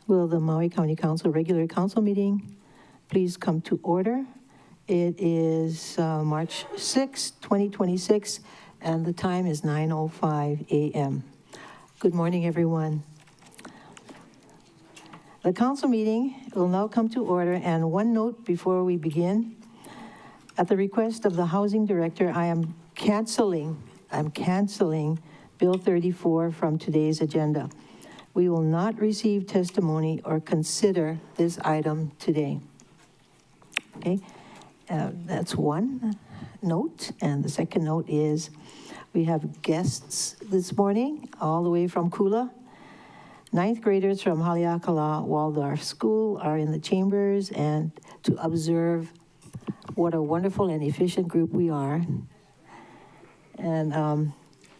Will the Maui County Council regular council meeting please come to order? It is March 6, 2026, and the time is 9:05 a.m. Good morning, everyone. The council meeting will now come to order, and one note before we begin. At the request of the housing director, I'm canceling Bill 34 from today's agenda. We will not receive testimony or consider this item today. Okay, that's one note. And the second note is we have guests this morning, all the way from Kula. Ninth graders from Haleakala Waldorf School are in the chambers and to observe what a wonderful and efficient group we are. And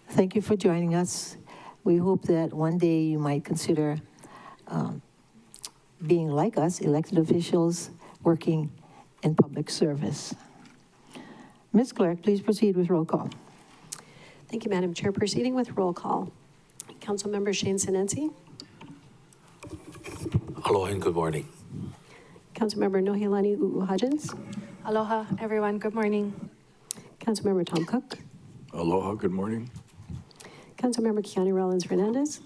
thank you for joining us. We hope that one day you might consider being like us, elected officials working in public service. Ms. Clerk, please proceed with roll call. Thank you, Madam Chair. Proceeding with roll call. Councilmember Shane Sinensi. Aloha and good morning. Councilmember Nohelani U'uhajens. Aloha, everyone. Good morning. Councilmember Tom Cook. Aloha, good morning. Councilmember Kiani Rollins Fernandez.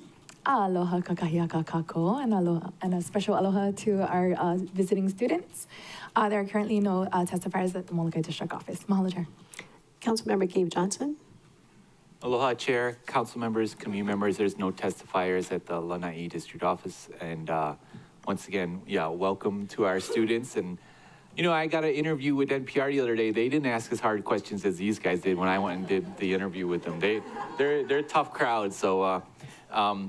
Aloha kakahiaka kako, and aloha, and a special aloha to our visiting students. There are currently no testifiers at the Molokai District Office. Mahalo, Chair. Councilmember Gabe Johnson. Aloha, Chair, council members, community members. There's no testifiers at the Lanai District Office. And once again, yeah, welcome to our students. And, you know, I got an interview with NPR the other day. They didn't ask as hard questions as these guys did when I went and did the interview with them. They're a tough crowd. So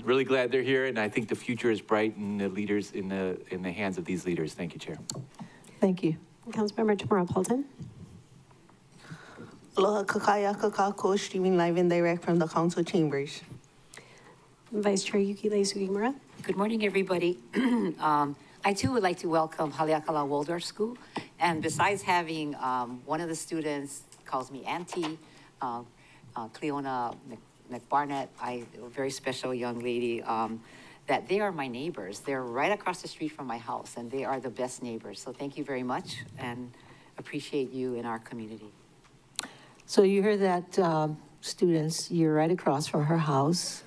really glad they're here. And I think the future is bright and the leaders in the hands of these leaders. Thank you, Chair. Thank you. Councilmember Tamara Paulton. Aloha kakaya kakako, streaming live and direct from the council chambers. Vice Chair Yukile Sugimura. Good morning, everybody. I too would like to welcome Haleakala Waldorf School. And besides having one of the students calls me Auntie, Cleona McBarnett, a very special young lady, that they are my neighbors. They're right across the street from my house, and they are the best neighbors. So thank you very much, and appreciate you in our community. So you heard that, students, you're right across from her house.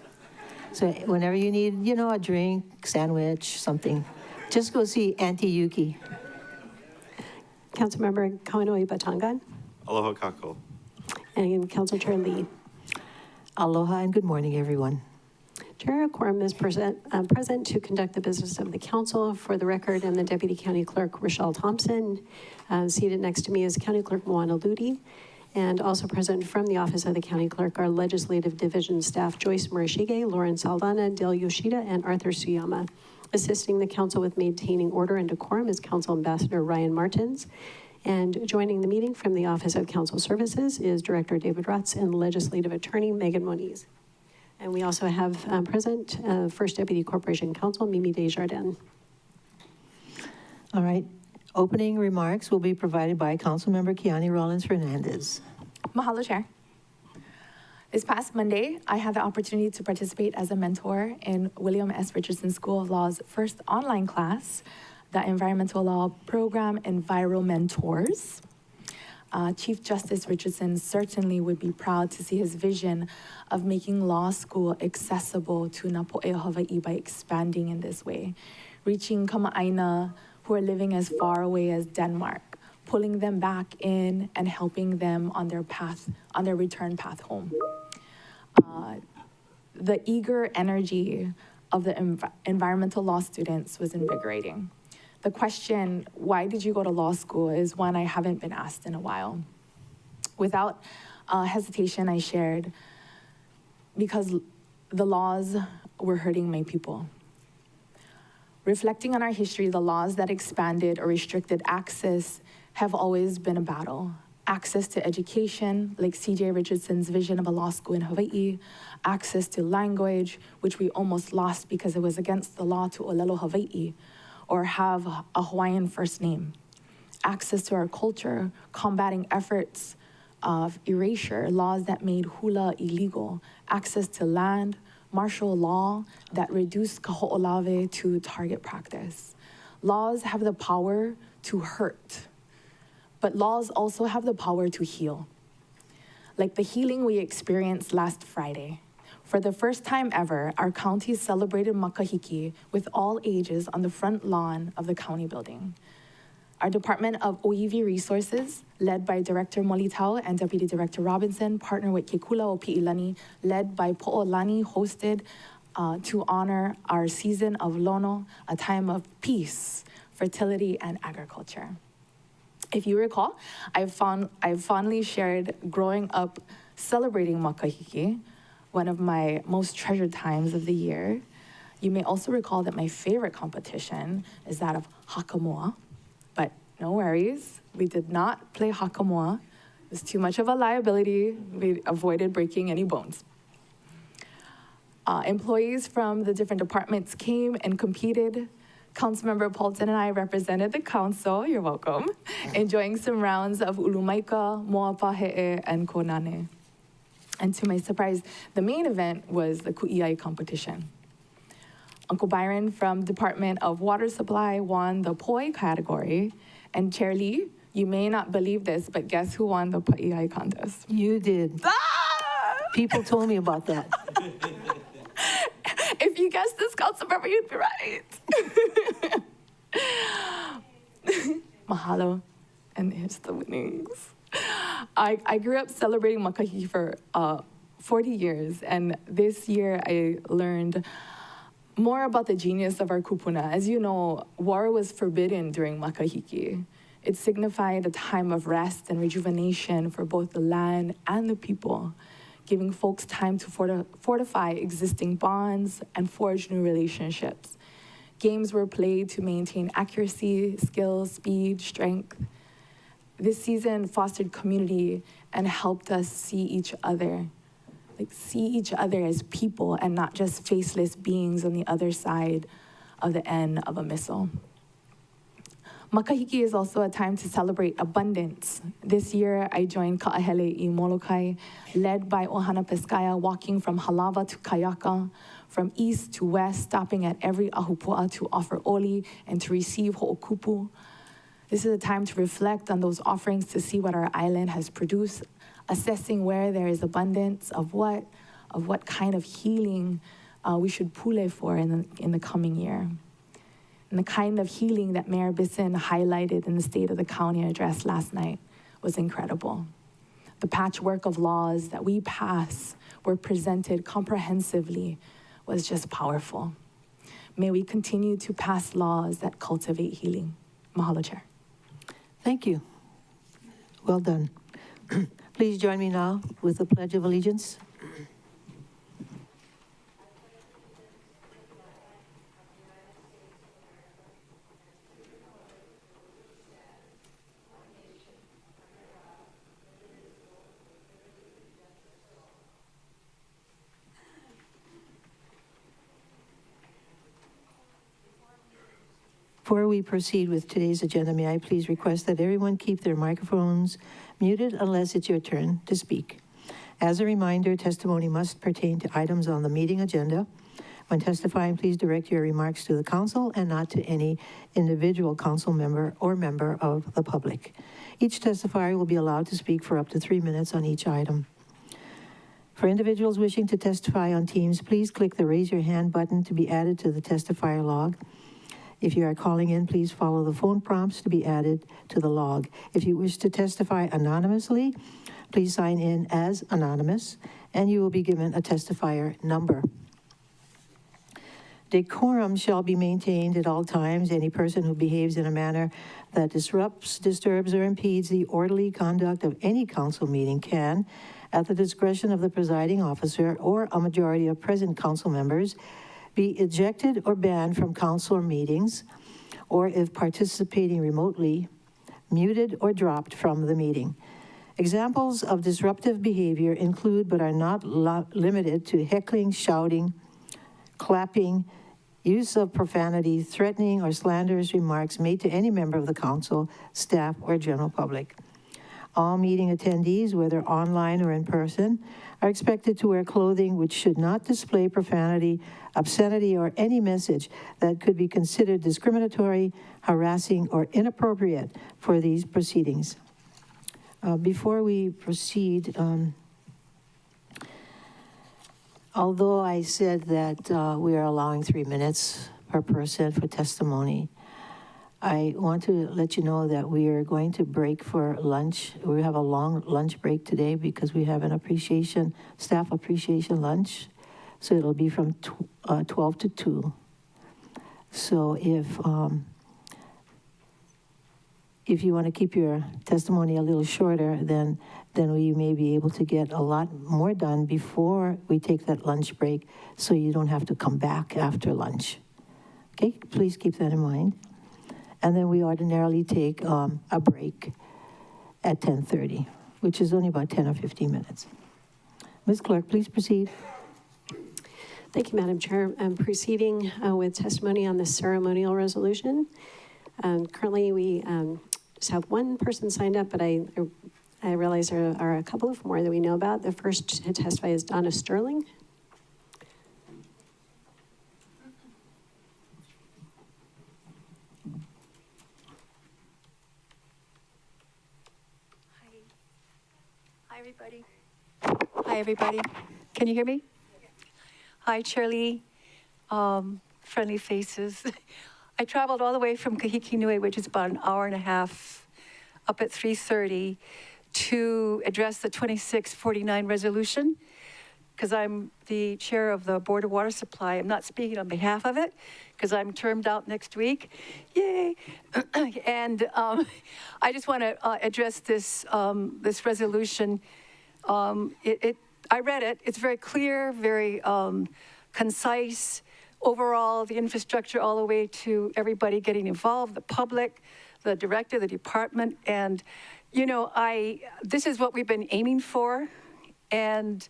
So whenever you need, you know, a drink, sandwich, something, just go see Auntie Yuki. Councilmember Kawanoi Batangan. Aloha kako. And Council Chair Lee. Aloha and good morning, everyone. Chair, a quorum is present to conduct the business of the council. For the record, I'm the Deputy County Clerk, Rochelle Thompson. Seated next to me is County Clerk Moana Ludi. And also present from the Office of the County Clerk are Legislative Division staff Joyce Murashige, Lauren Saldana, Dale Yoshida, and Arthur Suyama. Assisting the council with maintaining order and decorum is Council Ambassador Ryan Martins. And joining the meeting from the Office of Council Services is Director David Rutz and Legislative Attorney Megan Moniz. And we also have present First Deputy Corporation Counsel Mimi Desjardins. All right. Opening remarks will be provided by Councilmember Kiani Rollins Fernandez. Mahalo, Chair. This past Monday, I had the opportunity to participate as a mentor in William S. Richardson School of Law's first online class, the Environmental Law Program Enviromentors. Chief Justice Richardson certainly would be proud to see his vision of making law school accessible to Napo'e Hawaii by expanding in this way, reaching Kama'aina who are living as far away as Denmark, pulling them back in and helping them on their path, on their return path home. The eager energy of the environmental law students was invigorating. The question, why did you go to law school, is one I haven't been asked in a while. Without hesitation, I shared, because the laws were hurting my people. Reflecting on our history, the laws that expanded or restricted access have always been a battle. Access to education, like C.J. Richardson's vision of a law school in Hawaii, access to language, which we almost lost because it was against the law to olelo Hawaii, or have a Hawaiian first name. Access to our culture, combating efforts of erasure, laws that made hula illegal, access to land, martial law that reduced kaho'olawe to target practice. Laws have the power to hurt, but laws also have the power to heal. Like the healing we experienced last Friday. For the first time ever, our county celebrated makahiki with all ages on the front lawn of the county building. Our Department of OEV Resources, led by Director Molitao and Deputy Director Robinson, partnered with Kekula o Pi'ilani, led by Po'olani, hosted to honor our season of Lono, a time of peace, fertility, and agriculture. If you recall, I've fondly shared growing up celebrating makahiki, one of my most treasured times of the year. You may also recall that my favorite competition is that of hakamoa, but no worries, we did not play hakamoa. It was too much of a liability. We avoided breaking any bones. Employees from the different departments came and competed. Councilmember Paulton and I represented the council, you're welcome, enjoying some rounds of ulumaika, moapahe'e, and konane. And to my surprise, the main event was the ku'iai competition. Uncle Byron from Department of Water Supply won the poi category, and Chair Lee, you may not believe this, but guess who won the pa'iai contest? You did. People told me about that. If you guessed this, Councilmember, you'd be right. Mahalo, and here's the winnings. I grew up celebrating makahiki for 40 years, and this year I learned more about the genius of our kupuna. As you know, war was forbidden during makahiki. It signified a time of rest and rejuvenation for both the land and the people, giving folks time to fortify existing bonds and forge new relationships. Games were played to maintain accuracy, skill, speed, strength. This season fostered community and helped us see each other as people and not just faceless beings on the other side of the end of a missile. Makahiki is also a time to celebrate abundance. This year, I joined Ka'ahele i Molokai, led by Ohana Peskaya, walking from Halawa to Kayaka, from east to west, stopping at every ahupua to offer oli and to receive ho'okupu. This is a time to reflect on those offerings to see what our island has produced, assessing where there is abundance of what kind of healing we should pule for in the coming year. And the kind of healing that Mayor Bisson highlighted in the State of the County address last night was incredible. The patchwork of laws that we pass were presented comprehensively was just powerful. May we continue to pass laws that cultivate healing. Mahalo, Chair. Thank you. Well done. Please join me now with the Pledge of Allegiance. Before we proceed with today's agenda, may I please request that everyone keep their microphones muted unless it's your turn to speak. As a reminder, testimony must pertain to items on the meeting agenda. When testifying, please direct your remarks to the council and not to any individual council member or member of the public. Each testifier will be allowed to speak for up to 3 minutes on each item. For individuals wishing to testify on Teams, please click the raise your hand button to be added to the testifier log. If you are calling in, please follow the phone prompts to be added to the log. If you wish to testify anonymously, please sign in as anonymous, and you will be given a testifier number. Decorum shall be maintained at all times. Any person who behaves in a manner that disrupts, disturbs, or impedes the orderly conduct of any council meeting can, at the discretion of the presiding officer or a majority of present council members, be ejected or banned from council meetings, or if participating remotely, muted or dropped from the meeting. Examples of disruptive behavior include, but are not limited to, heckling, shouting, clapping, use of profanity, threatening, or slanderous remarks made to any member of the council, staff, or general public. All meeting attendees, whether online or in person, are expected to wear clothing which should not display profanity, obscenity, or any message that could be considered discriminatory, harassing, or inappropriate for these proceedings. Before we proceed, although I said that we are allowing 3 minutes per person for testimony, I want to let you know that we are going to break for lunch. We have a long lunch break today because we have an staff appreciation lunch. So it'll be from 12 to 2. So if you want to keep your testimony a little shorter, then we may be able to get a lot more done before we take that lunch break, so you don't have to come back after lunch. Okay, please keep that in mind. And then we ordinarily take a break at 10:30, which is only about 10 or 15 minutes. Ms. Clerk, please proceed. Thank you, Madam Chair. I'm proceeding with testimony on the ceremonial resolution. Currently, we just have one person signed up, but I realize there are a couple of more that we know about. The first to testify is Donna Sterling. Hi, everybody. Hi, everybody. Can you hear me? Hi, Chair Lee. Friendly faces. I traveled all the way from Kahikinui, which is about an hour and a half, up at 3:30 to address the 2649 resolution, because I'm the chair of the Board of Water Supply. I'm not speaking on behalf of it, because I'm termed out next week. Yay! And I just want to address this resolution. I read it. It's very clear, very concise. Overall, the infrastructure all the way to everybody getting involved, the public, the director, the department. And, this is what we've been aiming for. And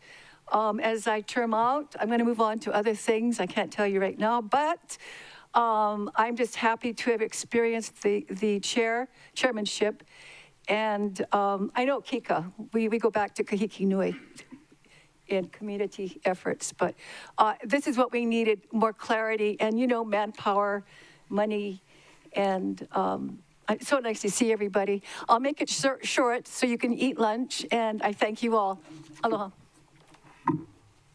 as I term out, I'm going to move on to other things. I can't tell you right now, but I'm just happy to have experienced the chairmanship. And I know Kika, we go back to Kahikinui in community efforts, but this is what we needed, more clarity and, manpower, money, and it's so nice to see everybody. I'll make it short so you can eat lunch, and I thank you all. Aloha.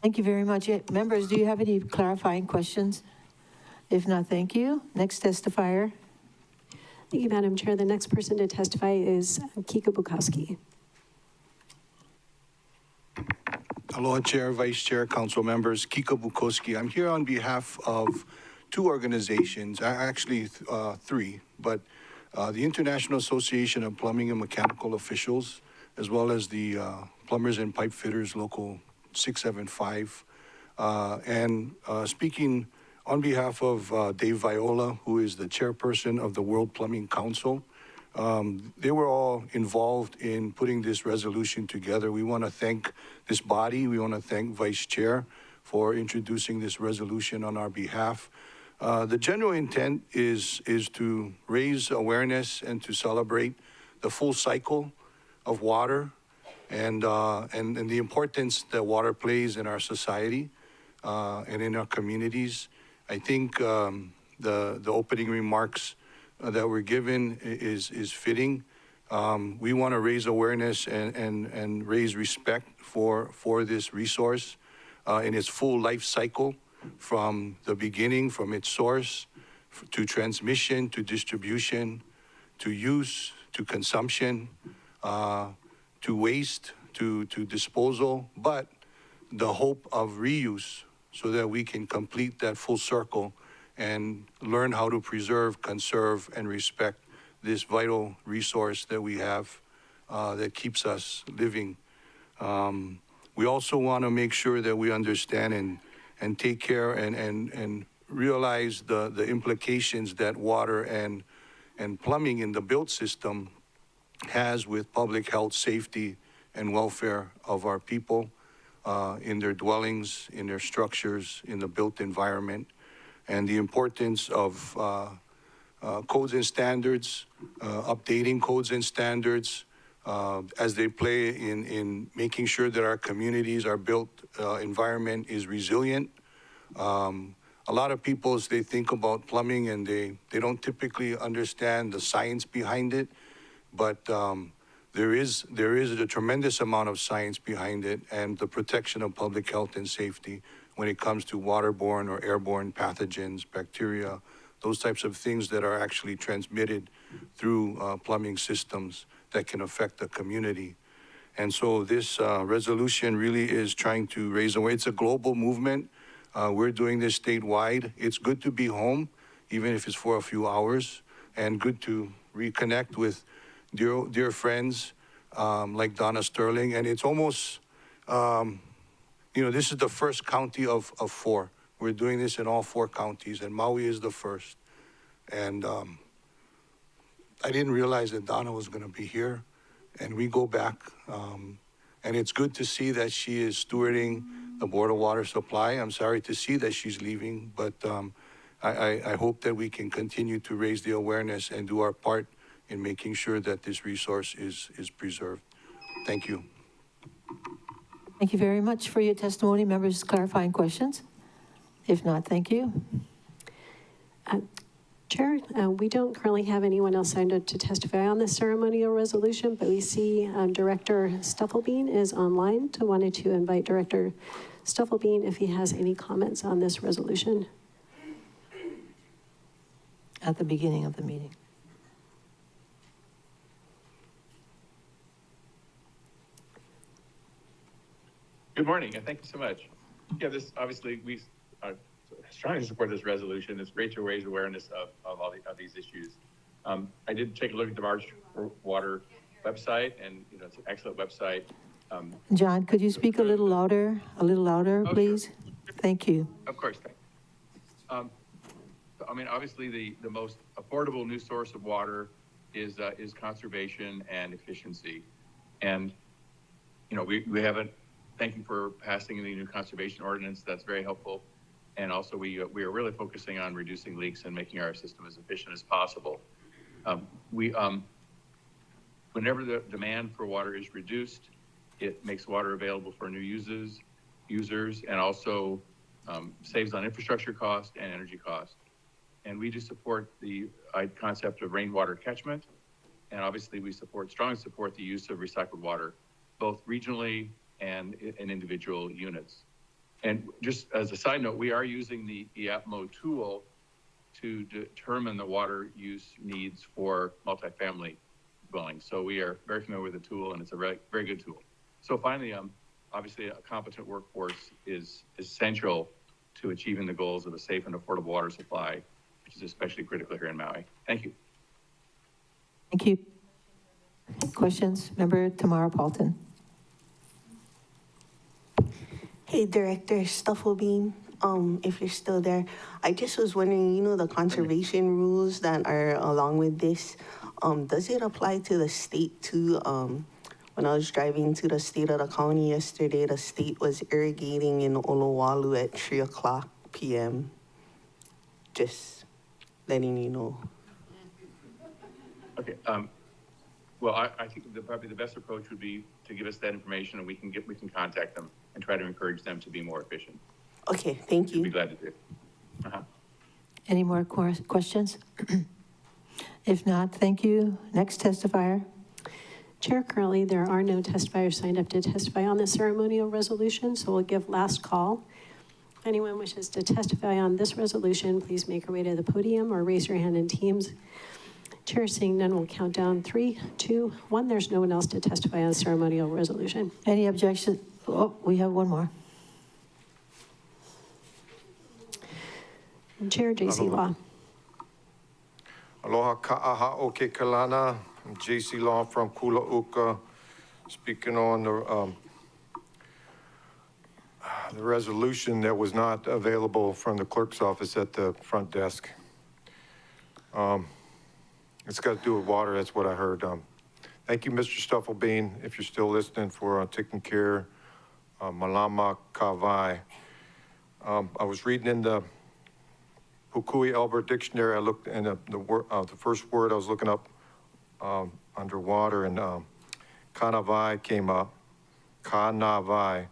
Thank you very much. Members, do you have any clarifying questions? If not, thank you. Next testifier. Thank you, Madam Chair. The next person to testify is Kika Bukowski. Aloha, Chair, Vice Chair, Council members. Kika Bukowski. I'm here on behalf of two organizations, actually 3, but the International Association of Plumbing and Mechanical Officials, as well as the Plumbers and Pipe Fitters Local 675. And speaking on behalf of Dave Viola, who is the chairperson of the World Plumbing Council, they were all involved in putting this resolution together. We want to thank this body. We want to thank Vice Chair for introducing this resolution on our behalf. The general intent is to raise awareness and to celebrate the full cycle of water and the importance that water plays in our society and in our communities. I think the opening remarks that were given is fitting. We want to raise awareness and raise respect for this resource in its full life cycle, from the beginning, from its source, to transmission, to distribution, to use, to consumption, to waste, to disposal, but the hope of reuse so that we can complete that full circle and learn how to preserve, conserve, and respect this vital resource that we have that keeps us living. We also want to make sure that we understand and take care and realize the implications that water and plumbing in the built system has with public health, safety, and welfare of our people in their dwellings, in their structures, in the built environment, and the importance of codes and standards, updating codes and standards, as they play in making sure that our communities, our built environment is resilient. A lot of people, as they think about plumbing, and they don't typically understand the science behind it, but there is a tremendous amount of science behind it, and the protection of public health and safety when it comes to waterborne or airborne pathogens, bacteria, those types of things that are actually transmitted through plumbing systems that can affect the community. And so this resolution really is trying to raise awareness. It's a global movement. We're doing this statewide. It's good to be home, even if it's for a few hours, and good to reconnect with dear friends like Donna Sterling. And it's almost, this is the first county of 4. We're doing this in all 4 counties, and Maui is the first. And I didn't realize that Donna was going to be here, and we go back. And it's good to see that she is stewarding the Board of Water Supply. I'm sorry to see that she's leaving, but I hope that we can continue to raise the awareness and do our part in making sure that this resource is preserved. Thank you. Thank you very much for your testimony. Members, clarifying questions? If not, thank you. Chair, we don't currently have anyone else signed up to testify on this ceremonial resolution, but we see Director Stufflebean is online. So wanted to invite Director Stufflebean if he has any comments on this resolution. At the beginning of the meeting. Good morning, and thank you so much. Yeah, this obviously we strongly support this resolution. It's great to raise awareness of all of these issues. I did take a look at the March for Water website, and it's an excellent website. John, could you speak a little louder? Oh, Please? sure. Thank you. Of course, thanks. I mean, obviously, the most affordable new source of water is conservation and efficiency, and we haven't. Thank you for passing the new conservation ordinance. That's very helpful. And also we are really focusing on reducing leaks and making our system as efficient as possible. Whenever the demand for water is reduced, it makes water available for new users, and also saves on infrastructure cost and energy cost. And we do support the concept of rainwater catchment. And obviously we strongly support the use of recycled water, both regionally and in individual units. And just as a side note, we are using the EAPMO tool to determine the water use needs for multifamily dwellings. So we are very familiar with the tool, and it's a very, very good tool. So finally, obviously a competent workforce is essential to achieving the goals of a safe and affordable water supply, which is especially critical here in Maui. Thank you. Thank you. Questions? Member Tamara Paulton. Hey, Director Stufflebean, if you're still there, I just was wondering, the conservation rules that are along with this, does it apply to the state too? When I was driving to the state of the county yesterday, the state was irrigating in Olowalu at 3:00 p.m. Just letting you know. Okay. Well, I think probably the best approach would be to give us that information, and we can contact them and try to encourage them to be more efficient. Okay, thank you. We'd be glad to do. Any more questions? If not, thank you. Next testifier. Chair, currently there are no testifiers signed up to testify on this ceremonial resolution, so we'll give last call. If anyone wishes to testify on this resolution, please make your way to the podium or raise your hand in Teams. Chair, seeing none, will count down 3, 2, 1. There's no one else to testify on the ceremonial resolution. Any objection? Oh, we have one more. Chair J.C. Law. Aloha ka'aha o ke kalana. I'm J.C. Law from Kulauka, speaking on the resolution that was not available from the clerk's office at the front desk. It's got to do with water, that's what I heard. Thank you, Mr. Stufflebean, if you're still listening, for taking care. Malama Kawai. I was reading in the Pukui Albert Dictionary. I looked, and the first word I was looking up underwater, and Kanawai came up. Kanawai.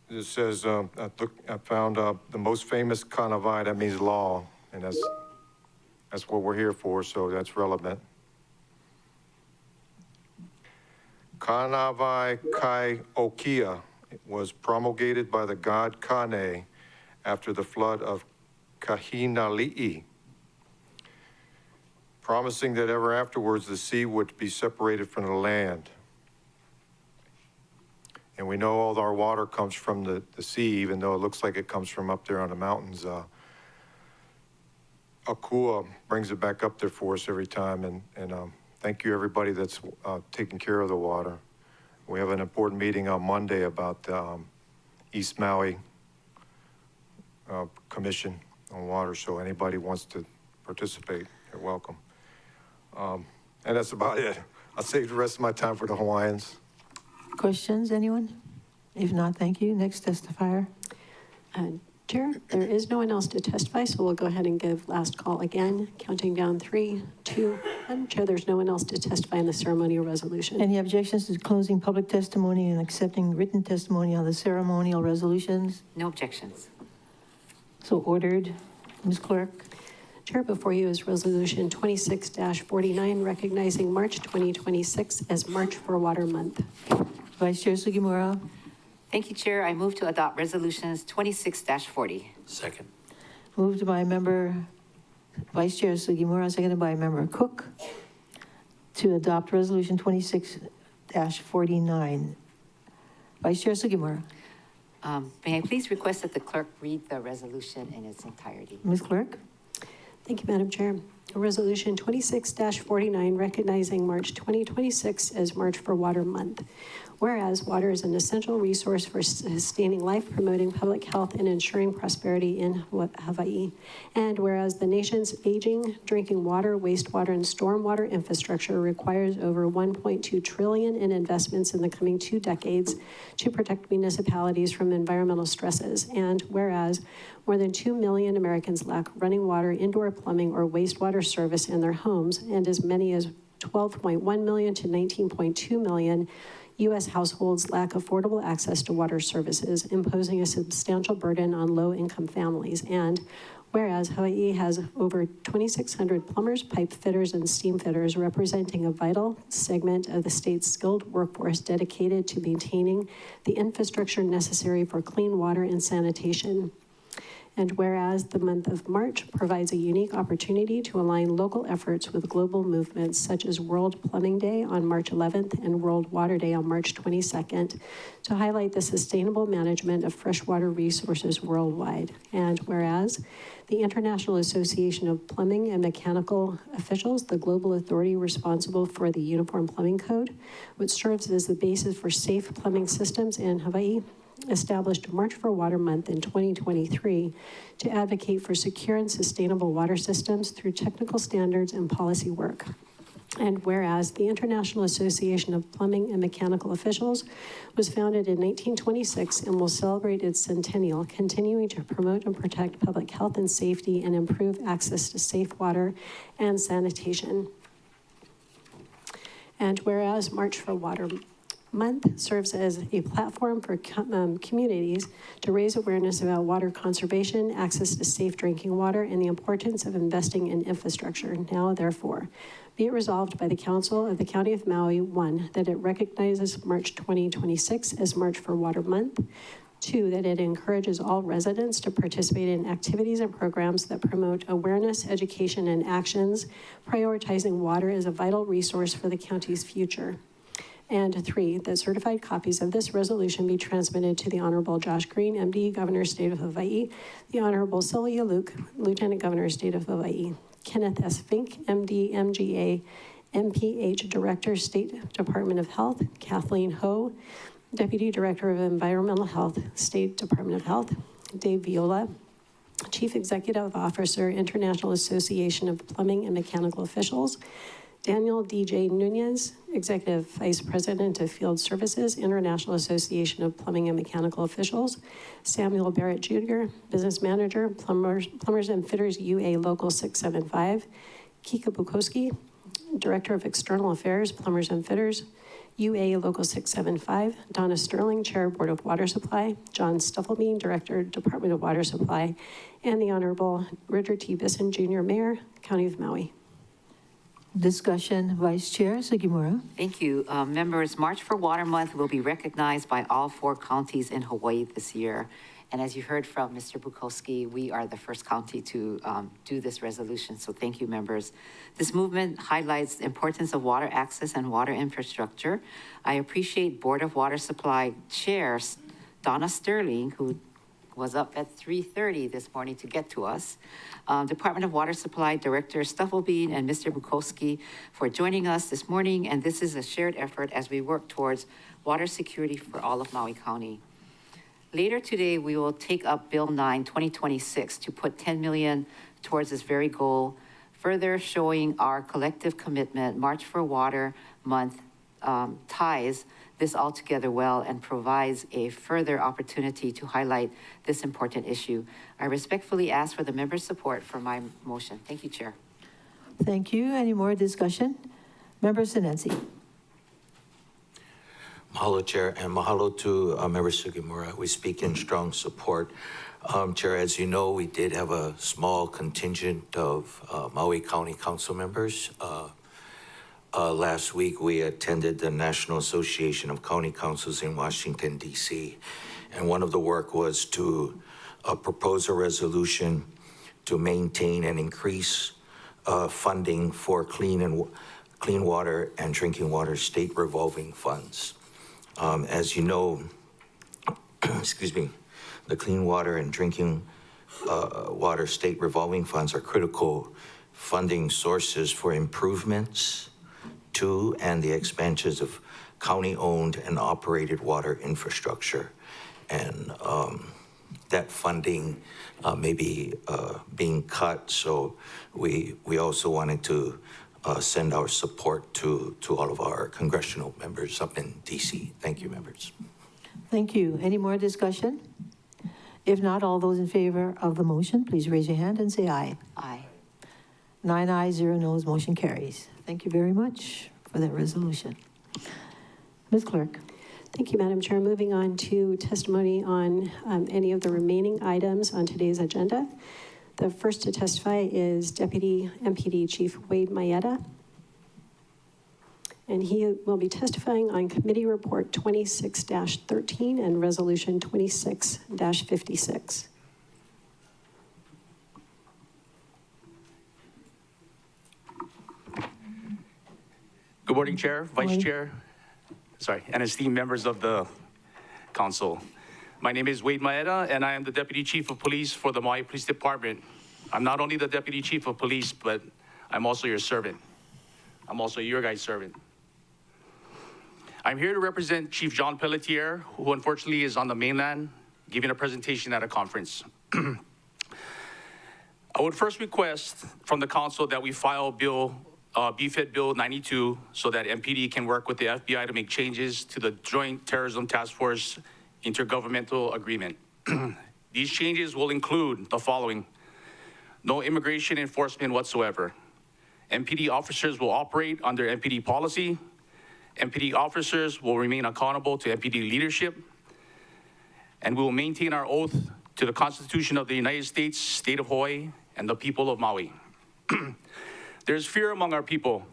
It says, I found the most famous Kanawai, that means law, and that's what we're here for, so that's relevant. Kanawai Kai Okia was promulgated by the god Kane after the flood of Kahinali'i, promising that ever afterwards the sea would be separated from the land. And we know all our water comes from the sea, even though it looks like it comes from up there on the mountains. Akua brings it back up there for us every time, and thank you everybody that's taking care of the water. We have an important meeting on Monday about the East Maui Commission on Water, so anybody wants to participate, you're welcome. And that's about it. I'll save the rest of my time for the Hawaiians. Questions, anyone? If not, thank you. Next testifier. Chair, there is no one else to testify, so we'll go ahead and give last call again, counting down 3, 2, 1. Chair, there's no one else to testify in the ceremonial resolution. Any objections to closing public testimony and accepting written testimony on the ceremonial resolutions? No objections. So ordered. Ms. Clerk. Chair, before you is Resolution 26-49, recognizing March 2026 as March for Water Month. Vice Chair Sugimura. Thank you, Chair. I move to adopt resolutions 26-40. Second. Moved by member Vice Chair Sugimura, seconded by member Cook, to adopt resolution 26-49. Vice Chair Sugimura. May I please request that the clerk read the resolution in its entirety? Ms. Clerk. Thank you, Madam Chair. Resolution 26-49, recognizing March 2026 as March for Water Month. Whereas water is an essential resource for sustaining life, promoting public health, and ensuring prosperity in Hawaii. And whereas the nation's aging drinking water, wastewater, and stormwater infrastructure requires over $1.2 trillion in investments in the coming 2 decades to protect municipalities from environmental stresses. And whereas more than 2 million Americans lack running water, indoor plumbing, or wastewater service in their homes, and as many as 12.1 million to 19.2 million U.S. households lack affordable access to water services, imposing a substantial burden on low-income families. And whereas Hawaii has over 2,600 plumbers, pipe fitters, and steam fitters, representing a vital segment of the state's skilled workforce dedicated to maintaining the infrastructure necessary for clean water and sanitation. And whereas the month of March provides a unique opportunity to align local efforts with global movements such as World Plumbing Day on March 11th and World Water Day on March 22nd to highlight the sustainable management of freshwater resources worldwide. And whereas the International Association of Plumbing and Mechanical Officials, the global authority responsible for the Uniform Plumbing Code, which serves as the basis for safe plumbing systems in Hawaii, established March for Water Month in 2023 to advocate for secure and sustainable water systems through technical standards and policy work. And whereas the International Association of Plumbing and Mechanical Officials was founded in 1926 and will celebrate its centennial, continuing to promote and protect public health and safety and improve access to safe water and sanitation. And whereas March for Water Month serves as a platform for communities to raise awareness about water conservation, access to safe drinking water, and the importance of investing in infrastructure. Now, therefore, be it resolved by the Council of the County of Maui, 1, that it recognizes March 2026 as March for Water Month. 2, that it encourages all residents to participate in activities and programs that promote awareness, education, and actions, prioritizing water as a vital resource for the county's future. And 3, that certified copies of this resolution be transmitted to the Honorable Josh Green, MD, Governor, State of Hawaii, the Honorable Sylvia Luke, Lieutenant Governor, State of Hawaii, Kenneth S. Fink, MD, MGA, MPH, Director, State Department of Health, Kathleen Ho, Deputy Director of Environmental Health, State Department of Health, Dave Viola, Chief Executive Officer, International Association of Plumbing and Mechanical Officials, Daniel D.J. Nunez, Executive Vice President of Field Services, International Association of Plumbing and Mechanical Officials, Samuel Barrett Jr., Business Manager, Plumbers and Fitters UA Local 675, Kika Bukowski, Director of External Affairs, Plumbers and Fitters, UA Local 675, Donna Sterling, Chair, Board of Water Supply, John Stufflebean, Director, Department of Water Supply, and the Honorable Richard T. Bisson, Jr., Mayor, County of Maui. Discussion, Vice Chair Sugimura. Thank you. Members, March for Water Month will be recognized by all 4 counties in Hawaii this year. And as you heard from Mr. Bukowski, we are the first county to do this resolution, so thank you, members. This movement highlights the importance of water access and water infrastructure. I appreciate Board of Water Supply Chair Donna Sterling, who was up at 3:30 this morning to get to us. Department of Water Supply Director Stufflebean and Mr. Bukowski for joining us this morning, and this is a shared effort as we work towards water security for all of Maui County. Later today, we will take up Bill 9, 2026 to put $10 million towards this very goal, further showing our collective commitment. March for Water Month ties this all together well and provides a further opportunity to highlight this important issue. I respectfully ask for the members' support for my motion. Thank you, Chair. Thank you. Any more discussion? Member Sinensi. Mahalo, Chair, and mahalo to Member Sugimura. We speak in strong support. Chair, as you know, we did have a small contingent of Maui County Council members. Last week, we attended the National Association of County Councils in Washington, D.C., and one of the work was to propose a resolution to maintain and increase funding for clean water and drinking water state revolving funds. As you know, excuse me, the clean water and drinking water state revolving funds are critical funding sources for improvements to and the expansions of county-owned and operated water infrastructure. And that funding may be being cut, so we also wanted to send our support to all of our congressional members up in DC. Thank you, members. Thank you. Any more discussion? If not, all those in favor of the motion, please raise your hand and say aye. Aye. 9 ayes, 0 noes, motion carries. Thank you very much for that resolution. Ms. Clerk. Thank you, Madam Chair. Moving on to testimony on any of the remaining items on today's agenda. The first to testify is Deputy MPD Chief Wade Maeda, and he will be testifying on Committee Report 26-13 and Resolution 26-56. Good morning, Chair, Vice Chair, and esteemed members of the Council. My name is Wade Maeda, and I am the Deputy Chief of Police for the Maui Police Department. I'm not only the Deputy Chief of Police, but I'm also your servant. I'm also your guys' servant. I'm here to represent Chief John Pelletier, who unfortunately is on the mainland, giving a presentation at a conference. I would first request from the Council that we file BFED Bill 92 so that MPD can work with the FBI to make changes to the Joint Terrorism Task Force Intergovernmental Agreement. These changes will include the following: no immigration enforcement whatsoever. MPD officers will operate under MPD policy. MPD officers will remain accountable to MPD leadership. And we will maintain our oath to the Constitution of the United States, State of Hawaii, and the people of Maui. There's fear among our people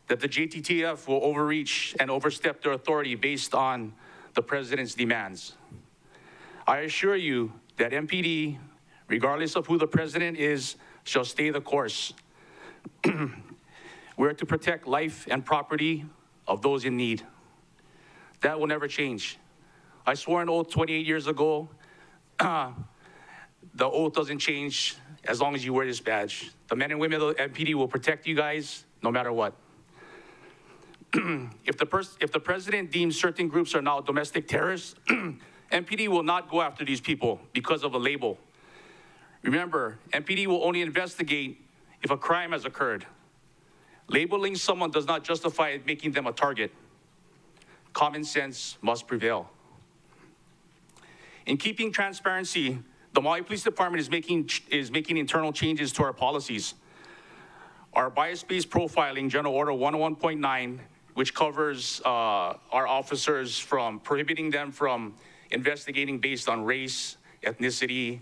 that the JTTF will overreach and overstep their authority based on the President's demands. I assure you that MPD, regardless of who the President is, shall stay the course. We're to protect life and property of those in need. That will never change. I swore an oath 28 years ago. The oath doesn't change as long as you wear this badge. The men and women of the MPD will protect you guys no matter what. If the President deems certain groups are now domestic terrorists, MPD will not go after these people because of a label. Remember, MPD will only investigate if a crime has occurred. Labeling someone does not justify making them a target. Common sense must prevail. In keeping transparency, the Maui Police Department is making internal changes to our policies. Our bias-based profiling, General Order 101.9, which covers our officers from prohibiting them from investigating based on race, ethnicity,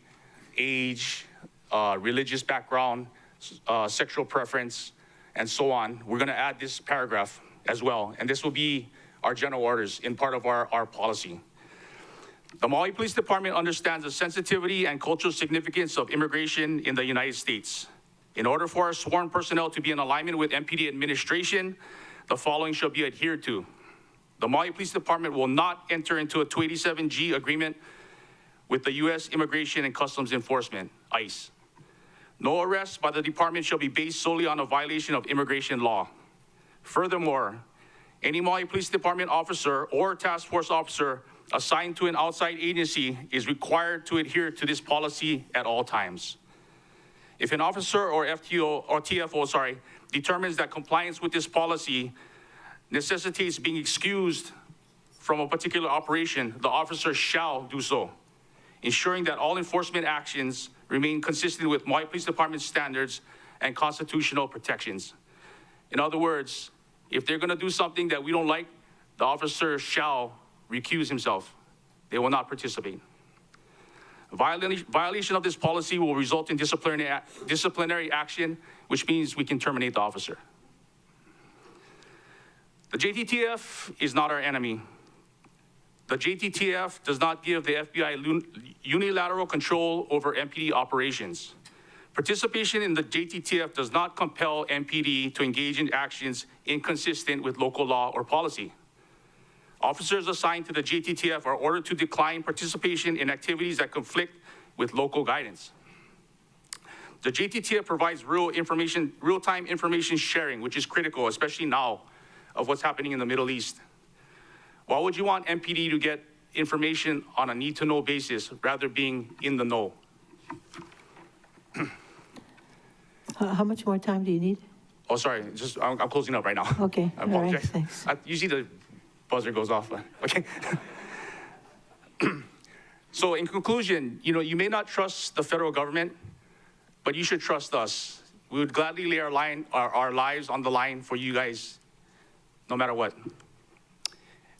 age, religious background, sexual preference, and so on. We're gonna add this paragraph as well, and this will be our general orders in part of our policy. The Maui Police Department understands the sensitivity and cultural significance of immigration in the United States. In order for our sworn personnel to be in alignment with MPD administration, the following shall be adhered to. The Maui Police Department will not enter into a 287G agreement with the U.S. Immigration and Customs Enforcement, ICE. No arrest by the department shall be based solely on a violation of immigration law. Furthermore, any Maui Police Department officer or task force officer assigned to an outside agency is required to adhere to this policy at all times. If an officer or TFO, determines that compliance with this policy necessitates being excused from a particular operation, the officer shall do so, ensuring that all enforcement actions remain consistent with Maui Police Department standards and constitutional protections. In other words, if they're gonna do something that we don't like, the officer shall recuse himself. They will not participate. Violation of this policy will result in disciplinary action, which means we can terminate the officer. The JTTF is not our enemy. The JTTF does not give the FBI unilateral control over MPD operations. Participation in the JTTF does not compel MPD to engage in actions inconsistent with local law or policy. Officers assigned to the JTTF are ordered to decline participation in activities that conflict with local guidance. The JTTF provides real-time information sharing, which is critical, especially now of what's happening in the Middle East. Why would you want MPD to get information on a need-to-know basis rather being in the know? How much more time do you need? Oh, sorry, I'm closing up right now. Okay, I all right, apologize. thanks. Usually the buzzer goes off, but okay. So in conclusion, you may not trust the federal government, but you should trust us. We would gladly lay our lives on the line for you guys, no matter what.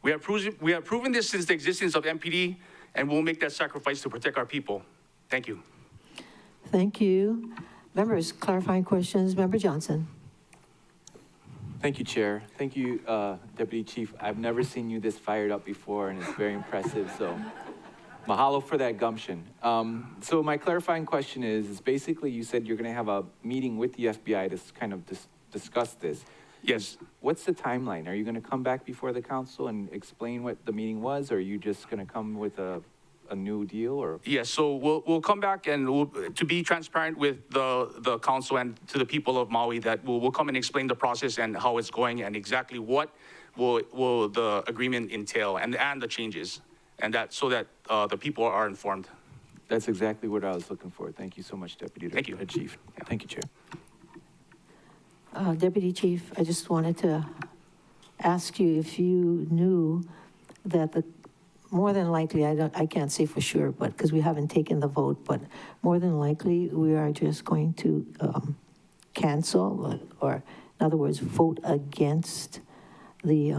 We have proven this since the existence of MPD, and we'll make that sacrifice to protect our people. Thank you. Thank you. Members, clarifying questions. Member Johnson. Thank you, Chair. Thank you, Deputy Chief. I've never seen you this fired up before, and it's very impressive, so mahalo for that gumption. So my clarifying question is basically you said you're going to have a meeting with the FBI to kind of discuss this. Yes. What's the timeline? Are you going to come back before the council and explain what the meeting was, or are you just going to come with a new deal, or? Yes, so we'll come back and to be transparent with the council and to the people of Maui, that we'll come and explain the process and how it's going and exactly what will the agreement entail and the changes, and so that the people are informed. That's exactly what I was looking for. Thank you so much, Deputy Thank you. Chief. Yeah. Thank you, Chair. Deputy Chief, I just wanted to ask you if you knew that more than likely, I can't say for sure, but because we haven't taken the vote, but more than likely, we are just going to cancel, or in other words, vote against the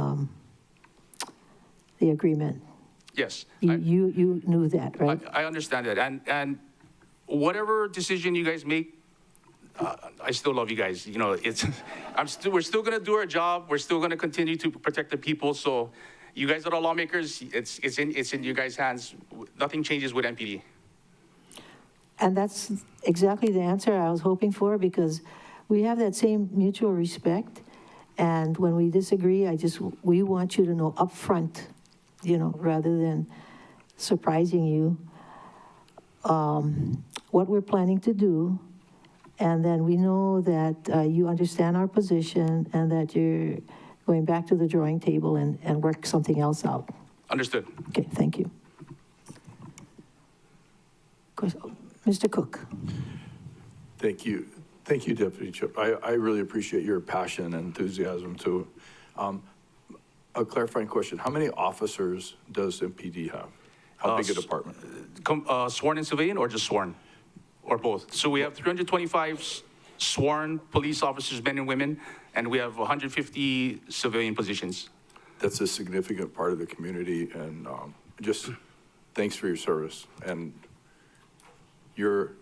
agreement. Yes. You knew that, right? I understand that, and whatever decision you guys make, I still love you guys. We're still gonna do our job. We're still gonna continue to protect the people. So, you guys are the lawmakers. It's in you guys' hands. Nothing changes with MPD. And that's exactly the answer I was hoping for, because we have that same mutual respect. And when we disagree, we want you to know upfront, rather than surprising you, what we're planning to do. And then we know that you understand our position and that you're going back to the drawing table and work something else out. Understood. Okay, thank you. Mr. Cook. Thank you. Thank you, Deputy Chip. I really appreciate your passion and enthusiasm too. A clarifying question. How many officers does MPD have? How big a department? Sworn and civilian, or just sworn? Or both? So we have 325 sworn police officers, men and women, and we have 150 civilian positions. That's a significant part of the community, and just thanks for your service. And your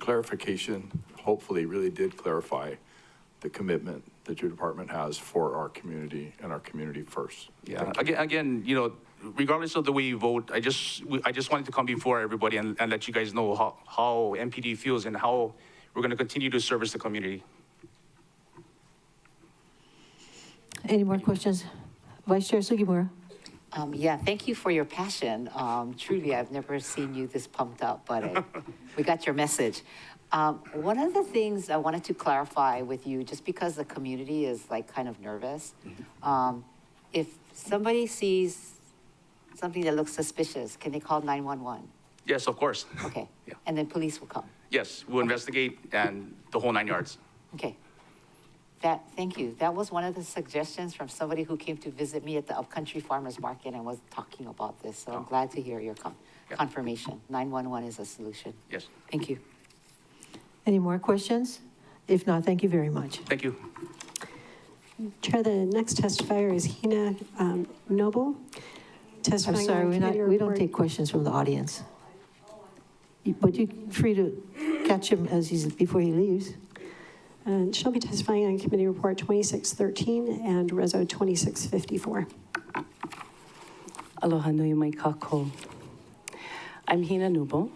clarification hopefully really did clarify the commitment that your department has for our community and our community first. Yeah, again, you know, regardless of the way you vote, I just wanted to come before everybody and let you guys know how MPD feels and how we're going to continue to service the community. Any more questions? Vice Chair Sugimura. Yeah, thank you for your passion. Truly, I've never seen you this pumped up, but we got your message. One of the things I wanted to clarify with you, just because the community is like kind of nervous, if somebody sees something that looks suspicious, can they call 911? Yes, of course. Okay. Yeah. And then police will come. Yes, we'll investigate and the whole 9 yards. Okay. Thank you. That was one of the suggestions from somebody who came to visit me at the Upcountry Farmers Market and was talking about this. So I'm glad to hear your confirmation. 911 is a solution. Yes. Thank you. Any more questions? If not, thank you very much. Thank you. Chair, the next testifier is Hina Noble. I'm Testifying sorry, on committee we don't report. take questions from the audience. But you're free to catch him before he leaves. And she'll be testifying on Committee Report 2613 and Reso 2654. Aloha nui mai kako. I'm Hina Nubo,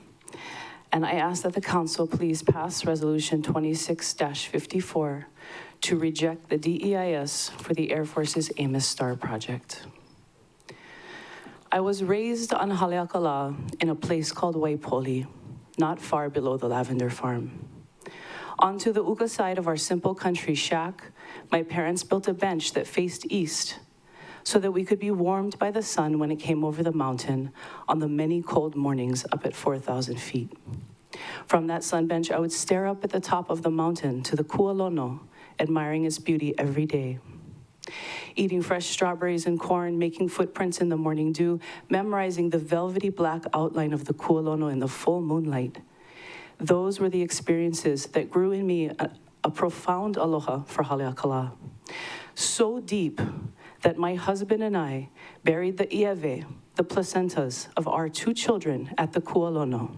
and I ask that the Council please pass Resolution 26-54 to reject the DEIS for the Air Force's Amos Star project. I was raised on Haleakala in a place called Waipoli, not far below the lavender farm. Onto the uka side of our simple country shack, my parents built a bench that faced east so that we could be warmed by the sun when it came over the mountain on the many cold mornings up at 4,000 feet. From that sun bench, I would stare up at the top of the mountain to the Kualono, admiring its beauty every day. Eating fresh strawberries and corn, making footprints in the morning dew, memorizing the velvety black outline of the Kualono in the full moonlight. Those were the experiences that grew in me a profound aloha for Haleakala. So deep that my husband and I buried the iave, the placentas of our 2 children at the Kualono.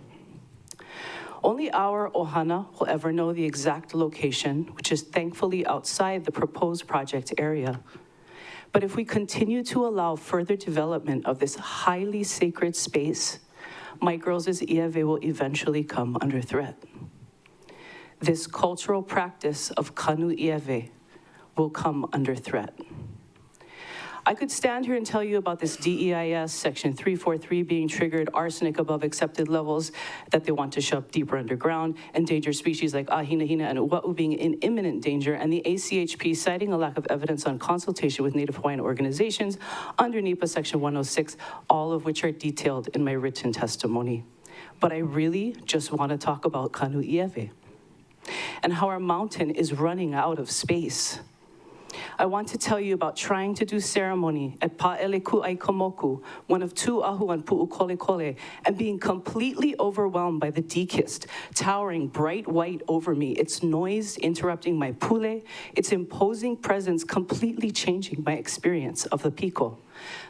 Only our ohana will ever know the exact location, which is thankfully outside the proposed project area. But if we continue to allow further development of this highly sacred space, my girls' iave will eventually come under threat. This cultural practice of kanu iave will come under threat. I could stand here and tell you about this DEIS Section 343 being triggered, arsenic above accepted levels that they want to shove deeper underground, endangered species like ahina and uwa'u being in imminent danger, and the ACHP citing a lack of evidence on consultation with Native Hawaiian organizations under NEPA Section 106, all of which are detailed in my written testimony. But I really just want to talk about kanu iave and how our mountain is running out of space. I want to tell you about trying to do ceremony at Pa'ele Ku'ai Komoku, one of 2 ahuan pu'ukolekole, and being completely overwhelmed by the dekist, towering bright white over me, its noise interrupting my pule, its imposing presence completely changing my experience of the piko,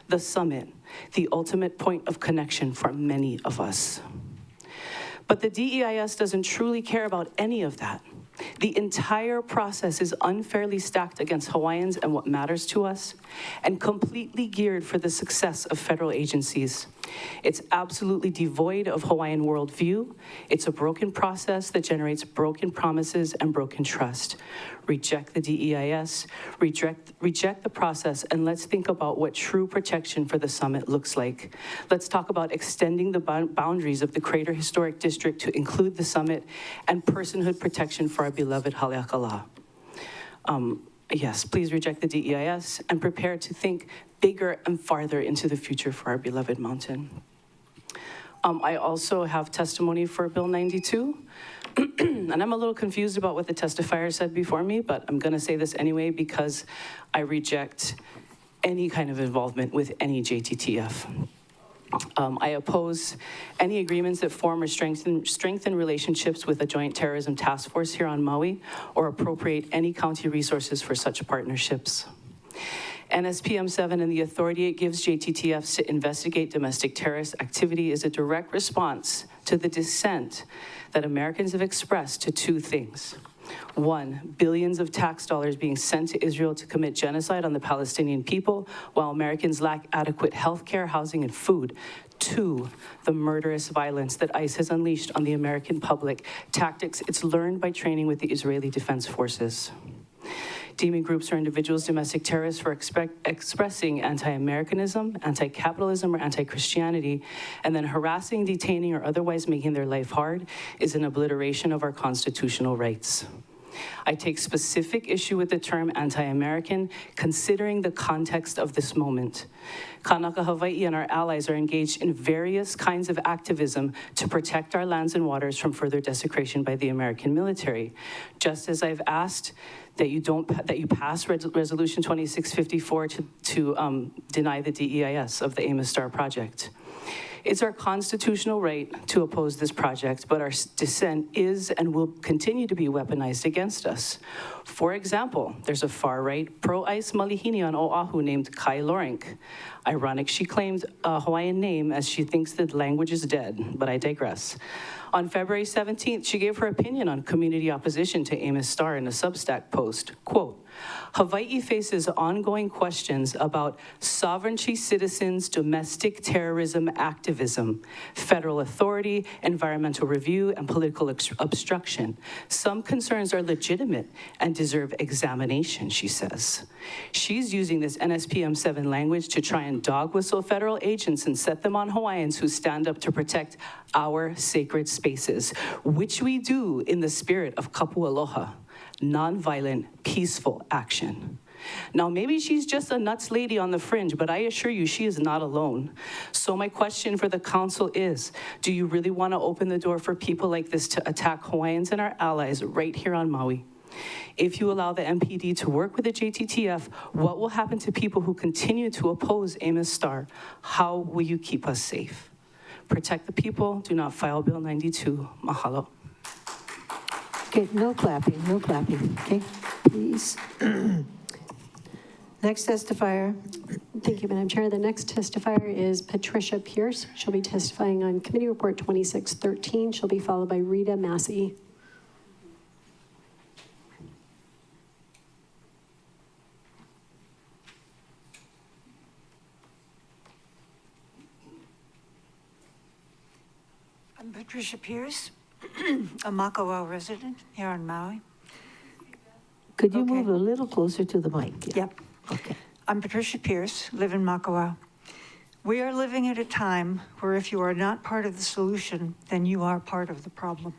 the summit, the ultimate point of connection for many of us. But the DEIS doesn't truly care about any of that. The entire process is unfairly stacked against Hawaiians and what matters to us, and completely geared for the success of federal agencies. It's absolutely devoid of Hawaiian worldview. It's a broken process that generates broken promises and broken trust. Reject the DEIS, reject the process, and let's think about what true protection for the summit looks like. Let's talk about extending the boundaries of the Crater Historic District to include the summit and personhood protection for our beloved Haleakala. Yes, please reject the DEIS and prepare to think bigger and farther into the future for our beloved mountain. I also have testimony for Bill 92. And I'm a little confused about what the testifier said before me, but I'm gonna say this anyway because I reject any kind of involvement with any JTTF. I oppose any agreements that form or strengthen relationships with a joint terrorism task force here on Maui or appropriate any county resources for such partnerships. NSPM 7 and the authority it gives JTTFs to investigate domestic terrorist activity is a direct response to the dissent that Americans have expressed to two things. One, billions of tax dollars being sent to Israel to commit genocide on the Palestinian people while Americans lack adequate health care, housing, and food. Two, the murderous violence that ICE has unleashed on the American public, tactics it's learned by training with the Israeli Defense Forces. Deeming groups or individuals domestic terrorists for expressing anti-Americanism, anti-capitalism, or anti-Christianity, and then harassing, detaining, or otherwise making their life hard is an obliteration of our constitutional rights. I take specific issue with the term anti-American, considering the context of this moment. Kanaka Hawaii and our allies are engaged in various kinds of activism to protect our lands and waters from further desecration by the American military. Just as I've asked that you pass Resolution 2654 to deny the DEIS of the Amos Star project. It's our constitutional right to oppose this project, but our dissent is and will continue to be weaponized against us. For example, there's a far-right pro-ICE malihini on Oahu named Kai Lorink. Ironic she claimed a Hawaiian name as she thinks the language is dead, but I digress. On February 17th, she gave her opinion on community opposition to Amos Star in a Substack post. Quote, Hawaii faces ongoing questions about sovereignty citizens, domestic terrorism activism, federal authority, environmental review, and political obstruction. Some concerns are legitimate and deserve examination, she says. She's using this NSPM 7 language to try and dog whistle federal agents and set them on Hawaiians who stand up to protect our sacred spaces, which we do in the spirit of kapu aloha. Nonviolent, peaceful action. Now, maybe she's just a nuts lady on the fringe, but I assure you she is not alone. So my question for the council is, do you really want to open the door for people like this to attack Hawaiians and our allies right here on Maui? If you allow the MPD to work with the JTTF, what will happen to people who continue to oppose Amos Star? How will you keep us safe? Protect the people, do not file Bill 92. Mahalo. Okay, no clapping, okay? Please. Next testifier. Thank you, Madam Chair. The next testifier is Patricia Pierce. She'll be testifying on Committee Report 2613. She'll be followed by Rita Massey. I'm Patricia Pierce, a Makawa resident here on Maui. Could you move a little closer to the mic? Yeah. Yep. Okay. I'm Patricia Pierce, live in Makawa. We are living at a time where if you are not part of the solution, then you are part of the problem.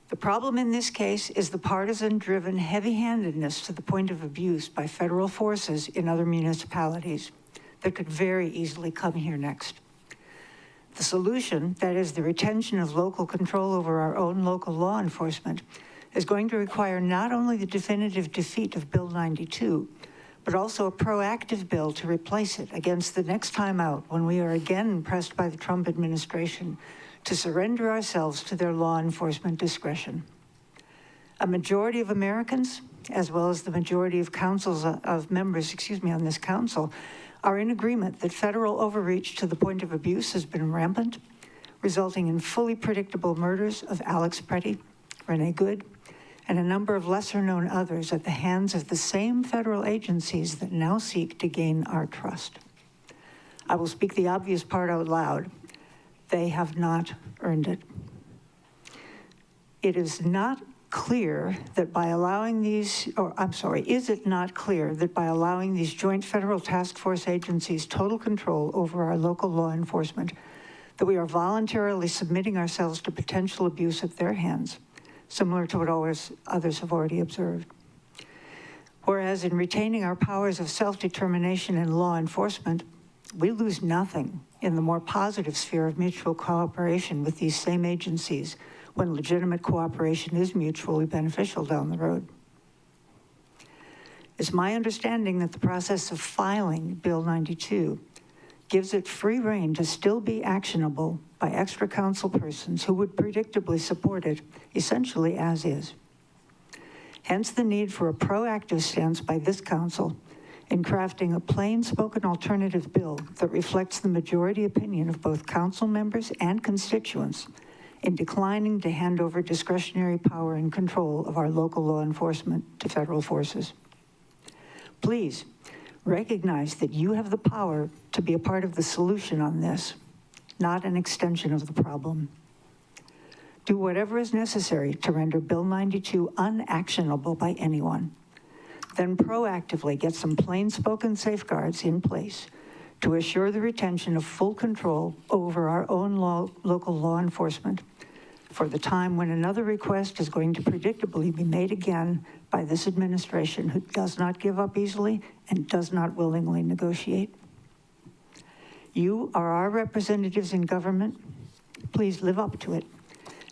The problem in this case is the partisan-driven heavy-handedness to the point of abuse by federal forces in other municipalities that could very easily come here next. The solution, that is the retention of local control over our own local law enforcement, is going to require not only the definitive defeat of Bill 92, but also a proactive bill to replace it against the next time out when we are again pressed by the Trump administration to surrender ourselves to their law enforcement discretion. A majority of Americans, as well as the majority of members on this council, are in agreement that federal overreach to the point of abuse has been rampant, resulting in fully predictable murders of Alex Pretty, Renee Good, and a number of lesser-known others at the hands of the same federal agencies that now seek to gain our trust. I will speak the obvious part out loud. They have not earned it. It is not clear that by allowing these, is it not clear that by allowing these joint federal task force agencies total control over our local law enforcement, that we are voluntarily submitting ourselves to potential abuse at their hands, similar to what others have already observed? Whereas in retaining our powers of self-determination in law enforcement, we lose nothing in the more positive sphere of mutual cooperation with these same agencies when legitimate cooperation is mutually beneficial down the road. It's my understanding that the process of filing Bill 92 gives it free rein to still be actionable by extra council persons who would predictably support it, essentially as is. Hence the need for a proactive stance by this council in crafting a plain-spoken alternative bill that reflects the majority opinion of both council members and constituents in declining to hand over discretionary power and control of our local law enforcement to federal forces. Please recognize that you have the power to be a part of the solution on this, not an extension of the problem. Do whatever is necessary to render Bill 92 unactionable by anyone. Then proactively get some plain-spoken safeguards in place to assure the retention of full control over our own local law enforcement for the time when another request is going to predictably be made again by this administration who does not give up easily and does not willingly negotiate. You are our representatives in government. Please live up to it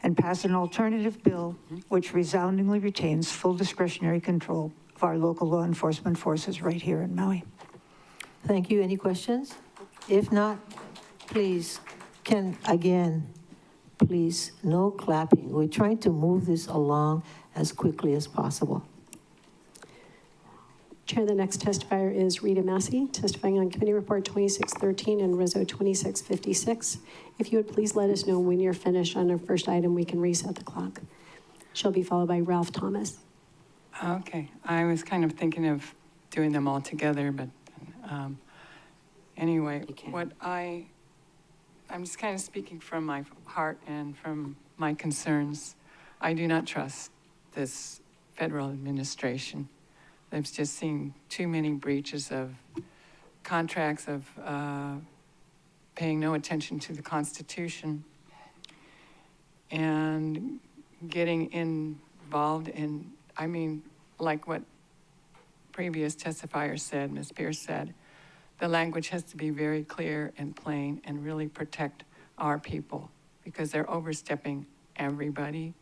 and pass an alternative bill which resoundingly retains full discretionary control of our local law enforcement forces right here in Maui. Thank you. Any questions? If not, please, please, no clapping. We're trying to move this along as quickly as possible. Chair, the next testifier is Rita Massey, testifying on Committee Report 2613 and Reso 2656. If you would please let us know when you're finished on our first item, we can reset the clock. She'll be followed by Ralph Thomas. Okay, I was kind of thinking of doing them all together, but anyway, I'm just kind of speaking from my heart and from my concerns. I do not trust this federal administration. I've just seen too many breaches of contracts, of paying no attention to the Constitution, and getting involved in, like what previous testifier said, Ms. Pierce said, the language has to be very clear and plain and really protect our people because they're overstepping everybody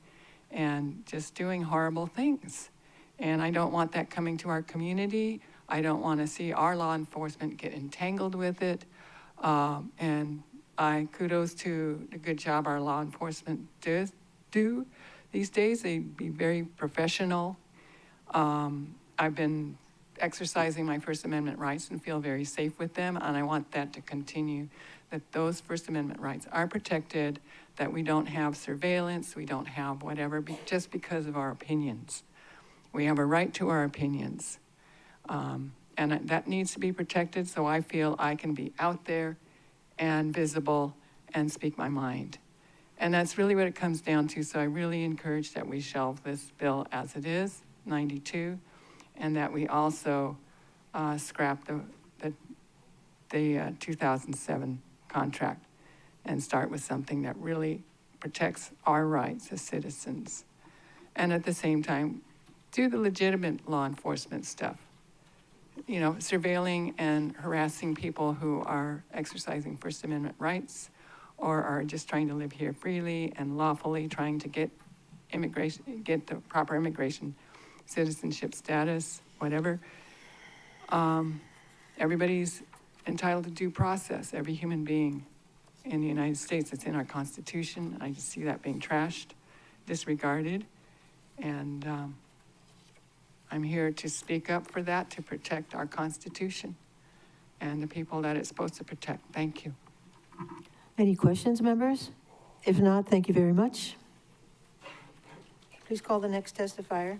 and just doing horrible things. And I don't want that coming to our community. I don't want to see our law enforcement get entangled with it. And I kudos to the good job our law enforcement does do these days. They be very professional. I've been exercising my First Amendment rights and feel very safe with them, and I want that to continue, that those First Amendment rights are protected, that we don't have surveillance, we don't have whatever, just because of our opinions. We have a right to our opinions, and that needs to be protected, so I feel I can be out there and visible and speak my mind. And that's really what it comes down to, so I really encourage that we shelve this bill as it is, 92, and that we also scrap the 2007 contract and start with something that really protects our rights as citizens. And at the same time, do the legitimate law enforcement stuff. You know, surveilling and harassing people who are exercising First Amendment rights or are just trying to live here freely and lawfully, trying to get the proper immigration citizenship status, whatever. Everybody's entitled to due process, every human being in the United States. It's in our Constitution. I just see that being trashed, disregarded, and I'm here to speak up for that, to protect our Constitution and the people that it's supposed to protect. Thank you. Any questions, members? If not, thank you very much. Please call the next testifier.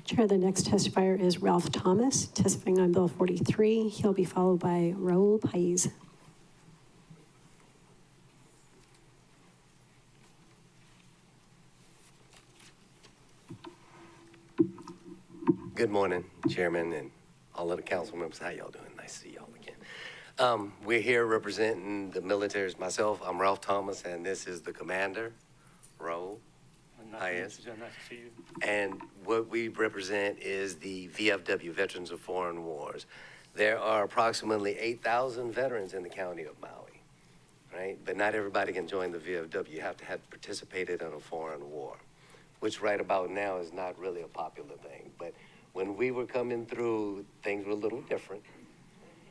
Chair, the next testifier is Ralph Thomas, testifying on Bill 43. He'll be followed by Raul Pais. Good morning, Chairman and all of the council members. How y'all doing? Nice to see y'all again. We're here representing the militaries. Myself, I'm Ralph Thomas, and this is the commander, Raul. Nice to see you. And what we represent is the VFW, Veterans of Foreign Wars. There are approximately 8,000 veterans in the county of Maui, right? But not everybody can join the VFW. You have to have participated in a foreign war, which right about now is not really a popular thing. But when we were coming through, things were a little different.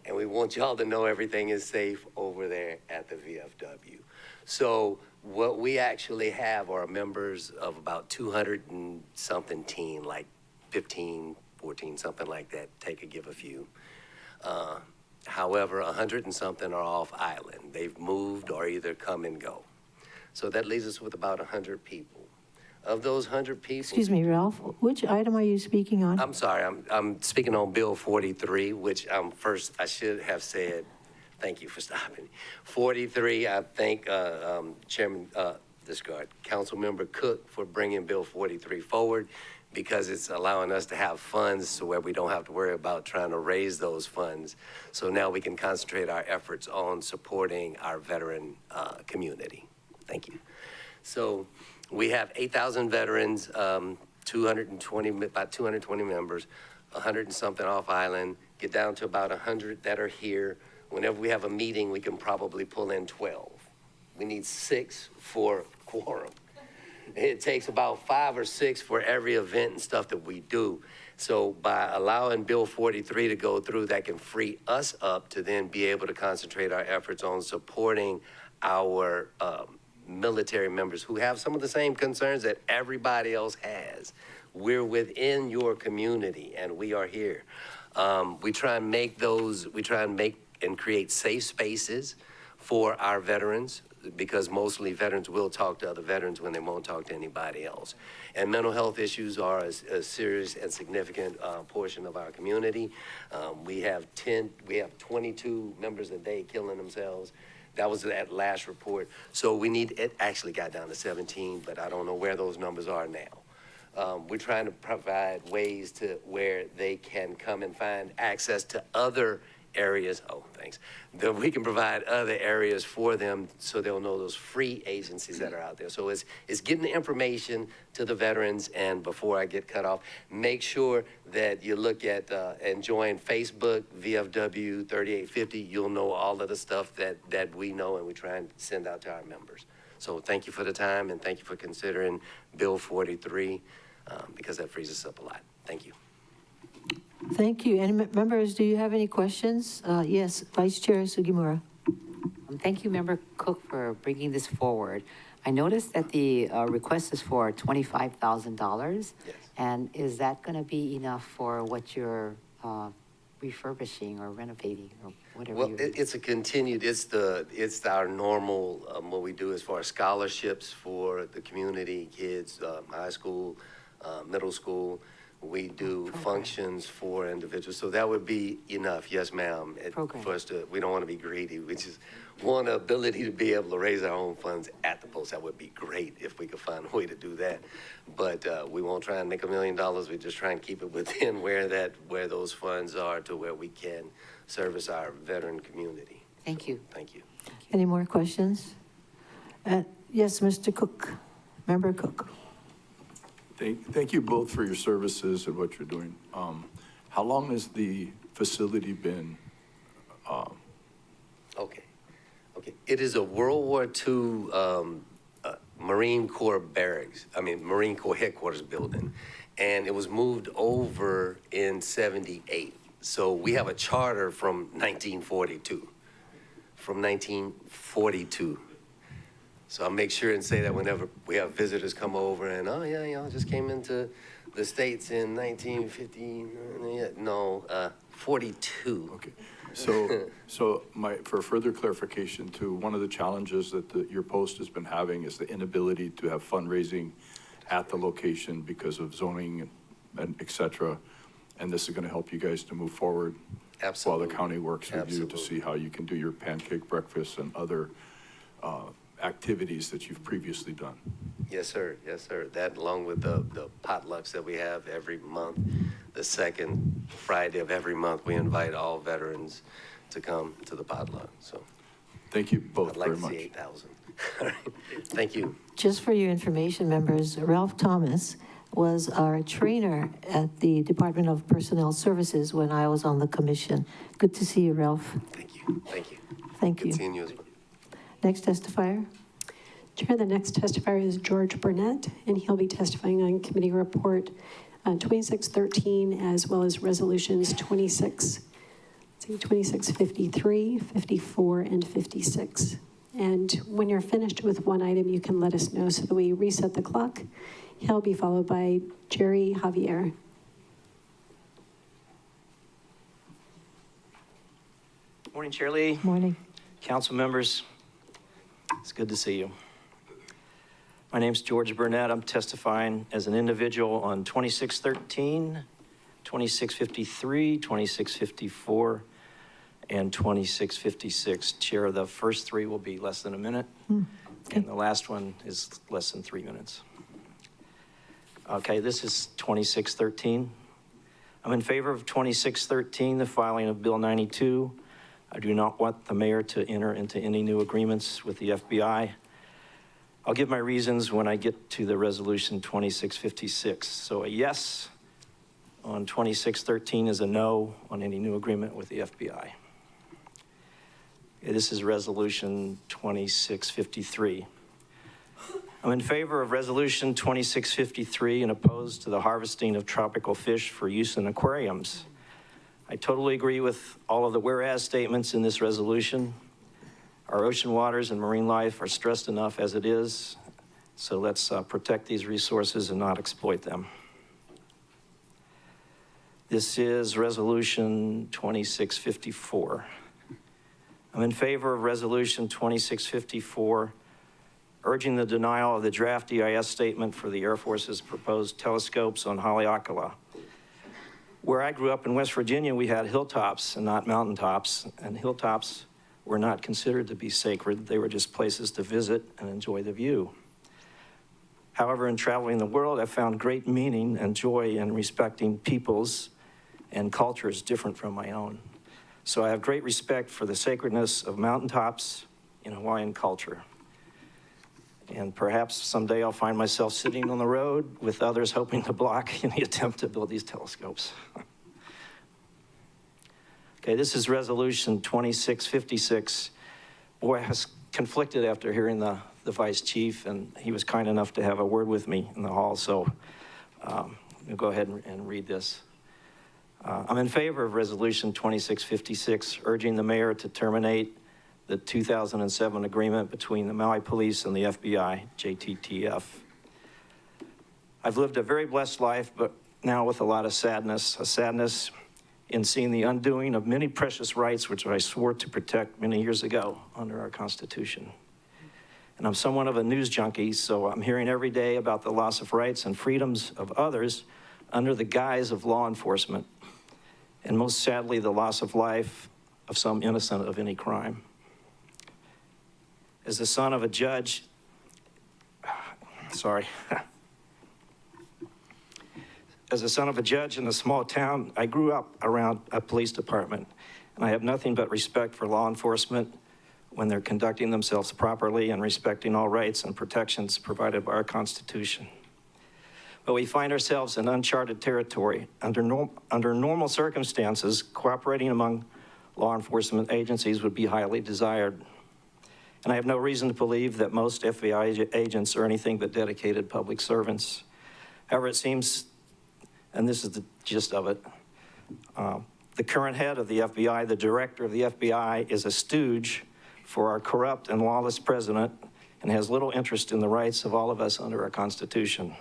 and we want y'all to know everything is safe over there at the VFW. So what we actually have are members of about 200 and something teen, like 15, 14, something like that, take a give a few. However, 100 and something are off island. They've moved or either come and go. So that leaves us with about 100 people. Of those 100 people. Excuse me, Ralph, which item are you speaking on? I'm sorry, I'm speaking on Bill 43, which first I should have said, thank you for stopping. 43, I thank Chairman Councilmember Cook for bringing Bill 43 forward, because it's allowing us to have funds so where we don't have to worry about trying to raise those funds. So now we can concentrate our efforts on supporting our veteran community. Thank you. So we have 8,000 veterans, about 220 members, 100 and something off island, get down to about 100 that are here. Whenever we have a meeting, we can probably pull in 12. We need 6 for quorum. It takes about 5 or 6 for every event and stuff that we do. So by allowing Bill 43 to go through, that can free us up to then be able to concentrate our efforts on supporting our military members who have some of the same concerns that everybody else has. We're within your community and we are here. We try and make and create safe spaces for our veterans, because mostly veterans will talk to other veterans when they won't talk to anybody else. And mental health issues are a serious and significant portion of our community. We have 22 members a day killing themselves. That was that last report. So it actually got down to 17, but I don't know where those numbers are now. We're trying to provide ways to where they can come and find access to other areas, that we can provide other areas for them so they'll know those free agencies that are out there. So it's getting the information to the veterans. And before I get cut off, make sure that you look at and join Facebook, VFW 3850. You'll know all of the stuff that we know and we try and send out to our members. So thank you for the time and thank you for considering Bill 43 because that frees us up a lot. Thank you. Thank you. Any members, do you have any questions? Yes, Vice Chair Sugimura. Thank you, Member Cook, for bringing this forward. I noticed that the request is for $25,000. Yes. And is that going to be enough for what you're refurbishing or renovating or whatever? Well, it's a continued, it's our normal, what we do as far as scholarships for the community, kids, high school, middle school. We do functions for individuals. So that would be enough, yes, ma'am, for us to, we don't want to be greedy. We just want the ability to be able to raise our own funds at the post. That would be great if we could find a way to do that. But we won't try and make $1 million. We just try and keep it within where those funds are to where we can service our veteran community. Thank you. Thank you. Any more questions? Yes, Mr. Cook, Member Cook. Thank you both for your services and what you're doing. How long has the facility been? Okay. It is a World War II Marine Corps barracks, Marine Corps headquarters building. And it was moved over in 78. So we have a charter from 1942. So I'll make sure and say that whenever we have visitors come over and, oh yeah, y'all just came into the States in 1950, no, 42. Okay. So for further clarification too, one of the challenges that your post has been having is the inability to have fundraising at the location because of zoning and et cetera. And this is going to help you guys to move forward. Absolutely. While the county works with you to see how you can do your pancake breakfast and other activities that you've previously done. Yes, sir. Yes, sir. That along with the potlucks that we have every month, the second Friday of every month, we invite all veterans to come to the potluck. So thank you both very much. I'd like to see 8,000. All right. Thank you. Just for your information, members, Ralph Thomas was our trainer at the Department of Personnel Services when I was on the commission. Good to see you, Ralph. Thank you. Thank you. Thank you. Good seeing you as well. Next testifier. Chair, the next testifier is George Burnett, and he'll be testifying on Committee Report 2613, as well as Resolutions 26, see 2653, 54, and 56. And when you're finished with one item, you can let us know so that we reset the clock. He'll be followed by Jerry Javier. Morning, Chair Lee. Morning. Council members. It's good to see you. My name's George Burnett. I'm testifying as an individual on 2613, 2653, 2654, and 2656. Chair, the first three will be less than a minute, and the last one is less than 3 minutes. Okay, this is 2613. I'm in favor of 2613, the filing of Bill 92. I do not want the mayor to enter into any new agreements with the FBI. I'll give my reasons when I get to the resolution 2656. So a yes on 2613 is a no on any new agreement with the FBI. This is resolution 2653. I'm in favor of resolution 2653 and opposed to the harvesting of tropical fish for use in aquariums. I totally agree with all of the whereas statements in this resolution. Our ocean waters and marine life are stressed enough as it is, so let's protect these resources and not exploit them. This is resolution 2654. I'm in favor of resolution 2654, urging the denial of the draft EIS statement for the Air Force's proposed telescopes on Haleakala. Where I grew up in West Virginia, we had hilltops and not mountaintops, and hilltops were not considered to be sacred. They were just places to visit and enjoy the view. However, in traveling the world, I found great meaning and joy in respecting peoples and cultures different from my own. So I have great respect for the sacredness of mountaintops in Hawaiian culture. And perhaps someday I'll find myself sitting on the road with others hoping to block any attempt to build these telescopes. Okay, this is resolution 2656. Boy, I was conflicted after hearing the vice chief, and he was kind enough to have a word with me in the hall, so I'll go ahead and read this. I'm in favor of resolution 2656, urging the mayor to terminate the 2007 agreement between the Maui Police and the FBI, JTTF. I've lived a very blessed life, but now with a lot of sadness, a sadness in seeing the undoing of many precious rights which I swore to protect many years ago under our Constitution. And I'm somewhat of a news junkie, so I'm hearing every day about the loss of rights and freedoms of others under the guise of law enforcement, and most sadly, the loss of life of some innocent of any crime. As the son of a judge, As a son of a judge in a small town, I grew up around a police department, and I have nothing but respect for law enforcement when they're conducting themselves properly and respecting all rights and protections provided by our Constitution. But we find ourselves in uncharted territory. Under normal circumstances, cooperating among law enforcement agencies would be highly desired. And I have no reason to believe that most FBI agents are anything but dedicated public servants. However, it seems, and this is the gist of it, the current head of the FBI, the director of the FBI, is a stooge for our corrupt and lawless president and has little interest in the rights of all of us under our Constitution.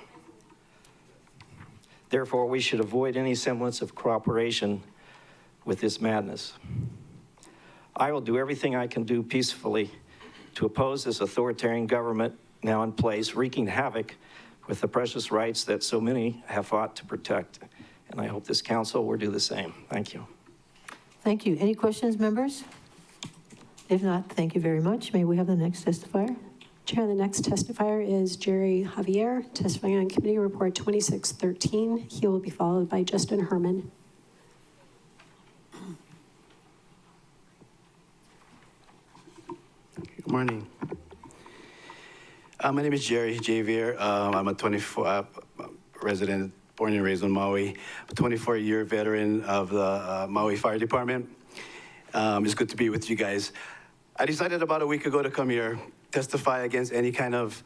Therefore, we should avoid any semblance of cooperation with this madness. I will do everything I can do peacefully to oppose this authoritarian government now in place, wreaking havoc with the precious rights that so many have fought to protect. And I hope this council will do the same. Thank you. Thank you. Any questions, members? If not, thank you very much. May we have the next testifier? Chair, the next testifier is Jerry Javier, testifying on Committee Report 2613. He will be followed by Justin Herman. Good morning. My name is Jerry Javier. I'm a 24 resident, born and raised on Maui, a 24-year veteran of the Maui Fire Department. It's good to be with you guys. I decided about a week ago to come here, testify against any kind of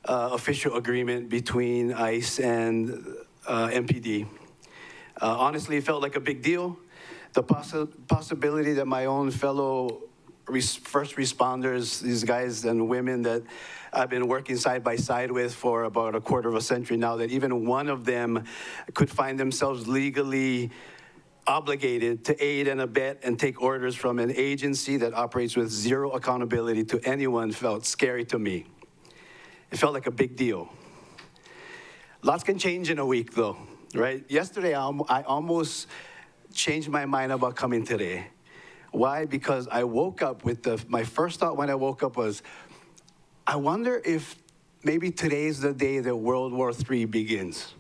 official agreement between ICE and MPD. Honestly, it felt like a big deal. The possibility that my own fellow first responders, these guys and women that I've been working side by side with for about a quarter of a century now, that even one of them could find themselves legally obligated to aid and abet and take orders from an agency that operates with zero accountability to anyone felt scary to me. It felt like a big deal. Lots can change in a week though, right? Yesterday, I almost changed my mind about coming today. Why? Because I woke up with my first thought when I woke up was, I wonder if maybe today's the day that World War III begins.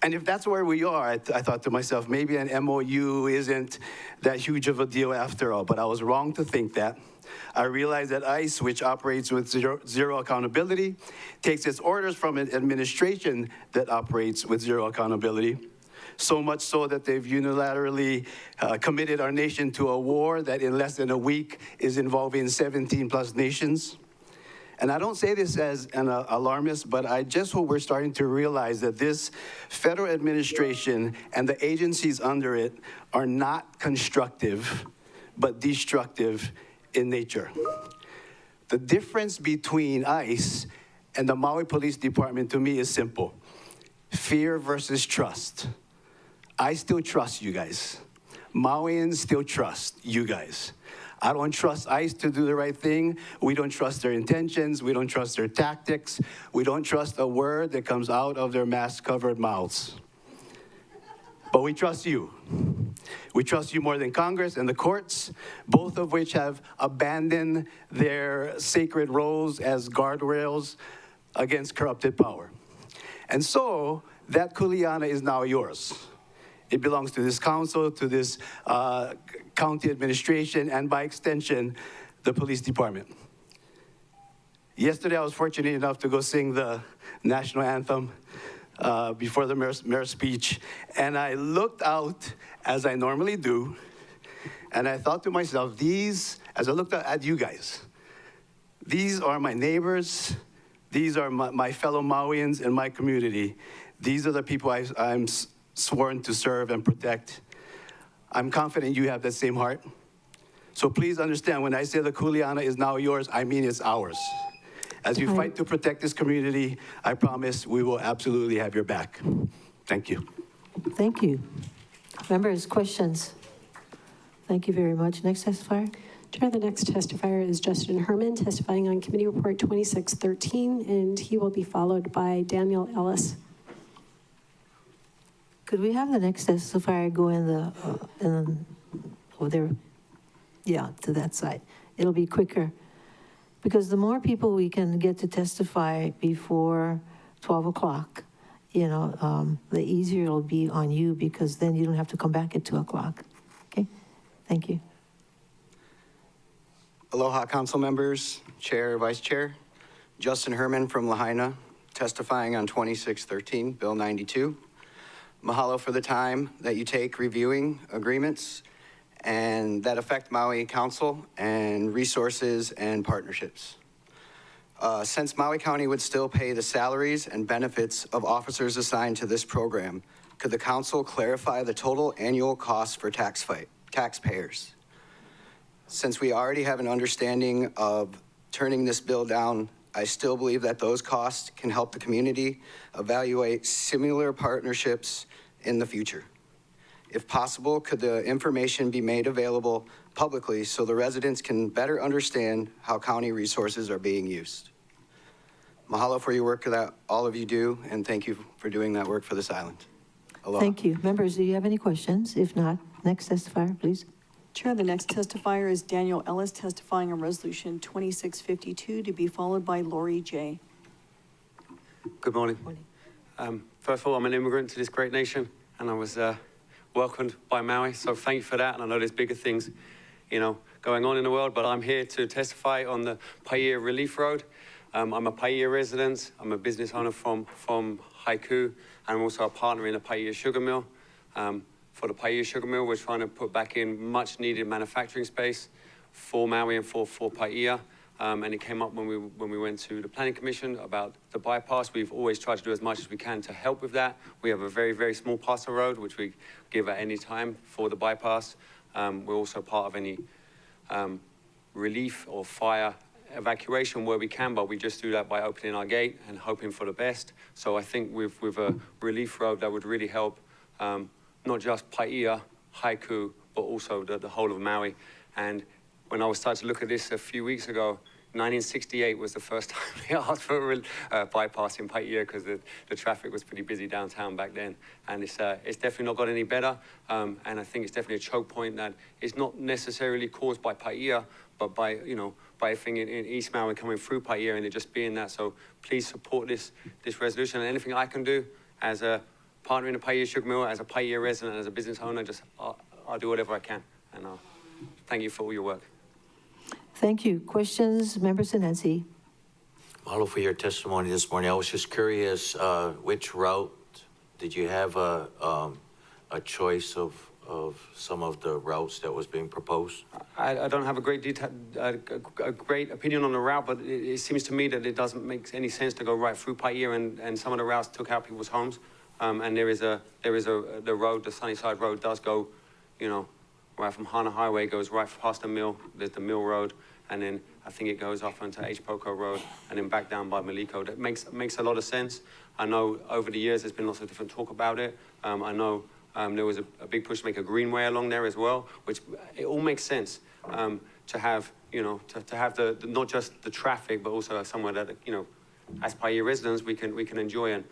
And if that's where we are, I thought to myself, maybe an MOU isn't that huge of a deal after all, but I was wrong to think that. I realized that ICE, which operates with zero accountability, takes its orders from an administration that operates with zero accountability. So much so that they've unilaterally committed our nation to a war that in less than a week is involving 17 plus nations. And I don't say this as an alarmist, but I just hope we're starting to realize that this federal administration and the agencies under it are not constructive, but destructive in nature. The difference between ICE and the Maui Police Department to me is simple. Fear versus trust. I still trust you guys. Mauians still trust you guys. I don't trust ICE to do the right thing. We don't trust their intentions. We don't trust their tactics. We don't trust a word that comes out of their mask-covered mouths. But we trust you. We trust you more than Congress and the courts, both of which have abandoned their sacred roles as guardrails against corrupted power. And so that kuleana is now yours. It belongs to this council, to this county administration, and by extension, the police department. Yesterday, I was fortunate enough to go sing the national anthem before the mayor's speech, and I looked out, as I normally do, and I thought to myself, as I looked at you guys, these are my neighbors, these are my fellow Mauians in my community. These are the people I'm sworn to serve and protect. I'm confident you have that same heart. So please understand, when I say the kuleana is now yours, I mean it's ours. As you fight to protect this community, I promise we will absolutely have your back. Thank you. Thank you. Members, questions? Thank you very much. Next testifier. Chair, the next testifier is Justin Herman, testifying on Committee Report 2613, and he will be followed by Daniel Ellis. Could we have the next testifier go over there? Yeah, to that side. It'll be quicker. Because the more people we can get to testify before 12 o'clock, the easier it'll be on you, because then you don't have to come back at 2 o'clock. Okay? Thank you. Aloha, council members, chair, vice chair. Justin Herman from Lahaina, testifying on 2613, Bill 92. Mahalo for the time that you take reviewing agreements and that affect Maui Council and resources and partnerships. Since Maui County would still pay the salaries and benefits of officers assigned to this program, could the council clarify the total annual cost for taxpayers? Since we already have an understanding of turning this bill down, I still believe that those costs can help the community evaluate similar partnerships in the future. If possible, could the information be made available publicly so the residents can better understand how county resources are being used? Mahalo for your work that all of you do, and thank you for doing that work for this island. Aloha. Thank you. Members, do you have any questions? If not, next testifier, please. Chair, the next testifier is Daniel Ellis, testifying on Resolution 2652, to be followed by Lori J. Good morning. First of all, I'm an immigrant to this great nation, and I was welcomed by Maui, so thank you for that. And I know there's bigger things, going on in the world, but I'm here to testify on the Paia Relief Road. I'm a Paia resident. I'm a business owner from Haiku, and I'm also a partner in a Paia sugar mill. For the Paia sugar mill, we're trying to put back in much needed manufacturing space for Maui and for Paia. And it came up when we went to the Planning Commission about the bypass. We've always tried to do as much as we can to help with that. We have a very, very small parcel road, which we give at any time for the bypass. We're also part of any relief or fire evacuation where we can, but we just do that by opening our gate and hoping for the best. So I think with a relief road, that would really help not just Paia, Haiku, but also the whole of Maui. And when I was starting to look at this a few weeks ago, 1968 was the first time they asked for a bypass in Paia because the traffic was pretty busy downtown back then. And it's definitely not got any better. And I think it's definitely a choke point that is not necessarily caused by Paia, but by, by everything in East Maui coming through Paia and it just being that. So please support this resolution, and anything I can do as a partner in the Paia Sugar Mill, as a Paia resident, as a business owner, I'll do whatever I can. And thank you for all your work. Thank you. Questions, Member Sinensi? Mahalo for your testimony this morning. I was just curious, which route, did you have a choice of some of the routes that was being proposed? I don't have a great opinion on the route, but it seems to me that it doesn't make any sense to go right through Paia, and some of the routes took out people's homes. And the road, the Sunnyside Road does go, right from Hana Highway, goes right past the mill. There's the Mill Road, and then I think it goes off onto H. Poco Road, and then back down by Maliko. That makes a lot of sense. I know over the years there's been lots of different talk about it. I know there was a big push to make a greenway along there as well, which it all makes sense to have, to have not just the traffic, but also somewhere that, as Paia residents, we can enjoy. And,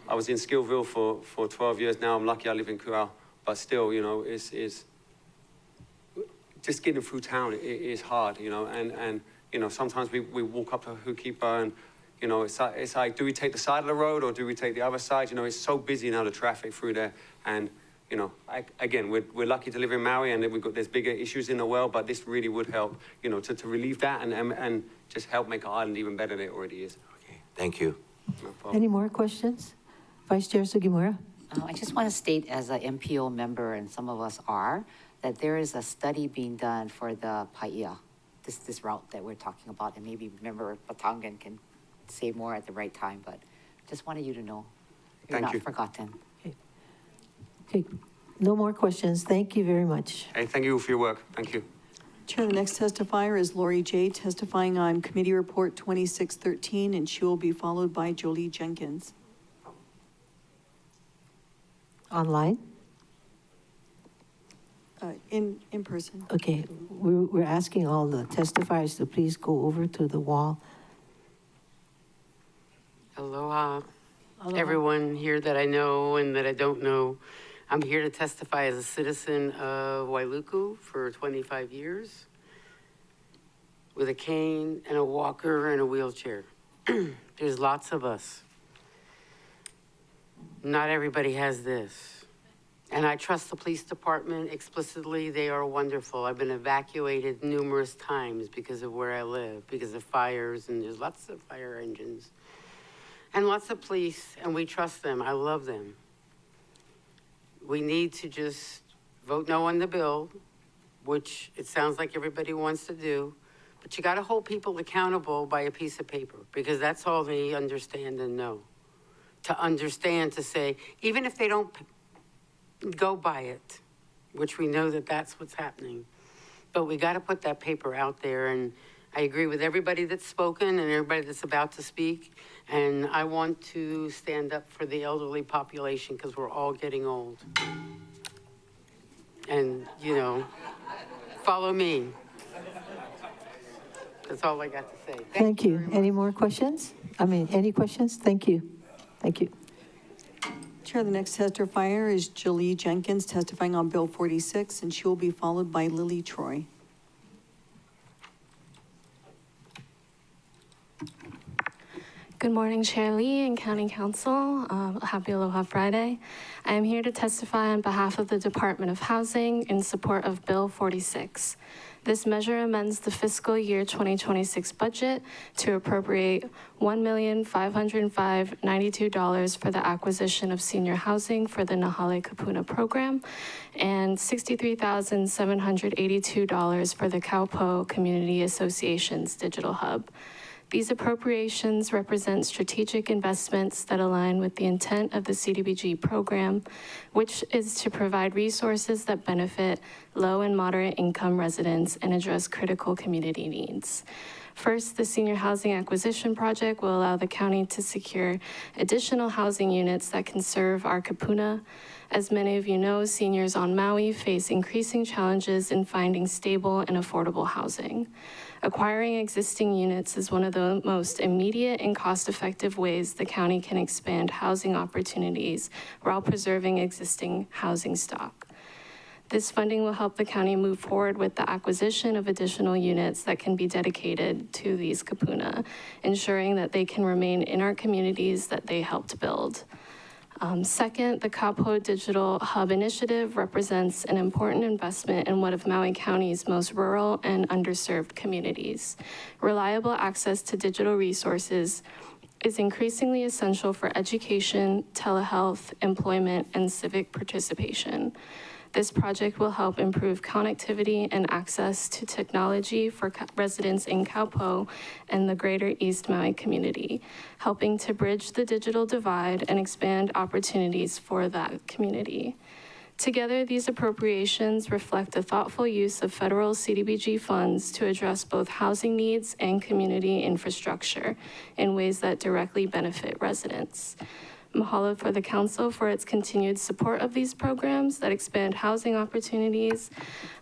I was in Skillville for 12 years now. I'm lucky I live in Kuau. But still, it's just getting through town is hard, and sometimes we walk up to Hukipa and, it's like, do we take the side of the road or do we take the other side? It's so busy now, the traffic through there. And, again, we're lucky to live in Maui, and there's bigger issues in the world, but this really would help, to relieve that and just help make our island even better than it already is. Okay, thank you. No problem. Any more questions? Vice Chair Sugimura? I just want to state as an MPO member, and some of us are, that there is a study being done for the Paia, this route that we're talking about, and maybe Member Batangan can say more at the right time, but just wanted you to know you're not forgotten. Okay, no more questions. Thank you very much. Hey, thank you for your work. Thank you. Chair, the next testifier is Lori J., testifying on Committee Report 2613, and she will be followed by Jolie Jenkins. Online? In person. Okay, we're asking all the testifiers to please go over to the wall. Aloha, everyone here that I know and that I don't know. I'm here to testify as a citizen of Wailuku for 25 years with a cane and a walker and a wheelchair. There's lots of us. Not everybody has this. And I trust the police department explicitly. They are wonderful. I've been evacuated numerous times because of where I live, because of fires, and there's lots of fire engines. And lots of police, and we trust them. I love them. We need to just vote no on the bill, which it sounds like everybody wants to do. But you got to hold people accountable by a piece of paper, because that's all they understand and know. To understand, to say, even if they don't go by it, which we know that that's what's happening, but we got to put that paper out there. And I agree with everybody that's spoken and everybody that's about to speak. And I want to stand up for the elderly population, because we're all getting old. And, follow me. That's all I got to say. Thank you. Any more questions? Any questions? Thank you. Thank you. Chair, the next testifier is Jolie Jenkins, testifying on Bill 46, and she will be followed by Lily Troy. Good morning, Chair Lee and County Council. Happy Aloha Friday. I am here to testify on behalf of the Department of Housing in support of Bill 46. This measure amends the fiscal year 2026 budget to appropriate $1,505,092 for the acquisition of senior housing for the Nahale Kapuna program and $63,782 for the Kaupo Community Association's digital hub. These appropriations represent strategic investments that align with the intent of the CDBG program, which is to provide resources that benefit low and moderate income residents and address critical community needs. First, the senior housing acquisition project will allow the county to secure additional housing units that can serve our kapuna. As many of you know, seniors on Maui face increasing challenges in finding stable and affordable housing. Acquiring existing units is one of the most immediate and cost-effective ways the county can expand housing opportunities while preserving existing housing stock. This funding will help the county move forward with the acquisition of additional units that can be dedicated to these kapuna, ensuring that they can remain in our communities that they helped build. Second, the Kaupo Digital Hub Initiative represents an important investment in one of Maui County's most rural and underserved communities. Reliable access to digital resources is increasingly essential for education, telehealth, employment, and civic participation. This project will help improve connectivity and access to technology for residents in Kaupo and the greater East Maui community, helping to bridge the digital divide and expand opportunities for that community. Together, these appropriations reflect a thoughtful use of federal CDBG funds to address both housing needs and community infrastructure in ways that directly benefit residents. Mahalo for the council for its continued support of these programs that expand housing opportunities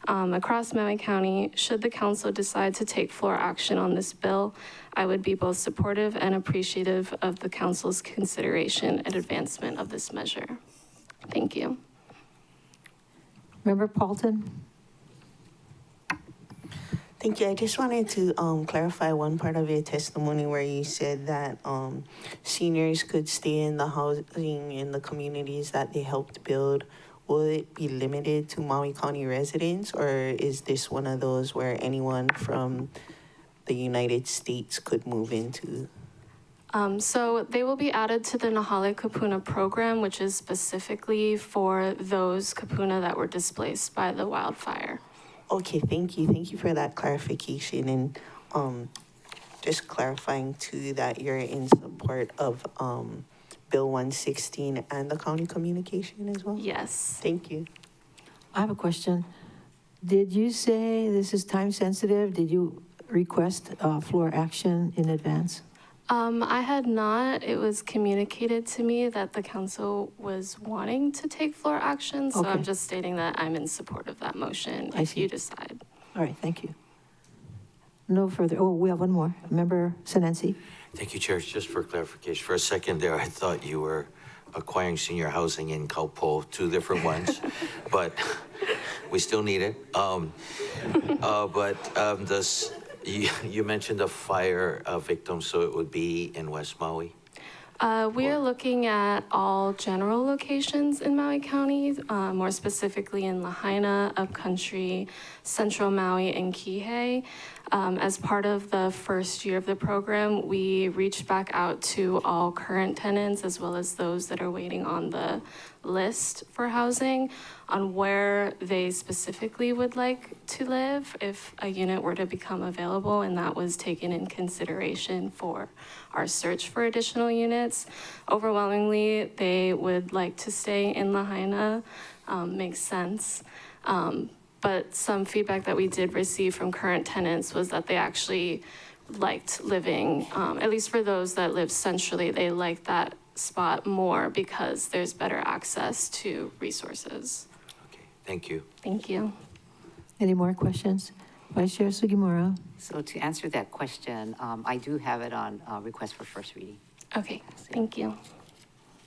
across Maui County. Should the council decide to take floor action on this bill, I would be both supportive and appreciative of the council's consideration and advancement of this measure. Thank you. Member Paulton? Thank you. I just wanted to clarify one part of your testimony where you said that seniors could stay in the housing in the communities that they helped build. Will it be limited to Maui County residents, or is this one of those where anyone from the United States could move into? So they will be added to the Nahale Kapuna program, which is specifically for those kapuna that were displaced by the wildfire. Okay, thank you. Thank you for that clarification, and just clarifying too that you're in support of Bill 116 and the county communication as well? Yes. Thank you. I have a question. Did you say this is time sensitive? Did you request floor action in advance? I had not. It was communicated to me that the council was wanting to take floor action, so I'm just stating that I'm in support of that motion if you decide. All right, thank you. No further, oh, we have one more. Member Senensi. Thank you, Chair. Just for clarification, for a second there, I thought you were acquiring senior housing in Kaupo, two different ones, but we still need it. You mentioned a fire victim, so it would be in West Maui? We are looking at all general locations in Maui County, more specifically in Lahaina, Upcountry, Central Maui, and Kihei. As part of the first year of the program, we reached back out to all current tenants as well as those that are waiting on the list for housing on where they specifically would like to live if a unit were to become available, and that was taken in consideration for our search for additional units. Overwhelmingly, they would like to stay in Lahaina, makes sense. But some feedback that we did receive from current tenants was that they actually liked living, at least for those that live centrally, they liked that spot more because there's better access to resources. Okay, thank you. Thank you. Any more questions? Vice Chair Sugimura. So to answer that question, I do have it on request for first reading. Okay, thank you.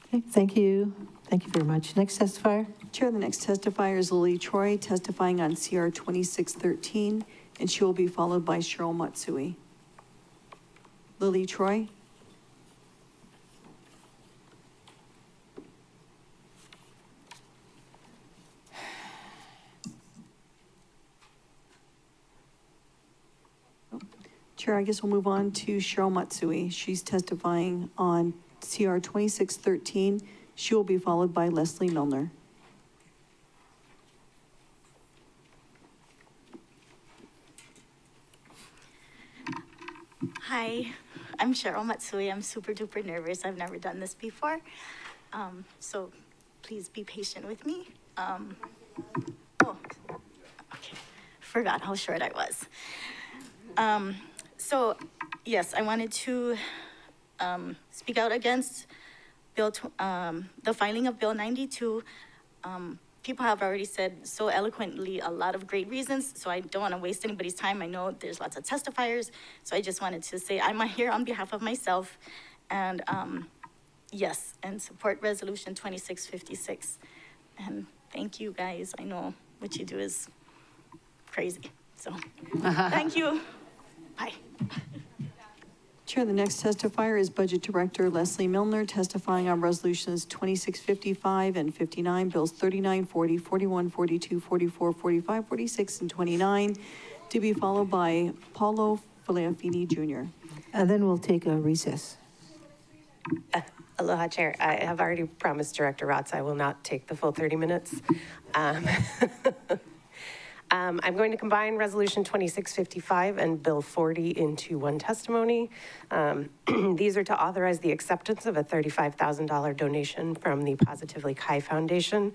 Okay, thank you. Thank you very much. Next testifier. Chair, the next testifier is Lily Troy, testifying on CR 2613, and she will be followed by Cheryl Matsui. Lily Troy. Chair, I guess we'll move on to Cheryl Matsui. She's testifying on CR 2613. She will be followed by Leslie Milner. Hi, I'm Cheryl Matsui. I'm super duper nervous. I've never done this before. So please be patient with me. Oh, okay. Forgot how short I was. So yes, I wanted to speak out against the filing of Bill 92. People have already said so eloquently a lot of great reasons, so I don't want to waste anybody's time. I know there's lots of testifiers, so I just wanted to say I'm here on behalf of myself, and yes, and support Resolution 2656. And thank you, guys. I know what you do is crazy, so thank you. Bye. Chair, the next testifier is Budget Director Leslie Milner, testifying on resolutions 2655 and 59, bills 39, 40, 41, 42, 44, 45, 46, and 29, to be followed by Paulo Faleafini Jr. And then we'll take a recess. Aloha, Chair. I have already promised Director Rotz I will not take the full 30 minutes. I'm going to combine Resolution 2655 and Bill 40 into one testimony. These are to authorize the acceptance of a $35,000 donation from the Positively Kai Foundation,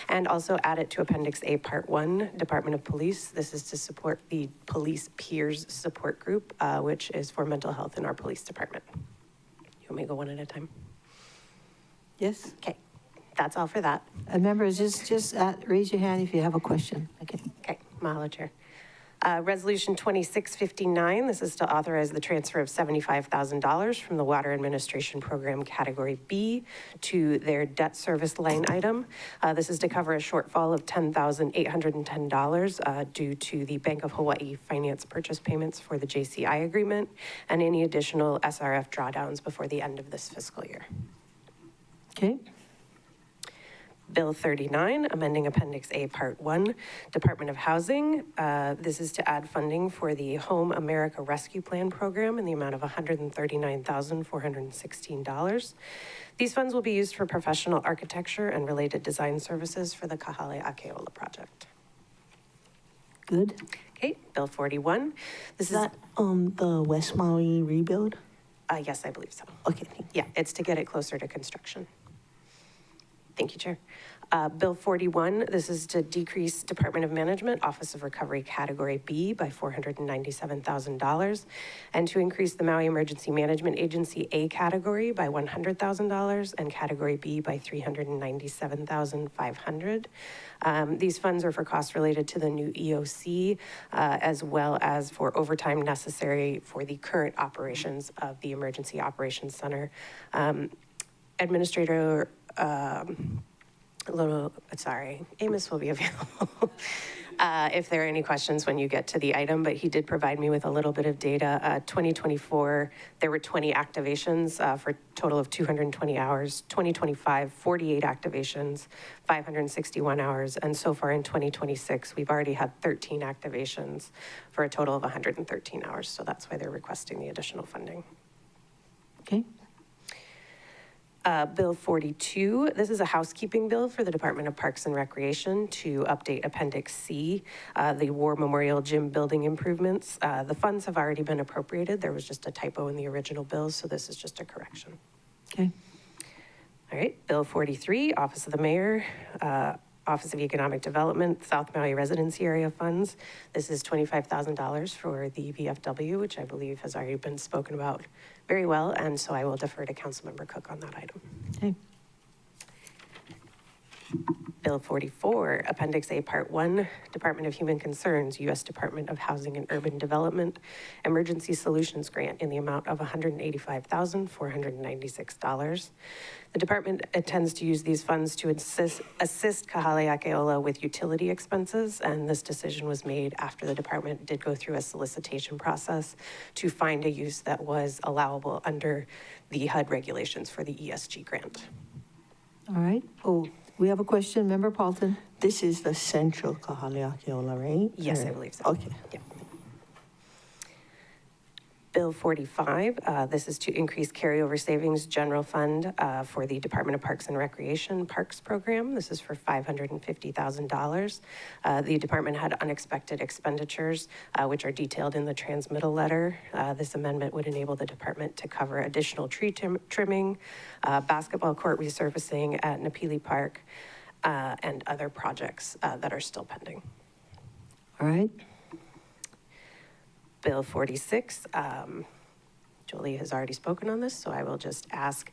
and also add it to Appendix A, Part 1, Department of Police. This is to support the Police Peers Support Group, which is for mental health in our police department. You want me to go one at a time? Yes? Okay. That's all for that. And members, just raise your hand if you have a question. Okay. Okay, mahalo, Chair. Resolution 2659, this is to authorize the transfer of $75,000 from the Water Administration Program Category B to their debt service line item. This is to cover a shortfall of $10,810 due to the Bank of Hawaii finance purchase payments for the JCI agreement and any additional SRF drawdowns before the end of this fiscal year. Okay. Bill 39, amending Appendix A, Part 1, Department of Housing. This is to add funding for the Home America Rescue Plan program in the amount of $139,416. These funds will be used for professional architecture and related design services for the Kahale Akeola project. Good. Okay, Bill 41. This is that the West Maui rebuild? Yes, I believe so. Okay. Yeah, it's to get it closer to construction. Thank you, Chair. Bill 41, this is to decrease Department of Management, Office of Recovery Category B by $497,000, and to increase the Maui Emergency Management Agency A category by $100,000 and Category B by $397,500. These funds are for costs related to the new EOC, as well as for overtime necessary for the current operations of the Emergency Operations Center. Administrator Amos will be available if there are any questions when you get to the item, but he did provide me with a little bit of data. 2024, there were 20 activations for a total of 220 hours. 2025, 48 activations, 561 hours. And so far in 2026, we've already had 13 activations for a total of 113 hours. So that's why they're requesting the additional funding. Okay. Bill 42, this is a housekeeping bill for the Department of Parks and Recreation to update Appendix C, the War Memorial Gym building improvements. The funds have already been appropriated. There was just a typo in the original bill, so this is just a correction. Okay. All right, Bill 43, Office of the Mayor, Office of Economic Development, South Maui Residency Area Funds. This is $25,000 for the VFW, which I believe has already been spoken about very well, and so I will defer to Councilmember Cook on that item. Okay. Bill 44, Appendix A, Part 1, Department of Human Concerns, U.S. Department of Housing and Urban Development, Emergency Solutions Grant in the amount of $185,496. The department intends to use these funds to assist Kahale Akeola with utility expenses, and this decision was made after the department did go through a solicitation process to find a use that was allowable under the HUD regulations for the ESG grant. All right. Oh, we have a question. Member Paulton. This is the central Kahale Akeola, right? Yes, I believe so. Okay. Yeah. Bill 45, this is to increase carryover savings general fund for the Department of Parks and Recreation Parks Program. This is for $550,000. The department had unexpected expenditures, which are detailed in the transmittal letter. This amendment would enable the department to cover additional tree trimming, basketball court resurfacing at Napili Park, and other projects that are still pending. All right. Bill 46, Julie has already spoken on this, so I will just ask.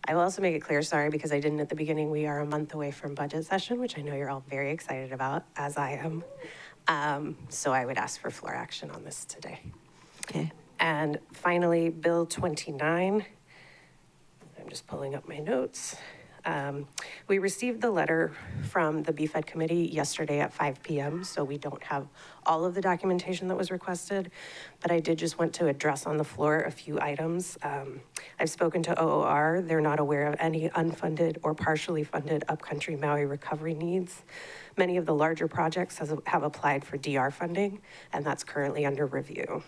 I will also make it clear, sorry, because I didn't at the beginning, we are a month away from budget session, which I know you're all very excited about, as I am. So I would ask for floor action on this today. Okay. And finally, Bill 29. I'm just pulling up my notes. We received the letter from the BFED committee yesterday at 5 p.m., so we don't have all of the documentation that was requested, but I did just want to address on the floor a few items. I've spoken to OOR. They're not aware of any unfunded or partially funded upcountry Maui recovery needs. Many of the larger projects have applied for DR funding, and that's currently under review.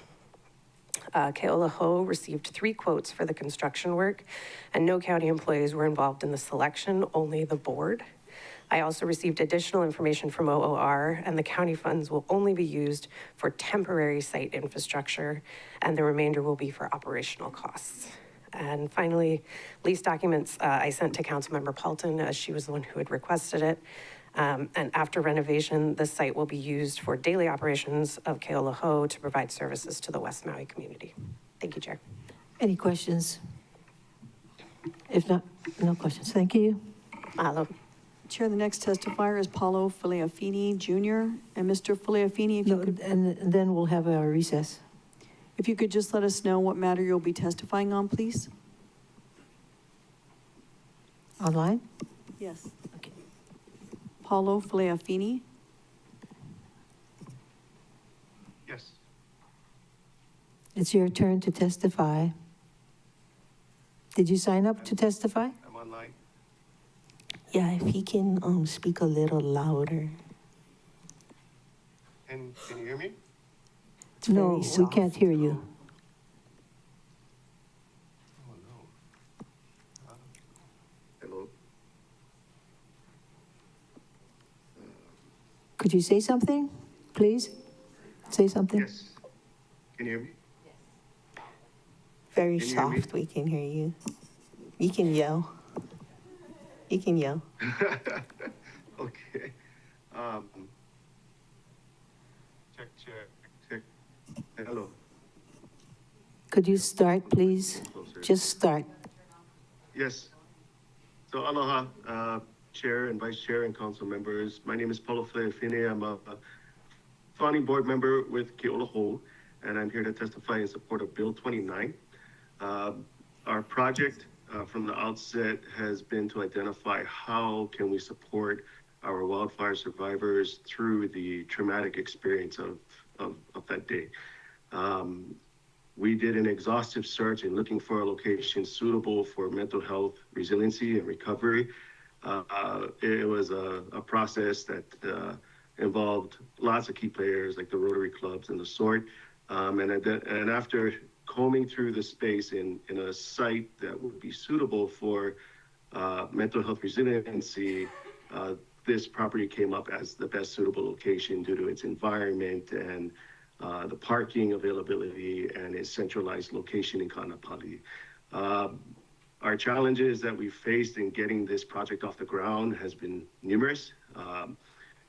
Ke'olaho received 3 quotes for the construction work, and no county employees were involved in the selection, only the board. I also received additional information from OOR, and the county funds will only be used for temporary site infrastructure, and the remainder will be for operational costs. And finally, lease documents I sent to Councilmember Paulton, as she was the one who had requested it. And after renovation, the site will be used for daily operations of Ke'olaho to provide services to the West Maui community. Thank you, Chair. Any questions? If not, no questions. Thank you. Mahalo. Chair, the next testifier is Paulo Filiafini Jr. And Mr. Filiafini, if you could, And then we'll have a recess. if you could just let us know what matter you'll be testifying on, please. Online? Yes. Okay. Paulo Filiafini. Yes. It's your turn to testify. Did you sign up to testify? I'm online. Yeah, if he can speak a little louder. And can you hear me? It's No, very we soft. can't hear you. Oh, no. Hello. Could you say something, please? Say something? Yes. Can you hear me? Very Can you hear me? soft, we can hear you. You can yell. You can yell. Okay. Check. Hello. Could you start, please? Just start. Yes. So aloha, Chair and Vice Chair and Council members. My name is Paulo Filiafini. I'm a founding board member with Ke'olaho, and I'm here to testify in support of Bill 29. Our project from the outset has been to identify how can we support our wildfire survivors through the traumatic experience of that day. We did an exhaustive search in looking for a location suitable for mental health resiliency and recovery. It was a process that involved lots of key players like the Rotary clubs and the sort. And after combing through the space in a site that would be suitable for mental health resiliency, this property came up as the best suitable location due to its environment and the parking availability and its centralized location in Kaanapali. Our challenges that we faced in getting this project off the ground has been numerous.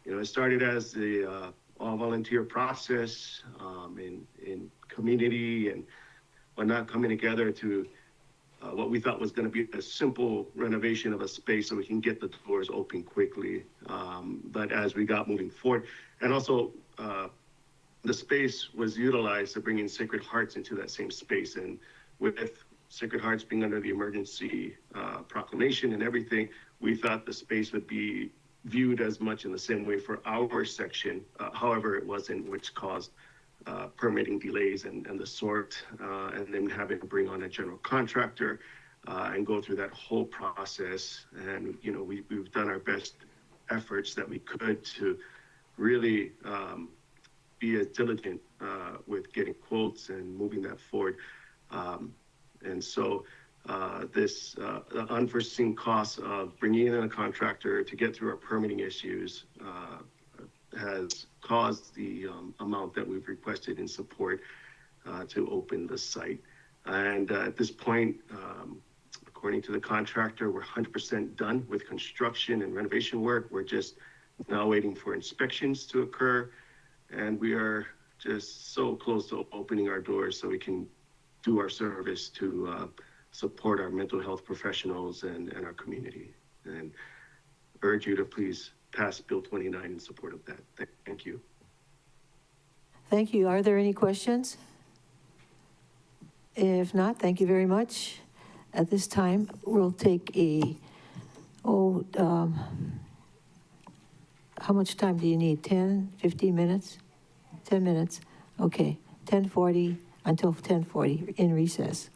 It started as the all-volunteer process in community and whatnot, coming together to what we thought was going to be a simple renovation of a space so we can get the doors open quickly. But as we got moving forward, and also the space was utilized to bring in Sacred Hearts into that same space. And with Sacred Hearts being under the emergency proclamation and everything, we thought the space would be viewed as much in the same way for our section. However, it wasn't, which caused permitting delays and the sort, and then having to bring on a general contractor and go through that whole process. And, we've done our best efforts that we could to really be as diligent with getting quotes and moving that forward. And so this unforeseen cost of bringing in a contractor to get through our permitting issues has caused the amount that we've requested in support to open the site. And at this point, according to the contractor, we're 100% done with construction and renovation work. We're just now waiting for inspections to occur. And we are just so close to opening our doors so we can do our service to support our mental health professionals and our community. And urge you to please pass Bill 29 in support of that. Thank you. Thank you. Are there any questions? If not, thank you very much. At this time, we'll take a, how much time do you need? 10, 15 minutes? 10 minutes. Okay, 10:40 until 10:40 in recess.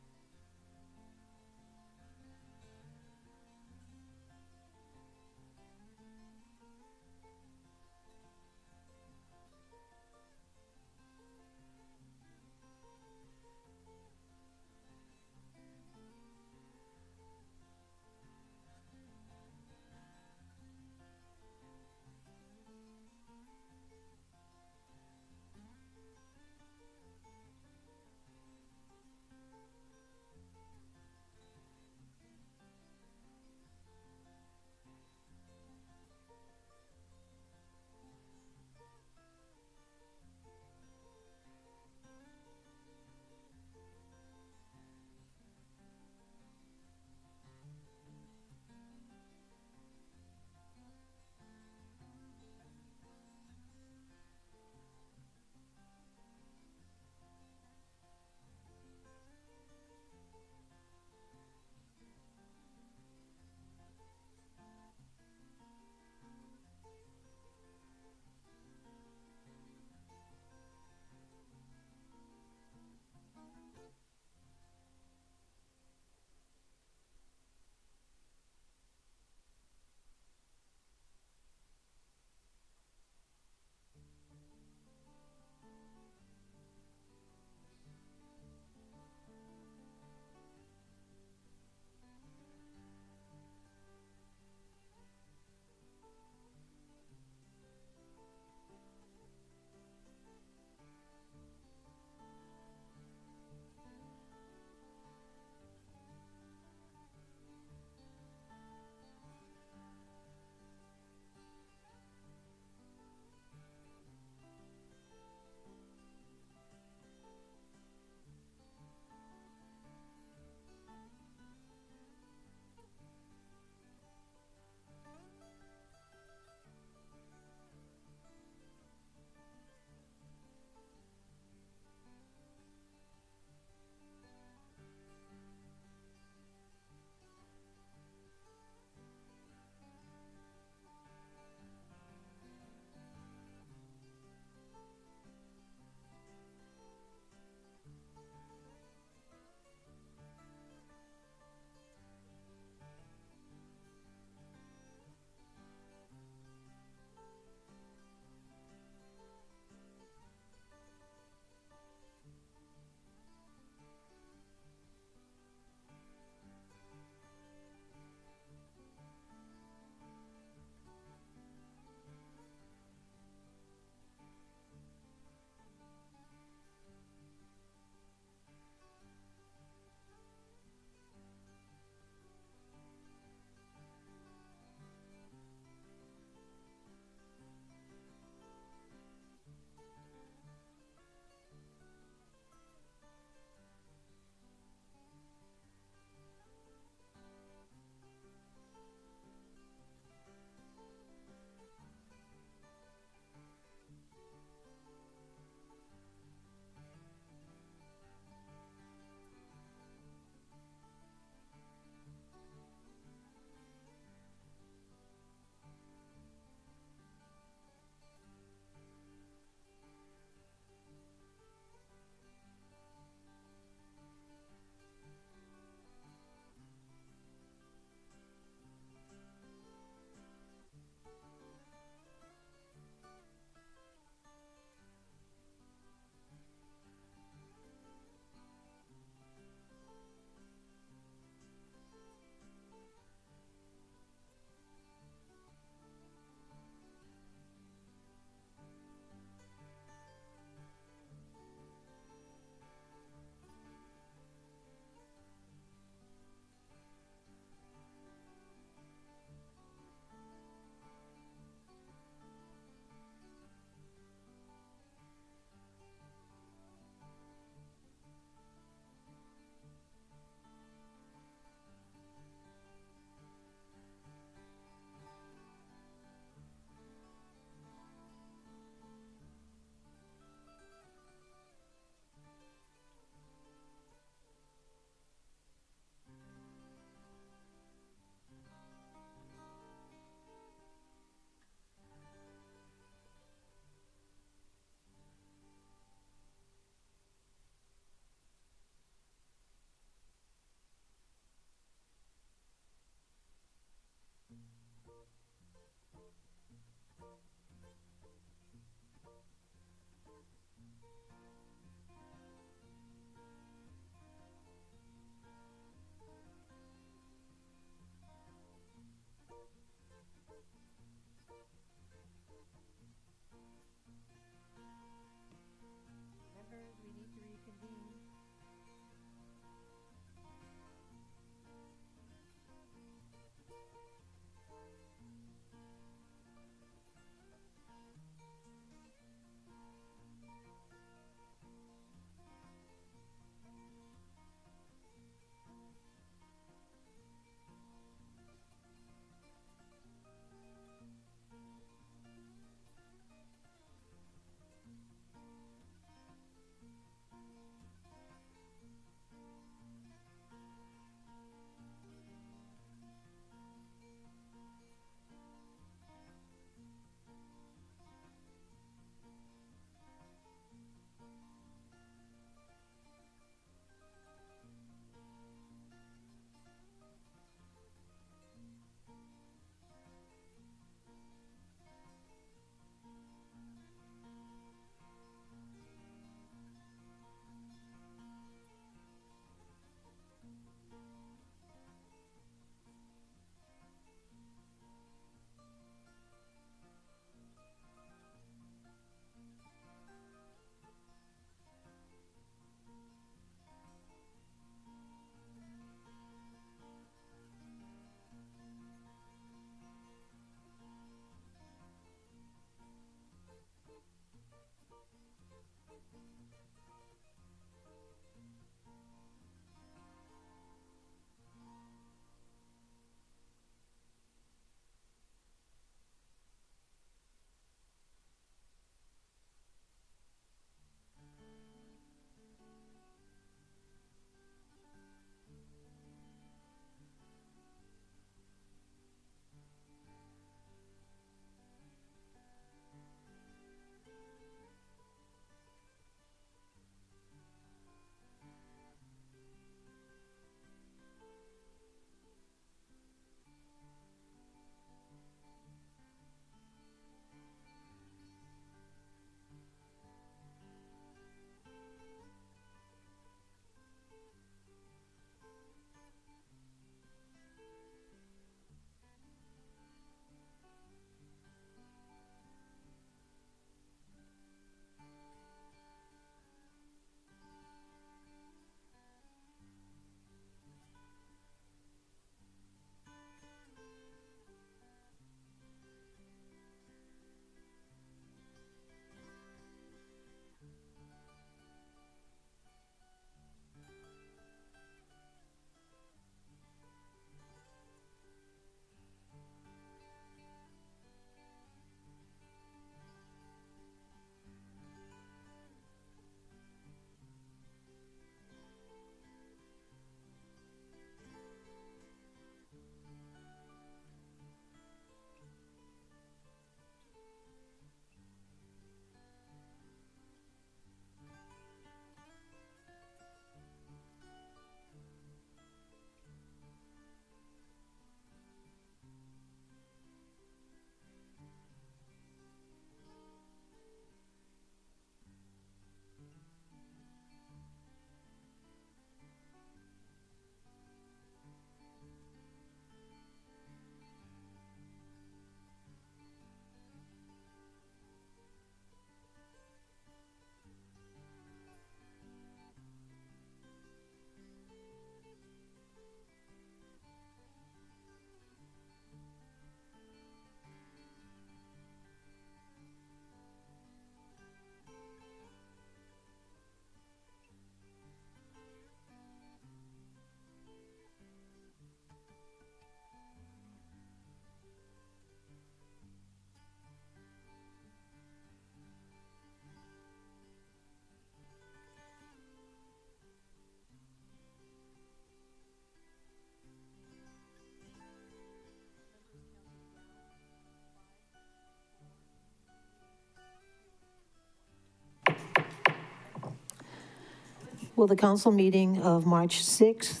Will the council meeting of March 6th,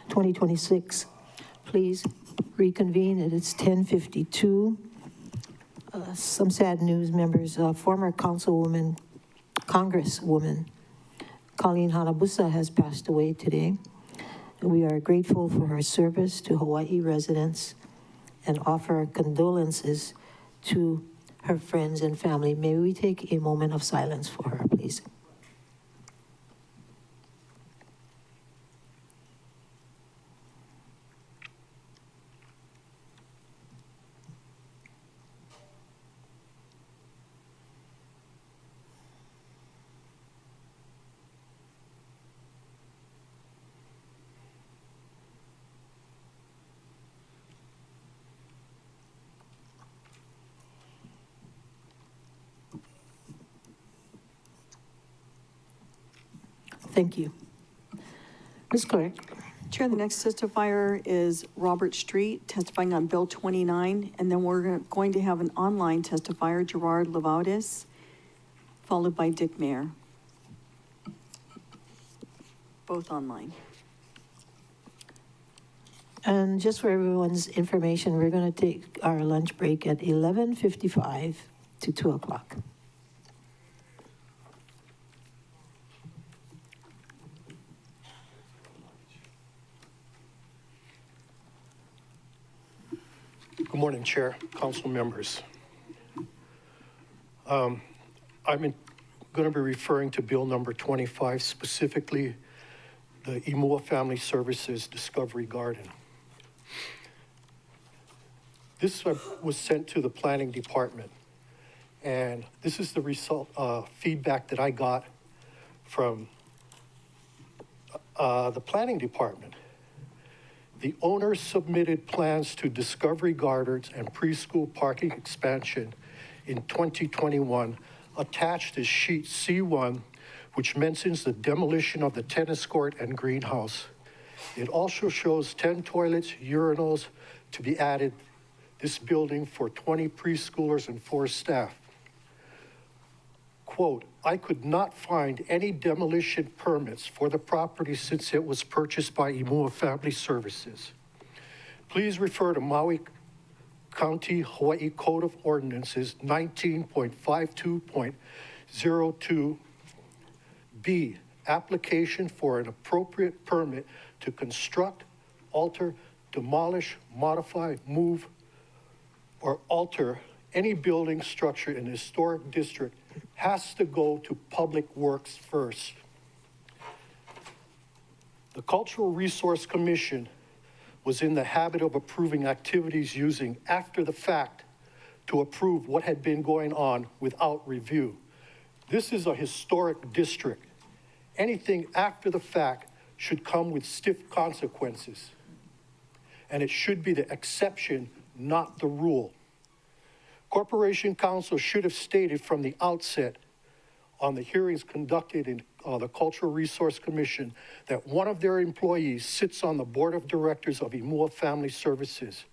2026, please reconvene at its 10:52. Some sad news, members. Former Congresswoman Colleen Hanabusa has passed away today. We are grateful for her service to Hawaii residents and offer our condolences to her friends and family. May we take a moment of silence for her, please? Thank you. Ms. Clerk. Chair, the next testifier is Robert Street, testifying on Bill 29, and then we're going to have an online testifier, Gerard Lavaudis, followed by Dick Mayer. Both online. And just for everyone's information, we're going to take our lunch break at 11:55 to 2 o'clock. Good morning, Chair, council members. I'm going to be referring to Bill number 25, specifically the Imua Family Services Discovery Garden. This was sent to the planning department, and this is the result, feedback that I got from the planning department. The owner submitted plans to Discovery Gardens and preschool parking expansion in 2021, attached is sheet C1, which mentions the demolition of the tennis court and greenhouse. It also shows 10 toilets, urinals to be added this building for 20 preschoolers and 4 staff. Quote, I could not find any demolition permits for the property since it was purchased by Imua Family Services. Please refer to Maui County, Hawaii Code of Ordinances 19.52.02B, application for an appropriate permit to construct, alter, demolish, modify, move, or alter any building structure in the historic district has to go to Public Works first. The Cultural Resource Commission was in the habit of approving activities using after the fact to approve what had been going on without review. This is a historic district. Anything after the fact should come with stiff consequences, and it should be the exception, not the rule. Corporation Counsel should have stated from the outset on the hearings conducted in the Cultural Resource Commission that one of their employees sits on the board of directors of Imua Family Services.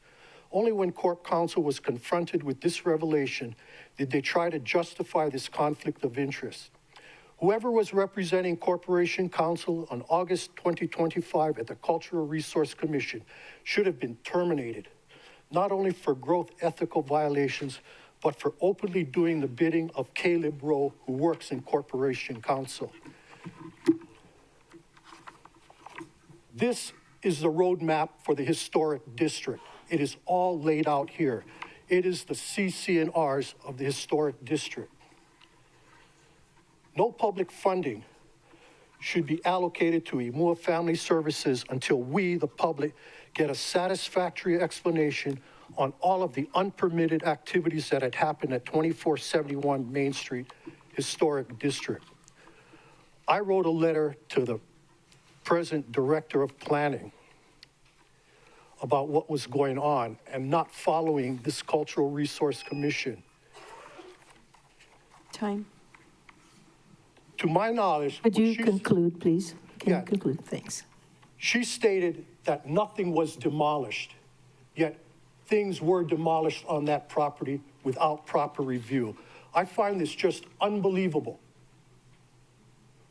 Only when Corp Counsel was confronted with this revelation did they try to justify this conflict of interest. Whoever was representing Corporation Counsel on August 2025 at the Cultural Resource Commission should have been terminated, not only for growth ethical violations, but for openly doing the bidding of Caleb Rowe, who works in Corporation Counsel. This is the roadmap for the historic district. It is all laid out here. It is the CC&Rs of the historic district. No public funding should be allocated to Imua Family Services until we, the public, get a satisfactory explanation on all of the unpermitted activities that had happened at 2471 Main Street Historic District. I wrote a letter to the present Director of Planning about what was going on and not following this Cultural Resource Commission. Time. To my knowledge— Would you conclude, please? Can you conclude? Thanks. She stated that nothing was demolished, yet things were demolished on that property without proper review. I find this just unbelievable.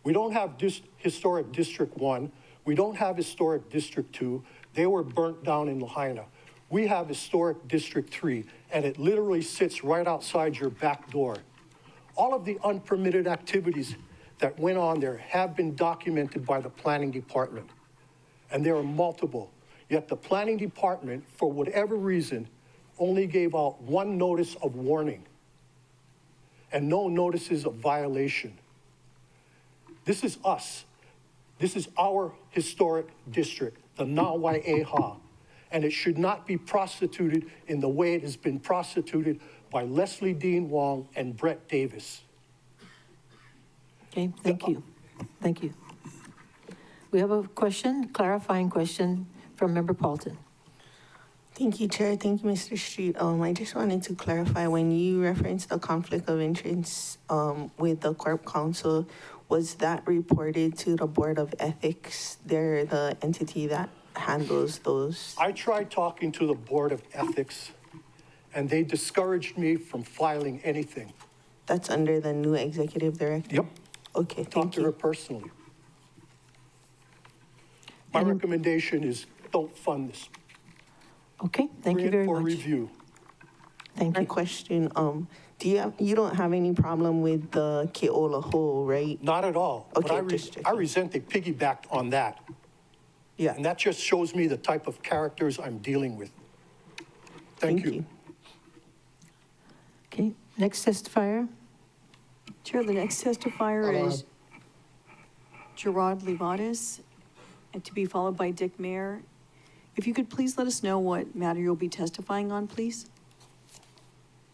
We don't have historic District 1. We don't have historic District 2. They were burnt down in Lahaina. We have historic District 3, and it literally sits right outside your back door. All of the unpermitted activities that went on there have been documented by the planning department, and there are multiple. Yet the planning department, for whatever reason, only gave out one notice of warning and no notices of violation. This is us. This is our historic district, the Nawai'eha, and it should not be prostituted in the way it has been prostituted by Leslie Dean Wong and Brett Davis. Okay, thank you. Thank you. We have a question, clarifying question from Member Paulton. Thank you, Chair. Thank you, Mr. Street. I just wanted to clarify, when you referenced the conflict of interest with the Corp Council, was that reported to the Board of Ethics? They're the entity that handles those. I tried talking to the Board of Ethics, and they discouraged me from filing anything. That's under the new executive director? Yep. Okay, Talk to her personally. My recommendation is don't fund this. Okay, thank you very much. Bring it for review. Thank you. Question, you don't have any problem with the Ke'olaho, right? Not at all. Okay, But I resent they piggybacked on that. Yeah. And that just shows me the type of characters I'm dealing with. Thank you. Okay, next testifier. Chair, the next testifier is Gerard Livatis, and to be followed by Dick Mayer. If you could please let us know what matter you'll be testifying on, please.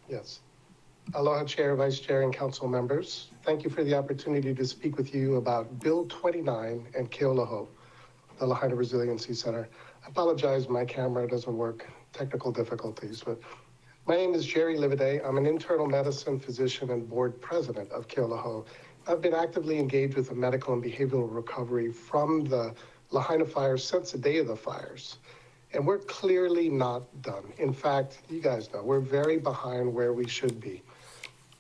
Yes. Aloha, Chair, Vice Chair, and Council members. Thank you for the opportunity to speak with you about Bill 29 and Ke'olaho, the Lahaina Resiliency Center. I apologize, my camera doesn't work, technical difficulties, but my name is Jerry Livaday. I'm an internal medicine physician and board president of Ke'olaho. I've been actively engaged with the medical and behavioral recovery from the Lahaina fires since the day of the fires. And we're clearly not done. In fact, you guys know, we're very behind where we should be.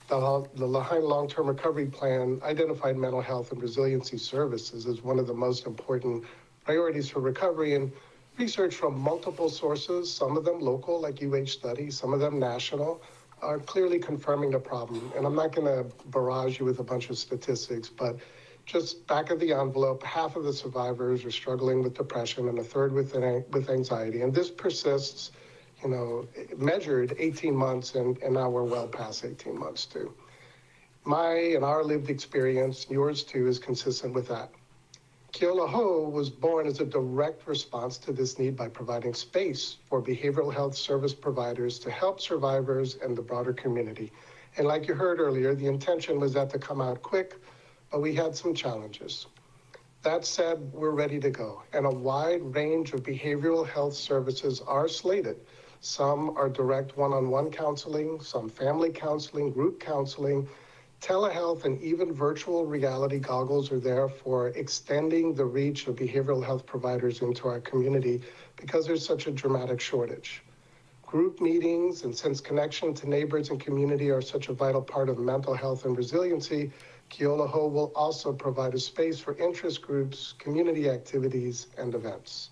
The Lahaina Long-Term Recovery Plan identified mental health and resiliency services as one of the most important priorities for recovery, and research from multiple sources, some of them local, like UH studies, some of them national, are clearly confirming the problem. And I'm not gonna barrage you with a bunch of statistics, but just back of the envelope, half of the survivors are struggling with depression and a third with anxiety. And this persists, measured 18 months, and now we're well past 18 months too. My and our lived experience, yours too, is consistent with that. Ke'olaho was born as a direct response to this need by providing space for behavioral health service providers to help survivors and the broader community. And like you heard earlier, the intention was that to come out quick, but we had some challenges. That said, we're ready to go, and a wide range of behavioral health services are slated. Some are direct one-on-one counseling, some family counseling, group counseling, telehealth, and even virtual reality goggles are there for extending the reach of behavioral health providers into our community because there's such a dramatic shortage. Group meetings, and since connection to neighbors and community are such a vital part of mental health and resiliency, Ke'olaho will also provide a space for interest groups, community activities, and events.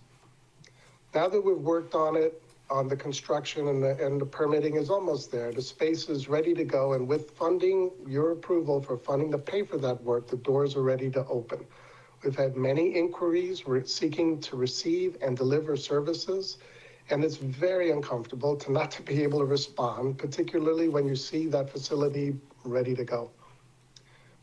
Now that we've worked on it, on the construction and the permitting is almost there, the space is ready to go, and with funding, your approval for funding to pay for that work, the doors are ready to open. We've had many inquiries. We're seeking to receive and deliver services, and it's very uncomfortable to not to be able to respond, particularly when you see that facility ready to go.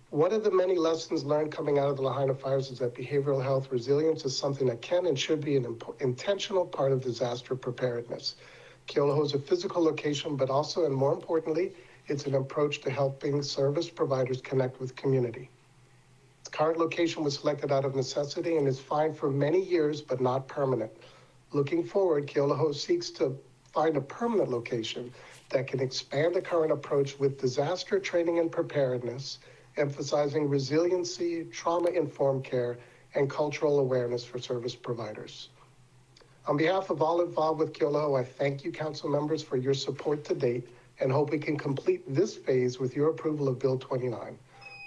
One of the many lessons learned coming out of the Lahaina fires is that behavioral health resilience is something that can and should be an intentional part of disaster preparedness. Ke'olaho is a physical location, but also, and more importantly, it's an approach to helping service providers connect with community. Its current location was selected out of necessity and is fine for many years, but not permanent. Looking forward, Ke'olaho seeks to find a permanent location that can expand the current approach with disaster training and preparedness, emphasizing resiliency, trauma-informed care, and cultural awareness for service providers. On behalf of all involved with Ke'olaho, I thank you, council members, for your support to date and hope we can complete this phase with your approval of Bill 29.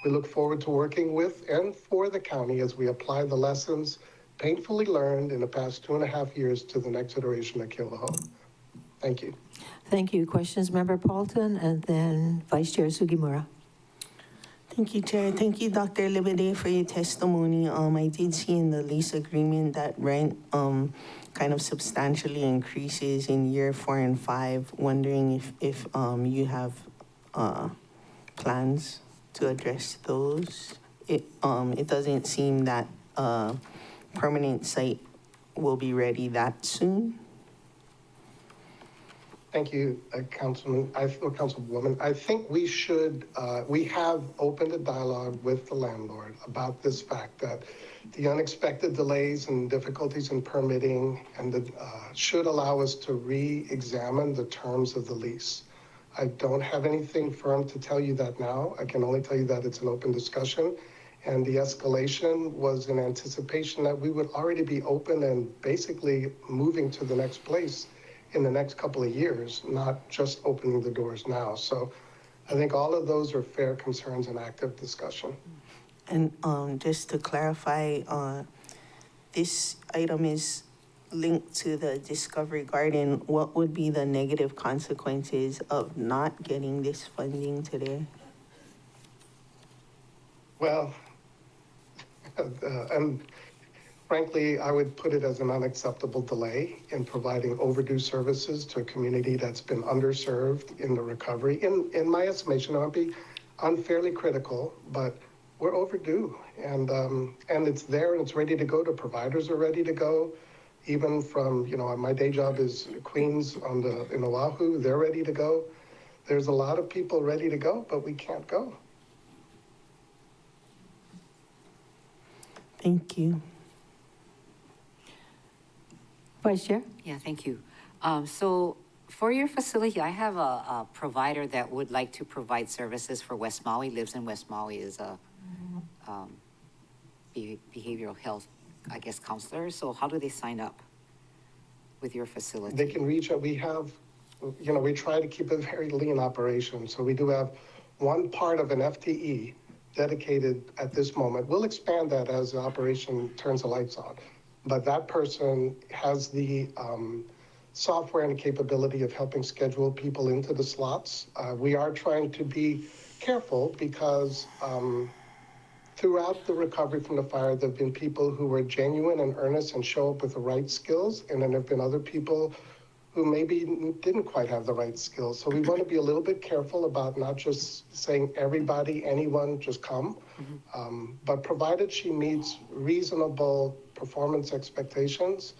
We look forward to working with and for the county as we apply the lessons painfully learned in the past 2.5 years to the next iteration of Kealoha. Thank you. Thank you. Questions, Member Paulton, and then Vice Chair Sugimura. Thank you, Chair. Thank you, Dr. Libede, for your testimony. I did see in the lease agreement that rent kind of substantially increases in year 4 and 5. Wondering if you have plans to address those. It doesn't seem that permanent site will be ready that soon. Thank you, Councilwoman. I think we should, we have opened a dialogue with the landlord about this fact that the unexpected delays and difficulties in permitting and should allow us to re-examine the terms of the lease. I don't have anything firm to tell you that now. I can only tell you that it's an open discussion. And the escalation was in anticipation that we would already be open and basically moving to the next place in the next couple of years, not just opening the doors now. So I think all of those are fair concerns and active discussion. And just to clarify, this item is linked to the Discovery Garden. What would be the negative consequences of not getting this funding today? Well, and frankly, I would put it as an unacceptable delay in providing overdue services to a community that's been underserved in the recovery. In my estimation, I would be unfairly critical, but we're overdue. And it's there and it's ready to go. The providers are ready to go. Even from, my day job is Queens in Oahu, they're ready to go. There's a lot of people ready to go, but we can't go. Thank you. Vice Chair? Yeah, thank you. So for your facility, I have a provider that would like to provide services for West Maui, lives in West Maui, is a behavioral health, I guess, counselor. So how do they sign up with your facility? They can reach out. We have, we try to keep a very lean operation. So we do have one part of an FTE dedicated at this moment. We'll expand that as the operation turns the lights on. But that person has the software and capability of helping schedule people into the slots. We are trying to be careful because throughout the recovery from the fire, there have been people who were genuine and earnest and show up with the right skills, and then there have been other people who maybe didn't quite have the right skills. So we want to be a little bit careful about not just saying everybody, anyone, just come, but provided she meets reasonable performance expectations,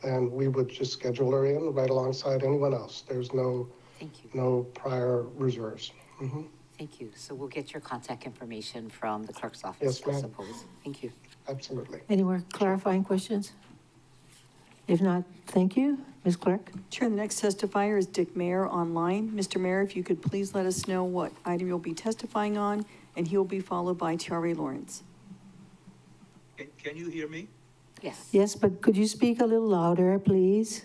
then we would just schedule her in right alongside anyone else. There's no prior reserves. Thank you. So we'll get your contact information from the clerk's office, Yes, ma'am. I suppose. Thank you. Absolutely. Any more clarifying questions? If not, thank you. Ms. Clerk? Chair, the next testifier is Dick Mayer online. Mr. Mayer, if you could please let us know what item you'll be testifying on, and he will be followed by Tiare Lawrence. Can you hear me? Yes. Yes, but could you speak a little louder, please?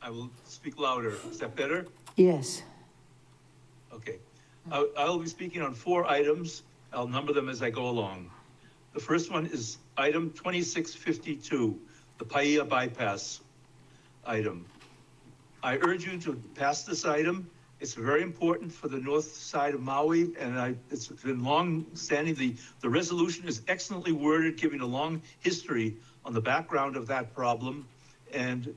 I will speak louder. Is that better? Yes. Okay. I'll be speaking on 4 items. I'll number them as I go along. The first one is item 2652, the Paia bypass item. I urge you to pass this item. It's very important for the north side of Maui, and it's been long standing. The resolution is excellently worded, giving a long history on the background of that problem. And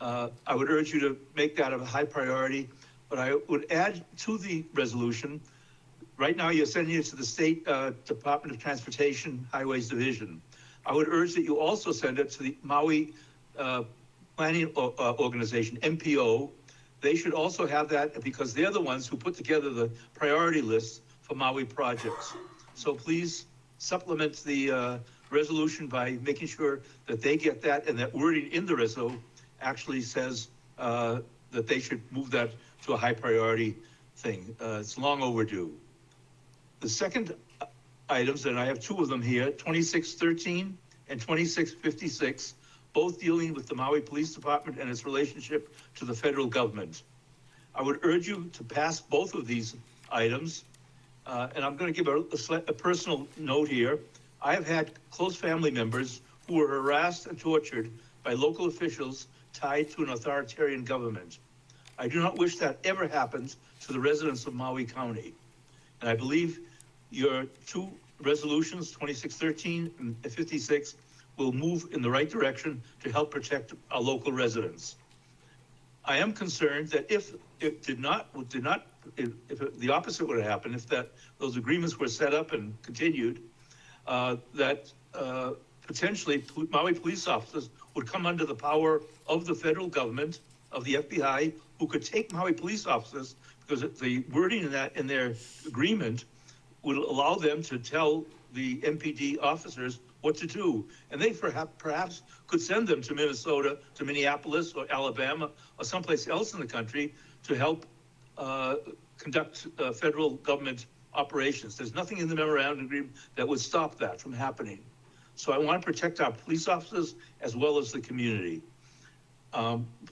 I would urge you to make that a high priority. But I would add to the resolution, right now you're sending it to the State Department of Transportation Highways Division. I would urge that you also send it to the Maui Planning Organization, MPO. They should also have that because they're the ones who put together the priority list for Maui projects. So please supplement the resolution by making sure that they get that, and that wording in the reso actually says that they should move that to a high priority thing. It's long overdue. The second items, and I have 2 of them here, 2613 and 2656, both dealing with the Maui Police Department and its relationship to the federal government. I would urge you to pass both of these items. And I'm going to give a personal note here. I have had close family members who were harassed and tortured by local officials tied to an authoritarian government. I do not wish that ever happens to the residents of Maui County. And I believe your two resolutions, 2613 and 56, will move in the right direction to help protect our local residents. I am concerned that if the opposite would have happened, if those agreements were set up and continued, that potentially Maui police officers would come under the power of the federal government, of the FBI, who could take Maui police officers, because the wording in their agreement would allow them to tell the MPD officers what to do. And they perhaps could send them to Minnesota, to Minneapolis or Alabama or someplace else in the country to help conduct federal government operations. There's nothing in the memorandum agreement that would stop that from happening. So I want to protect our police officers as well as the community.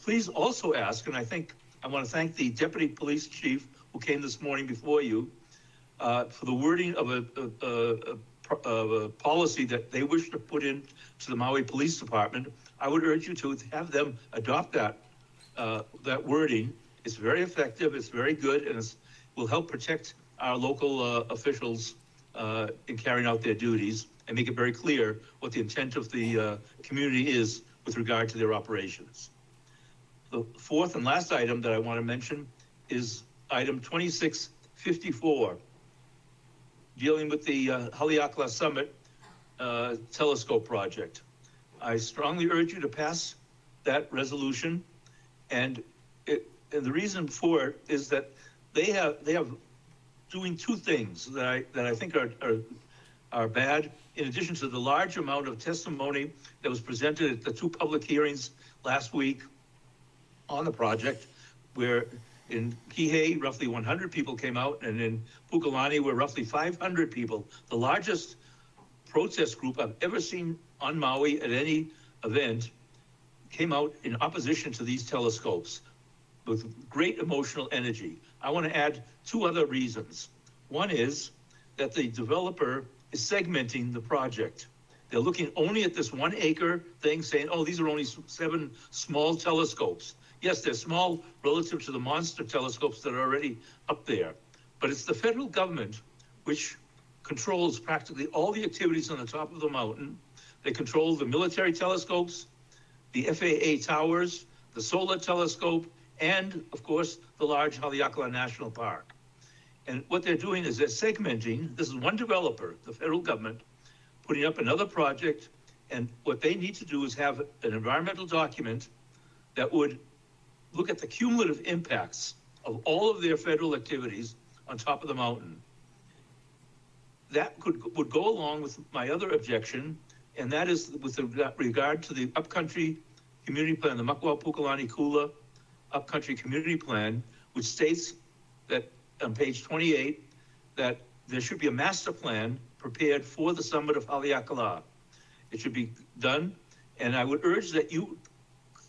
Please also ask, and I want to thank the deputy police chief who came this morning before you for the wording of a policy that they wish to put into the Maui Police Department. I would urge you to have them adopt that wording. It's very effective, it's very good, and it will help protect our local officials in carrying out their duties and make it very clear what the intent of the community is with regard to their operations. The fourth and last item that I want to mention is item 2654, dealing with the Haleakala Summit telescope project. I strongly urge you to pass that resolution, and the reason for it is that they have doing two things that I think are bad. In addition to the large amount of testimony that was presented at the two public hearings last week on the project, where in Kihei, roughly 100 people came out, and in Pukalani, where roughly 500 people, the largest protest group I've ever seen on Maui at any event, came out in opposition to these telescopes with great emotional energy. I want to add two other reasons. One is that the developer is segmenting the project. They're looking only at this 1 acre thing, saying, oh, these are only 7 small telescopes. Yes, they're small relative to the monster telescopes that are already up there. But it's the federal government which controls practically all the activities on the top of the mountain. They control the military telescopes, the FAA towers, the solar telescope, and of course, the large Haleakala National Park. And what they're doing is they're segmenting. This is one developer, the federal government, putting up another project. And what they need to do is have an environmental document that would look at the cumulative impacts of all of their federal activities on top of the mountain. That would go along with my other objection, and that is with regard to the upcountry community plan, the Makua Pukalani Kula upcountry community plan, which states that on page 28, that there should be a master plan prepared for the summit of Haleakala. It should be done, and I would urge that you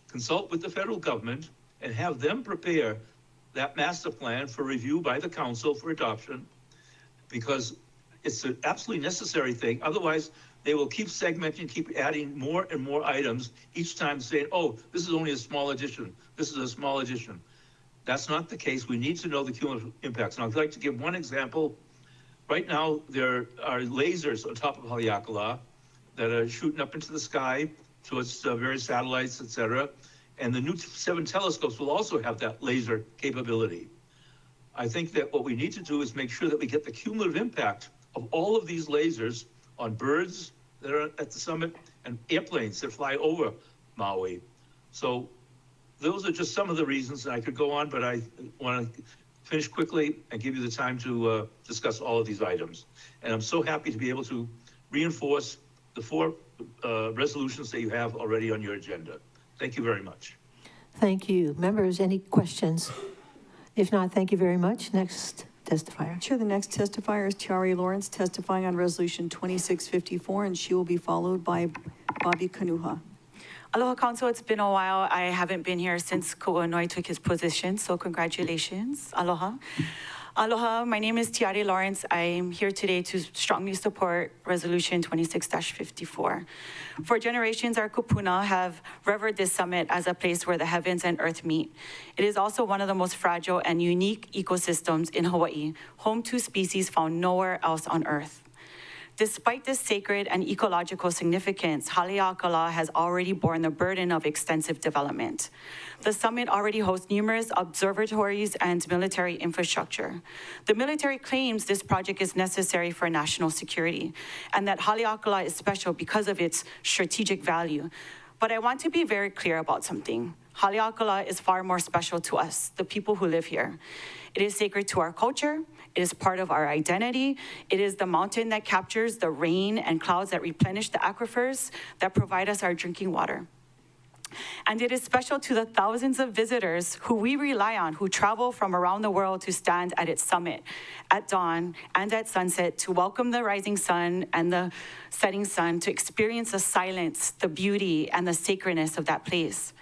consult with the federal government and have them prepare that master plan for review by the council for adoption, because it's an absolutely necessary thing. Otherwise, they will keep segmenting, keep adding more and more items, each time saying, oh, this is only a small addition. This is a small addition. That's not the case. We need to know the cumulative impacts. And I'd like to give one example. Right now, there are lasers on top of Haleakala that are shooting up into the sky towards various satellites, et cetera. And the new 7 telescopes will also have that laser capability. I think that what we need to do is make sure that we get the cumulative impact of all of these lasers on birds that are at the summit and airplanes that fly over Maui. So those are just some of the reasons, and I could go on, but I want to finish quickly and give you the time to discuss all of these items. And I'm so happy to be able to reinforce the 4 resolutions that you have already on your agenda. Thank you very much. Thank you. Members, any questions? If not, thank you very much. Next testifier. Chair, the next testifier is Tiari Lawrence, testifying on Resolution 2654, and she will be followed by Bobby Kanuha. Aloha Council, it's been a while. I haven't been here since Ko'onoi took his position, so congratulations. Aloha. Aloha, my name is Tiare Lawrence. I'm here today to strongly support Resolution 26-54. For generations, our kupuna have revered this summit as a place where the heavens and earth meet. It is also one of the most fragile and unique ecosystems in Hawaii, home to species found nowhere else on earth. Despite this sacred and ecological significance, Haleakala has already borne the burden of extensive development. The summit already hosts numerous observatories and military infrastructure. The military claims this project is necessary for national security and that Haleakala is special because of its strategic value. But I want to be very clear about something. Haleakala is far more special to us, the people who live here. It is sacred to our culture. It is part of our identity. It is the mountain that captures the rain and clouds that replenish the aquifers that provide us our drinking water. And it is special to the thousands of visitors who we rely on, who travel from around the world to stand at its summit at dawn and at sunset to welcome the rising sun and the setting sun, to experience the silence, the beauty, and the sacredness of that place.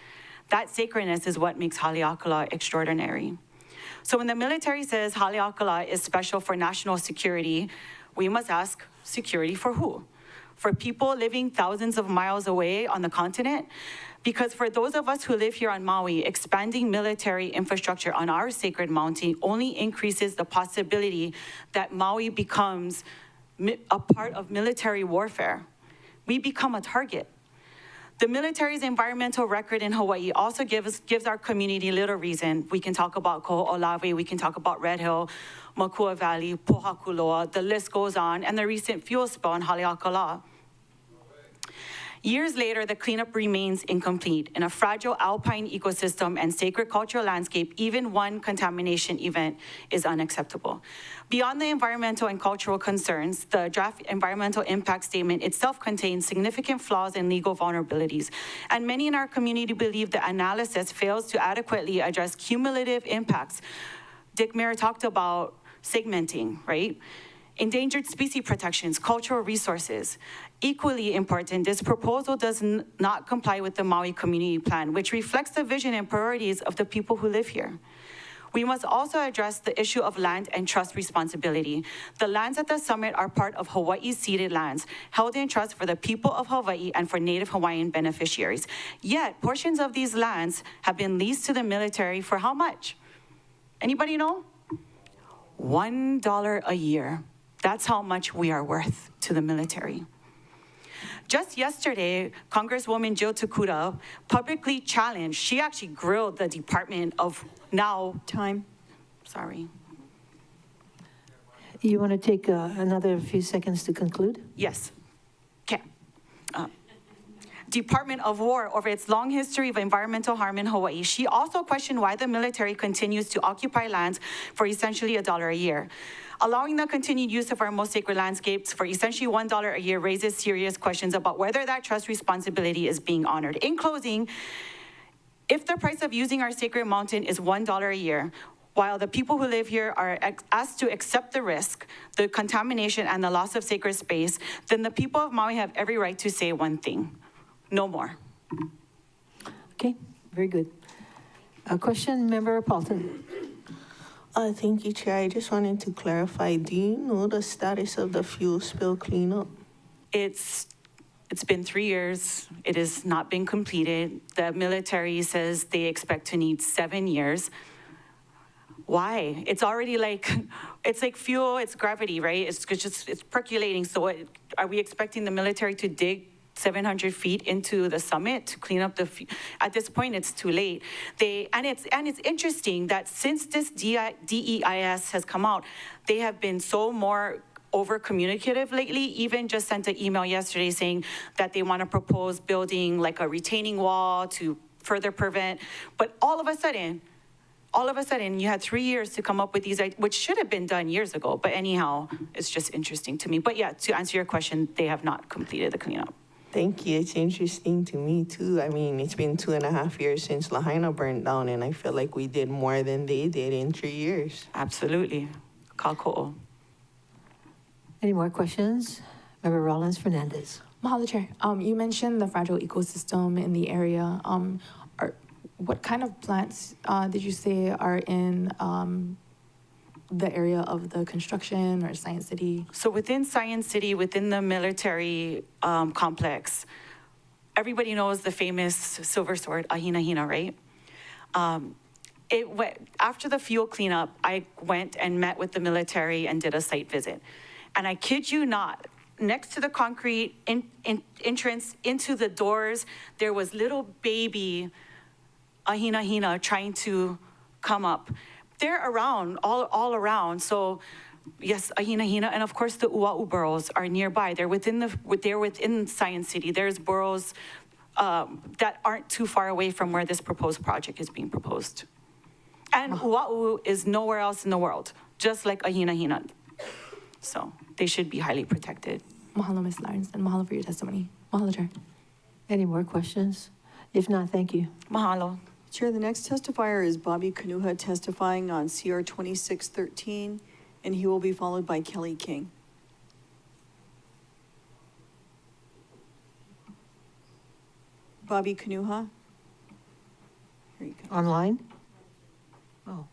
That sacredness is what makes Haleakala extraordinary. So when the military says Haleakala is special for national security, we must ask, security for who? For people living thousands of miles away on the continent? Because for those of us who live here on Maui, expanding military infrastructure on our sacred mountain only increases the possibility that Maui becomes a part of military warfare. We become a target. The military's environmental record in Hawaii also gives our community little reason. We can talk about Koho'olawe, we can talk about Red Hill, Makua Valley, Pohakuloa, the list goes on, and the recent fuel spill in Haleakala. Years later, the cleanup remains incomplete. In a fragile alpine ecosystem and sacred cultural landscape, even one contamination event is unacceptable. Beyond the environmental and cultural concerns, the draft environmental impact statement itself contains significant flaws and legal vulnerabilities. And many in our community believe the analysis fails to adequately address cumulative impacts. Dick Mayer talked about segmenting, right? Endangered species protections, cultural resources. Equally important, this proposal does not comply with the Maui Community Plan, which reflects the vision and priorities of the people who live here. We must also address the issue of land and trust responsibility. The lands at the summit are part of Hawaii's ceded lands, held in trust for the people of Hawaii and for Native Hawaiian beneficiaries. Yet, portions of these lands have been leased to the military for how much? Anybody know? $1 a year. That's how much we are worth to the military. Just yesterday, Congresswoman Jill Takuda publicly challenged, she actually grilled the Department of Sorry. You want to take another few seconds to conclude? Yes. Okay. Department of War over its long history of environmental harm in Hawaii. She also questioned why the military continues to occupy lands for essentially $1 a year. Allowing the continued use of our most sacred landscapes for essentially $1 a year raises serious questions about whether that trust responsibility is being honored. In closing, if the price of using our sacred mountain is $1 a year, while the people who live here are asked to accept the risk, the contamination, and the loss of sacred space, then the people of Maui have every right to say one thing: no more. Okay, very good. A question, Member Paulton. Thank you, Chair. I just wanted to clarify, do you know the status of the fuel spill cleanup? It's been 3 years. It has not been completed. The military says they expect to need 7 years. Why? It's already it's like fuel, it's gravity, right? It's percolating. So are we expecting the military to dig 700 feet into the summit to clean up at this point, it's too late. And it's interesting that since this DEIS has come out, they have been so more over-communicative lately, even just sent an email yesterday saying that they want to propose building like a retaining wall to further prevent, but all of a sudden, you had 3 years to come up with these, which should have been done years ago, but anyhow, it's just interesting to me. But yeah, to answer your question, they have not completed the cleanup. Thank you. It's interesting to me, too. I mean, it's been 2.5 years since Lahaina burned down, and I feel like we did more than they did in 3 years. Absolutely. Kako'o. Any more questions? Member Rollins Fernandez. Mahalo, Chair. You mentioned the fragile ecosystem in the area. What kind of plants did you say are in the area of the construction or Science City? So within Science City, within the military complex, everybody knows the famous silver sword, Ahina Hina, right? After the fuel cleanup, I went and met with the military and did a site visit. And I kid you not, next to the concrete entrance into the doors, there was little baby Ahina Hina trying to come up. They're around, all around. So yes, Ahina Hina, and of course the Ua'u burrows are nearby. They're within Science City. There's burrows that aren't too far away from where this proposed project is being proposed. And Ua'u is nowhere else in the world, just like Ahina Hina. So they should be highly protected. Mahalo, Ms. Lawrence, and mahalo for your testimony. Mahalo, Chair. Any more questions? If not, thank you. Mahalo. Chair, the next testifier is Bobby Kanuha testifying on CR 2613, and he will be followed by Kelly King. Bobby Kanuha? Here you go. Online? Oh.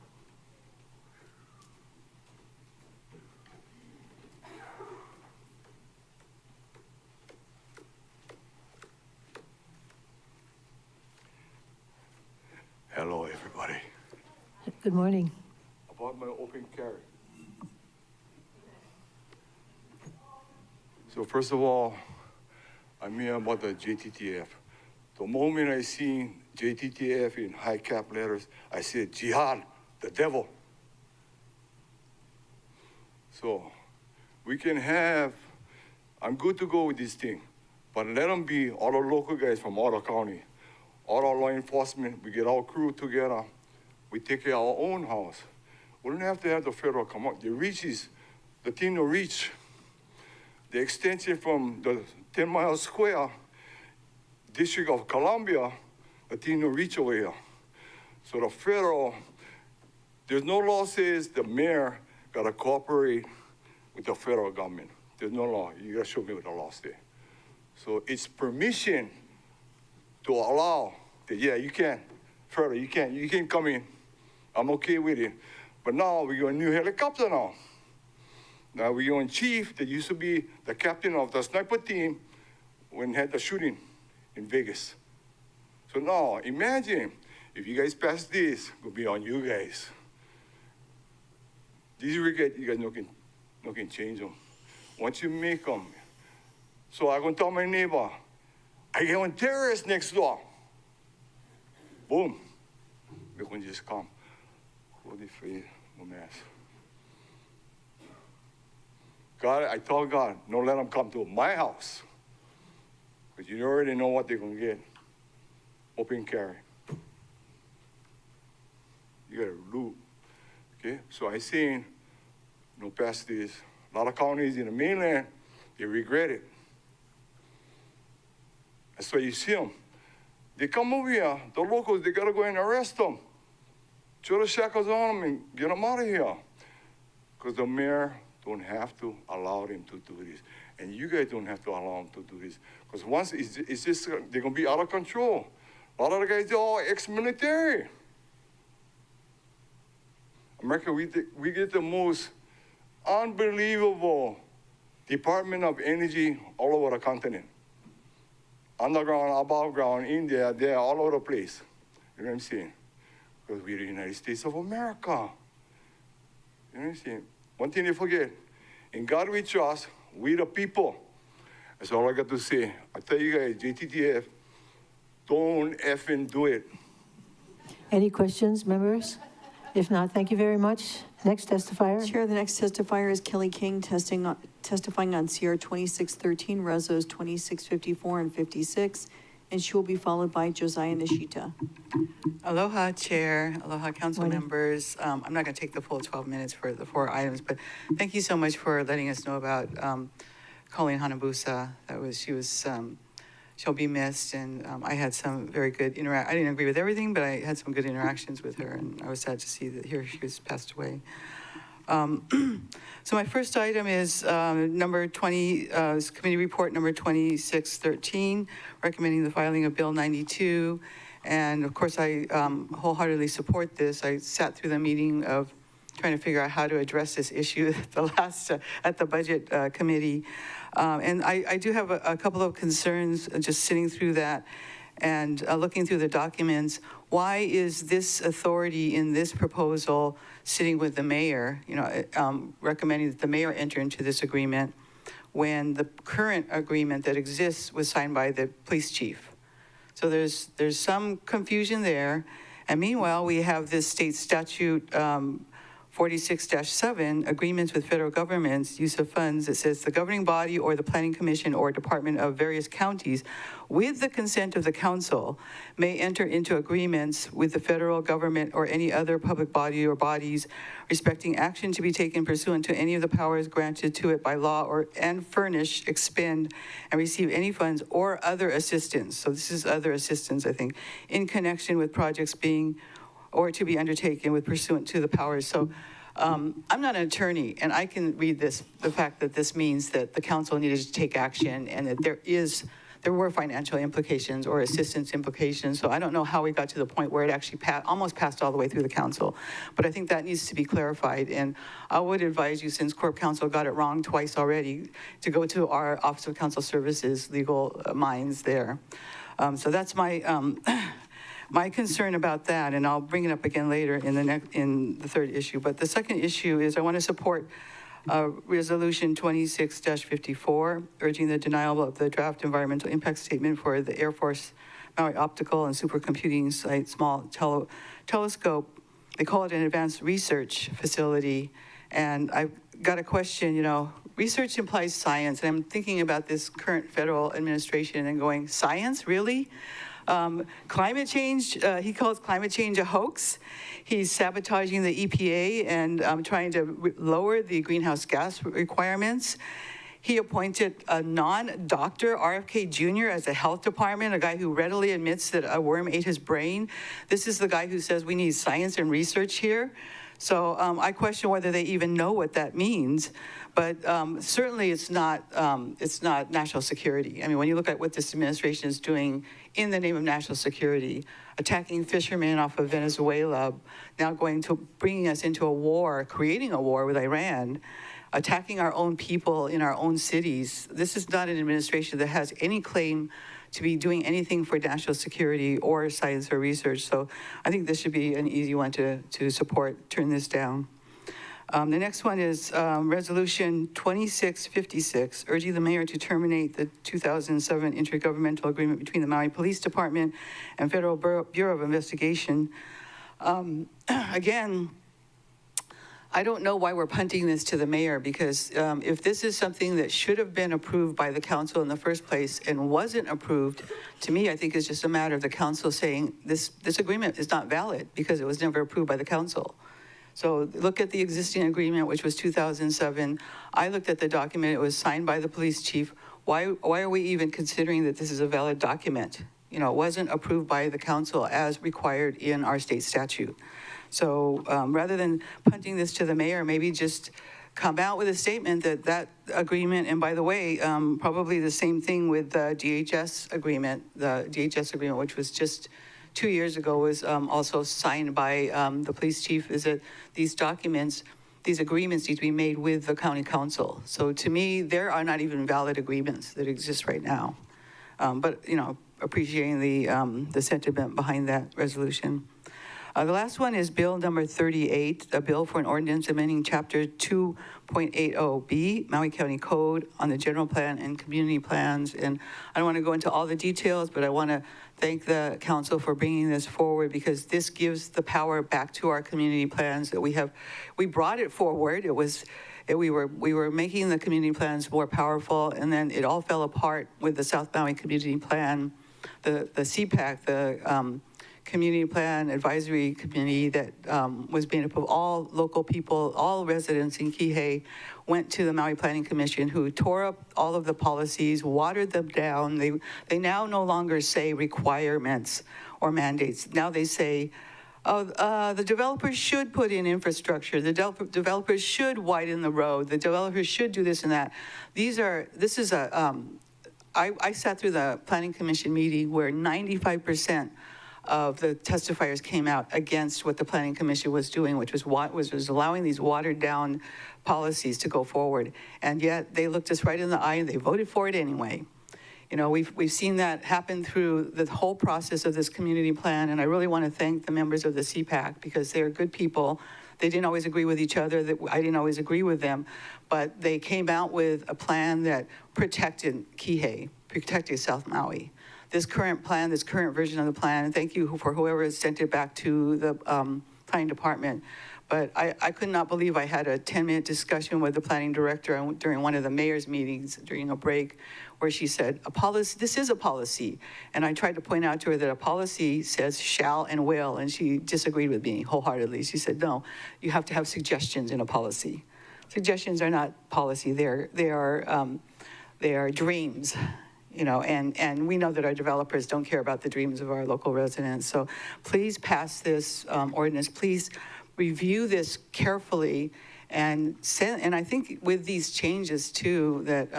Hello, everybody. Good morning. About my open carry. So first of all, I'm here about the JTTF. The moment I seen JTTF in high cap letters, I said, jihad, the devil. So we can have, I'm good to go with this thing, but let them be all the local guys from Ottawa County, all our law enforcement, we get our crew together, we take care of our own house. We don't have to have the federal come up. The reaches, the thing to reach, the extension from the 10 mile square, District of Columbia, the thing to reach over here. So the federal, there's no law says the mayor gotta cooperate with the federal government. There's no law, you gotta show me what the law says. So it's permission to allow that, yeah, you can, federal, you can come in. I'm okay with it. But now we got a new helicopter now. Now we got a chief that used to be the captain of the sniper team when had the shooting in Vegas. So now imagine if you guys pass this, it will be on you guys. These regret, you guys no can change them. Once you make them, so I'm gonna tell my neighbor, I get one terrorist next door. Boom. They can just come. Holy faith, no mass. God, I told God, don't let them come to my house. Because you already know what they're gonna get. Open carry. You gotta loot. Okay? So I seen, no past this. A lot of counties in the mainland, they regret it. That's why you see them. They come over here, the locals, they gotta go and arrest them. Throw the shackles on them and get them out of here. Because the mayor don't have to allow them to do this. And you guys don't have to allow them to do this. Because once it's just, they're gonna be out of control. A lot of the guys, they're all ex-military. America, we get the most unbelievable Department of Energy all over the continent. Underground, above ground, in there, all over the place. You know what I'm saying? Because we're the United States of America. You know what I'm saying? One thing you forget, in God we trust, we the people. That's all I got to say. I tell you guys, JTTF, don't effing do it. Any questions, members? If not, thank you very much. Next testifier. Chair, the next testifier is Kelly King testifying on CR 2613, Resos 2654 and 56, and she will be followed by Josiah Nishita. Aloha, Chair. Aloha, Council members. I'm not going to take the full 12 minutes for the 4 items, but thank you so much for letting us know about Colleen Hanabusa. She'll be missed, and I had some very good I didn't agree with everything, but I had some good interactions with her, and I was sad to see that here she was passed away. So my first item is number 20, committee report number 2613, recommending the filing of Bill 92. And of course, I wholeheartedly support this. I sat through the meeting of trying to figure out how to address this issue at the budget committee. And I do have a couple of concerns just sitting through that and looking through the documents. Why is this authority in this proposal sitting with the mayor, recommending that the mayor enter into this agreement when the current agreement that exists was signed by the police chief? So there's some confusion there. And meanwhile, we have this state statute 46-7, agreements with federal governments, use of funds. It says the governing body or the planning commission or department of various counties, with the consent of the council, may enter into agreements with the federal government or any other public body or bodies respecting action to be taken pursuant to any of the powers granted to it by law and furnish, expend, and receive any funds or other assistance. So this is other assistance, I think, in connection with projects being or to be undertaken with pursuant to the powers. So I'm not an attorney, and I can read the fact that this means that the council needed to take action and that there were financial implications or assistance implications. So I don't know how we got to the point where it actually almost passed all the way through the council. But I think that needs to be clarified. And I would advise you, since Corp Council got it wrong twice already, to go to our Office of Council Services legal minds there. So that's my concern about that, and I'll bring it up again later in the third issue. But the second issue is I want to support Resolution 26-54, urging the denial of the draft environmental impact statement for the Air Force Maui Optical and Supercomputing Site Small Telescope. They call it an advanced research facility. And I've got a question, research implies science. And I'm thinking about this current federal administration and going, science, really? Climate change, he calls climate change a hoax. He's sabotaging the EPA and trying to lower the greenhouse gas requirements. He appointed a non-doctor, RFK Jr., as a health department, a guy who readily admits that a worm ate his brain. This is the guy who says we need science and research here. So I question whether they even know what that means. But certainly it's not national security. I mean, when you look at what this administration is doing in the name of national security, attacking fishermen off of Venezuela, now bringing us into a war, creating a war with Iran, attacking our own people in our own cities. This is not an administration that has any claim to be doing anything for national security or science or research. So I think this should be an easy one to support, turn this down. The next one is Resolution 2656, urging the mayor to terminate the 2007 intergovernmental agreement between the Maui Police Department and Federal Bureau of Investigation. Again, I don't know why we're punting this to the mayor, because if this is something that should have been approved by the council in the first place and wasn't approved, to me, I think it's just a matter of the council saying this agreement is not valid because it was never approved by the council. So look at the existing agreement, which was 2007. I looked at the document. It was signed by the police chief. Why are we even considering that this is a valid document? It wasn't approved by the council as required in our state statute. So rather than punting this to the mayor, maybe just come out with a statement that agreement, and by the way, probably the same thing with the DHS agreement. The DHS agreement, which was just 2 years ago, was also signed by the police chief, is that these documents, these agreements need to be made with the county council. So to me, there are not even valid agreements that exist right now. But, appreciating the sentiment behind that resolution. The last one is Bill number 38, a bill for an ordinance amending Chapter 2.80B, Maui County Code on the general plan and community plans. And I don't want to go into all the details, but I want to thank the council for bringing this forward, because this gives the power back to our community plans that we have. We brought it forward. We were making the community plans more powerful, and then it all fell apart with the South Maui Community Plan, the CPAC, the Community Plan Advisory Committee that was made up of all local people, all residents in Kihei, went to the Maui Planning Commission, who tore up all of the policies, watered them down. They now no longer say requirements or mandates. Now they say, the developers should put in infrastructure. The developers should widen the road. The developers should do this and that. I sat through the Planning Commission meeting where 95% of the testifiers came out against what the Planning Commission was doing, which was was allowing these watered-down policies to go forward. And yet they looked us right in the eye and they voted for it anyway. You know, we've seen that happen through the whole process of this community plan, and I really want to thank the members of the CPAC because they're good people. They didn't always agree with each other, that I didn't always agree with them, but they came out with a plan that protected Kihei, protected South Maui. This current plan, this current version of the plan, and thank you for whoever has sent it back to the planning department. But I could not believe I had a 10-minute discussion with the planning director during one of the mayor's meetings during a break where she said, this is a policy. And I tried to point out to her that a policy says shall and will, and she disagreed with me wholeheartedly. She said, no, you have to have suggestions in a policy. Suggestions are not policy, they are dreams. You know, and we know that our developers don't care about the dreams of our local residents. So please pass this ordinance. Please review this carefully and I think with these changes too, that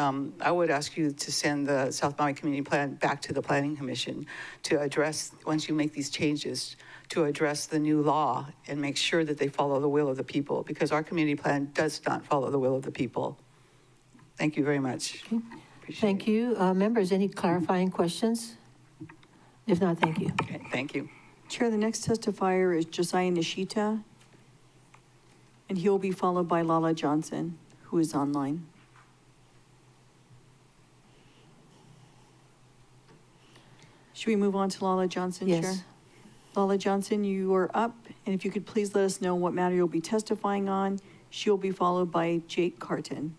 I would ask you to send the South Maui Community Plan back to the Planning Commission to address, once you make these changes, to address the new law and make sure that they follow the will of the people, because our community plan does not follow the will of the people. Thank you very much. Thank you. Members, any clarifying questions? If not, thank you. Okay, thank you. Chair, the next testifier is Josiah Nishita, and he will be followed by Lala Johnson, who is online. Should we move on to Lala Johnson, Yes. Chair? Lala Johnson, you are up, and if you could please let us know what matter you'll be testifying on. She'll be followed by Jake Carton.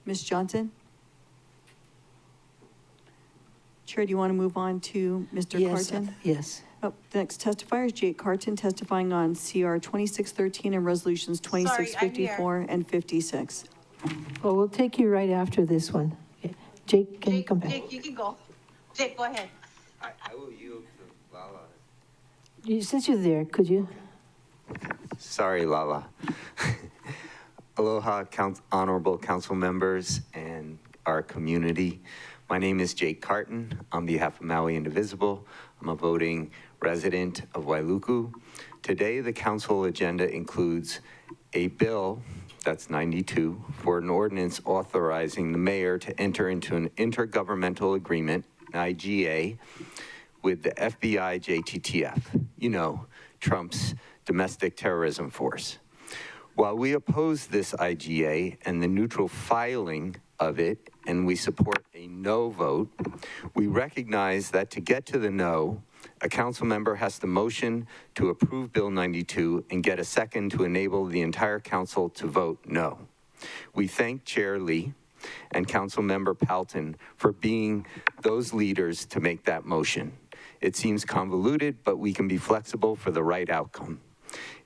Ms. Johnson? Chair, do you want to move on to Mr. Carton? Yes. Oh, the next testifier is Jake Carton, testifying on CR 2613 and resolutions 2654 and 56. Well, we'll take you right after this one. Okay. Jake, can you come back? Jake, you can go. Jake, go ahead. I will yield to Lala. Since you're there, could you? Sorry, Lala. Aloha, honorable council members and our community. My name is Jake Carton on behalf of Maui Indivisible. I'm a voting resident of Wailuku. Today, the council agenda includes a bill, that's 92, for an ordinance authorizing the mayor to enter into an intergovernmental agreement, IGA, with the FBI JTTF, you know, Trump's domestic terrorism force. While we oppose this IGA and the neutral filing of it, and we support a no vote, we recognize that to get to the no, a council member has to motion to approve Bill 92 and get a second to enable the entire council to vote no. We thank Chair Lee and Council Member Palton for being those leaders to make that motion. It seems convoluted, but we can be flexible for the right outcome.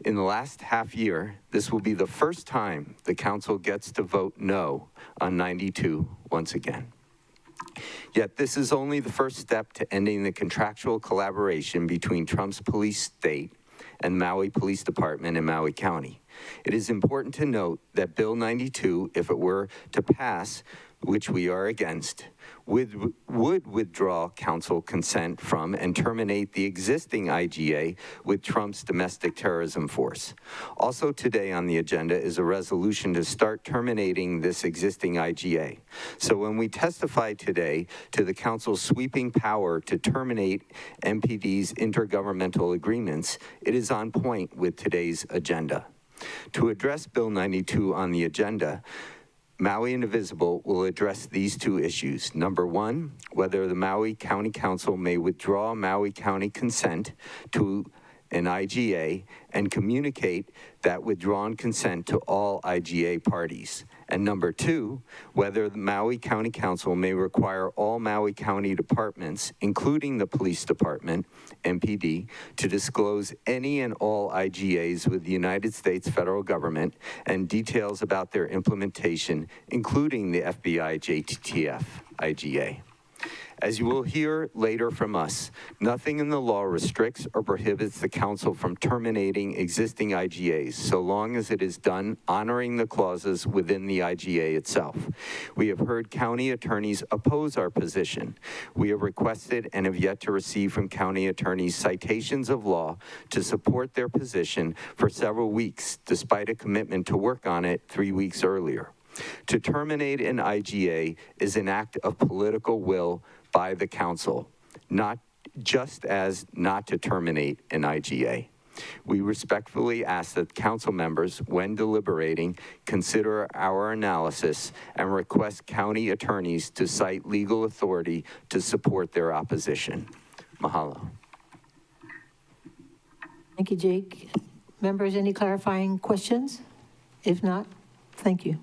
In the last half year, this will be the first time the council gets to vote no on 92 once again. Yet this is only the first step to ending the contractual collaboration between Trump's police state and Maui Police Department in Maui County. It is important to note that Bill 92, if it were to pass, which we are against, would withdraw council consent from and terminate the existing IGA with Trump's domestic terrorism force. Also today on the agenda is a resolution to start terminating this existing IGA. So when we testify today to the council's sweeping power to terminate MPD's intergovernmental agreements, it is on point with today's agenda. To address Bill 92 on the agenda, Maui Indivisible will address these two issues. Number one, whether the Maui County Council may withdraw Maui County consent to an IGA and communicate that withdrawn consent to all IGA parties. And number two, whether the Maui County Council may require all Maui County departments, including the police department, MPD, to disclose any and all IGAs with the United States federal government and details about their implementation, including the FBI JTTF IGA. As you will hear later from us, nothing in the law restricts or prohibits the council from terminating existing IGAs, so long as it is done honoring the clauses within the IGA itself. We have heard county attorneys oppose our position. We have requested and have yet to receive from county attorneys citations of law to support their position for several weeks, despite a commitment to work on it 3 weeks earlier. To terminate an IGA is an act of political will by the council, not just as not to terminate an IGA. We respectfully ask that council members, when deliberating, consider our analysis and request county attorneys to cite legal authority to support their opposition. Mahalo. Thank you, Jake. Members, any clarifying questions? If not, thank you.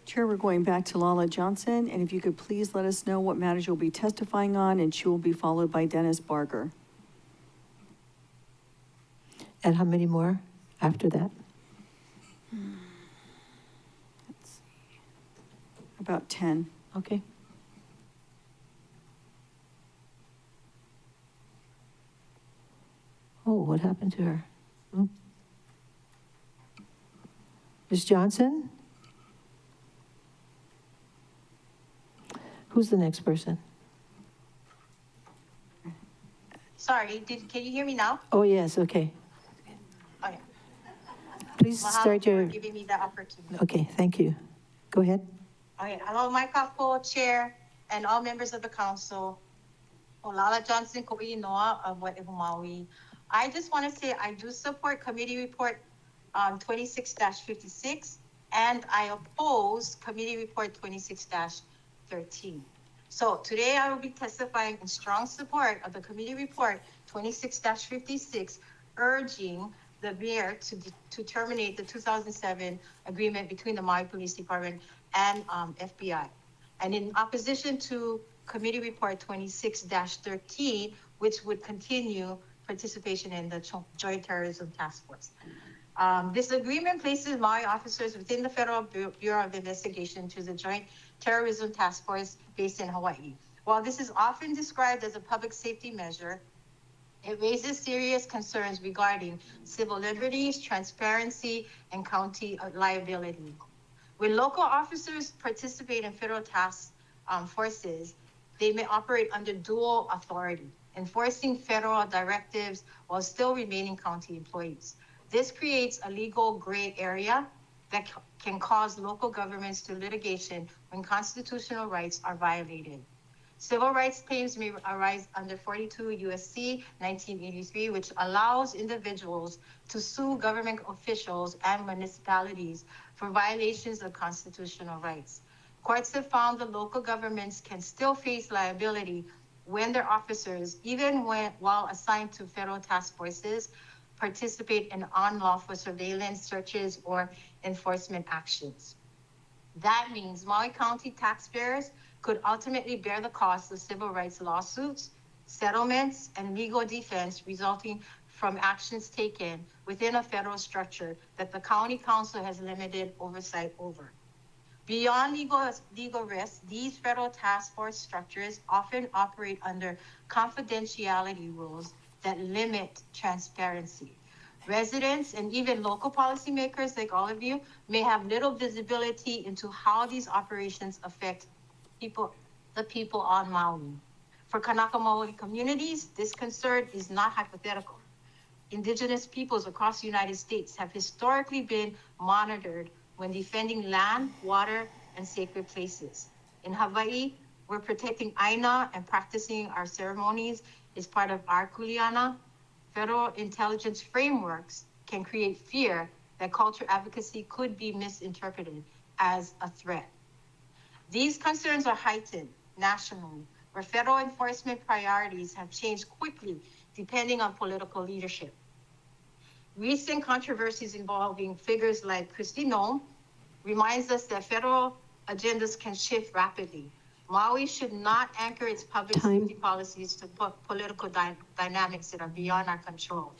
Chair, we're going back to Lala Johnson, and if you could please let us know what matters you'll be testifying on, and she will be followed by Dennis Barger. And how many more after that? Let's see. About 10. Okay. Oh, what happened to her? Ms. Johnson? Who's the next person? Sorry, can you hear me now? Oh, yes, okay. Okay. Please Mahalo start your, for giving me the opportunity. okay, thank you. Go ahead. Okay, hello, my couple, chair, and all members of the council. Olala Johnson, Ko'i Noa of Maui. I just want to say I do support committee report 26-56, and I oppose committee report 26-13. So today I will be testifying in strong support of the committee report 26-56, urging the mayor to terminate the 2007 agreement between the Maui Police Department and FBI. And in opposition to committee report 26-13, which would continue participation in the Joint Terrorism Task Force. This agreement places Maui officers within the Federal Bureau of Investigation to the Joint Terrorism Task Force based in Hawaii. While this is often described as a public safety measure, it raises serious concerns regarding civil liberties, transparency, and county liability. When local officers participate in federal task forces, they may operate under dual authority, enforcing federal directives while still remaining county employees. This creates a legal gray area that can cause local governments to litigation when constitutional rights are violated. Civil rights claims may arise under 42 USC 1983, which allows individuals to sue government officials and municipalities for violations of constitutional rights. Courts have found that local governments can still face liability when their officers, even while assigned to federal task forces, participate in unlawful surveillance, searches, or enforcement actions. That means Maui County taxpayers could ultimately bear the cost of civil rights lawsuits, settlements, and legal defense resulting from actions taken within a federal structure that the county council has limited oversight over. Beyond legal risks, these federal task force structures often operate under confidentiality rules that limit transparency. Residents and even local policymakers like all of you may have little visibility into how these operations affect the people on Maui. For Kanaka Maoli communities, this concern is not hypothetical. Indigenous peoples across the United States have historically been monitored when defending land, water, and sacred places. In Hawaii, we're protecting Aina and practicing our ceremonies is part of our kuleana. Federal intelligence frameworks can create fear that culture advocacy could be misinterpreted as a threat. These concerns are heightened nationally, where federal enforcement priorities have changed quickly depending on political leadership. Recent controversies involving figures like Kristi Noem reminds us that federal agendas can shift rapidly. Maui should not anchor its public safety policies to political dynamics that are beyond our control.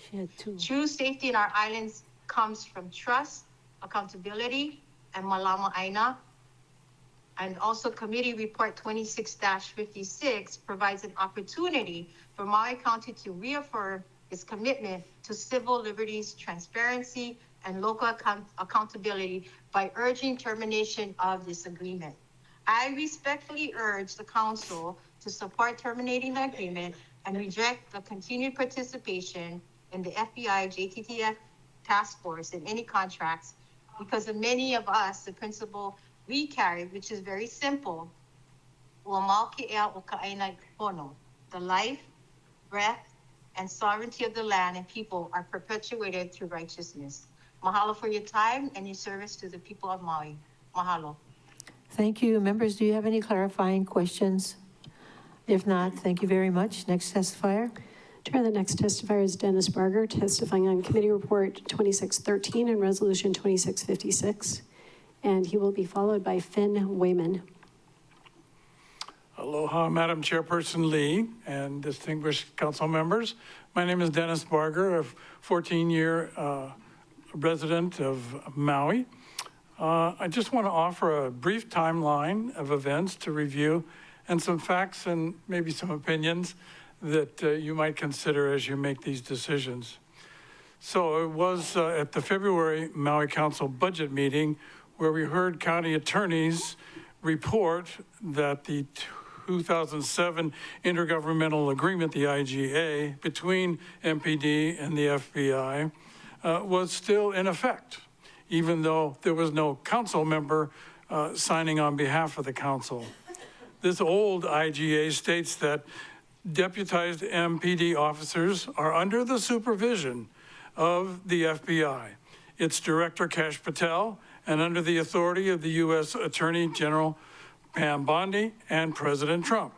True safety in our islands comes from trust, accountability, and malama aina. And also Committee Report 26-56 provides an opportunity for Maui County to reaffirm its commitment to civil liberties, transparency, and local accountability by urging termination of this agreement. I respectfully urge the council to support terminating the agreement and reject the continued participation in the FBI JTTF task force in any contracts, because of many of us, the principle we carry, which is very simple, the life, breath, and sovereignty of the land and people are perpetuated through righteousness. Mahalo for your time and your service to the people of Maui. Mahalo. Thank you. Members, do you have any clarifying questions? If not, thank you very much. Next testifier. Chair, the next testifier is Dennis Barger, testifying on Committee Report 2613 and Resolution 2656. And he will be followed by Finn Wayman. Aloha, Madam Chairperson Lee and distinguished council members. My name is Dennis Barger, a 14-year resident of Maui. I just want to offer a brief timeline of events to review and some facts and maybe some opinions that you might consider as you make these decisions. So it was at the February Maui Council budget meeting where we heard county attorneys report that the 2007 intergovernmental agreement, the IGA, between MPD and the FBI was still in effect, even though there was no council member signing on behalf of the council. This old IGA states that deputized MPD officers are under the supervision of the FBI, its director Kash Patel, and under the authority of the U.S. Attorney General Pam Bondi and President Trump.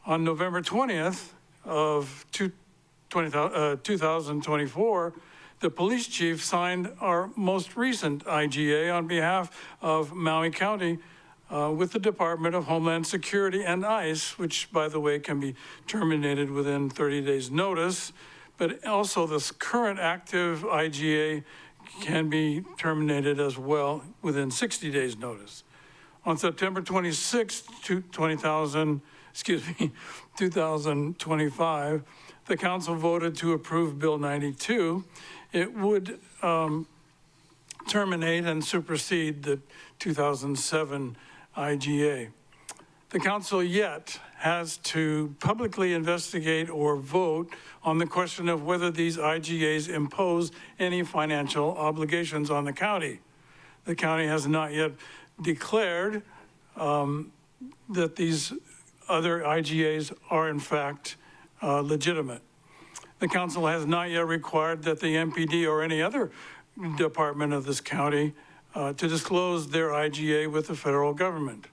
On November 20th of 2024, the police chief signed our most recent IGA on behalf of Maui County with the Department of Homeland Security and ICE, which, by the way, can be terminated within 30 days' notice, but also this current active IGA can be terminated as well within 60 days' notice. On September 26, 2025, the council voted to approve Bill 92. It would terminate and supersede the 2007 IGA. The council yet has to publicly investigate or vote on the question of whether these IGAs impose any financial obligations on the county. The county has not yet declared that these other IGAs are in fact legitimate. The council has not yet required that the MPD or any other department of this county to disclose their IGA with the federal government.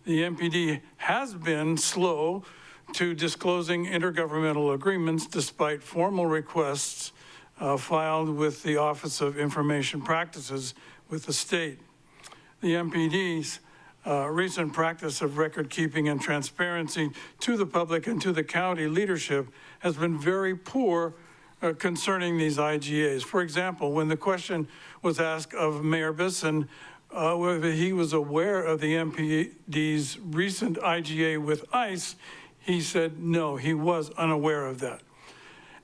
The MPD has been slow to disclosing intergovernmental agreements despite formal requests filed with the Office of Information Practices with the state. The MPD's recent practice of record keeping and transparency to the public and to the county leadership has been very poor concerning these IGAs. For example, when the question was asked of Mayor Bisson whether he was aware of the MPD's recent IGA with ICE, he said no, he was unaware of that.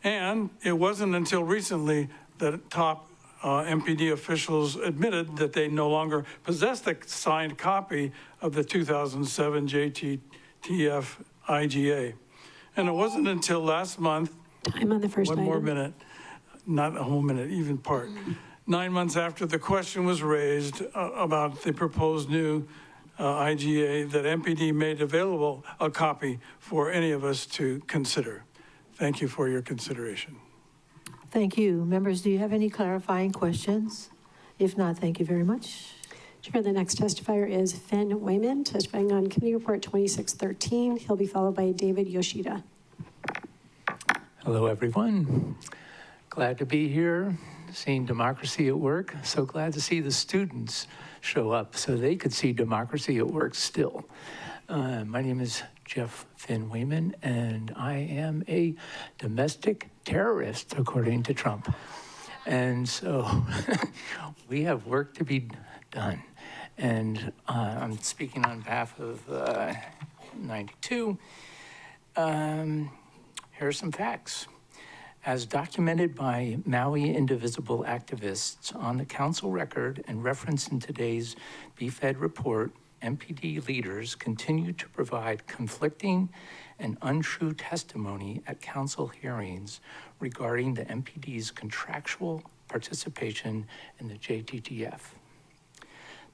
And it wasn't until recently that top MPD officials admitted that they no longer possessed a signed copy of the 2007 JTTF IGA. And it wasn't until last month, Time on the first one item. more minute, not a whole minute, even part, 9 months after the question was raised about the proposed new IGA, that MPD made available a copy for any of us to consider. Thank you for your consideration. Thank you. Members, do you have any clarifying questions? If not, thank you very much. Chair, the next testifier is Finn Wayman, testifying on Committee Report 2613. He'll be followed by David Yoshida. Hello, everyone. Glad to be here, seeing democracy at work. So glad to see the students show up so they could see democracy at work still. My name is Jeff Finn Wayman, and I am a domestic terrorist, according to Trump. And so we have work to be done. And I'm speaking on behalf of 92. Here are some facts. As documented by Maui Indivisible activists on the council record and referenced in today's BFED report, MPD leaders continue to provide conflicting and untrue testimony at council hearings regarding the MPD's contractual participation in the JTTF.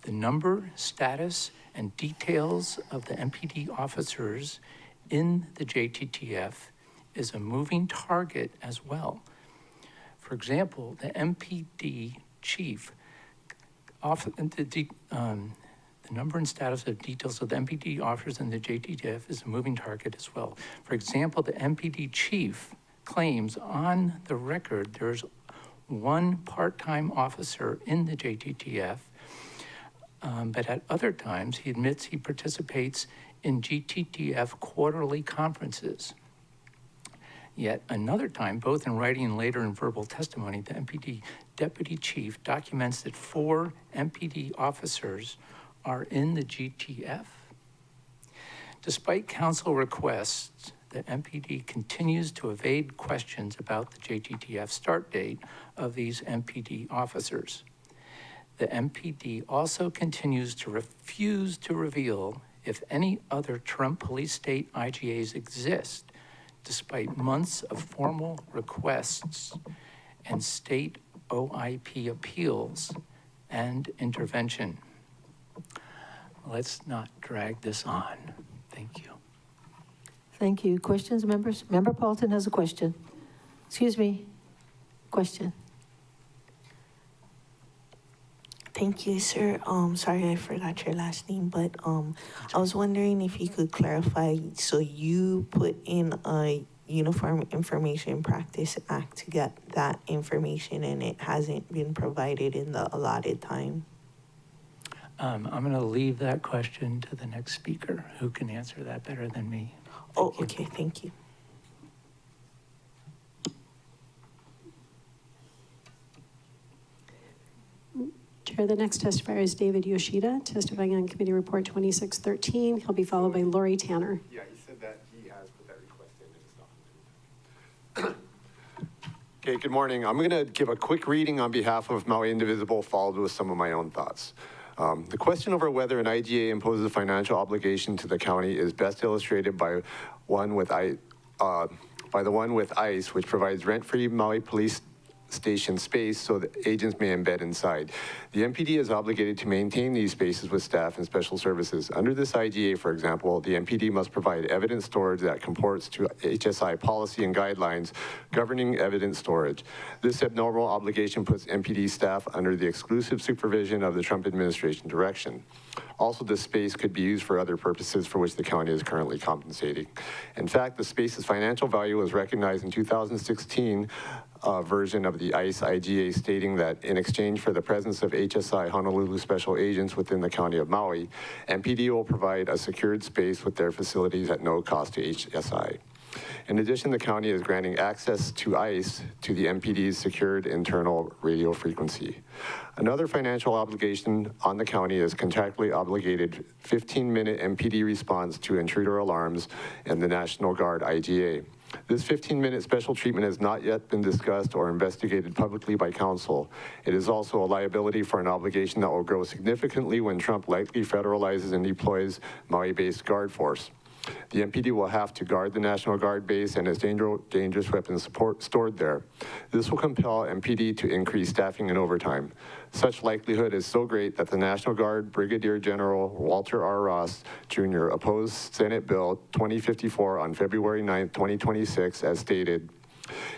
The number, status, and details of the MPD officers in the JTTF is a moving target as well. For example, the MPD chief, the number and status of details of the MPD officers in the JTTF is a moving target as well. For example, the MPD chief claims on the record there's one part-time officer in the JTTF, but at other times he admits he participates in GTTF quarterly conferences. Yet another time, both in writing and later in verbal testimony, the MPD deputy chief documents that 4 MPD officers are in the GTF. Despite council requests, the MPD continues to evade questions about the JTTF start date of these MPD officers. The MPD also continues to refuse to reveal if any other Trump police state IGAs exist, despite months of formal requests and state OIP appeals and intervention. Let's not drag this on. Thank you. Thank you. Questions, members? Member Paulton has a question. Excuse me. Question. Thank you, sir. Sorry I forgot your last name, but I was wondering if you could clarify. So you put in a Uniform Information Practice Act to get that information, and it hasn't been provided in the allotted time? I'm going to leave that question to the next speaker, who can answer that better than me. Okay, thank you. Chair, the next testifier is David Yoshida, testifying on Committee Report 2613. He'll be followed by Lori Tanner. Yeah, he said that he has put that request in and it's not. Okay, good morning. I'm going to give a quick reading on behalf of Maui Indivisible, followed with some of my own thoughts. The question over whether an IGA imposes a financial obligation to the county is best illustrated by the one with ICE, which provides rent-free Maui police station space so that agents may embed inside. The MPD is obligated to maintain these spaces with staff and special services. Under this IGA, for example, the MPD must provide evidence storage that comports to HSI policy and guidelines governing evidence storage. This abnormal obligation puts MPD staff under the exclusive supervision of the Trump administration direction. Also, this space could be used for other purposes for which the county is currently compensating. In fact, the space's financial value was recognized in 2016 version of the ICE IGA, stating that in exchange for the presence of HSI Honolulu special agents within the county of Maui, MPD will provide a secured space with their facilities at no cost to HSI. In addition, the county is granting access to ICE to the MPD's secured internal radio frequency. Another financial obligation on the county is contractually obligated 15-minute MPD response to intruder alarms and the National Guard IGA. This 15-minute special treatment has not yet been discussed or investigated publicly by council. It is also a liability for an obligation that will grow significantly when Trump likely federalizes and deploys Maui-based Guard force. The MPD will have to guard the National Guard base and its dangerous weapons stored there. This will compel MPD to increase staffing and overtime. Such likelihood is so great that the National Guard Brigadier General Walter R. Ross, Jr. opposed Senate Bill 2054 on February 9, 2026, as stated.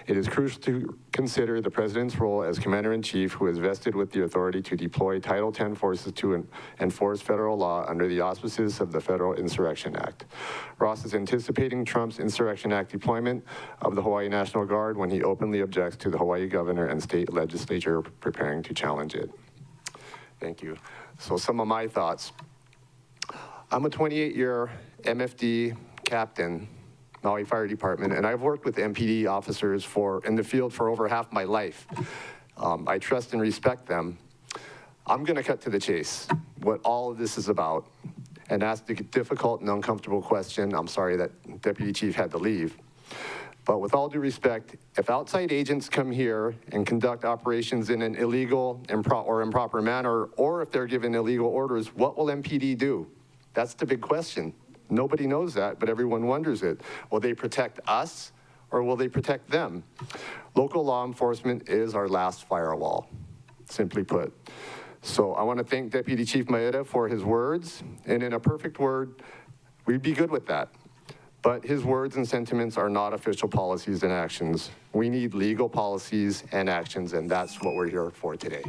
It is crucial to consider the President's role as Commander-in-Chief, who is vested with the authority to deploy Title X forces to enforce federal law under the auspices of the Federal Insurrection Act. Ross is anticipating Trump's Insurrection Act deployment of the Hawaii National Guard when he openly objects to the Hawaii governor and state legislature preparing to challenge it. Thank you. So some of my thoughts. I'm a 28-year MFD captain, Maui Fire Department, and I've worked with MPD officers in the field for over half my life. I trust and respect them. I'm going to cut to the chase, what all of this is about, and ask the difficult and uncomfortable question. I'm sorry that Deputy Chief had to leave. But with all due respect, if outside agents come here and conduct operations in an illegal or improper manner, or if they're given illegal orders, what will MPD do? That's the big question. Nobody knows that, but everyone wonders it. Will they protect us, or will they protect them? Local law enforcement is our last firewall, simply put. So I want to thank Deputy Chief Maeda for his words, and in a perfect word, we'd be good with that. But his words and sentiments are not official policies and actions. We need legal policies and actions, and that's what we're here for today.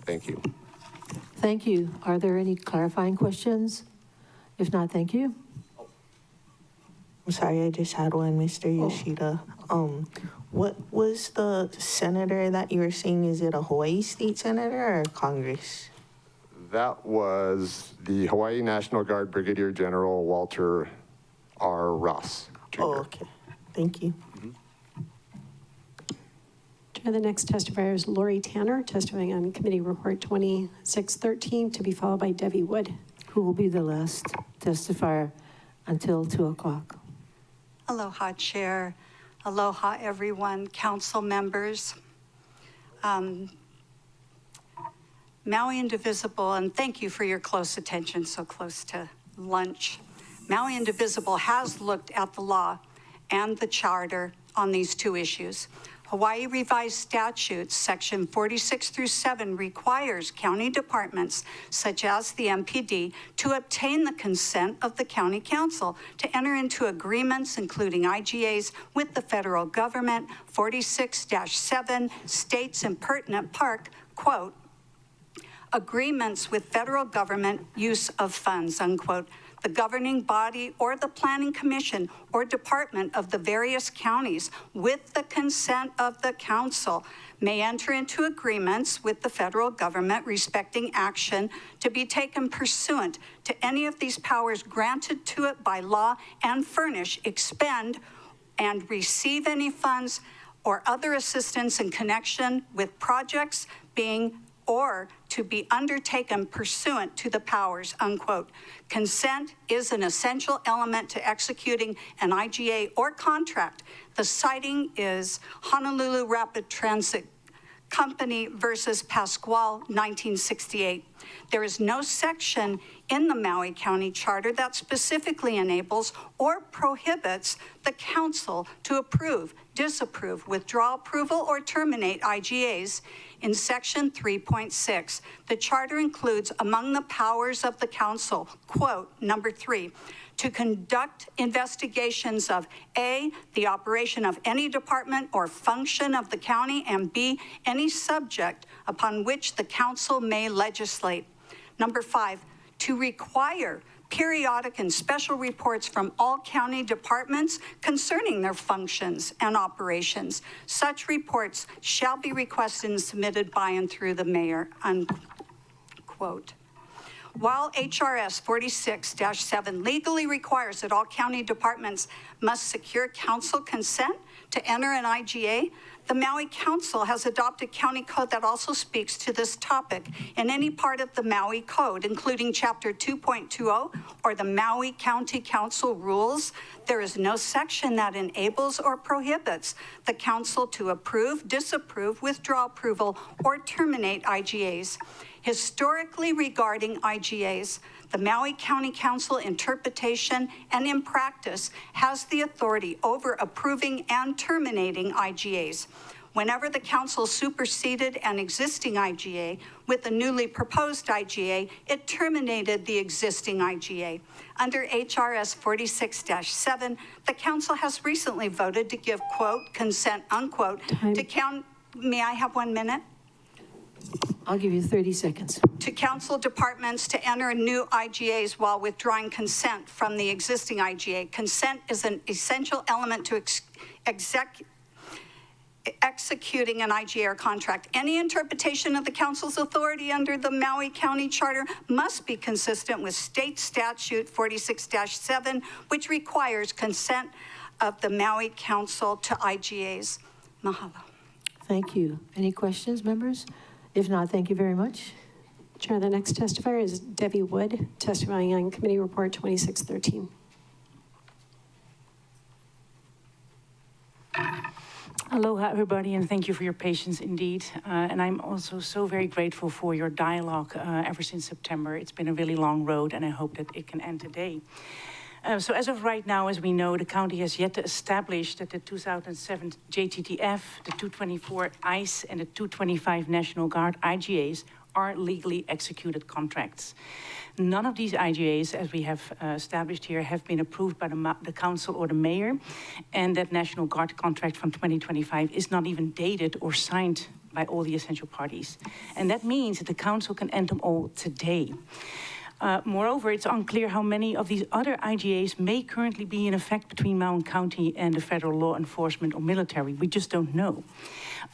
Thank you. Thank you. Are there any clarifying questions? If not, thank you. I'm sorry, I just had one, Mr. Yoshida. What was the senator that you were saying? Is it a Hawaii state senator or Congress? That was the Hawaii National Guard Brigadier General Walter R. Ross, Jr. Oh, okay. Thank you. Chair, the next testifier is Lori Tanner, testifying on Committee Report 2613, to be followed by Debbie Wood. Who will be the last testifier until 2 o'clock. Aloha, Chair. Aloha, everyone, council members. Maui Indivisible, and thank you for your close attention so close to lunch. Maui Indivisible has looked at the law and the charter on these two issues. Hawaii Revised Statutes, Section 46 through 7, requires county departments, such as the MPD, to obtain the consent of the county council to enter into agreements, including IGAs, with the federal government. 46-7 states in pertinent part, quote, agreements with federal government use of funds, unquote. The governing body or the planning commission or department of the various counties, with the consent of the council, may enter into agreements with the federal government respecting action to be taken pursuant to any of these powers granted to it by law, and furnish, expend, and receive any funds or other assistance in connection with projects being or to be undertaken pursuant to the powers, unquote. Consent is an essential element to executing an IGA or contract. The citing is Honolulu Rapid Transit Company versus Pasquale, 1968. There is no section in the Maui County Charter that specifically enables or prohibits the council to approve, disapprove, withdraw approval, or terminate IGAs. In Section 3.6, the charter includes among the powers of the council, quote, number 3, to conduct investigations of A, the operation of any department or function of the county, and B, any subject upon which the council may legislate. Number 5, to require periodic and special reports from all county departments concerning their functions and operations. Such reports shall be requested and submitted by and through the mayor, unquote. While HRS 46-7 legally requires that all county departments must secure council consent to enter an IGA, the Maui Council has adopted county code that also speaks to this topic. In any part of the Maui Code, including Chapter 2.20 or the Maui County Council rules, there is no section that enables or prohibits the council to approve, disapprove, withdraw approval, or terminate IGAs. Historically, regarding IGAs, the Maui County Council interpretation and in practice has the authority over approving and terminating IGAs. Whenever the council superseded an existing IGA with a newly proposed IGA, it terminated the existing IGA. Under HRS 46-7, the council has recently voted to give, quote, consent, unquote, to count, may I have 1 minute? I'll give you 30 seconds. To council departments to enter new IGAs while withdrawing consent from the existing IGA. Consent is an essential element to executing an IGA or contract. Any interpretation of the council's authority under the Maui County Charter must be consistent with state statute 46-7, which requires consent of the Maui Council to IGAs. Mahalo. Thank you. Any questions, members? If not, thank you very much. Chair, the next testifier is Debbie Wood, testifying on Committee Report 2613. Aloha, everybody, and thank you for your patience indeed. And I'm also so very grateful for your dialogue ever since September. It's been a really long road, and I hope that it can end today. So as of right now, as we know, the county has yet to establish that the 2007 JTTF, the 224 ICE, and the 225 National Guard IGAs are legally executed contracts. None of these IGAs, as we have established here, have been approved by the council or the mayor, and that National Guard contract from 2025 is not even dated or signed by all the essential parties. And that means that the council can end them all today. Moreover, it's unclear how many of these other IGAs may currently be in effect between Maui County and the federal law enforcement or military. We just don't know.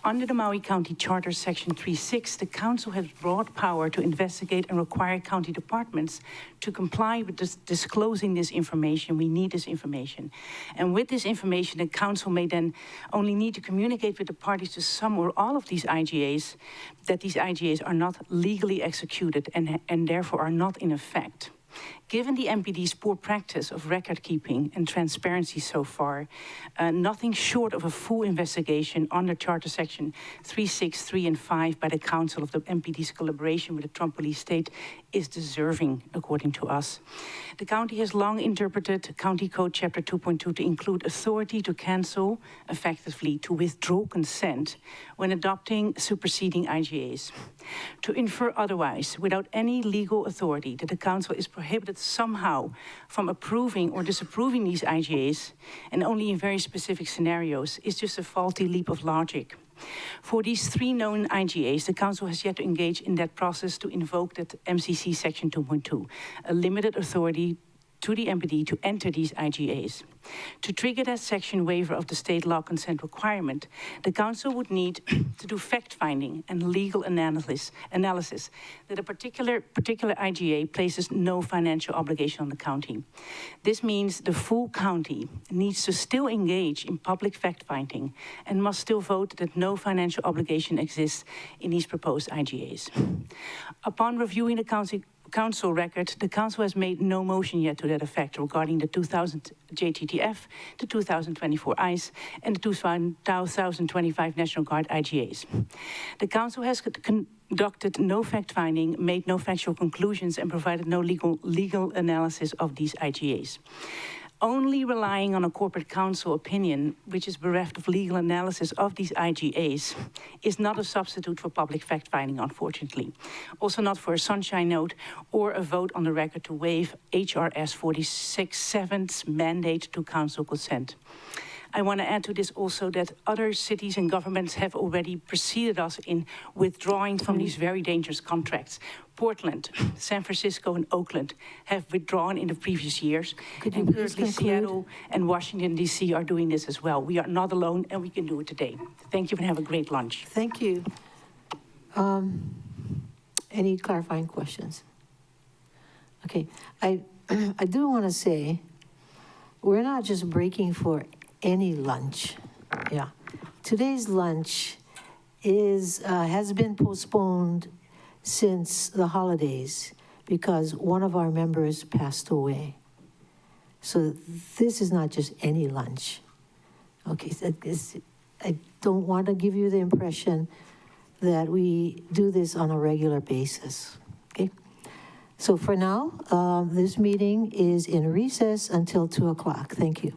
Under the Maui County Charter, Section 3.6, the council has broad power to investigate and require county departments to comply with disclosing this information. We need this information. And with this information, the council may then only need to communicate with the parties to some or all of these IGAs that these IGAs are not legally executed and therefore are not in effect. Given the MPD's poor practice of record keeping and transparency so far, nothing short of a full investigation under Charter Section 3.6, 3, and 5 by the Council of the MPD's collaboration with the Trump Police State is deserving, according to us. The county has long interpreted County Code Chapter 2.2 to include authority to cancel, effectively to withdraw consent when adopting superseding IGAs. To infer otherwise, without any legal authority, that the council is prohibited somehow from approving or disapproving these IGAs, and only in very specific scenarios, is just a faulty leap of logic. For these 3 known IGAs, the council has yet to engage in that process to invoke that MCC Section 2.2, a limited authority to the MPD to enter these IGAs. To trigger that section waiver of the state law consent requirement, the council would need to do fact-finding and legal analysis that a particular IGA places no financial obligation on the county. This means the full county needs to still engage in public fact-finding and must still vote that no financial obligation exists in these proposed IGAs. Upon reviewing the council record, the council has made no motion yet to that effect regarding the 2000 JTTF, the 2024 ICE, and the 2025 National Guard IGAs. The council has conducted no fact-finding, made no factual conclusions, and provided no legal analysis of these IGAs. Only relying on a corporate council opinion, which is bereft of legal analysis of these IGAs, is not a substitute for public fact-finding, unfortunately. Also not for a sunshine note or a vote on the record to waive HRS 46.7's mandate to council consent. I want to add to this also that other cities and governments have already preceded us in withdrawing from these very dangerous contracts. Portland, San Francisco, and Oakland have withdrawn in the previous years. Could you and please currently conclude? Seattle and Washington, D.C. are doing this as well. We are not alone, and we can do it today. Thank you, and have a great lunch. Thank you. Any clarifying questions? Okay, I do want to say, we're not just breaking for any lunch. Yeah, today's lunch has been postponed since the holidays because one of our members passed away. So this is not just any lunch. Okay, I don't want to give you the impression that we do this on a regular basis, okay? So for now, this meeting is in recess until 2 o'clock. Thank you.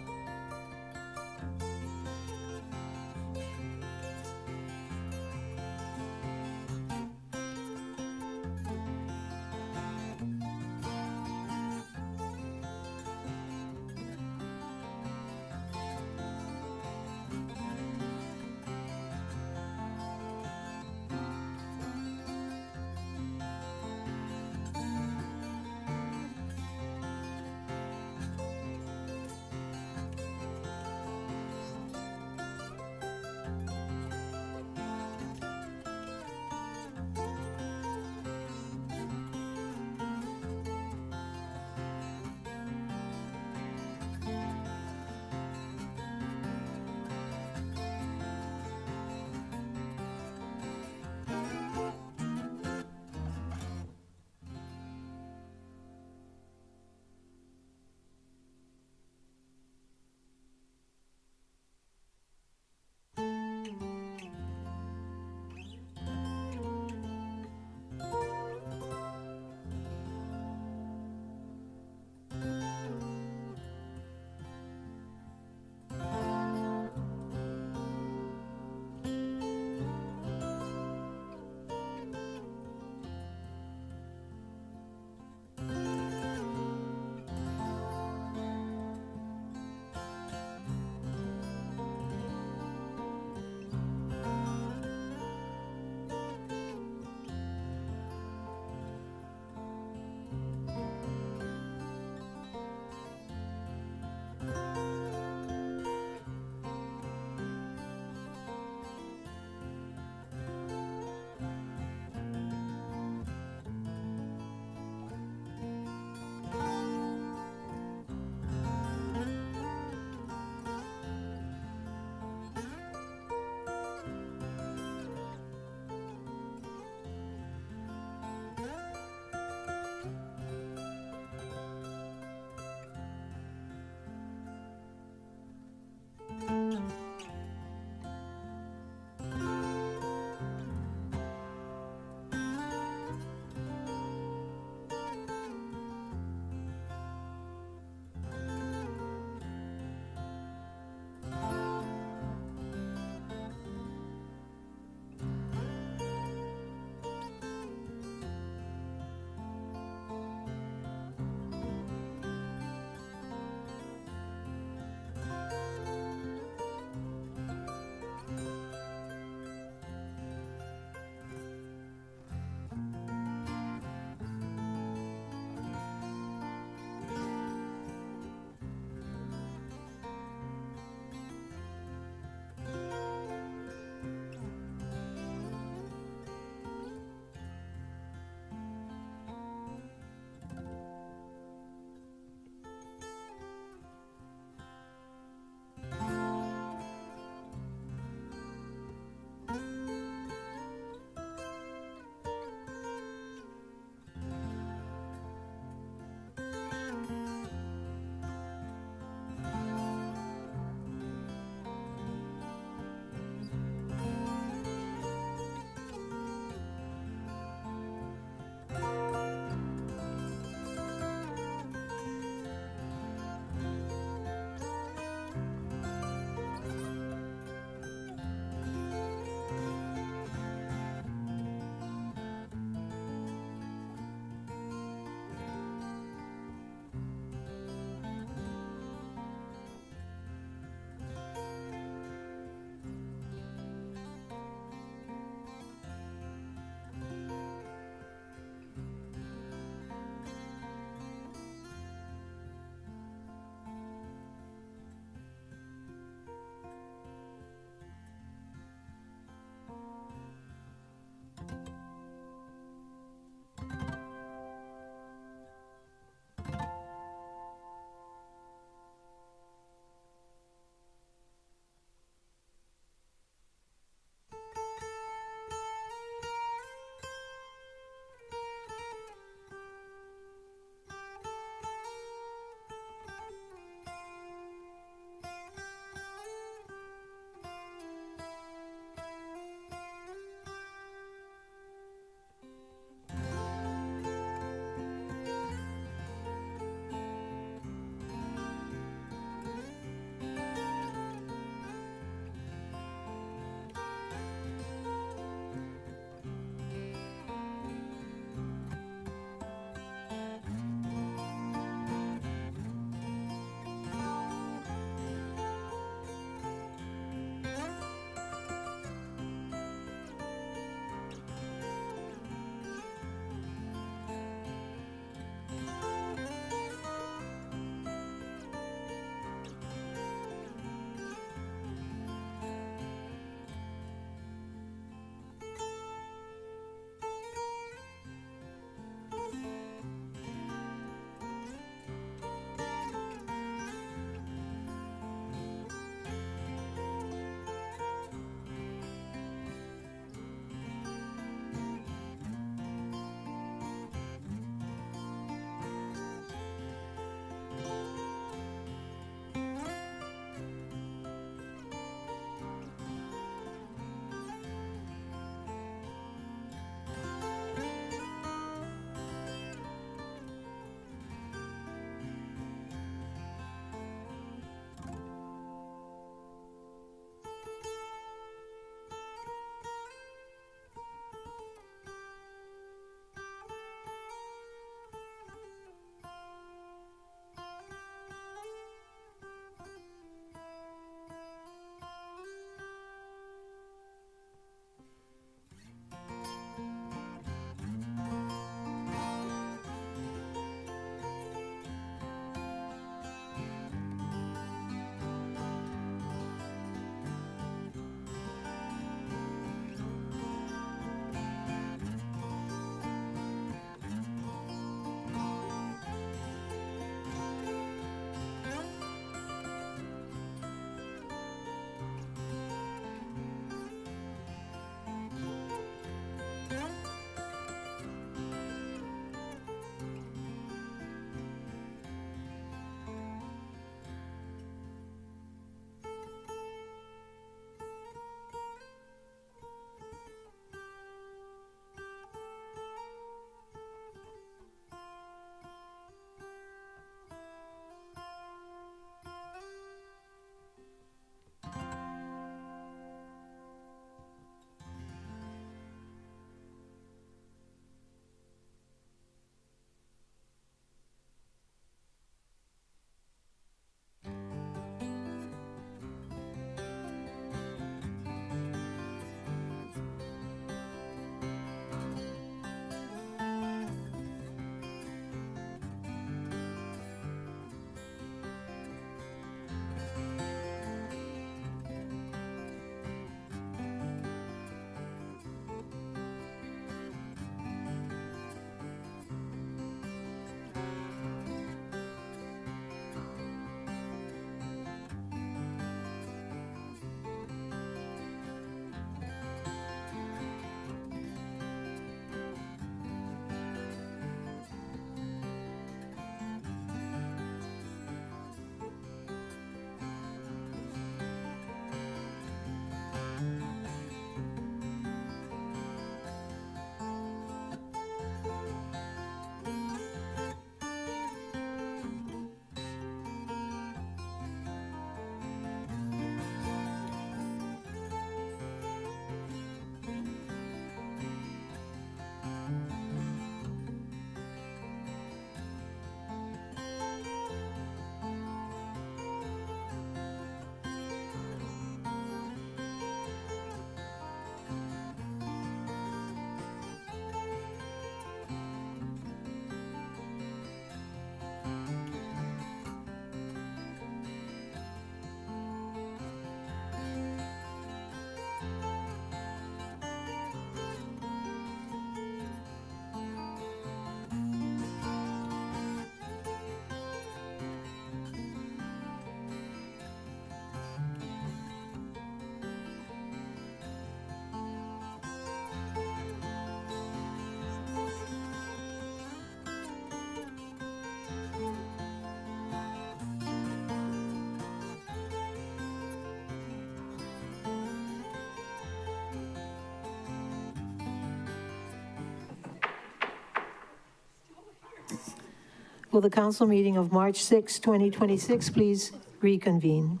Will the council meeting of March 6, 2026 please reconvene?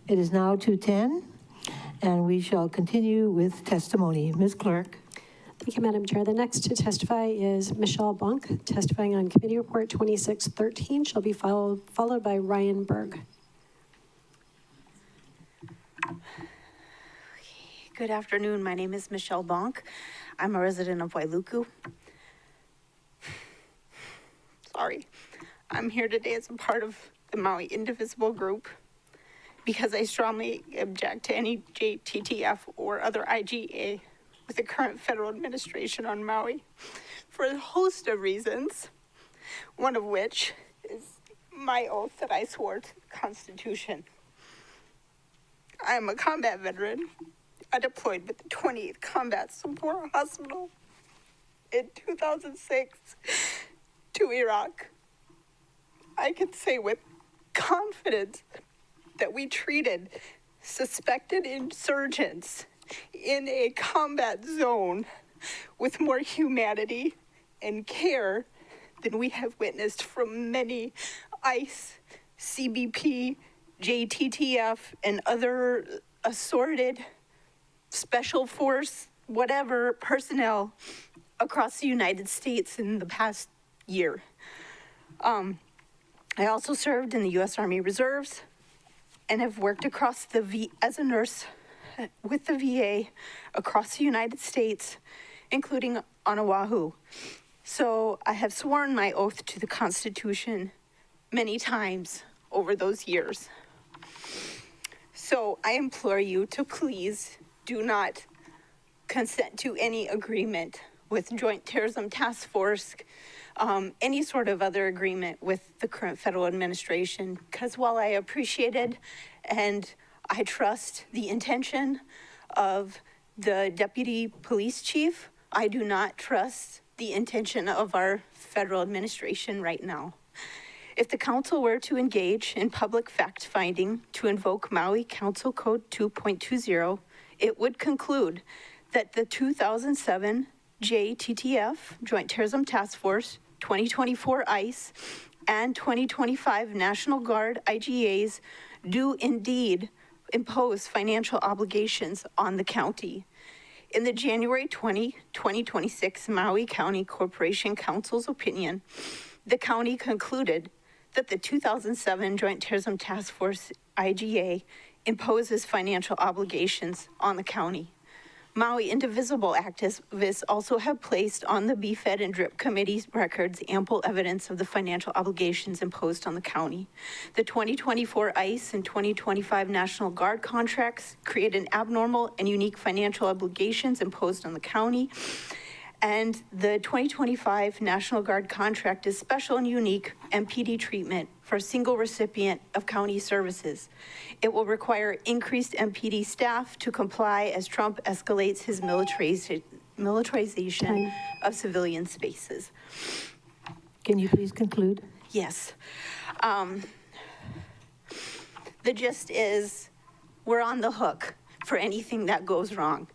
It is now 2:10, and we shall continue with testimony. Ms. Clerk. Thank you, Madam Chair. The next to testify is Michelle Bonk, testifying on Committee Report 2613. She'll be followed by Ryan Berg. Good afternoon. My name is Michelle Bonk. I'm a resident of Wailuku. Sorry. I'm here today as a part of the Maui Indivisible group because I strongly object to any JTTF or other IGA with the current federal administration on Maui for a host of reasons, one of which is my oath that I swore to the Constitution. I am a combat veteran. I deployed with the 28th Combat Support Hospital in 2006 to Iraq. I can say with confidence that we treated suspected insurgents in a combat zone with more humanity and care than we have witnessed from many ICE, CBP, JTTF, and other assorted special force, whatever personnel across the United States in the past year. I also served in the U.S. Army Reserves and have worked across as a nurse with the VA across the United States, including on Oahu. So I have sworn my oath to the Constitution many times over those years. So I implore you to please do not consent to any agreement with Joint Terrorism Task Force, any sort of other agreement with the current federal administration, because while I appreciated and I trust the intention of the deputy police chief, I do not trust the intention of our federal administration right now. If the council were to engage in public fact-finding to invoke Maui Council Code 2.20, it would conclude that the 2007 JTTF, Joint Terrorism Task Force, 2024 ICE, and 2025 National Guard IGAs do indeed impose financial obligations on the county. In the January 2026 Maui County Corporation Council's opinion, the county concluded that the 2007 Joint Terrorism Task Force IGA imposes financial obligations on the county. Maui Indivisible activists also have placed on the BFED and DRIP committee's records ample evidence of the financial obligations imposed on the county. The 2024 ICE and 2025 National Guard contracts create an abnormal and unique financial obligations imposed on the county. And the 2025 National Guard contract is special and unique MPD treatment for a single recipient of county services. It will require increased MPD staff to comply as Trump escalates his militarization of civilian spaces. Can you please conclude? Yes. The gist is we're on the hook for anything that goes wrong.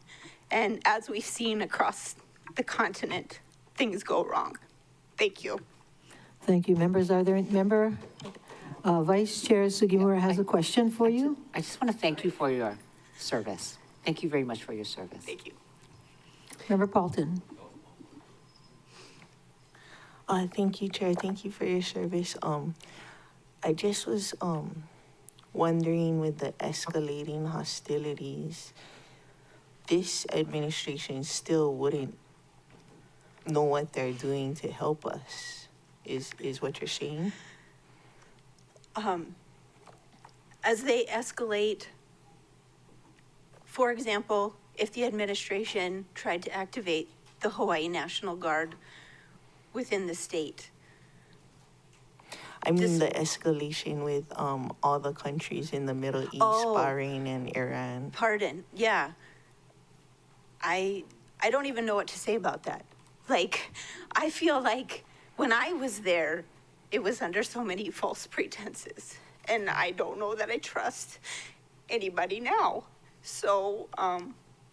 And as we've seen across the continent, things go wrong. Thank you. Thank you. Members, are there, Vice Chair Sugimura has a question for you. I just want to thank you for your service. Thank you very much for your service. Thank you. Member Paulton. Thank you, Chair. Thank you for your service. I just was wondering, with the escalating hostilities, this administration still wouldn't know what they're doing to help us, is what you're saying? As they escalate, for example, if the administration tried to activate the Hawaii National Guard within the state. I mean the escalation with all the countries in the Middle East, Bahrain and Iran. Pardon, yeah. I don't even know what to say about that. Like, I feel like when I was there, it was under so many false pretenses. And I don't know that I trust anybody now. So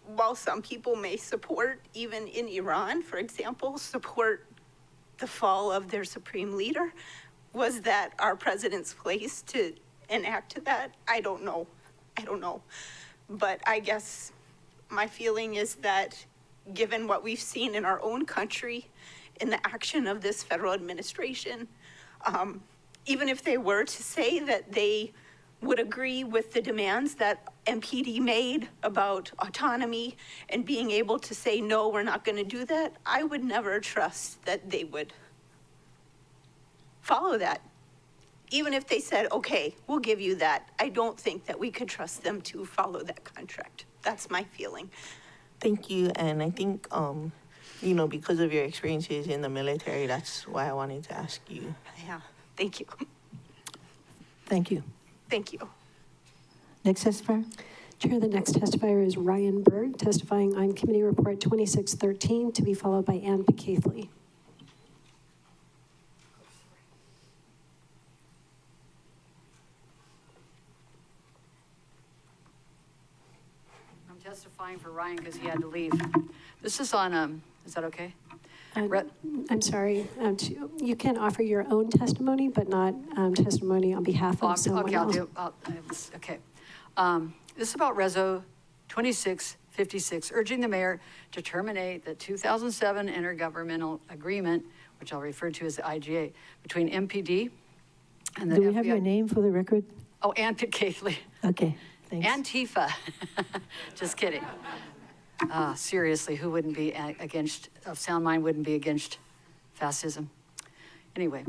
while some people may support, even in Iran, for example, support the fall of their supreme leader, Was that our president's place to enact that? I don't know. I don't know. But I guess my feeling is that given what we've seen in our own country, in the action of this federal administration, even if they were to say that they would agree with the demands that MPD made about autonomy and being able to say, no, we're not going to do that, I would never trust that they would follow that. Even if they said, okay, we'll give you that, I don't think that we could trust them to follow that contract. That's my feeling. Thank you, and I think, you know, because of your experiences in the military, that's why I wanted to ask you. Yeah, thank you. Thank you. Thank you. Next testifier? Chair, the next testifier is Ryan Berg, testifying on Committee Report 2613, to be followed by Ann Pacathley. I'm testifying for Ryan because he had to leave. This is on, is that okay? I'm sorry, you can offer your own testimony, but not testimony on behalf of someone else. Okay. This is about Reso 2656, urging the mayor to terminate the 2007 intergovernmental agreement, which I'll refer to as the IGA, between MPD and the Do we FBI. have your name for the record? Oh, Ann Pacathley. Okay, thanks. Antifa. Just kidding. Seriously, who wouldn't be against, of sound mind wouldn't be against fascism? Anyway,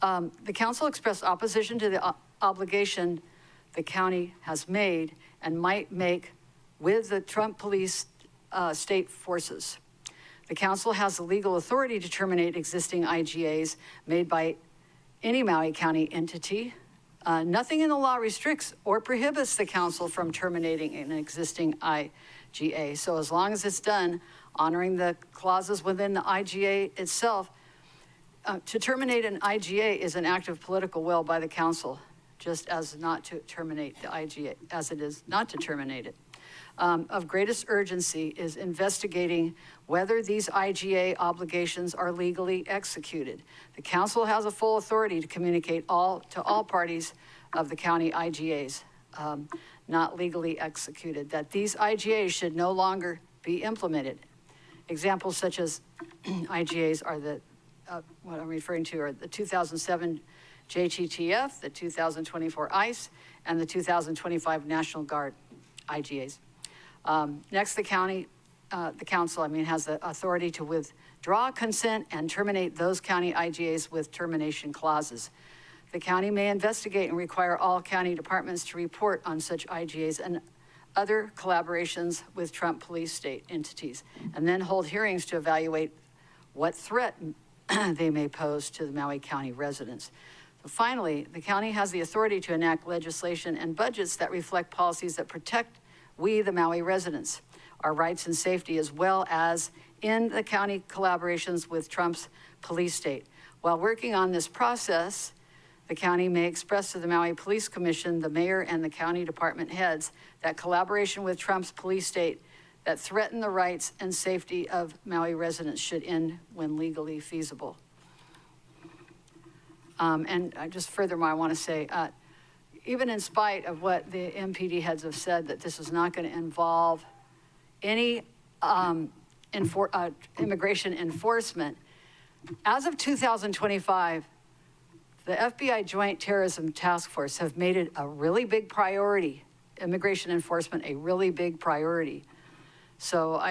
the council expressed opposition to the obligation the county has made and might make with the Trump police state forces. The council has the legal authority to terminate existing IGAs made by any Maui County entity. Nothing in the law restricts or prohibits the council from terminating an existing IGA. So as long as it's done, honoring the clauses within the IGA itself, to terminate an IGA is an act of political will by the council, just as not to terminate the IGA, as it is not to terminate it. Of greatest urgency is investigating whether these IGA obligations are legally executed. The council has a full authority to communicate to all parties of the county IGAs. Not legally executed, that these IGAs should no longer be implemented. Examples such as IGAs are what I'm referring to are the 2007 JTTF, the 2024 ICE, and the 2025 National Guard IGAs. Next, the council, has the authority to withdraw consent and terminate those county IGAs with termination clauses. The county may investigate and require all county departments to report on such IGAs and other collaborations with Trump police state entities, and then hold hearings to evaluate what threat they may pose to the Maui County residents. So finally, the county has the authority to enact legislation and budgets that reflect policies that protect we, the Maui residents, our rights and safety, as well as in the county collaborations with Trump's police state. While working on this process, the county may express to the Maui Police Commission, the mayor, and the county department heads that collaboration with Trump's police state that threaten the rights and safety of Maui residents should end when legally feasible. And just furthermore, I want to say, even in spite of what the MPD heads have said, that this is not going to involve any immigration enforcement, as of 2025, the FBI Joint Terrorism Task Force have made it a really big priority, immigration enforcement a really big priority. So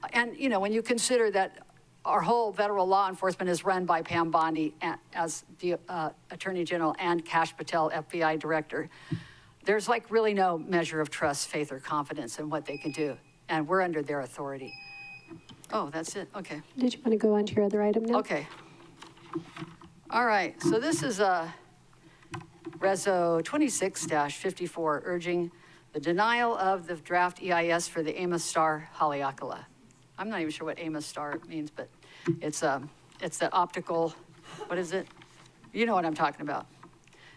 when you consider that our whole federal law enforcement is run by Pam Bondi as the Attorney General and Kash Patel, FBI Director, there's really no measure of trust, faith, or confidence in what they can do. And we're under their authority. Oh, that's it, okay. Did you want to go on to your other item now? Okay. All right, so this is Reso 26-54, urging the denial of the draft EIS for the Amos Star Haleakala. I'm not even sure what Amos Star means, but it's the optical, what is it? You know what I'm talking about.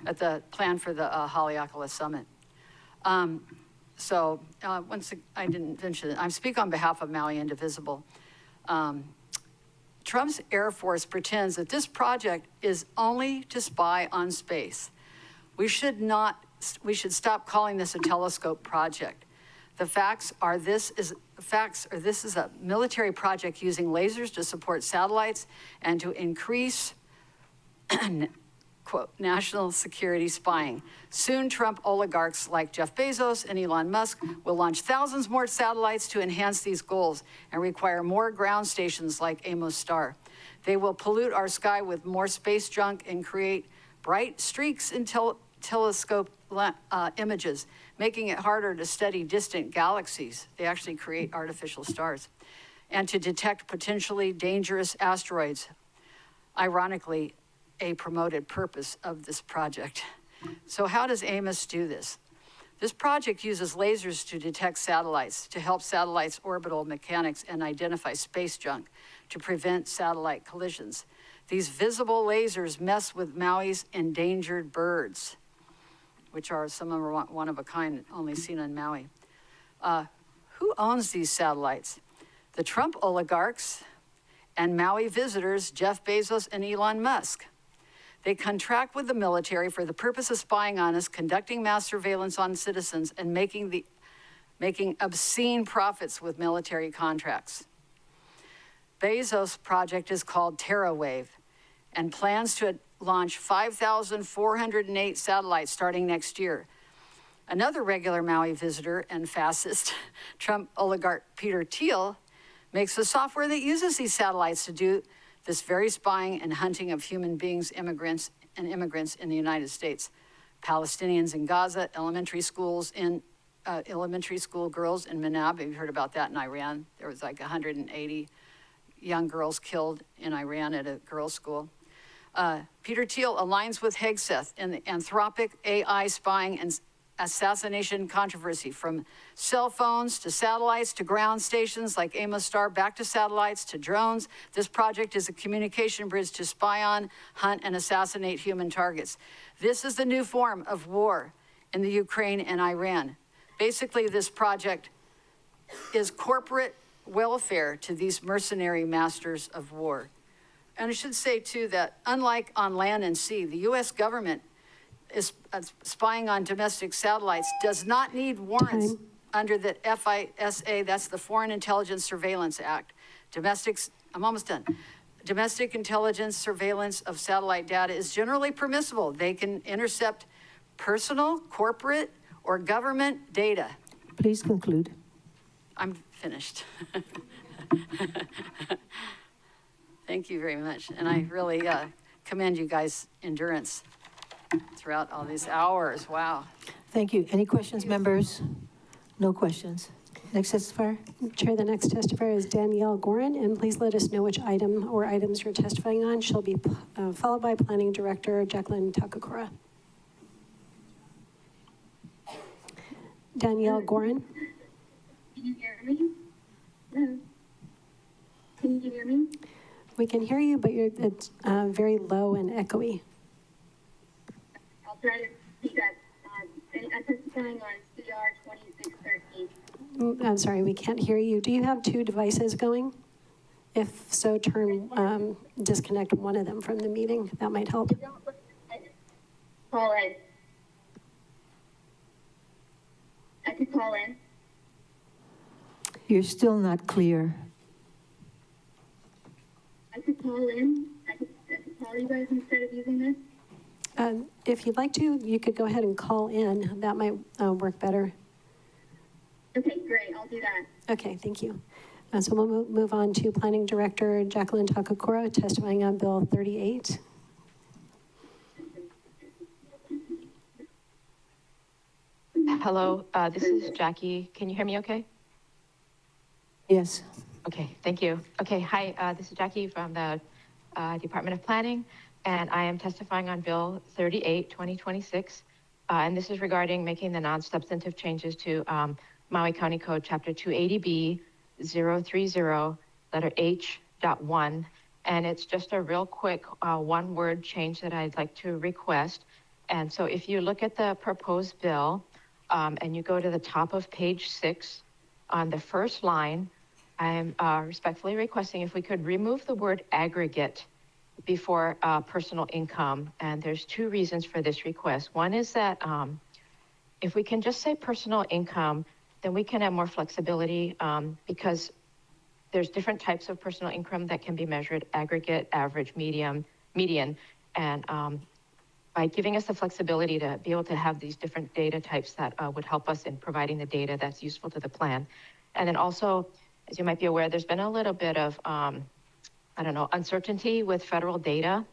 At the plan for the Haleakala Summit. I didn't mention it. I speak on behalf of Maui Indivisible. Trump's Air Force pretends that this project is only to spy on space. We should stop calling this a telescope project. The facts are this is a military project using lasers to support satellites and to increase quote, national security spying. Soon, Trump oligarchs like Jeff Bezos and Elon Musk will launch thousands more satellites to enhance these goals and require more ground stations like Amos Star. They will pollute our sky with more space junk and create bright streaks in telescope images, making it harder to study distant galaxies. They actually create artificial stars. And to detect potentially dangerous asteroids. Ironically, a promoted purpose of this project. So how does Amos do this? This project uses lasers to detect satellites, to help satellites' orbital mechanics and identify space junk, to prevent satellite collisions. These visible lasers mess with Maui's endangered birds, which are, some of them are one of a kind, only seen on Maui. Who owns these satellites? The Trump oligarchs and Maui visitors, Jeff Bezos and Elon Musk. They contract with the military for the purpose of spying on us, conducting mass surveillance on citizens, and making obscene profits with military contracts. Bezos' project is called TerraWave and plans to launch 5,408 satellites starting next year. Another regular Maui visitor and fascist, Trump oligarch Peter Thiel, makes the software that uses these satellites to do this very spying and hunting of human beings, immigrants in the United States. Palestinians in Gaza, elementary school girls in Manab, you've heard about that in Iran. There was like 180 young girls killed in Iran at a girls' school. Peter Thiel aligns with Hegseth in the Anthropic AI spying and assassination controversy, from cell phones to satellites to ground stations like Amos Star, back to satellites to drones. This project is a communication bridge to spy on, hunt, and assassinate human targets. This is the new form of war in the Ukraine and Iran. Basically, this project is corporate welfare to these mercenary masters of war. And I should say, too, that unlike on land and sea, the U.S. government is spying on domestic satellites does not need warrants under the FISA, that's the Foreign Intelligence Surveillance Act. I'm almost done. Domestic intelligence surveillance of satellite data is generally permissible. They can intercept personal, corporate, or government data. Please conclude. I'm finished. Thank you very much. And I really commend you guys' endurance throughout all these hours. Wow. Thank you. Any questions, members? No questions. Next testifier. Chair, the next testifier is Danielle Gorin, and please let us know which item or items you're testifying on. She'll be followed by Planning Director Jacqueline Takakura. Danielle Gorin. Can you hear me? Hello? Can you hear me? We can hear you, but it's very low and echoey. I'll try to speak up. I'm testifying on CR 2613. I'm sorry, we can't hear you. Do you have two devices going? If so, disconnect one of them from the meeting. That might help. Call in. I could call in. You're still not clear. I could call in. I could call you guys instead of using this. If you'd like to, you could go ahead and call in. That might work better. Okay, great. I'll do that. Okay, thank you. So we'll move on to Planning Director Jacqueline Takakura, testifying on Bill 38. Hello, this is Jackie. Can you hear me okay? Yes. Okay, thank you. Okay, hi, this is Jackie from the Department of Planning, and I am testifying on Bill 38, 2026, and this is regarding making the non-substantive changes to Maui County Code Chapter 280B 030, letter H.1, and it's just a real quick one-word change that I'd like to request. And so if you look at the proposed bill, and you go to the top of page 6, on the first line, I'm respectfully requesting if we could remove the word aggregate before personal income. And there's two reasons for this request. One is that if we can just say personal income, then we can have more flexibility because there's different types of personal income that can be measured: aggregate, average, median. And by giving us the flexibility to be able to have these different data types that would help us in providing the data that's useful to the plan. And then also, as you might be aware, there's been a little bit of, uncertainty with federal data.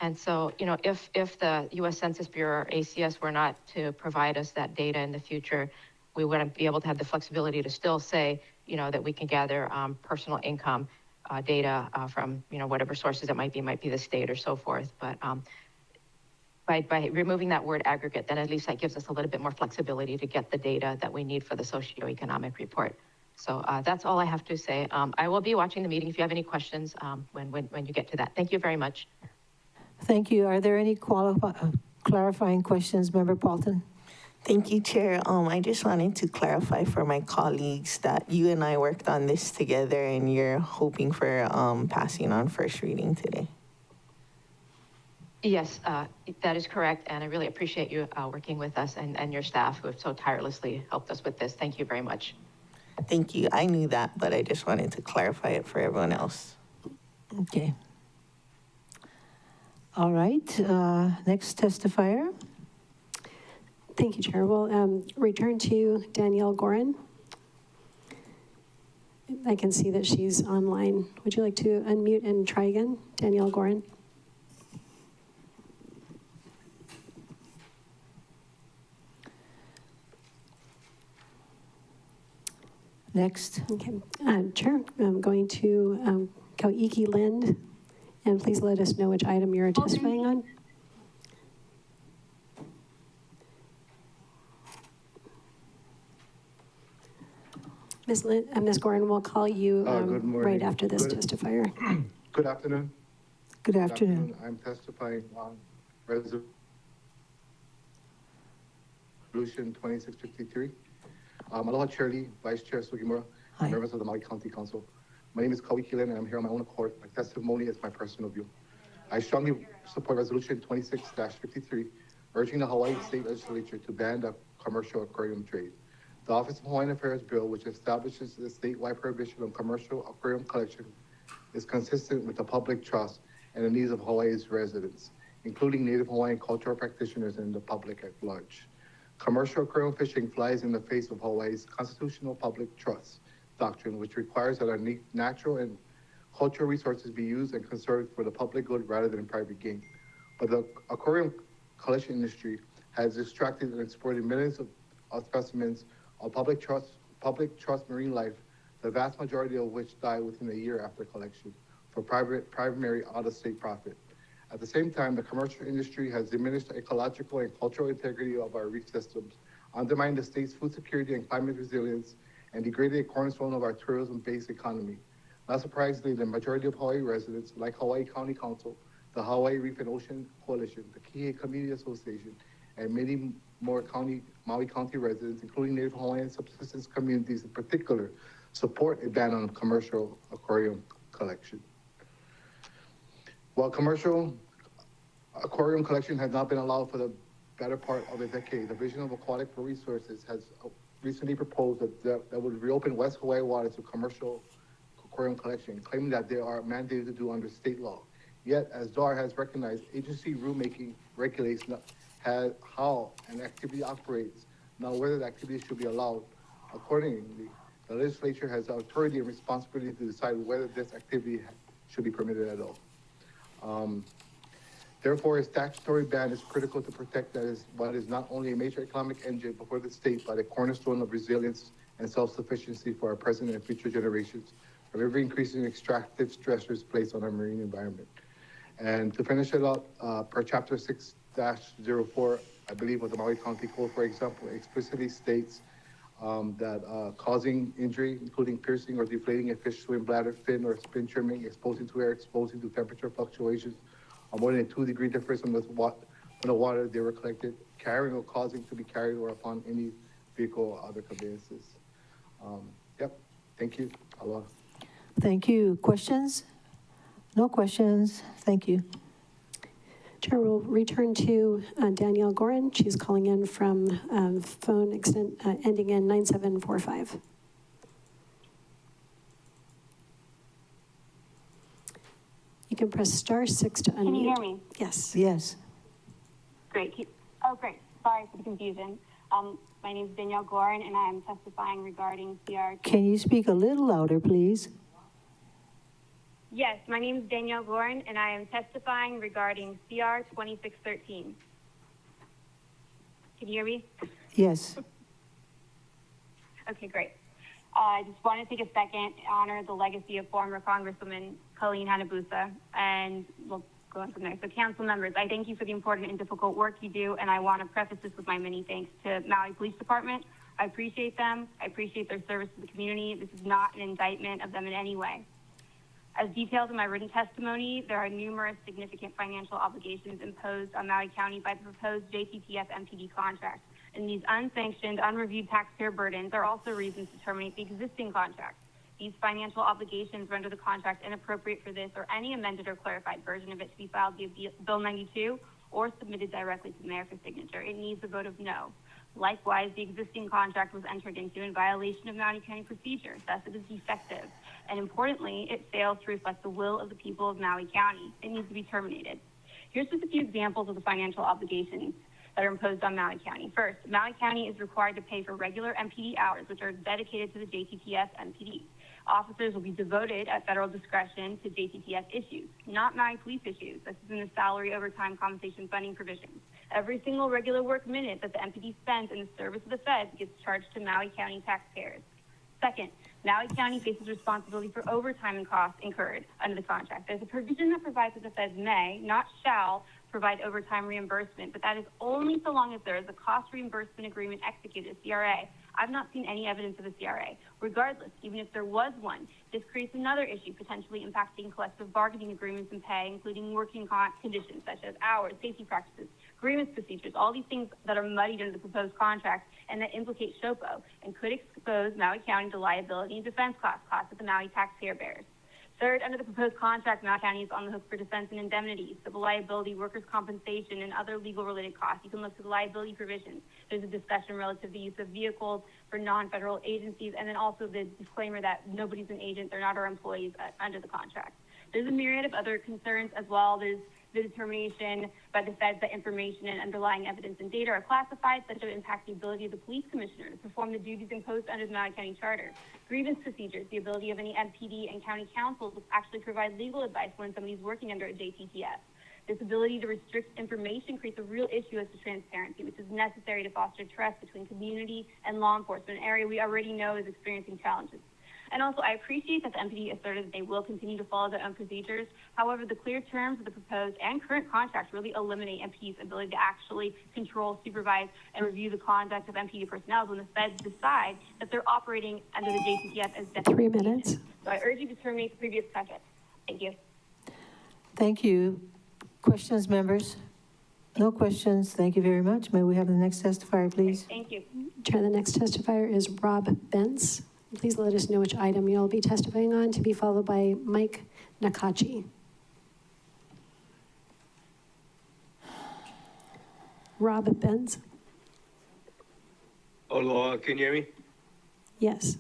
And so, if the US Census Bureau or ACS were not to provide us that data in the future, we wouldn't be able to have the flexibility to still say, that we can gather personal income data from, whatever sources it might be the state or so forth. But by removing that word aggregate, then at least that gives us a little bit more flexibility to get the data that we need for the socioeconomic report. So that's all I have to say. I will be watching the meeting if you have any questions when you get to that. Thank you very much. Thank you. Are there any clarifying questions, Member Paulton? Thank you, Chair. I just wanted to clarify for my colleagues that you and I worked on this together and you're hoping for passing on first reading today. Yes, that is correct. And I really appreciate you working with us and your staff who have so tirelessly helped us with this. Thank you very much. Thank you. I knew that, but I just wanted to clarify it for everyone else. Okay. All right. Next testifier. Thank you, Chair. We'll return to Danielle Gorin. I can see that she's online. Would you like to unmute and try again, Danielle Gorin? Next. Okay. Chair, I'm going to Kauiki Lind, and please let us know which item you're testifying on. Ms. Gorin, we'll call you right after this testifier. Good afternoon. Good afternoon. I'm testifying on resolution 2653. Aloha Chair Lee, Vice Chair Sugimura, and members of the Maui County Council. My name is Kauiki Lin, and I'm here on my own accord. My testimony is my personal view. I strongly support resolution 26-53, urging the Hawaii State Legislature to ban the commercial aquarium trade. The Office of Hawaiian Affairs bill, which establishes the statewide prohibition on commercial aquarium collection, is consistent with the public trust and the needs of Hawaii's residents, including Native Hawaiian cultural practitioners and the public at large. Commercial aquarium fishing flies in the face of Hawaii's constitutional public trust doctrine, which requires that our natural and cultural resources be used and conserved for the public good rather than private gain. But the aquarium collection industry has extracted and exported millions of specimens of public trust marine life, the vast majority of which die within a year after collection for primary out-of-state profit. At the same time, the commercial industry has diminished the ecological and cultural integrity of our reef systems, undermined the state's food security and climate resilience, and degraded a cornerstone of our tourism-based economy. Not surprisingly, the majority of Hawaii residents, like Hawaii County Council, the Hawaii Reef and Ocean Coalition, the Kihei Community Association, and many more Maui County residents, including Native Hawaiian subsistence communities in particular, support a ban on commercial aquarium collection. While commercial aquarium collection has not been allowed for the better part of a decade, the Division of Aquatic Resources has recently proposed that would reopen West Hawaii waters to commercial aquarium collection, claiming that they are mandated to do under state law. Yet, as DAR has recognized, agency rulemaking regulates how an activity operates, not whether the activity should be allowed. Accordingly, the legislature has the authority and responsibility to decide whether this activity should be permitted at all. Therefore, a statutory ban is critical to protect what is not only a major economic engine for the state, but a cornerstone of resilience and self-sufficiency for our present and future generations, from every increasing extractive stressors placed on our marine environment. And to finish it up, per chapter 6-04, I believe, of the Maui County Code, for example, explicitly states that causing injury, including piercing or deflating a fish swim bladder, fin, or spin trimming, exposing to air, exposing to temperature fluctuations, or more than a 2-degree difference from the water they were collected, carrying or causing to be carried, or upon any vehicle or other conveyances. Yep, Thank you. Aloha. Thank you. Questions? No questions. Thank you. Chair will return to Danielle Gorin. She's calling in from phone ending in 9745. You can press *6 to unmute. Can you hear me? Yes. Yes. Great. Great. Sorry for the confusion. My name is Danielle Gorin, and I am testifying regarding CR. Can you speak a little louder, please? Yes, my name is Danielle Gorin, and I am testifying regarding CR 2613. Can you hear me? Yes. Okay, great. I just want to take a second to honor the legacy of former Congresswoman Colleen Hanabusa, and we'll go on from there. So, council members, I thank you for the important and difficult work you do, and I want to preface this with my many thanks to Maui Police Department. I appreciate them. I appreciate their service to the community. This is not an indictment of them in any way. As detailed in my written testimony, there are numerous significant financial obligations imposed on Maui County by the proposed JTTF MPD contract. And these unsanctioned, unreviewed taxpayer burdens are also reasons to terminate the existing contract. These financial obligations render the contract inappropriate for this or any amended or clarified version of it to be filed via Bill 92 or submitted directly to the mayor for signature. It needs a vote of no. Likewise, the existing contract was entered into in violation of Maui County procedure, thus it is defective. And importantly, it fails to reflect the will of the people of Maui County. It needs to be terminated. Here's just a few examples of the financial obligations that are imposed on Maui County. First, Maui County is required to pay for regular MPD hours, which are dedicated to the JTTF MPD. Officers will be devoted at federal discretion to JTTF issues, not Maui police issues. This is in the salary, overtime, compensation, funding provisions. Every single regular work minute that the MPD spends in the service of the feds gets charged to Maui County taxpayers. Second, Maui County faces responsibility for overtime and costs incurred under the contract. There's a provision that provides that the feds may, not shall, provide overtime reimbursement, but that is only so long as there is a cost reimbursement agreement executed, a CRA. I've not seen any evidence of a CRA. Regardless, even if there was one, this creates another issue potentially impacting collective bargaining agreements and pay, including working conditions such as hours, safety practices, grievance procedures, all these things that are muddied under the proposed contract and that implicate SHOPO and could expose Maui County to liability and defense costs that the Maui taxpayer bears. Third, under the proposed contract, Maui County is on the hook for defense and indemnity, civil liability, workers' compensation, and other legal-related costs. You can look to the liability provisions. There's a discussion relative to the use of vehicles for non-federal agencies, and then also the disclaimer that nobody's an agent, they're not our employees under the contract. There's a myriad of other concerns as well. There's the determination by the feds that information and underlying evidence and data are classified such to impact the ability of the police commissioner to perform the duties imposed under the Maui County Charter. Grievance procedures, the ability of any MPD and county councils to actually provide legal advice when somebody's working under a JTTF. This ability to restrict information creates a real issue as to transparency, which is necessary to foster trust between community and law enforcement, an area we already know is experiencing challenges. And also, I appreciate that the MPD asserted that they will continue to follow their own procedures. However, the clear terms of the proposed and current contract really eliminate MPD's ability to actually control, supervise, and review the conduct of MPD personnel when the feds decide that they're operating under the JTTF as designated. 3 minutes. So I urge you to terminate the previous contract. Thank you. Thank you. Questions, members? No questions. Thank you very much. May we have the next testifier, please? Thank you. Chair, the next testifier is Rob Bentz. Please let us know which item you'll be testifying on, to be followed by Mike Nakachi. Rob Bentz. Aloha, can you hear me? Yes.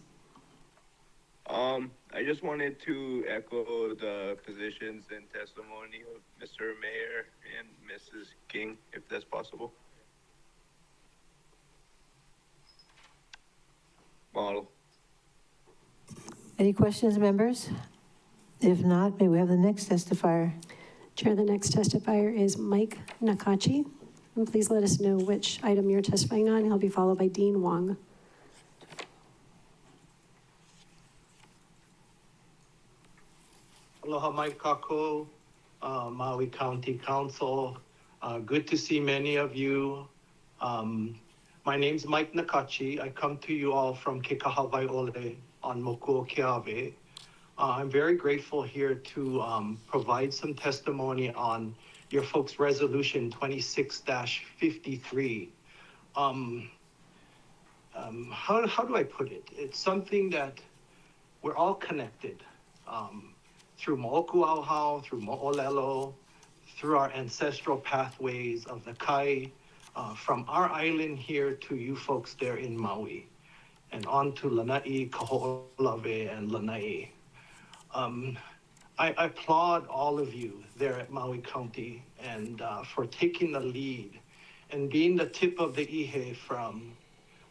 I just wanted to echo the positions and testimony of Mr. Mayor and Mrs. King, if that's possible. Mahalo. Any questions, members? If not, may we have the next testifier? Chair, the next testifier is Mike Nakachi. And please let us know which item you're testifying on. He'll be followed by Dean Wong. Aloha mai kākou, Maui County Council. Good to see many of you. My name's Mike Nakachi. I come to you all from Kekahawaiole on Mokuo Keawe. I'm very grateful here to provide some testimony on your folks' resolution 26-53. How do I put it? It's something that we're all connected through Mo'okuauhau, through Mo'olelo, through our ancestral pathways of the Kai, from our island here to you folks there in Maui, and on to Lanai, Kaho'olawe, and Lanai. I applaud all of you there at Maui County and for taking the lead and being the tip of the ihe from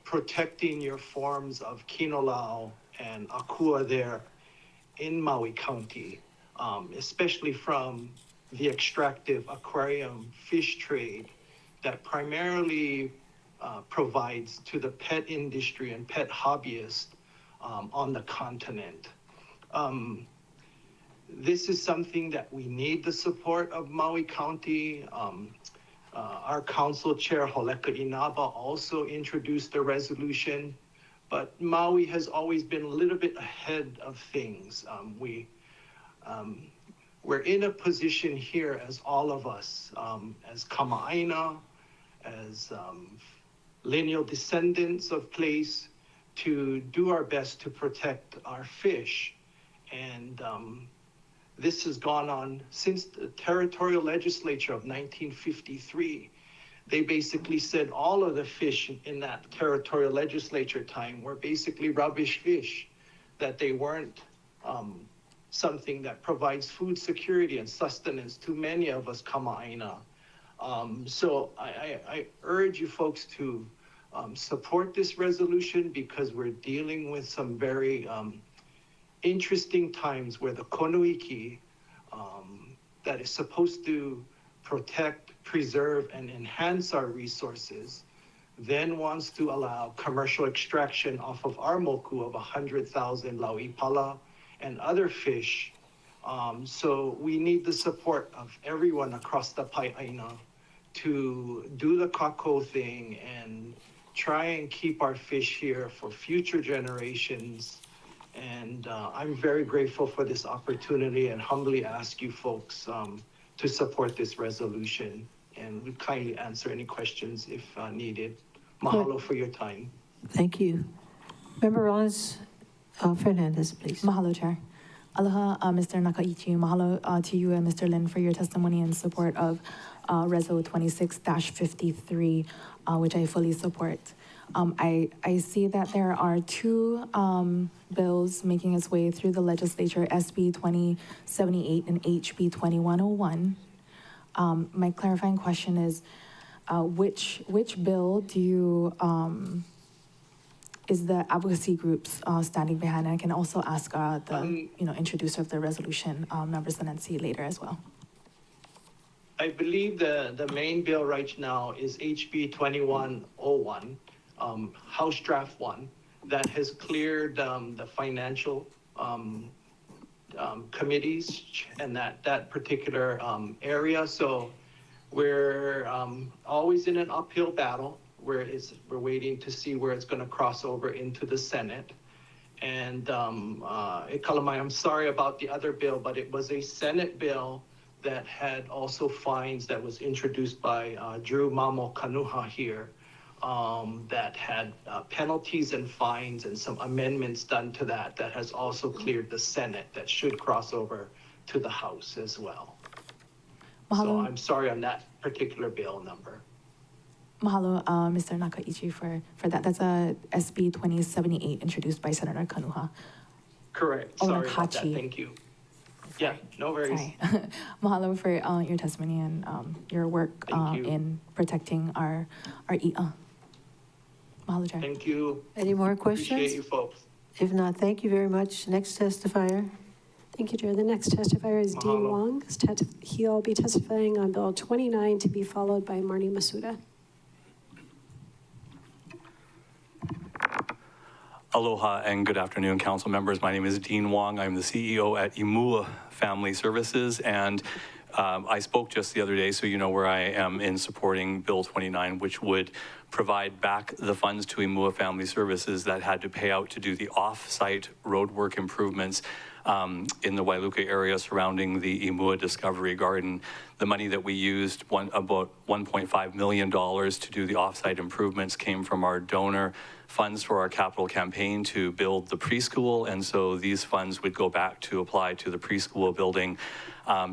protecting your forms of kinolau and akua there in Maui County, especially from the extractive aquarium fish trade that primarily provides to the pet industry and pet hobbyists on the continent. This is something that we need the support of Maui County. Our council chair, Holeka Inaba, also introduced a resolution, but Maui has always been a little bit ahead of things. We're in a position here as all of us, as Kama'aina, as lineal descendants of place, to do our best to protect our fish. And this has gone on since the territorial legislature of 1953. They basically said all of the fish in that territorial legislature time were basically rubbish fish, that they weren't something that provides food security and sustenance to many of us Kama'aina. So I urge you folks to support this resolution, because we're dealing with some very interesting times where the Konuiki, that is supposed to protect, preserve, and enhance our resources, then wants to allow commercial extraction off of our moku of 100,000 lauipala and other fish. So we need the support of everyone across the Pai'aina to do the kako thing and try and keep our fish here for future generations. And I'm very grateful for this opportunity and humbly ask you folks to support this resolution, and we kindly answer any questions if needed. Mahalo for your time. Thank you. Member Rollins Fernandez, please. Mahalo, Chair. Aloha, Mr. Nakaichi. Mahalo to you and Mr. Lin for your testimony in support of Reso 26-53, which I fully support. I see that there are two bills making its way through the legislature, SB 2078 and HB 2101. My clarifying question is, which bill do you, is the advocacy groups standing behind? I can also ask the introducer of the resolution, Member Sanensi, later as well. I believe the main bill right now is HB 2101. House Draft 1, that has cleared the financial committees and that particular area. So we're always in an uphill battle where we're waiting to see where it's going to cross over into the Senate. And Kalamai, I'm sorry about the other bill, but it was a Senate bill that had also fines that was introduced by Drew Mamo Kanuha here. That had penalties and fines and some amendments done to that has also cleared the Senate, that should cross over to the House as well. Mahalo. So I'm sorry on that particular bill number. Mahalo, Mr. Nakaichi, for that. That's a SB 2078 introduced by Senator Kanuha. Correct. Sorry about that. Thank you. Yeah, no worries. Sorry. Mahalo for your testimony and your work in protecting our i'a. Mahalo, Chair. Thank you. Any more questions? Appreciate you folks. If not, thank you very much. Next testifier. Thank you, Chair. The next testifier is Dean Mahalo. Wong. He'll be testifying on Bill 29, to be followed by Marnie Masuda. Aloha and good afternoon, council members. My name is Dean Wong. I'm the CEO at Imua Family Services, and I spoke just the other day, so you know where I am in supporting Bill 29, which would provide back the funds to Imua Family Services that had to pay out to do the off-site roadwork improvements in the Wailuka area surrounding the Imua Discovery Garden. The money that we used, about $1.5 million to do the off-site improvements, came from our donor funds for our capital campaign to build the preschool. And so these funds would go back to apply to the preschool building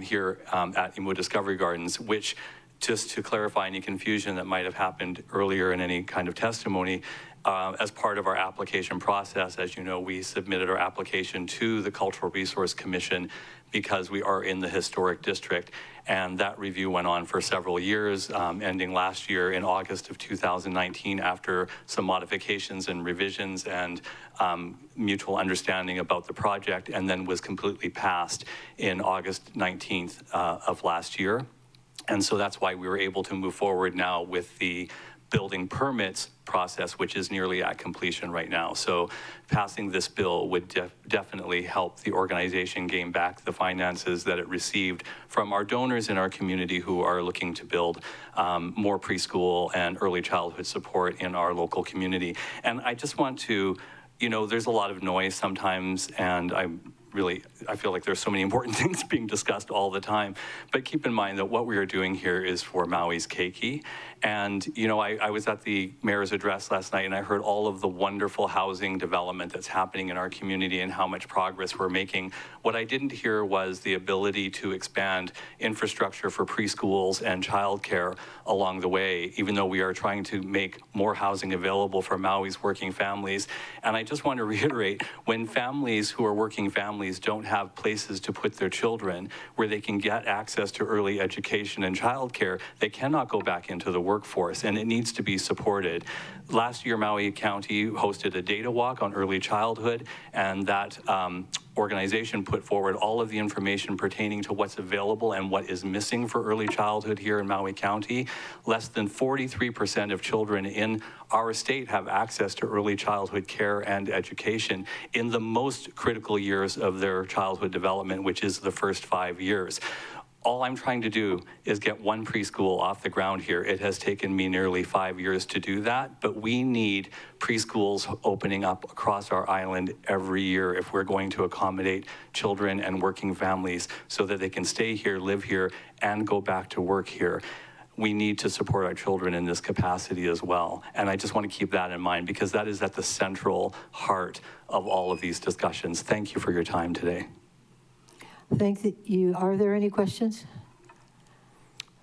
here at Imua Discovery Gardens, which, just to clarify any confusion that might have happened earlier in any kind of testimony, as part of our application process, as you know, we submitted our application to the Cultural Resource Commission because we are in the historic district. And that review went on for several years, ending last year in August of 2019 after some modifications and revisions and mutual understanding about the project, and then was completely passed in August 19th of last year. And so that's why we were able to move forward now with the building permits process, which is nearly at completion right now. So passing this bill would definitely help the organization gain back the finances that it received from our donors in our community who are looking to build more preschool and early childhood support in our local community. And I just want to, you know, there's a lot of noise sometimes, and I feel like there's so many important things being discussed all the time. But keep in mind that what we are doing here is for Maui's keiki. And, you know, I was at the mayor's address last night and I heard all of the wonderful housing development that's happening in our community and how much progress we're making. What I didn't hear was the ability to expand infrastructure for preschools and childcare along the way, even though we are trying to make more housing available for Maui's working families. And I just want to reiterate, when families who are working families don't have places to put their children where they can get access to early education and childcare, they cannot go back into the workforce, and it needs to be supported. Last year, Maui County hosted a data walk on early childhood, and that organization put forward all of the information pertaining to what's available and what is missing for early childhood here in Maui County. Less than 43% of children in our state have access to early childhood care and education in the most critical years of their childhood development, which is the first 5 years. All I'm trying to do is get one preschool off the ground here. It has taken me nearly 5 years to do that, but we need preschools opening up across our island every year if we're going to accommodate children and working families so that they can stay here, live here, and go back to work here. We need to support our children in this capacity as well. And I just want to keep that in mind because that is at the central heart of all of these discussions. Thank you for your time today. Thank you. Are there any questions?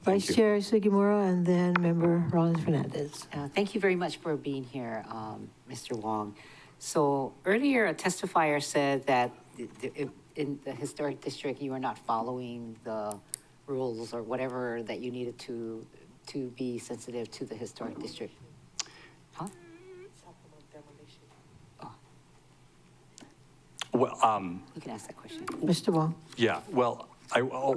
Vice Chair Sugimura and then Member Rollins-Fernandez. Thank you very much for being here, Mr. Wong. So earlier, a testifier said that in the historic district, you are not following the rules or whatever that you needed to be sensitive to the historic district. Huh? Well, you can ask that question. Mr. Wong. Yeah, well,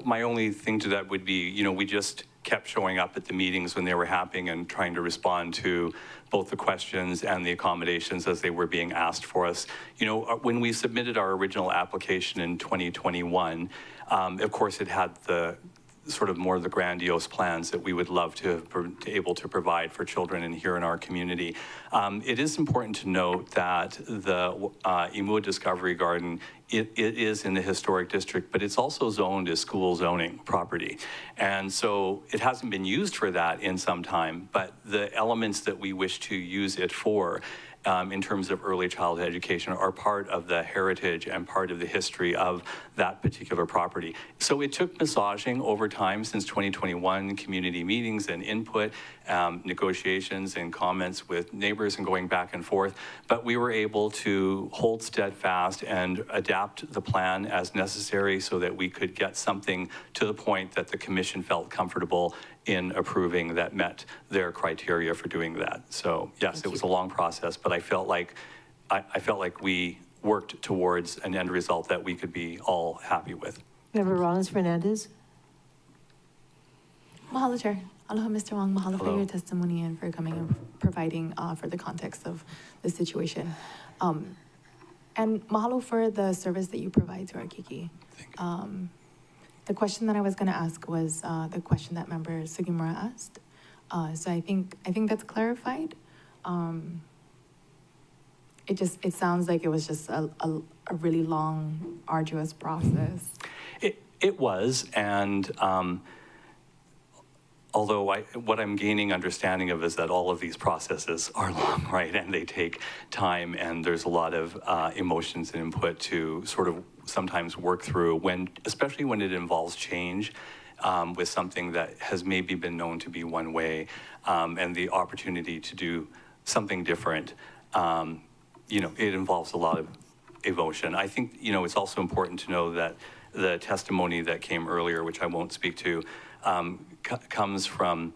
my only thing to that would be, you know, we just kept showing up at the meetings when they were happening and trying to respond to both the questions and the accommodations as they were being asked for us. You know, when we submitted our original application in 2021, of course it had the sort of more of the grandiose plans that we would love to able to provide for children and here in our community. It is important to note that the Imua Discovery Garden, it is in the historic district, but it's also zoned as school zoning property. And so it hasn't been used for that in some time, but the elements that we wish to use it for in terms of early childhood education are part of the heritage and part of the history of that particular property. So it took massaging over time since 2021, community meetings and input, negotiations and comments with neighbors and going back and forth, but we were able to hold steadfast and adapt the plan as necessary so that we could get something to the point that the commission felt comfortable in approving that met their criteria for doing that. So yes, it was a long process, but I felt like we worked towards an end result that we could be all happy with. Member Rollins-Fernandez. Mahalo, Chair. Aloha, Mr. Wong. Mahalo Hello. for your testimony and for coming and providing for the context of the situation. And mahalo for the service that you provide to our Kiki. The question that I was going to ask was the question that Member Sugimura asked. So I think that's clarified. it sounds like it was just a really long, arduous process. It was, and although what I'm gaining understanding of is that all of these processes are long, right? And they take time, and there's a lot of emotions and input to sort of sometimes work through especially when it involves change with something that has maybe been known to be one way, and the opportunity to do something different. It involves a lot of emotion. I think, it's also important to know that the testimony that came earlier, which I won't speak to, comes from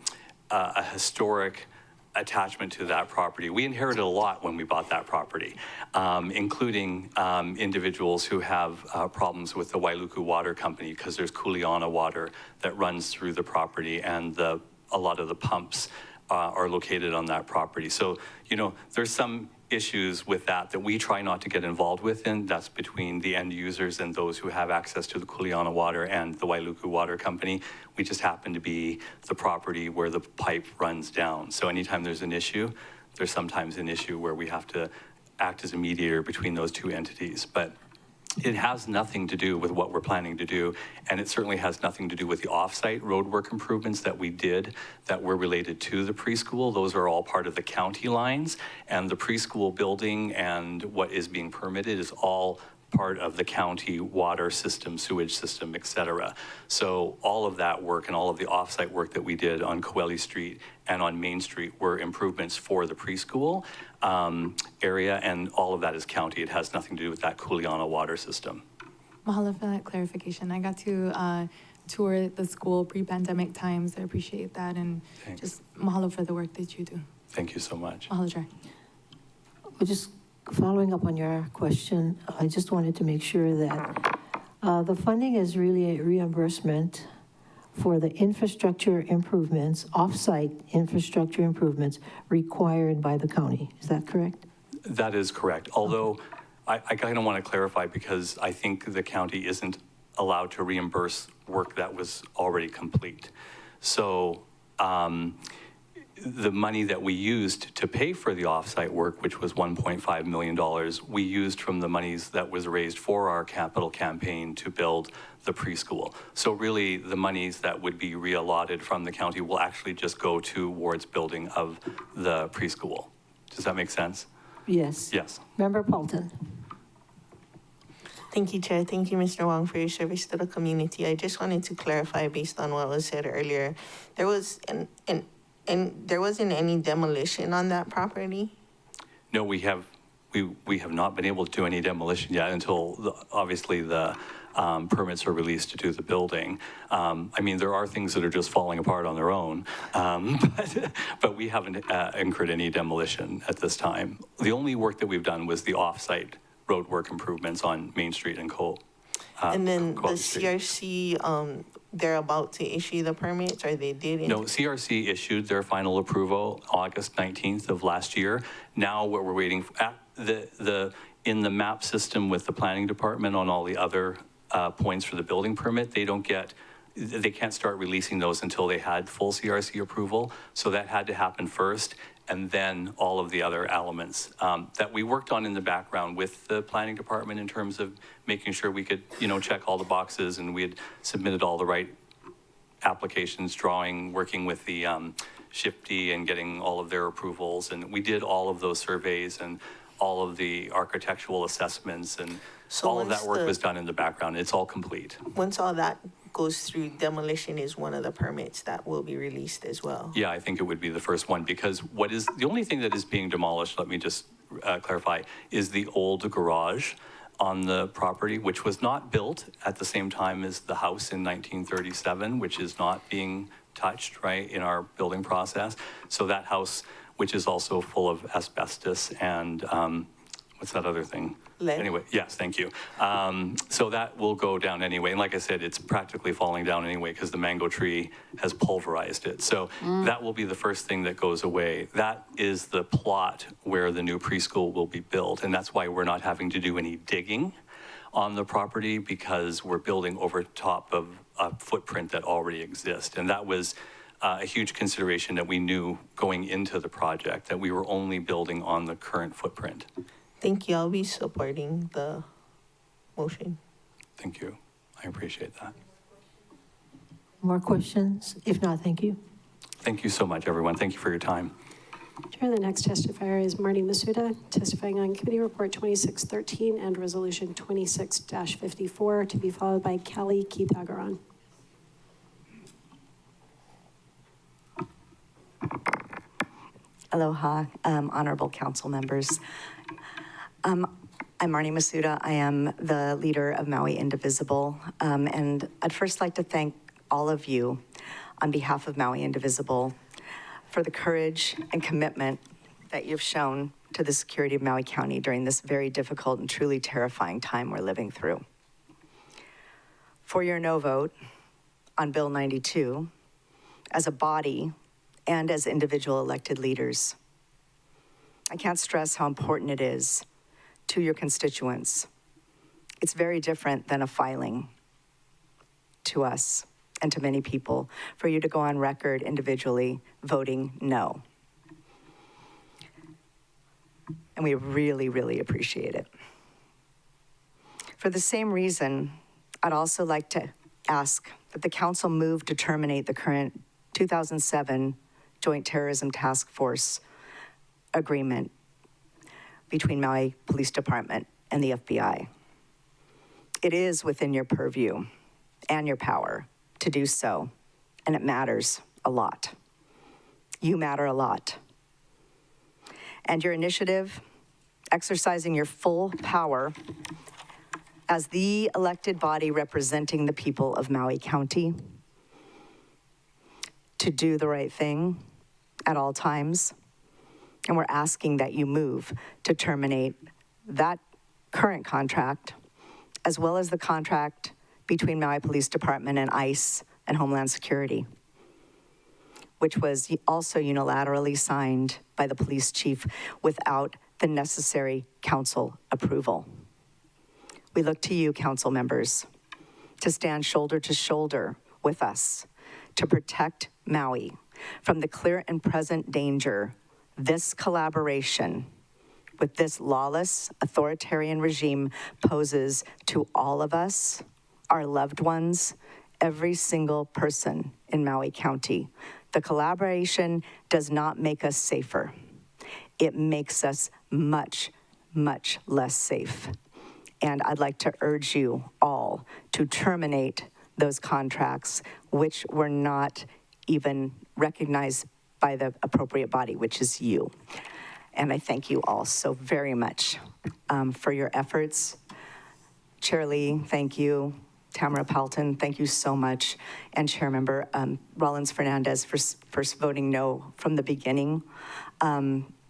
a historic attachment to that property. We inherited a lot when we bought that property, including individuals who have problems with the Wailuku Water Company, because there's Kuleana water that runs through the property, and a lot of the pumps are located on that property. So, there's some issues with that we try not to get involved with, and that's between the end users and those who have access to the Kuleana water and the Wailuku Water Company. We just happen to be the property where the pipe runs down. So anytime there's an issue, there's sometimes an issue where we have to act as a mediator between those two entities. But it has nothing to do with what we're planning to do, and it certainly has nothing to do with the off-site roadwork improvements that we did that were related to the preschool. Those are all part of the county lines, and the preschool building and what is being permitted is all part of the county water system, sewage system, et cetera. So all of that work and all of the off-site work that we did on Coeli Street and on Main Street were improvements for the preschool area, and all of that is county. It has nothing to do with that Kuleana water system. Mahalo for that clarification. I got to tour the school pre-pandemic times. I appreciate that, and Thanks. just mahalo for the work that you do. Thank you so much. Mahalo, Chair. Well, just following up on your question, I just wanted to make sure that the funding is really a reimbursement for the infrastructure improvements, off-site infrastructure improvements required by the county. Is that correct? That is correct. Although I kind of want to clarify, because I think the county isn't allowed to reimburse work that was already complete. So the money that we used to pay for the off-site work, which was $1.5 million, we used from the monies that was raised for our capital campaign to build the preschool. So really, the monies that would be reallotted from the county will actually just go towards building of the preschool. Does that make sense? Yes. Yes. Member Paulton. Thank you, Chair. Thank you, Mr. Wong, for your service to the community. I just wanted to clarify, based on what was said earlier, there was there wasn't any demolition on that property? No, we have not been able to do any demolition yet until obviously the permits are released to do the building. I mean, there are things that are just falling apart on their own, but we haven't incurred any demolition at this time. The only work that we've done was the off-site road work improvements on Main Street and Cole. And then the CRC, they're about to issue the permits, or they did? No, CRC issued their final approval August 19th of last year. Now what we're waiting for, in the map system with the planning department on all the other points for the building permit, they can't start releasing those until they had full CRC approval. So that had to happen first, and then all of the other elements that we worked on in the background with the planning department in terms of making sure we could, check all the boxes, and we had submitted all the right applications, drawing, working with the SHPD and getting all of their approvals. And we did all of those surveys and all of the architectural assessments, and so all of that work was done in the background. It's all complete. Once all that goes through, demolition is one of the permits that will be released as well. Yeah, I think it would be the first one, because the only thing that is being demolished, let me just clarify, is the old garage on the property, which was not built at the same time as the house in 1937, which is not being touched, right, in our building process. So that house, which is also full of asbestos and what's that other thing? Lead. Anyway, yes, thank you. So that will go down anyway. And like I said, it's practically falling down anyway because the mango tree has pulverized it. So that will be the first thing that goes away. That is the plot where the new preschool will be built. And that's why we're not having to do any digging on the property, because we're building over top of a footprint that already exists. And that was a huge consideration that we knew going into the project, that we were only building on the current footprint. Thank you. I'll be supporting the motion. Thank you. I appreciate that. More questions? If not, thank you. Thank you so much, everyone. Thank you for your time. Chair, the next testifier is Marty Masuda, testifying on Committee Report 2613 and Resolution 26-54, to be followed by Kelly Keith-Agaran. Aloha, honorable council members. I'm Marnie Masuda. I am the leader of Maui Indivisible. And I'd first like to thank all of you on behalf of Maui Indivisible for the courage and commitment that you've shown to the security of Maui County during this very difficult and truly terrifying time we're living through. For your no vote on Bill 92, as a body and as individual elected leaders, I can't stress how important it is to your constituents. It's very different than a filing to us and to many people for you to go on record individually voting no. And we really, really appreciate it. For the same reason, I'd also like to ask that the council move to terminate the current 2007 Joint Terrorism Task Force agreement between Maui Police Department and the FBI. It is within your purview and your power to do so, and it matters a lot. You matter a lot. And your initiative, exercising your full power as the elected body representing the people of Maui County to do the right thing at all times. And we're asking that you move to terminate that current contract, as well as the contract between Maui Police Department and ICE and Homeland Security, which was also unilaterally signed by the police chief without the necessary council approval. We look to you, council members, to stand shoulder to shoulder with us to protect Maui from the clear and present danger this collaboration with this lawless, authoritarian regime poses to all of us, our loved ones, every single person in Maui County. The collaboration does not make us safer. It makes us much, much less safe. And I'd like to urge you all to terminate those contracts, which were not even recognized by the appropriate body, which is you. And I thank you all so very much for your efforts. Chair Lee, thank you. Tamara Pelton, thank you so much. And Chair Member Rollins Fernandez for first voting no from the beginning.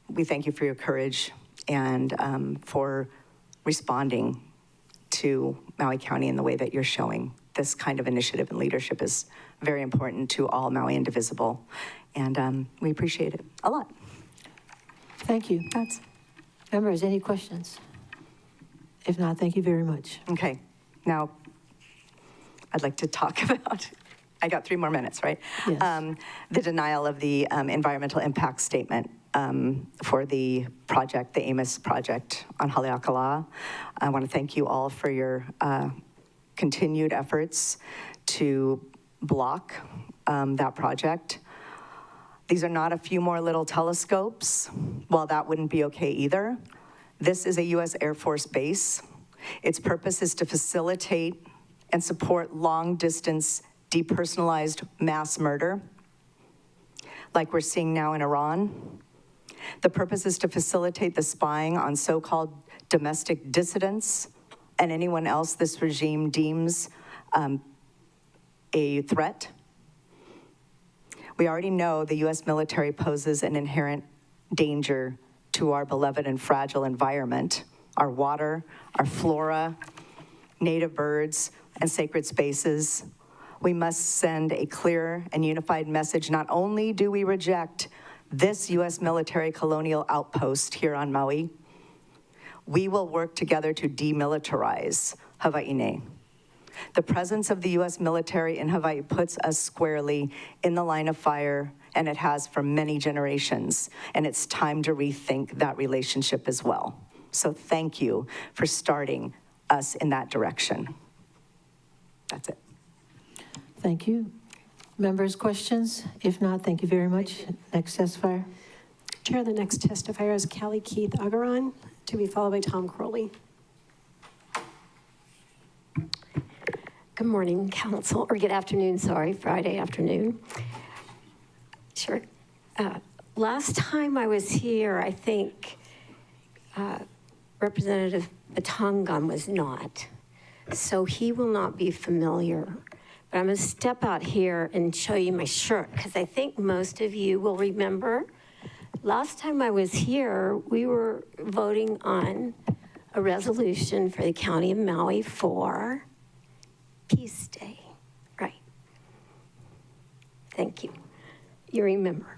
We thank you for your courage and for responding to Maui County in the way that you're showing. This kind of initiative and leadership is very important to all Maui Indivisible. And we appreciate it a lot. Thank you. Members, any questions? If not, thank you very much. Okay, now I'd like to talk about, I got 3 more minutes, right? Yes. The denial of the environmental impact statement for the project, the Amos project on Haleakala. I want to thank you all for your continued efforts to block that project. These are not a few more little telescopes. Well, that wouldn't be okay either. This is a U.S. Air Force base. Its purpose is to facilitate and support long-distance, depersonalized mass murder, like we're seeing now in Iran. The purpose is to facilitate the spying on so-called domestic dissidents and anyone else this regime deems a threat. We already know the U.S. military poses an inherent danger to our beloved and fragile environment, our water, our flora, native birds, and sacred spaces. We must send a clear and unified message. Not only do we reject this U.S. military colonial outpost here on Maui, we will work together to demilitarize Hawaiʻi. The presence of the U.S. military in Hawaii puts us squarely in the line of fire, and it has for many generations, and it's time to rethink that relationship as well. So thank you for starting us in that direction. That's it. Thank you. Members, questions? If not, thank you very much. Next testifier. Chair, the next testifier is Callie Keith Agaran, to be followed by Tom Crowley. Good morning, Council, or good afternoon, sorry, Friday afternoon. Sure. Last time I was here, I think Representative Batangan was not, so he will not be familiar. But I'm going to step out here and show you my shirt, because I think most of you will remember. Last time I was here, we were voting on a resolution for the County of Maui for Peace Day, right? Thank you. You remember.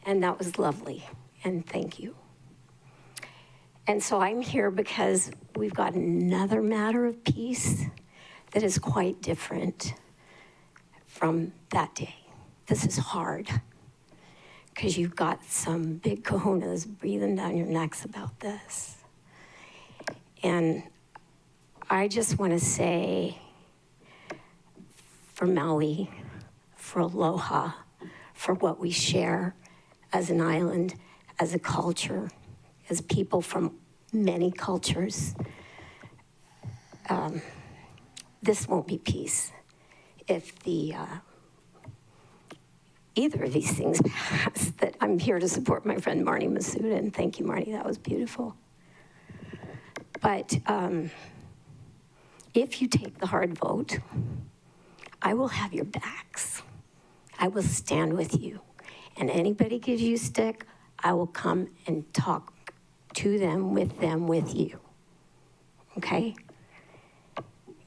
And that was lovely, and thank you. And so I'm here because we've got another matter of peace that is quite different from that day. This is hard, because you've got some big kahunas breathing down your necks about this. And I just want to say, for Maui, for aloha, for what we share as an island, as a culture, as people from many cultures, this won't be peace if either of these things pass. That I'm here to support my friend Marnie Masuda, and thank you, Marnie, that was beautiful. But if you take the hard vote, I will have your backs. I will stand with you. And anybody gives you a stick, I will come and talk to them, with you. Okay?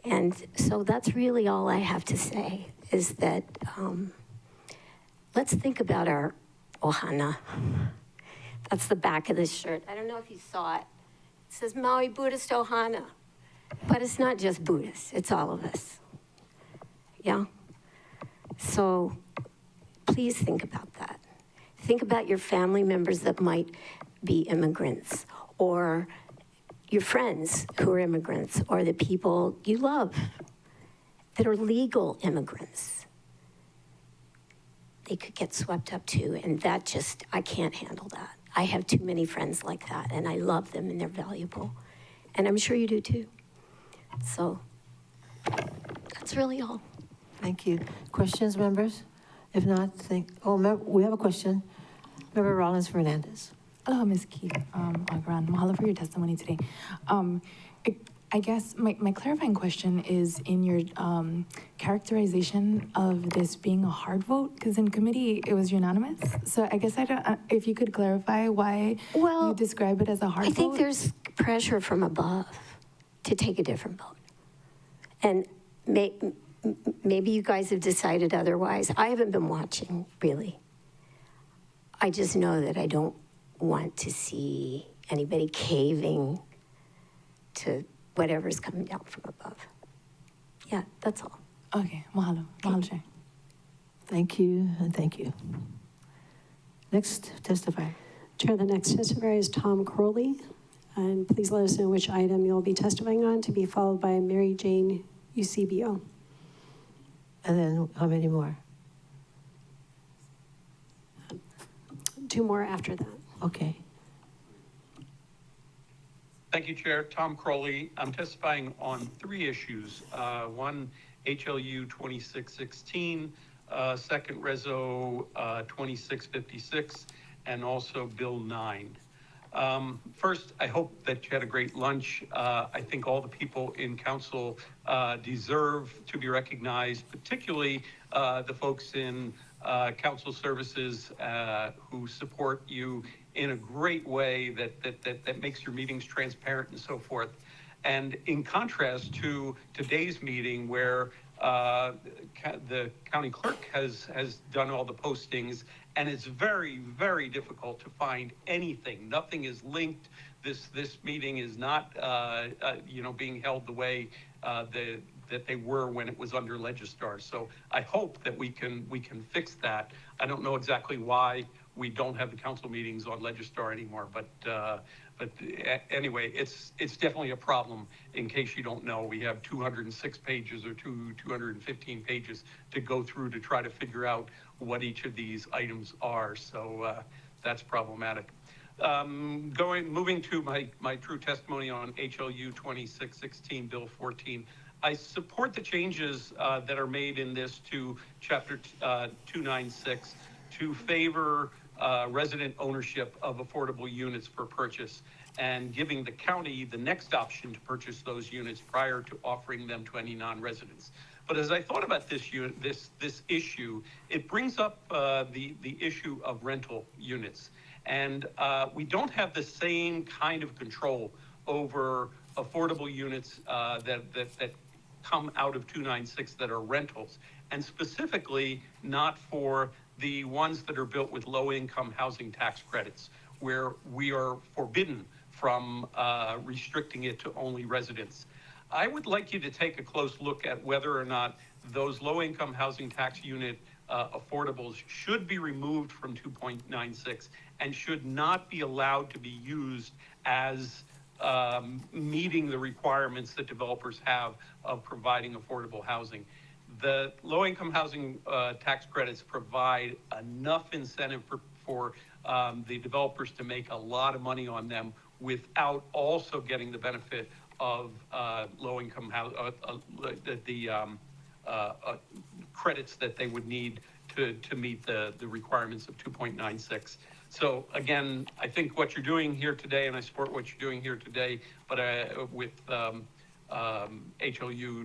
And so that's really all I have to say, is that let's think about our ohana. That's the back of this shirt. I don't know if you saw it. It says Maui Buddhist Ohana. But it's not just Buddhists, it's all of us. Yeah? So please think about that. Think about your family members that might be immigrants, or your friends who are immigrants, or the people you love that are legal immigrants. They could get swept up too, and that just, I can't handle that. I have too many friends like that, and I love them, and they're valuable. And I'm sure you do too. So that's really all. Thank you. Questions, members? If not, we have a question. Member Rollins Fernandez. Aloha, Ms. Keith Agran. Mahalo for your testimony today. I guess my clarifying question is in your characterization of this being a hard vote, because in committee it was unanimous. So I guess if you could clarify why you describe it as a hard vote. I think there's pressure from above to take a different vote. And maybe you guys have decided otherwise. I haven't been watching, really. I just know that I don't want to see anybody caving to whatever's coming down from above. Yeah, that's all. Okay, mahalo. Mahalo, Chair. Thank you, and thank you. Next testifier. Chair, the next testifier is Tom Crowley. And please let us know which item you'll be testifying on, to be followed by Mary Jane Eusebio. And then how many more? 2 more after that. Okay. Thank you, Chair. Tom Crowley. I'm testifying on 3 issues. One, HLU 2616, second, Reso 2656, and also Bill 9. First, I hope that you had a great lunch. I think all the people in council deserve to be recognized, particularly the folks in council services who support you in a great way that makes your meetings transparent and so forth. And in contrast to today's meeting, where the county clerk has done all the postings, and it's very, very difficult to find anything. Nothing is linked. This meeting is not being held the way that they were when it was under Legistar. So I hope that we can fix that. I don't know exactly why we don't have the council meetings on Legistar anymore, but Anyway, it's definitely a problem. In case you don't know, we have 206 pages or 215 pages to go through to try to figure out what each of these items are. So that's problematic. Moving to my true testimony on HLU 2616, Bill 14. I support the changes that are made in this to Chapter 296 to favor resident ownership of affordable units for purchase and giving the county the next option to purchase those units prior to offering them to any non-residents. But as I thought about this issue, it brings up the issue of rental units. And we don't have the same kind of control over affordable units that come out of 296 that are rentals, and specifically not for the ones that are built with low-income housing tax credits, where we are forbidden from restricting it to only residents. I would like you to take a close look at whether or not those low-income housing tax unit affordables should be removed from 2.96 and should not be allowed to be used as meeting the requirements that developers have of providing affordable housing. The low-income housing tax credits provide enough incentive for the developers to make a lot of money on them without also getting the benefit of low-income credits that they would need to meet the requirements of 2.96. So again, I think what you're doing here today, and I support what you're doing here today, but with HLU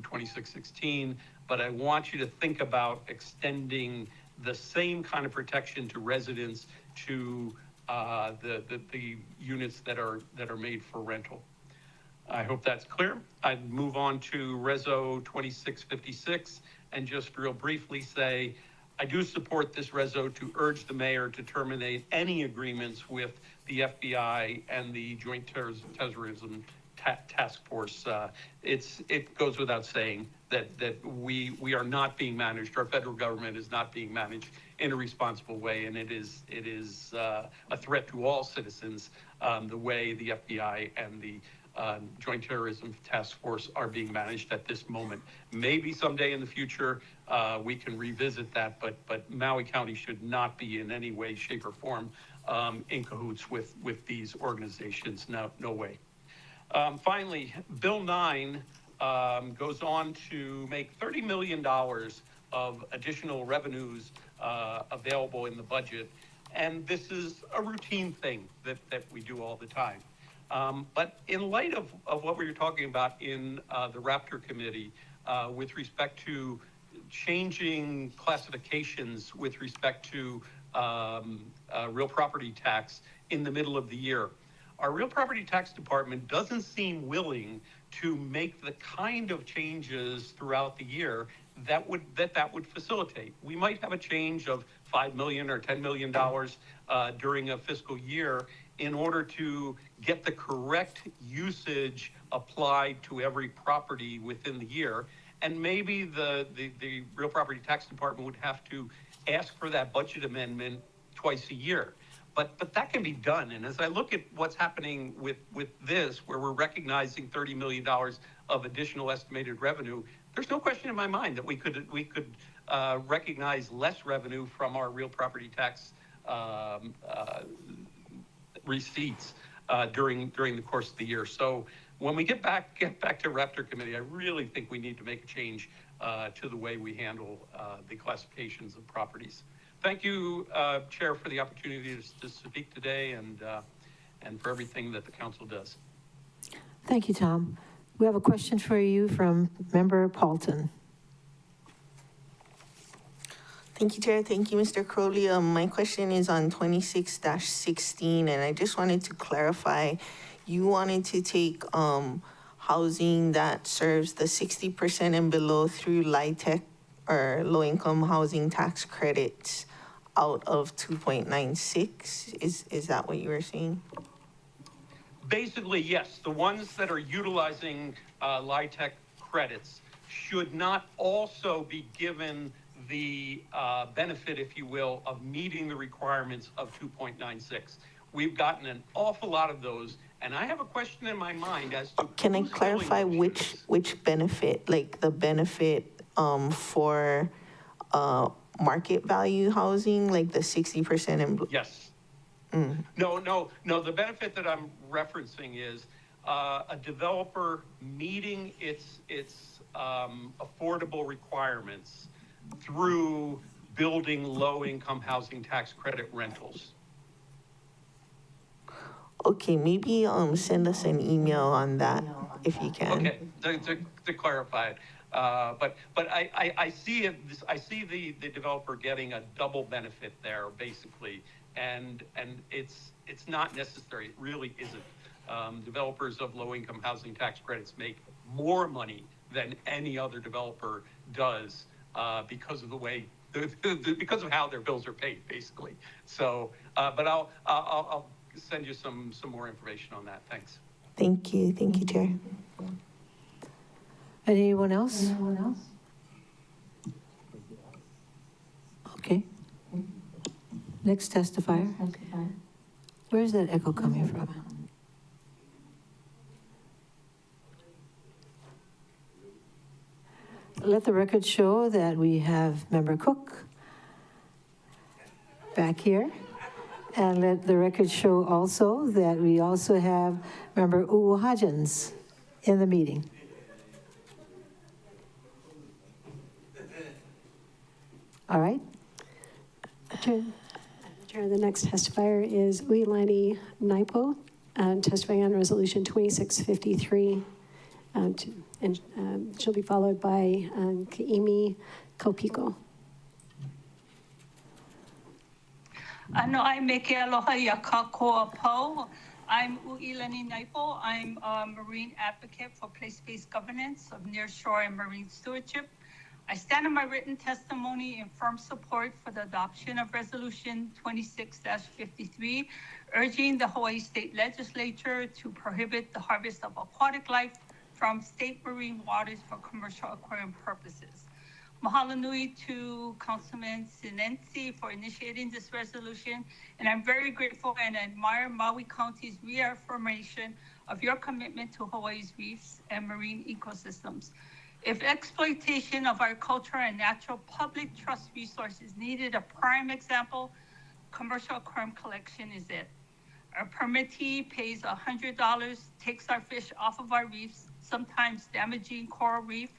2616, but I want you to think about extending the same kind of protection to residents to the units that are made for rental. I hope that's clear. I'd move on to Reso 2656 and just real briefly say, I do support this Reso to urge the mayor to terminate any agreements with the FBI and the Joint Terrorism Task Force. It goes without saying that we are not being managed. Our federal government is not being managed in a responsible way, and it is a threat to all citizens the way the FBI and the Joint Terrorism Task Force are being managed at this moment. Maybe someday in the future we can revisit that, but Maui County should not be in any way, shape, or form in cahoots with these organizations. No way. Finally, Bill 9 goes on to make $30 million of additional revenues available in the budget, and this is a routine thing that we do all the time. But in light of what we were talking about in the Raptor Committee with respect to changing classifications with respect to real property tax in the middle of the year, our real property tax department doesn't seem willing to make the kind of changes throughout the year that would facilitate. We might have a change of $5 million or $10 million during a fiscal year in order to get the correct usage applied to every property within the year. And maybe the real property tax department would have to ask for that budget amendment twice a year. But that can be done. And as I look at what's happening with this, where we're recognizing $30 million of additional estimated revenue, there's no question in my mind that we could recognize less revenue from our real property tax receipts during the course of the year. So when we get back to Raptor Committee, I really think we need to make a change to the way we handle the classifications of properties. Thank you, Chair, for the opportunity to speak today and for everything that the council does. Thank you, Tom. We have a question for you from Member Paulton. Thank you, Chair. Thank you, Mr. Crowley. My question is on 26-16, and I just wanted to clarify. You wanted to take housing that serves the 60% and below through LIHTC or low-income housing tax credits out of 2.96. Is that what you were saying? Basically, yes. The ones that are utilizing LIHTC credits should not also be given the benefit, if you will, of meeting the requirements of 2.96. We've gotten an awful lot of those, And I have a question in my mind as to Can I who's clarify billing those which benefit, like the benefit for market value housing, like the 60% and? Yes. Mm. No, the benefit that I'm referencing is a developer meeting its affordable requirements through building low-income housing tax credit rentals. Okay, maybe send us an email on that if you can. Okay, to clarify it. But I see it, I see the developer getting a double benefit there, basically, and it's not necessary. It really isn't. Developers of low-income housing tax credits make more money than any other developer does because of the way, because of how their bills are paid, basically. So, but I'll send you some more information on that. Thanks. Thank you, Chair. Anyone else? Okay. Next testifier. Where's that echo coming from? Let the record show that we have Member Cook back here. And let the record show also that we also have Member Uwahajans in the meeting. All right. Chair, the next testifier is Uilani Naipo, testifying on Resolution 2653. And she'll be followed by Kaimi Kaupiko. Ano ai me ke aloha ia kākoa pau. I'm Uilani Naipo. I'm a marine advocate for place-based governance of nearshore and marine stewardship. I stand in my written testimony in firm support for the adoption of Resolution 26-53, urging the Hawaii State Legislature to prohibit the harvest of aquatic life from state marine waters for commercial aquarium purposes. Mahalo nui to Councilman Sinensi for initiating this resolution, and I'm very grateful and admire Maui County's reaffirmation of your commitment to Hawaii's reefs and marine ecosystems. If exploitation of our culture and natural public trust resources needed a prime example, commercial aquarium collection is it. A permittee pays $100, takes our fish off of our reefs, sometimes damaging coral reef,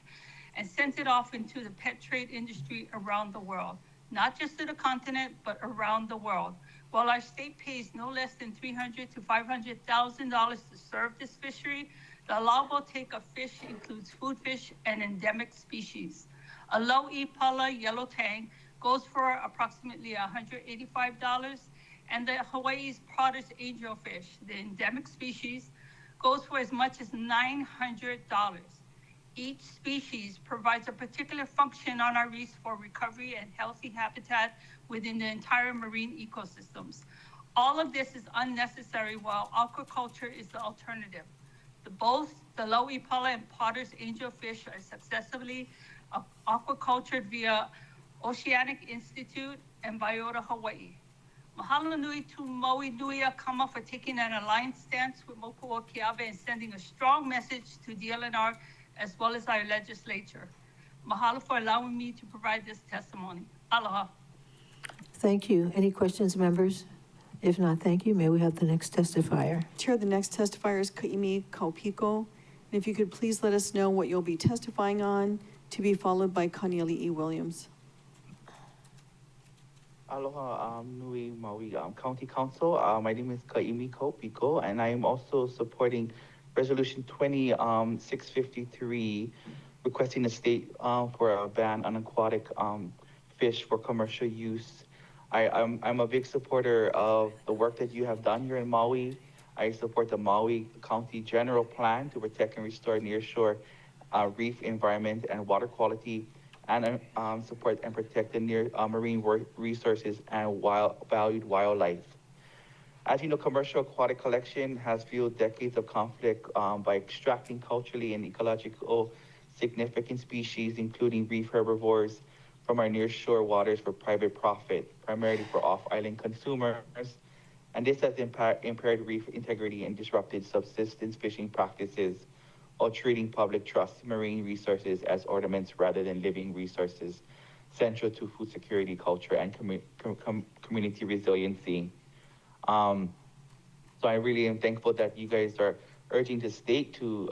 and sends it off into the pet trade industry around the world, not just to the continent, but around the world. While our state pays no less than $300,000 to $500,000 to serve this fishery, the allowable take of fish includes food fish and endemic species. A low Ipala yellow tang goes for approximately $185, and the Hawaii's Potter's angelfish, the endemic species, goes for as much as $900. Each species provides a particular function on our reefs for recovery and healthy habitat within the entire marine ecosystems. All of this is unnecessary while aquaculture is the alternative. Both the low Ipala and Potter's angelfish are successfully aquacultured via Oceanic Institute and Biota Hawaii. Mahalo nui to Maui Nui Akama for taking an alliance stance with Mokuo Keawe and sending a strong message to DLNR as well as our legislature. Mahalo for allowing me to provide this testimony. Aloha. Thank you. Any questions, members? If not, thank you. May we have the next testifier? Chair, the next testifier is Kaimi Kaupiko. And if you could please let us know what you'll be testifying on, to be followed by Kaniali E. Williams. Aloha, Nui Maui County Council. My name is Kaimi Kaupiko, and I am also supporting Resolution 2653, requesting the state for a ban on aquatic fish for commercial use. I'm a big supporter of the work that you have done here in Maui. I support the Maui County General Plan to protect and restore nearshore reef environment and water quality, and support and protect the marine resources and valued wildlife. As you know, commercial aquatic collection has fueled decades of conflict by extracting culturally and ecological significant species, including reef herbivores, from our nearshore waters for private profit, primarily for off-island consumers and this has impaired reef integrity and disrupted subsistence fishing practices while treating public trust marine resources as ornaments rather than living resources central to food security, culture, and community resiliency. So I really am thankful that you guys are urging the state to,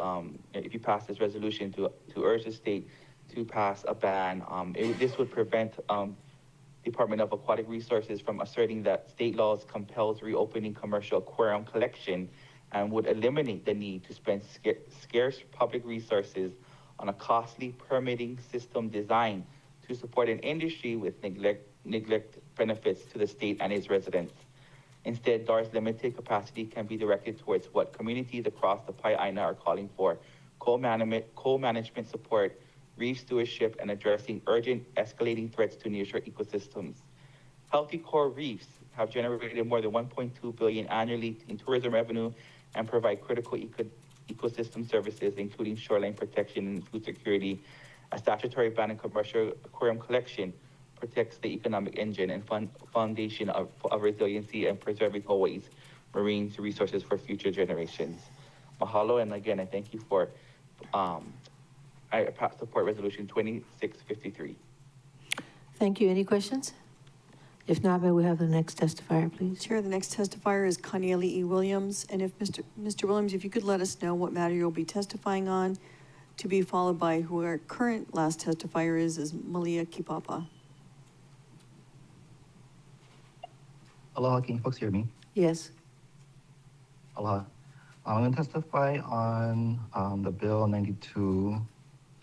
if you pass this resolution, to urge the state to pass a ban. This would prevent Department of Aquatic Resources from asserting that state laws compels reopening commercial aquarium collection and would eliminate the need to spend scarce public resources on a costly permitting system designed to support an industry with neglect benefits to the state and its residents. Instead, DAR's limited capacity can be directed towards what communities across the Pai'aina are calling for: co-management support, reef stewardship, and addressing urgent escalating threats to nearshore ecosystems. Healthy coral reefs have generated more than $1.2 billion annually in tourism revenue and provide critical ecosystem services, including shoreline protection and food security. A statutory ban on commercial aquarium collection protects the economic engine and foundation of resiliency and preserving Hawaii's marine resources for future generations. Mahalo, and again, I thank you for, I support Resolution 2653. Thank you. Any questions? If not, may we have the next testifier, please? Chair, the next testifier is Kaniele E. Williams. And if Mr. Williams, if you could let us know what matter you'll be testifying on, to be followed by who our current last testifier is Malia Kipapa. Aloha, can you folks hear me? Yes. Aloha. I'm going to testify on the Bill 92,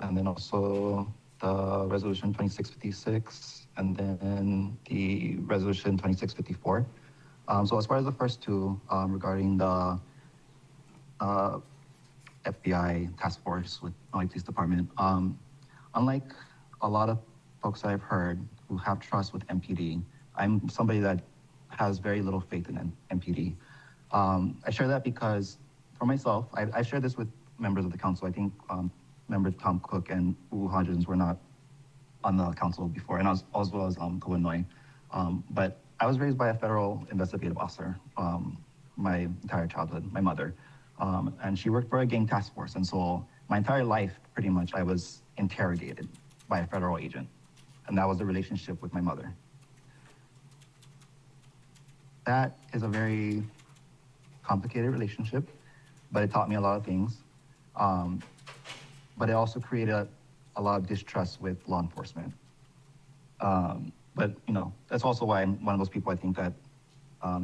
and then also the Resolution 2656, and then the Resolution 2654. So as far as the first two, regarding the FBI task force with Maui Police Department, unlike a lot of folks I've heard who have trust with MPD, I'm somebody that has very little faith in MPD. I share that because for myself, I share this with members of the council. I think members Tom Cook and Uhu Hodgins were not on the council before, and as well as Kawanoi. But I was raised by a federal investigative officer my entire childhood, my mother. And she worked for a gang task force. And so my entire life, pretty much, I was interrogated by a federal agent. And that was the relationship with my mother. That is a very complicated relationship, but it taught me a lot of things. But it also created a lot of distrust with law enforcement. But, you know, that's also why I'm one of those people I think that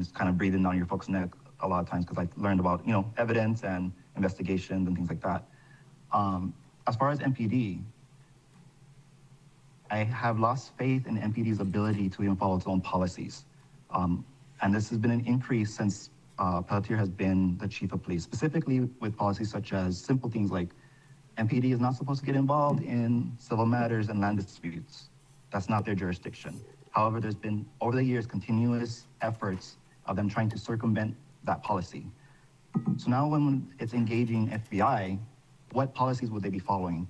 is kind of breathing down your folks' neck a lot of times, because I learned about, you know, evidence and investigations and things like that. As far as MPD, I have lost faith in MPD's ability to even follow its own policies. And this has been an increase since Pelletier has been the chief of police, specifically with policies such as simple things like MPD is not supposed to get involved in civil matters and land disputes. That's not their jurisdiction. However, there's been, over the years, continuous efforts of them trying to circumvent that policy. So now when it's engaging FBI, what policies would they be following?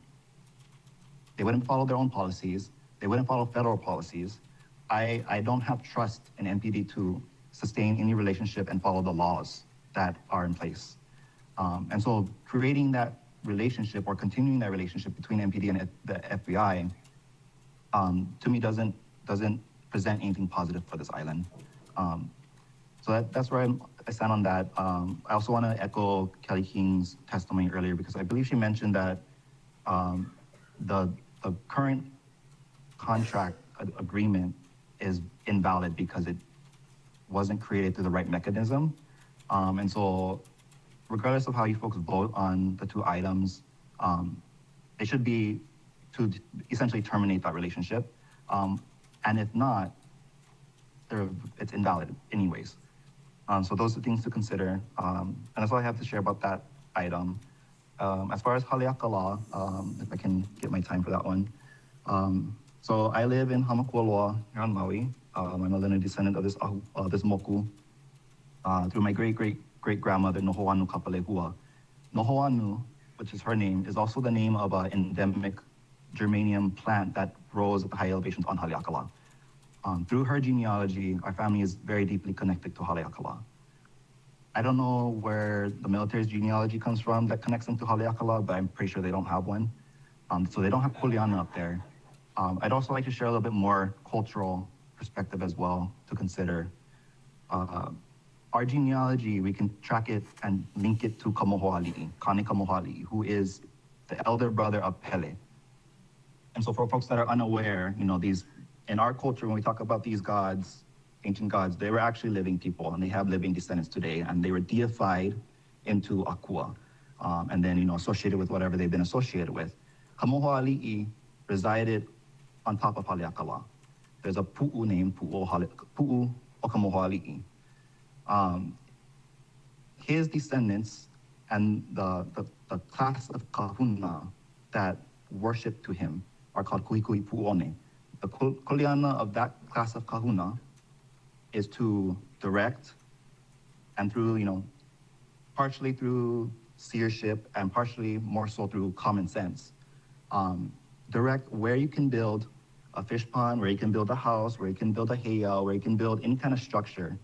They wouldn't follow their own policies. They wouldn't follow federal policies. I don't have trust in MPD to sustain any relationship and follow the laws that are in place. And so creating that relationship or continuing that relationship between MPD and the FBI, to me doesn't present anything positive for this island. So that's where I stand on that. I also want to echo Kelly King's testimony earlier, because I believe she mentioned that the current contract agreement is invalid because it wasn't created through the right mechanism. And so regardless of how you folks vote on the two items, it should be to essentially terminate that relationship. And if not, it's invalid anyways. So those are things to consider. And that's all I have to share about that item. As far as Haleakala, if I can get my time for that one. So I live in Hamakualoa here on Maui. I'm a lineage descendant of this moku through my great-great-great-grandmother, Nohoanu Kapalehua. Nohoanu, which is her name, is also the name of an endemic germanium plant that grows at the high elevations on Haleakala. Through her genealogy, our family is very deeply connected to Haleakala. I don't know where the military's genealogy comes from that connects them to Haleakala, but I'm pretty sure they don't have one. So they don't have Kuleana up there. I'd also like to share a little bit more cultural perspective as well to consider. Our genealogy, we can track it and link it to Kamohoali'i, Kane Kamohoali'i, who is the elder brother of Pele. And so for folks that are unaware, you know, in our culture, when we talk about these gods, ancient gods, they were actually living people, and they have living descendants today, and they were deified into Akua, and then, you know, associated with whatever they've been associated with. Kamohoali'i resided on top of Haleakala. There's a pu'u named Pu'u o Kamohoali'i. His descendants and the class of kahuna that worship to him are called kuhikui pu'one. The kuleana of that class of kahuna is to direct, and through, you know, partially through seership and partially more so through common sense, direct where you can build a fish pond, where you can build a house, where you can build a heiau, where you can build any kind of structure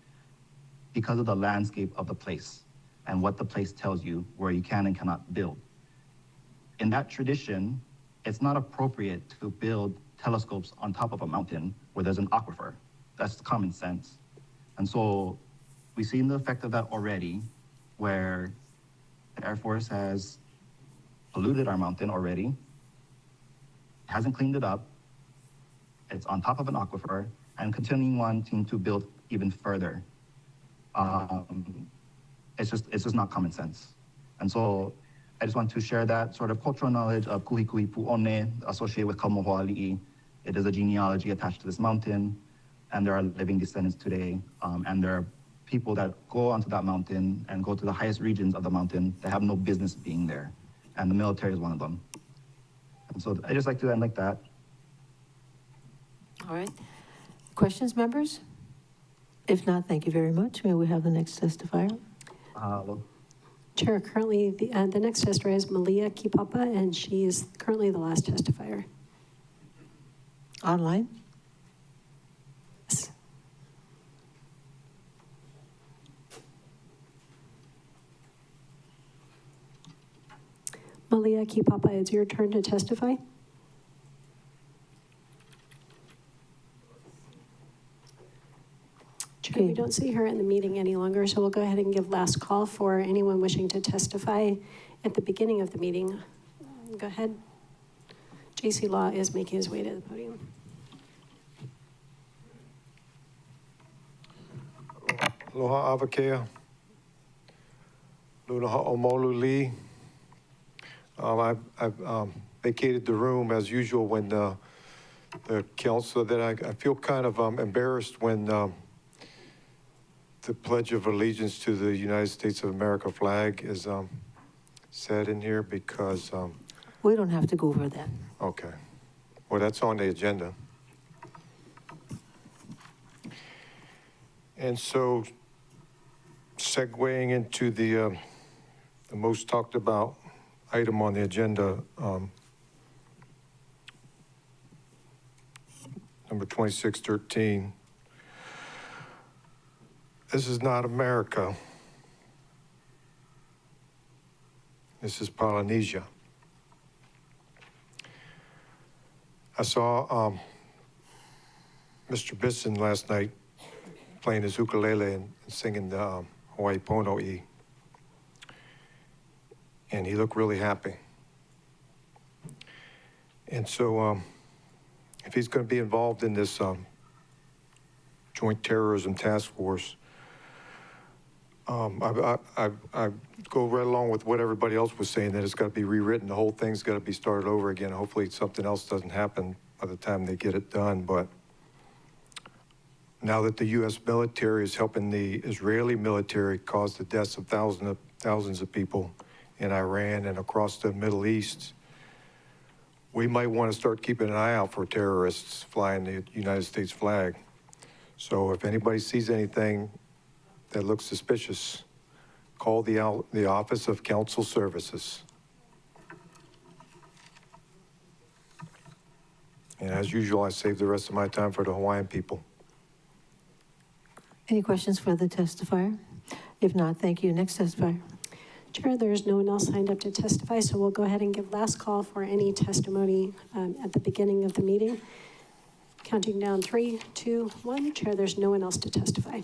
because of the landscape of the place and what the place tells you where you can and cannot build. In that tradition, it's not appropriate to build telescopes on top of a mountain where there's an aquifer. That's common sense. And so we've seen the effect of that already, where the Air Force has polluted our mountain already, hasn't cleaned it up, it's on top of an aquifer, and continuing wanting to build even further. It's just not common sense. And so I just want to share that sort of cultural knowledge of kuhikui pu'one associated with Kamohoali'i. It is a genealogy attached to this mountain, and there are living descendants today, and there are people that go onto that mountain and go to the highest regions of the mountain that have no business being there, and the military is one of them. And so I just like to end like that. All right. Questions, members? If not, thank you very much. May we have the next testifier? Chair, currently the next testifier is Malia Kipapa, and she is currently the last testifier. Online? Yes. Malia Kipapa, it's your turn to testify. Chair, we don't see her in the meeting any longer, so we'll go ahead and give last call for anyone wishing to testify at the beginning of the meeting. Go ahead. JC Law is making his way to the podium. Aloha Avakea. Luna Ha'omolu Li. I've vacated the room as usual when the council, that I feel kind of embarrassed when the Pledge of Allegiance to the United States of America flag is said in here because... we don't have to go over that. Okay. Well, that's on the agenda. And so, segueing into the most talked about item on the agenda, number 2613. This is not America. This is Polynesia. I saw Mr. Bisson last night playing his ukulele and singing the Hawaii Pono'i. And he looked really happy. And so if he's going to be involved in this Joint Terrorism Task Force, I go right along with what everybody else was saying, that it's got to be rewritten. The whole thing's got to be started over again. Hopefully something else doesn't happen by the time they get it done. But now that the U.S. military is helping the Israeli military cause the deaths of thousands of people in Iran and across the Middle East, we might want to start keeping an eye out for terrorists flying the United States flag. So if anybody sees anything that looks suspicious, call the Office of Council Services. And as usual, I save the rest of my time for the Hawaiian people. Any questions for the testifier? If not, thank you. Next testifier. Chair, there's no one else signed up to testify, so we'll go ahead and give last call for any testimony at the beginning of the meeting. Counting down 3, 2, 1. Chair, there's no one else to testify.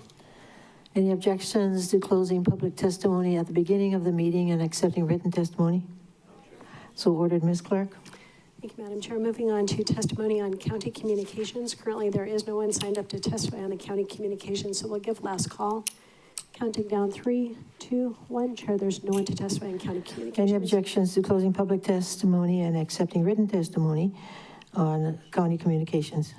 Any objections to closing public testimony at the beginning of the meeting and accepting written testimony? So ordered, Ms. Clerk. Thank you, Madam Chair. Moving on to testimony on county communications. Currently, there is no one signed up to testify on the county communications, so we'll give last call. Counting down 3, 2, 1. Chair, there's no one to testify on county communications. Any objections to closing public testimony and accepting written testimony on county communications?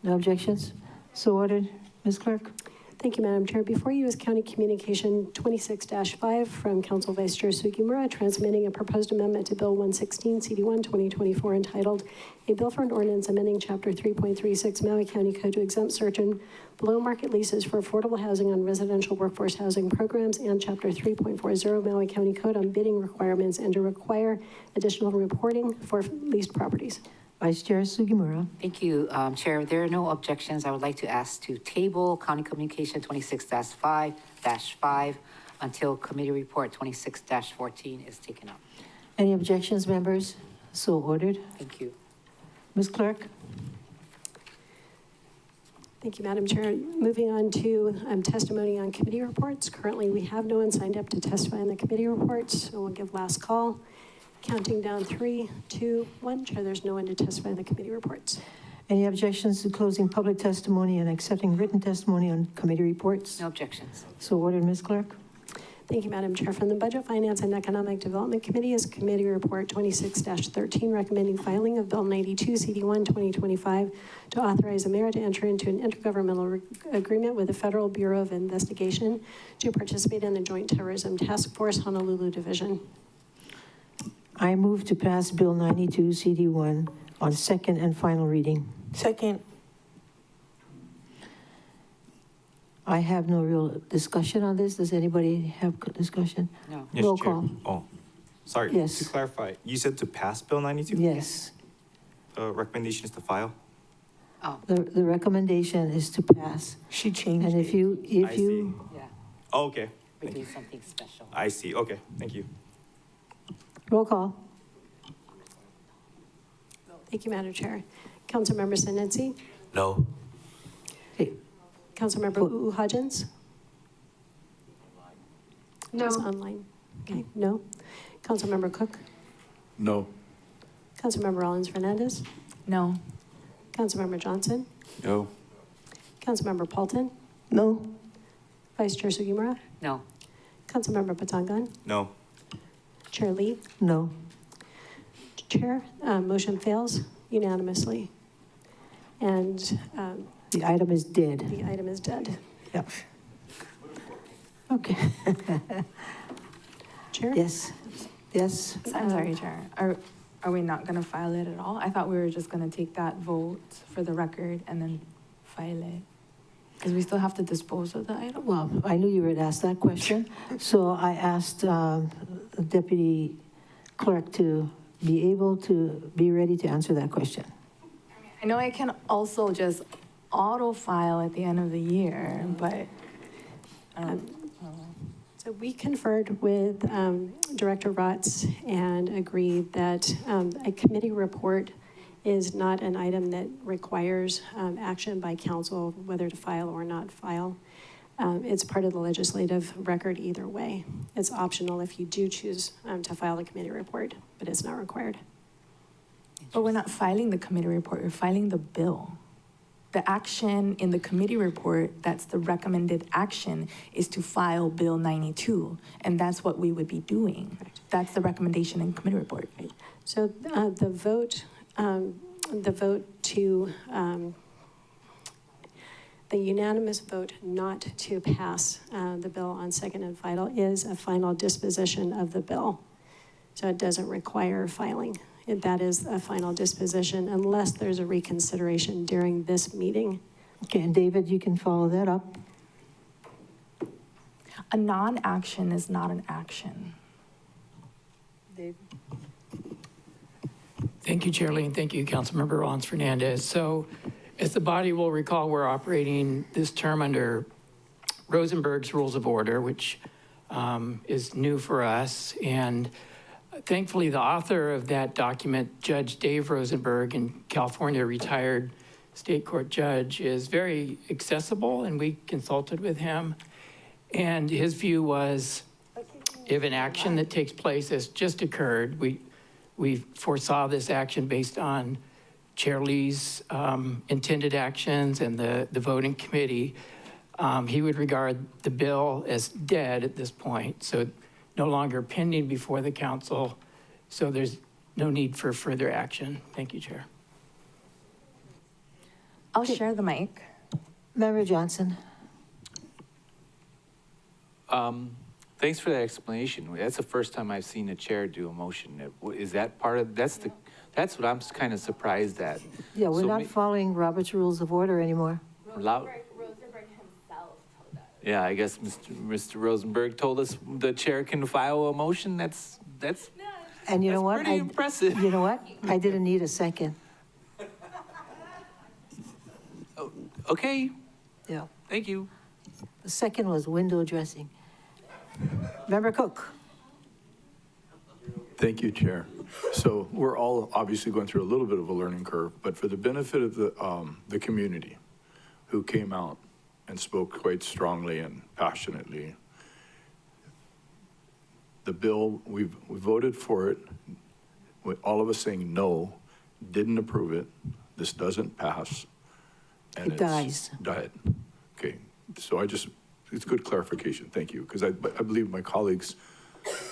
No objections? So ordered, Ms. Clerk. Thank you, Madam Chair. Before you is County Communication 26-5 from Council Vice Chair Sugimura, transmitting a proposed amendment to Bill 116, CD1, 2024, entitled A Bill for an Ordinance Amending Chapter 3.36 Maui County Code to exempt certain below-market leases for affordable housing on residential workforce housing programs, and Chapter 3.40 Maui County Code on bidding requirements, and to require additional reporting for leased properties. Vice Chair Sugimura. Thank you, Chair. There are no objections. I would like to ask to table County Communication 26-5 until Committee Report 26-14 is taken up. Any objections, members? So ordered. Thank you. Ms. Clerk. Thank you, Madam Chair. Moving on to testimony on committee reports. Currently, we have no one signed up to testify on the committee reports, so we'll give last call. Counting down 3, 2, 1. Chair, there's no one to testify on the committee reports. Any objections to closing public testimony and accepting written testimony on committee reports? No objections. So ordered, Ms. Clerk. Thank you, Madam Chair. From the Budget, Finance, and Economic Development Committee is Committee Report 26-13, recommending filing of Bill 92, CD1, 2025, to authorize the mayor to enter into an intergovernmental agreement with the Federal Bureau of Investigation to participate in the Joint Terrorism Task Force Honolulu Division. I move to pass Bill 92, CD1 on second and final reading. Second. I have no real discussion on this. Does anybody have discussion? No. Yes, Roll Chair. call. Oh, sorry. Yes. To clarify, you said to pass Bill 92? Yes. Recommendation is to file? Oh, The recommendation is to pass. She changed And if you, I see. yeah. Oh, okay. We Thank do you. something special. I see. Okay. Thank you. Roll call. Thank you, Madam Chair. Councilmember Senenzi. No. Okay. Councilmember Hodgins. No. It's online. Okay, no. Councilmember Cook. No. Councilmember Rollins Fernandez. No. Councilmember Johnson. No. Councilmember Paulton. No. Vice Chair Sugimura. No. Councilmember Patangan. No. Chair Lee. No. Chair, motion fails unanimously. And The item is dead. the item is dead. Yep. Okay. Chair? Yes. Yes. I'm sorry, Chair. Are we not going to file it at all? I thought we were just going to take that vote for the record and then file it. Because we still have to dispose of the item? Well, I knew you would ask that question. So I asked the Deputy Clerk to be able to be ready to answer that question. I know I can also just auto-file at the end of the year, but... So we conferred with Director Rotz and agreed that a committee report is not an item that requires action by council, whether to file or not file. It's part of the legislative record either way. It's optional if you do choose to file a committee report, but it's not required. But we're not filing the committee report, we're filing the bill. The action in the committee report, that's the recommended action, is to file Bill 92, and that's what we would be doing. That's the recommendation in committee report. So the vote to, the unanimous vote not to pass the bill on second and final is a final disposition of the bill. So it doesn't require filing. That is a final disposition unless there's a reconsideration during this meeting. Okay, and David, you can follow that up. A non-action is not an action. Dave. Thank you, Chair Lee, and thank you, Councilmember Rollins Fernandez. So as the body will recall, we're operating this term under Rosenberg's Rules of Order, which is new for us. And thankfully, the author of that document, Judge Dave Rosenberg, in California, retired state court judge, is very accessible, and we consulted with him. And his view was, if an action that takes place has just occurred, we foresaw this action based on Chair Lee's intended actions and the voting committee. He would regard the bill as dead at this point, so no longer pending before the council. So there's no need for further action. Thank you, Chair. I'll share the mic. Member Johnson. Thanks for that explanation. That's the first time I've seen a chair do a motion. Is that part of, that's what I'm kind of surprised at. Yeah, we're So not following Robert's Rules of Order anymore. Rosenberg himself told us. Yeah, I guess Mr. Rosenberg told us the chair can file a motion. That's And you know what? pretty impressive. You know what? I didn't need a second. Okay, Yeah. thank you. The second was window dressing. Member Cook. Thank you, Chair. So we're all obviously going through a little bit of a learning curve, but for the benefit of the community who came out and spoke quite strongly and passionately, the bill, we voted for it, with all of us saying no, didn't approve it, this doesn't pass. And It dies. Died. Okay, so it's good clarification, thank you, because I believe my colleagues'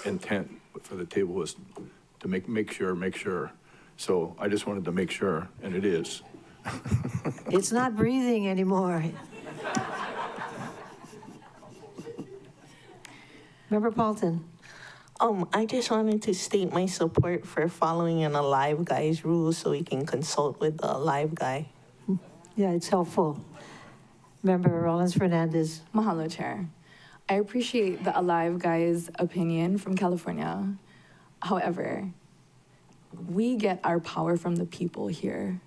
intent for the table was to make sure. So I just wanted to make sure, and it is. It's not breathing anymore. Member Paulton. I just wanted to state my support for following an Alive Guy's rules so we can consult with the Alive Guy. Yeah, it's helpful. Member Rollins Fernandez. Mahalo, Chair. I appreciate the Alive Guy's opinion from California. However, we get our power from the people here,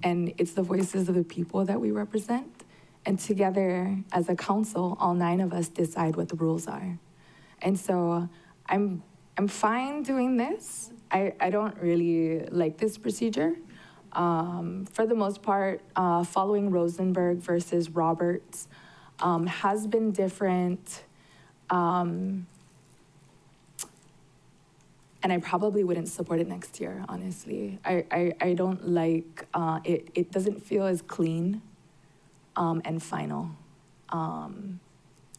and it's the voices of the people that we represent. And together, as a council, all 9 of us decide what the rules are. And so I'm fine doing this. I don't really like this procedure. For the most part, following Rosenberg versus Roberts has been different. And I probably wouldn't support it next year, honestly. I don't like, it doesn't feel as clean and final,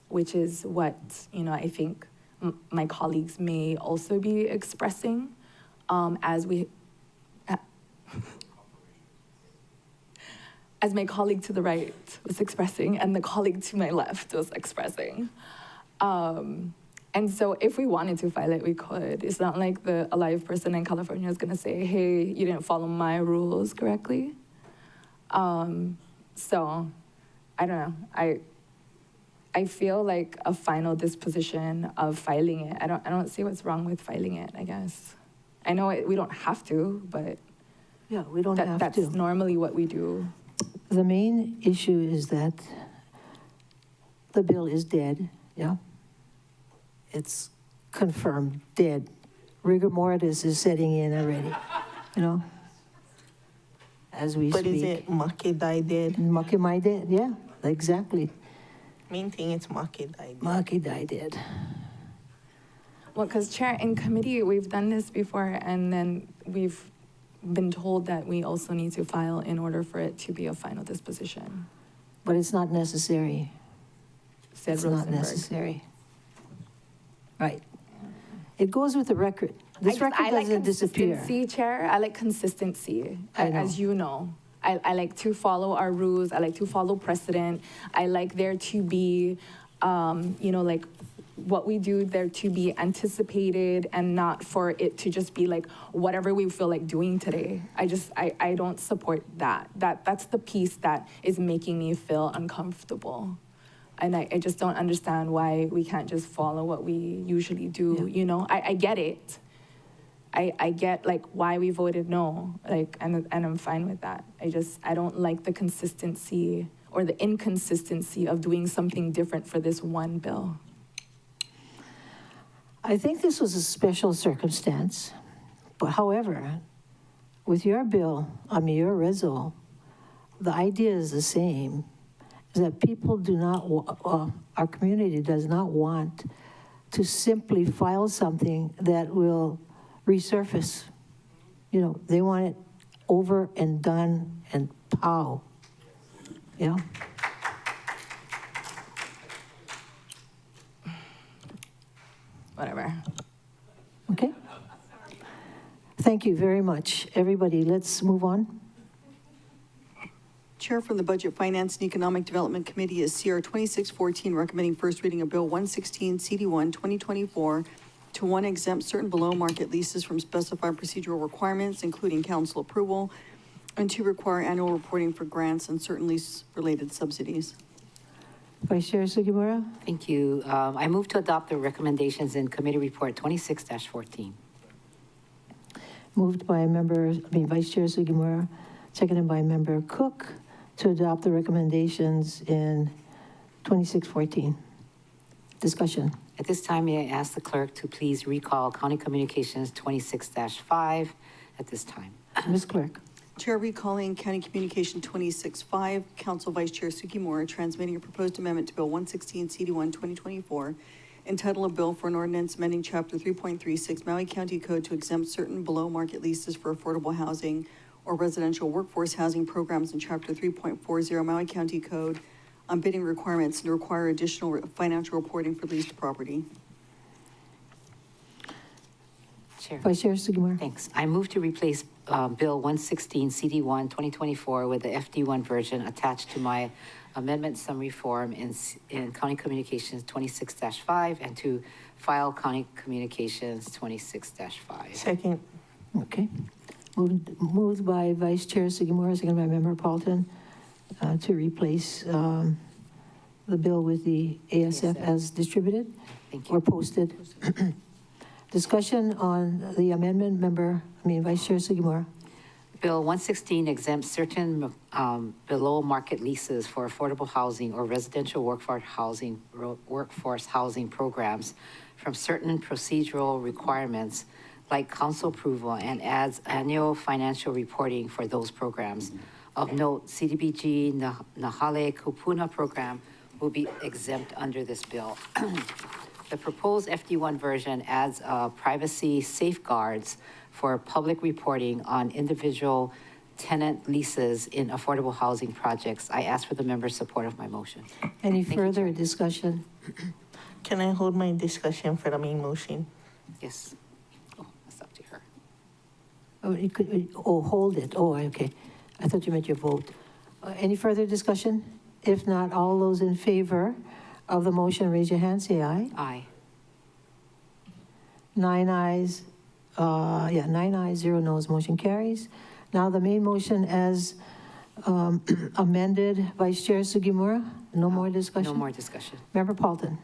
which is what, I think my colleagues may also be expressing as my colleague to the right was expressing and the colleague to my left was expressing. And so if we wanted to file it, we could. It's not like the Alive person in California is gonna say, hey, you didn't follow my rules correctly. So, I don't know. I feel like a final disposition of filing it. I don't see what's wrong with filing it, I guess. I know we don't have to, but yeah, we don't have that's to. normally what we do. The main issue is that the bill is dead, yeah? It's confirmed dead. Rigor mortis is setting in already, as we speak. But is it Makidai dead? Makidai dead, yeah, exactly. Main thing is Makidai dead. Makidai dead. Well, because Chair, in committee, we've done this before, and then we've been told that we also need to file in order for it to be a final disposition. But it's not necessary. Said It's not Rosenberg. necessary. Right. It goes with the record. This record doesn't disappear. Consistency, Chair. I like consistency, I know. as you know. I like to follow our rules. I like to follow precedent. I like there to be, like what we do there to be anticipated and not for it to just be like whatever we feel like doing today. I don't support that. That's the piece that is making me feel uncomfortable. And I just don't understand why we can't just follow what we usually do, I get it. I get like why we voted no, like, and I'm fine with that. I don't like the consistency or the inconsistency of doing something different for this one bill? I think this was a special circumstance, but however, with your bill, your reso, the idea is the same, is that people do not, our community does not want to simply file something that will resurface. You know, they want it over and done and pow. Yeah. Whatever. Okay. Thank you very much. Everybody, let's move on. Chair from the Budget, Finance, and Economic Development Committee is CR 2614, recommending first reading of Bill 116, CD1, 2024, to one, exempt certain below-market leases from specified procedural requirements, including council approval, and two, require annual reporting for grants and certain lease-related subsidies. Vice Chair Sugimura? Thank you. I move to adopt the recommendations in Committee Report 26-14. Moved by Vice Chair Sugimura, seconded by Member Cook, to adopt the recommendations in 2614. Discussion. At this time, may I ask the clerk to please recall County Communications 26-5 at this time. Ms. Clerk. Chair recalling County Communication 26-5, Council Vice Chair Sugimura transmitting a proposed amendment to Bill 116 CD1 2024, entitled a bill for an ordinance amending Chapter 3.36 Maui County Code to exempt certain below-market leases for affordable housing or residential workforce housing programs in Chapter 3.40 Maui County Code on bidding requirements and to require additional financial reporting for leased property. Chair. Vice Chair Sugimura. Thanks. I move to replace Bill 116 CD1 2024 with the FD1 version attached to my amendment summary form in County Communications 26-5 and to file County Communications 26-5. Second. Okay. Moved by Vice Chair Sugimura, seconded by Member Paulton, to replace the bill with the ASF as distributed or posted. Discussion on the amendment, Vice Chair Sugimura. Bill 116 exempts certain below-market leases for affordable housing or residential workforce housing programs from certain procedural requirements like council approval and adds annual financial reporting for those programs. Of note, CDBG Nahale Kupuna program will be exempt under this bill. The proposed FD1 version adds privacy safeguards for public reporting on individual tenant leases in affordable housing projects. I ask for the members' support of my motion. Any further discussion? Can I hold my discussion for the main motion? Yes. Oh, that's up to her. Oh, you could, hold it. Oh, okay. I thought you meant your vote. Any further discussion? If not, all those in favor of the motion, raise your hand, say aye. Aye. 9 ayes, 0 noes, motion carries. Now the main motion as amended, Vice Chair Sugimura, no more discussion? No more discussion. Member Paulton.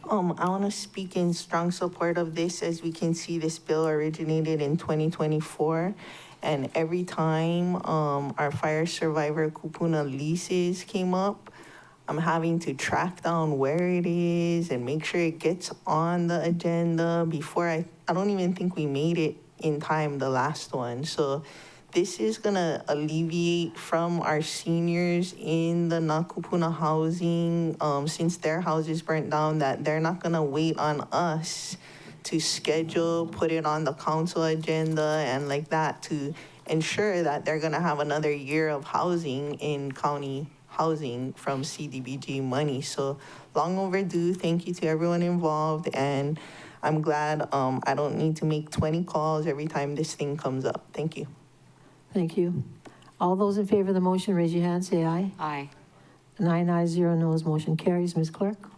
I want to speak in strong support of this. As we can see, this bill originated in 2024. And every time our fire survivor kupuna leases came up, I'm having to track down where it is and make sure it gets on the agenda before I don't even think we made it in time, the last one. So this is gonna alleviate from our seniors in the Nakupuna housing, since their houses burnt down, that they're not gonna wait on us to schedule, put it on the council agenda and like that to ensure that they're gonna have another year of housing in county housing from CDBG money. So long overdue. Thank you to everyone involved. And I'm glad I don't need to make 20 calls every time this thing comes up. Thank you. Thank you. All those in favor of the motion, raise your hand, say aye. Aye. 9 ayes, 0 noes, motion carries. Ms. Clerk.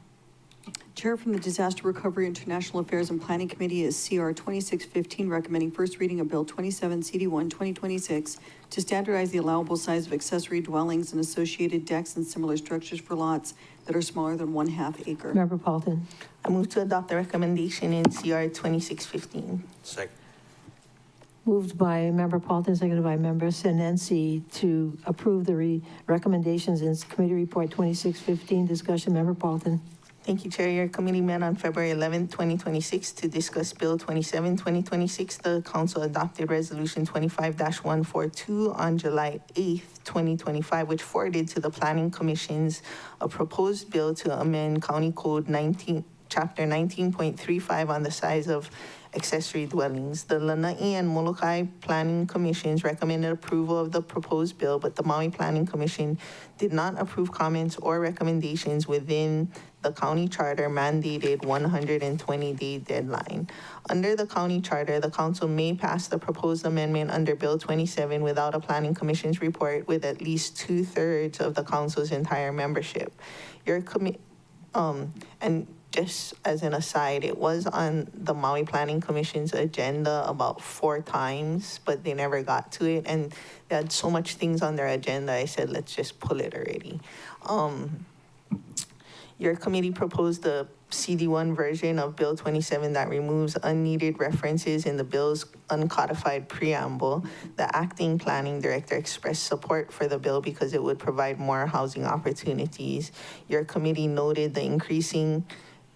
Chair from the Disaster Recovery International Affairs and Planning Committee is CR 2615, recommending first reading of Bill 27 CD1 2026 to standardize the allowable size of accessory dwellings and associated decks and similar structures for lots that are smaller than 1/2 acre. Member Paulton. I move to adopt the recommendation in CR 2615. Second. Moved by Member Paulton, seconded by Member Senensi to approve the recommendations in Committee Report 2615. Discussion, Member Paulton. Thank you, Chair. Your committee met on February 11th, 2026 to discuss Bill 27, 2026. The council adopted Resolution 25-142 on July 8th, 2025, which forwarded to the Planning Commission's a proposed bill to amend County Code 19, Chapter 19.35 on the size of accessory dwellings. The Lanai and Molokai Planning Commissions recommended approval of the proposed bill, but the Maui Planning Commission did not approve comments or recommendations within the county charter mandated 120-day deadline. Under the county charter, the council may pass the proposed amendment under Bill 27 without a Planning Commission's report with at least 2/3 of the council's entire membership. And just as an aside, it was on the Maui Planning Commission's agenda about 4 times, but they never got to it. And they had so much things on their agenda, I said, let's just pull it already. Your committee proposed the CD1 version of Bill 27 that removes unneeded references in the bill's uncodified preamble. The acting planning director expressed support for the bill because it would provide more housing opportunities. Your committee noted increasing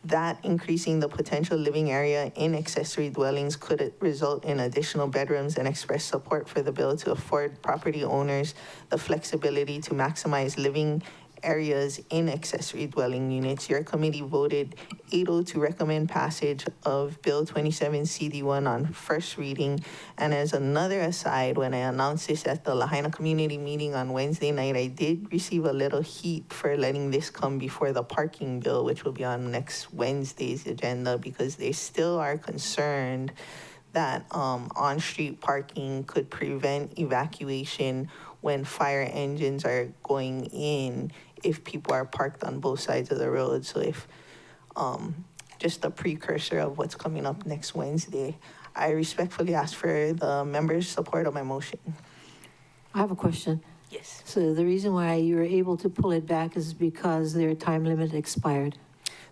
the potential living area in accessory dwellings could result in additional bedrooms and express support for the bill to afford property owners the flexibility to maximize living areas in accessory dwelling units. Your committee voted 8-0 to recommend passage of Bill 27 CD1 on first reading. And as another aside, when I announced this at the Lahaina community meeting on Wednesday night, I did receive a little heat for letting this come before the parking bill, which will be on next Wednesday's agenda, because they still are concerned that on-street parking could prevent evacuation when fire engines are going in if people are parked on both sides of the road. So if, just a precursor of what's coming up next Wednesday, I respectfully ask for the members' support of my motion. I have a question. Yes. So the reason why you were able to pull it back is because their time limit expired.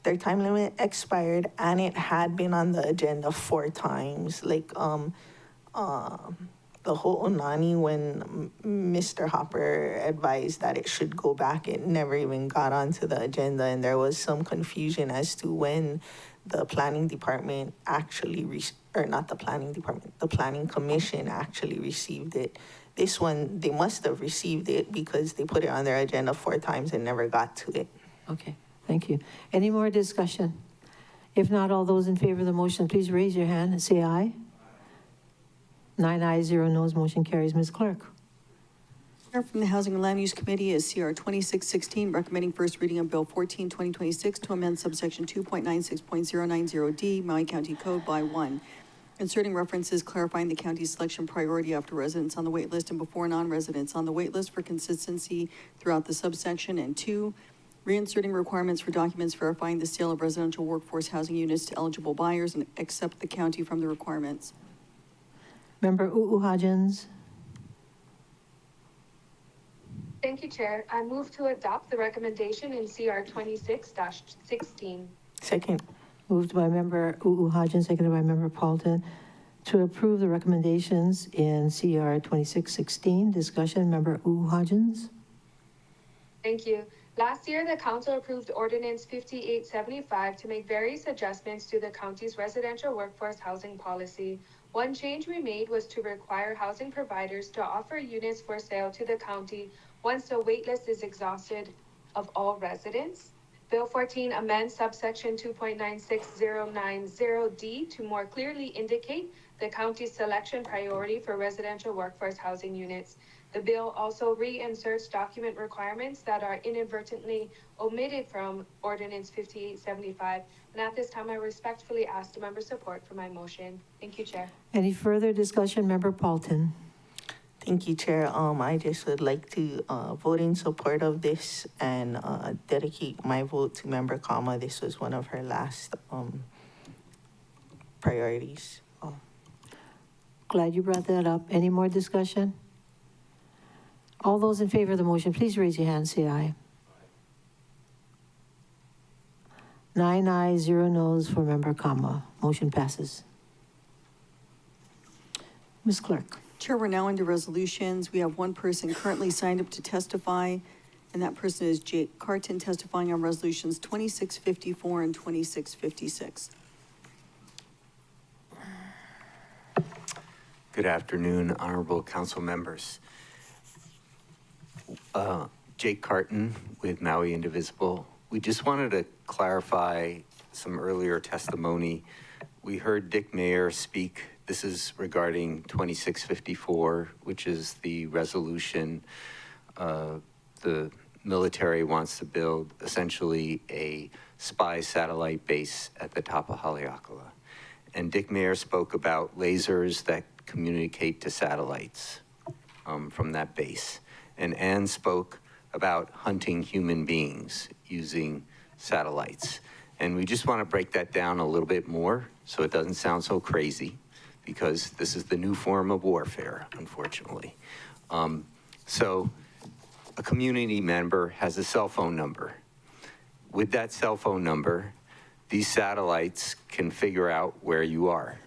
Their time limit expired, and it had been on the agenda 4 times. Like, the whole Onani, when Mr. Hopper advised that it should go back, it never even got onto the agenda, and there was some confusion as to when the planning department actually, not the planning department, the planning commission actually received it. This one, they must have received it because they put it on their agenda 4 times and never got to it. Okay, thank you. Any more discussion? If not, all those in favor of the motion, please raise your hand and say aye. 9 ayes, 0 noes, motion carries. Ms. Clerk. From the Housing and Land Use Committee is CR 2616, recommending first reading of Bill 14, 2026 to amend subsection 2.96.090D Maui County Code by 1, inserting references clarifying the county's selection priority after residents on the wait list and before non-residents on the wait list for consistency throughout the subsection, and 2, reinserting requirements for documents verifying the sale of residential workforce housing units to eligible buyers and accept the county from the requirements. Member Hodgins. Thank you, Chair. I move to adopt the recommendation in CR 26-16. Second. Moved by Member Hodgins, seconded by Member Paulton, to approve the recommendations in CR 2616. Discussion, Member Hodgins. Thank you. Last year, the council approved Ordinance 5875 to make various adjustments to the county's residential workforce housing policy. One change we made was to require housing providers to offer units for sale to the county once the wait list is exhausted of all residents. Bill 14 amends subsection 2.96090D to more clearly indicate the county's selection priority for residential workforce housing units. The bill also reinserts document requirements that are inadvertently omitted from Ordinance 5875. And at this time, I respectfully ask the member's support for my motion. Thank you, Chair. Any further discussion, Member Paulton? Thank you, Chair. I just would like to vote in support of this and dedicate my vote to Member Kama. This was one of her last priorities. Glad you brought that up. Any more discussion? All those in favor of the motion, please raise your hand, say aye. 9 ayes, 0 noes for Member Kama. Motion passes. Ms. Clerk. Chair, we're now into resolutions. We have one person currently signed up to testify, and that person is Jake Carton, testifying on resolutions 2654 and 2656. Good afternoon, honorable council members. Jake Carton with Maui Indivisible. We just wanted to clarify some earlier testimony. We heard Dick Mayer speak. This is regarding 2654, which is the resolution the military wants to build essentially a spy satellite base at the top of Haleakala. And Dick Mayer spoke about lasers that communicate to satellites from that base. And Ann spoke about hunting human beings using satellites. And we just want to break that down a little bit more so it doesn't sound so crazy, because this is the new form of warfare, unfortunately. So a community member has a cell phone number. With that cell phone number, these satellites can figure out where you are.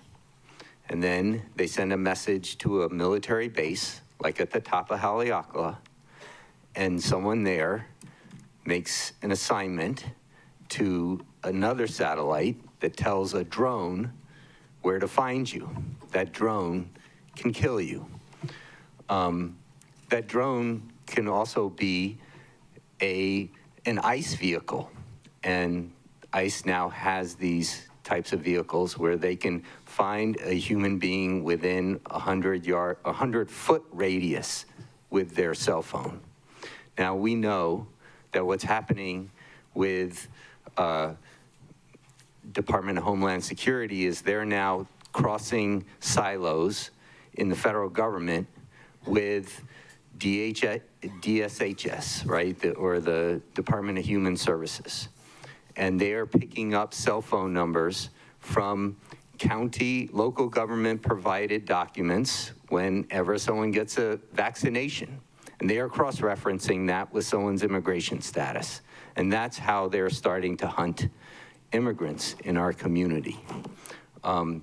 And then they send a message to a military base, like at the top of Haleakala, and someone there makes an assignment to another satellite that tells a drone where to find you. That drone can kill you. That drone can also be an ICE vehicle, and ICE now has these types of vehicles where they can find a human being within a 100-foot radius with their cell phone. Now, we know that what's happening with Department of Homeland Security is they're now crossing silos in the federal government with DSHS, right, or the Department of Human Services. And they are picking up cell phone numbers from county, local government provided documents whenever someone gets a vaccination. And they are cross-referencing that with someone's immigration status. And that's how they're starting to hunt immigrants in our community.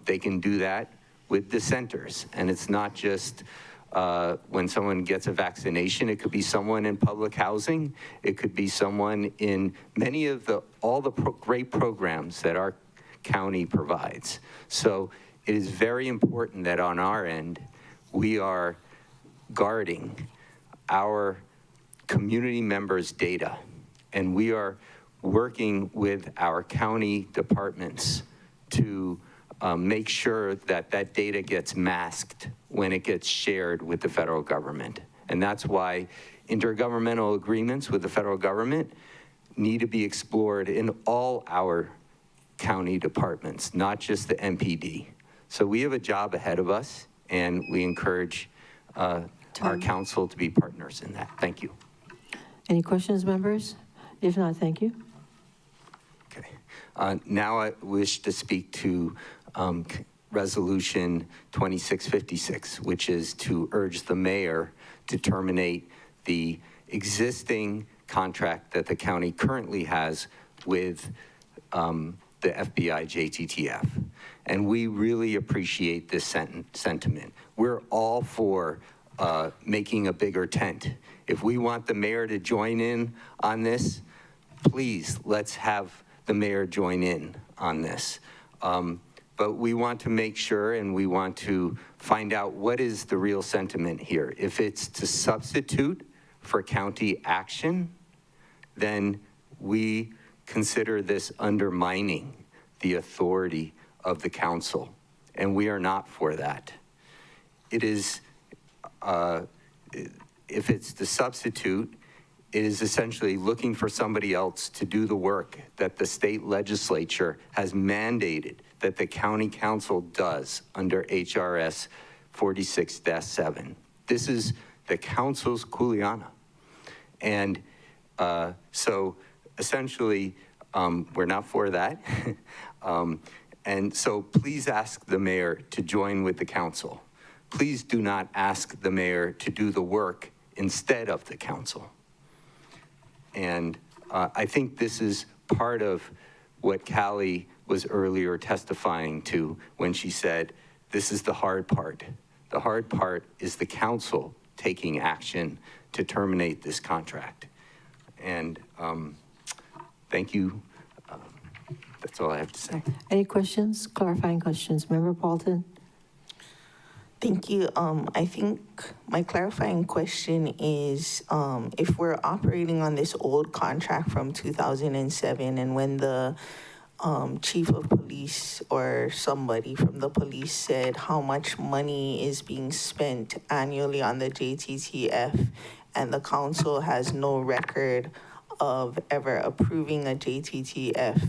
They can do that with dissenters. And it's not just when someone gets a vaccination. It could be someone in public housing. It could be someone in many of all the great programs that our county provides. So it is very important that on our end, we are guarding our community members' data, and we are working with our county departments to make sure that that data gets masked when it gets shared with the federal government. And that's why intergovernmental agreements with the federal government need to be explored in all our county departments, not just the MPD. So we have a job ahead of us, and we encourage our council to be partners in that. Thank you. Any questions, members? If not, thank you. Okay. Now I wish to speak to Resolution 2656, which is to urge the mayor to terminate the existing contract that the county currently has with the FBI JTTF. And we really appreciate this sentiment. We're all for making a bigger tent. If we want the mayor to join in on this, please, let's have the mayor join in on this. But we want to make sure, and we want to find out what is the real sentiment here. If it's to substitute for county action, then we consider this undermining the authority of the council, and we are not for that. It is, if it's to substitute, it is essentially looking for somebody else to do the work that the state legislature has mandated that the county council does under HRS 46-7. This is the council's kuleana. And so essentially, we're not for that. And so please ask the mayor to join with the council. Please do not ask the mayor to do the work instead of the council. And I think this is part of what Callie was earlier testifying to when she said, this is the hard part. The hard part is the council taking action to terminate this contract. And thank you. That's all I have to say. Any questions, clarifying questions? Member Paulton? Thank you. I think my clarifying question is, if we're operating on this old contract from 2007, and when the chief of police or somebody from the police said how much money is being spent annually on the JTTF, and the council has no record of ever approving a JTTF,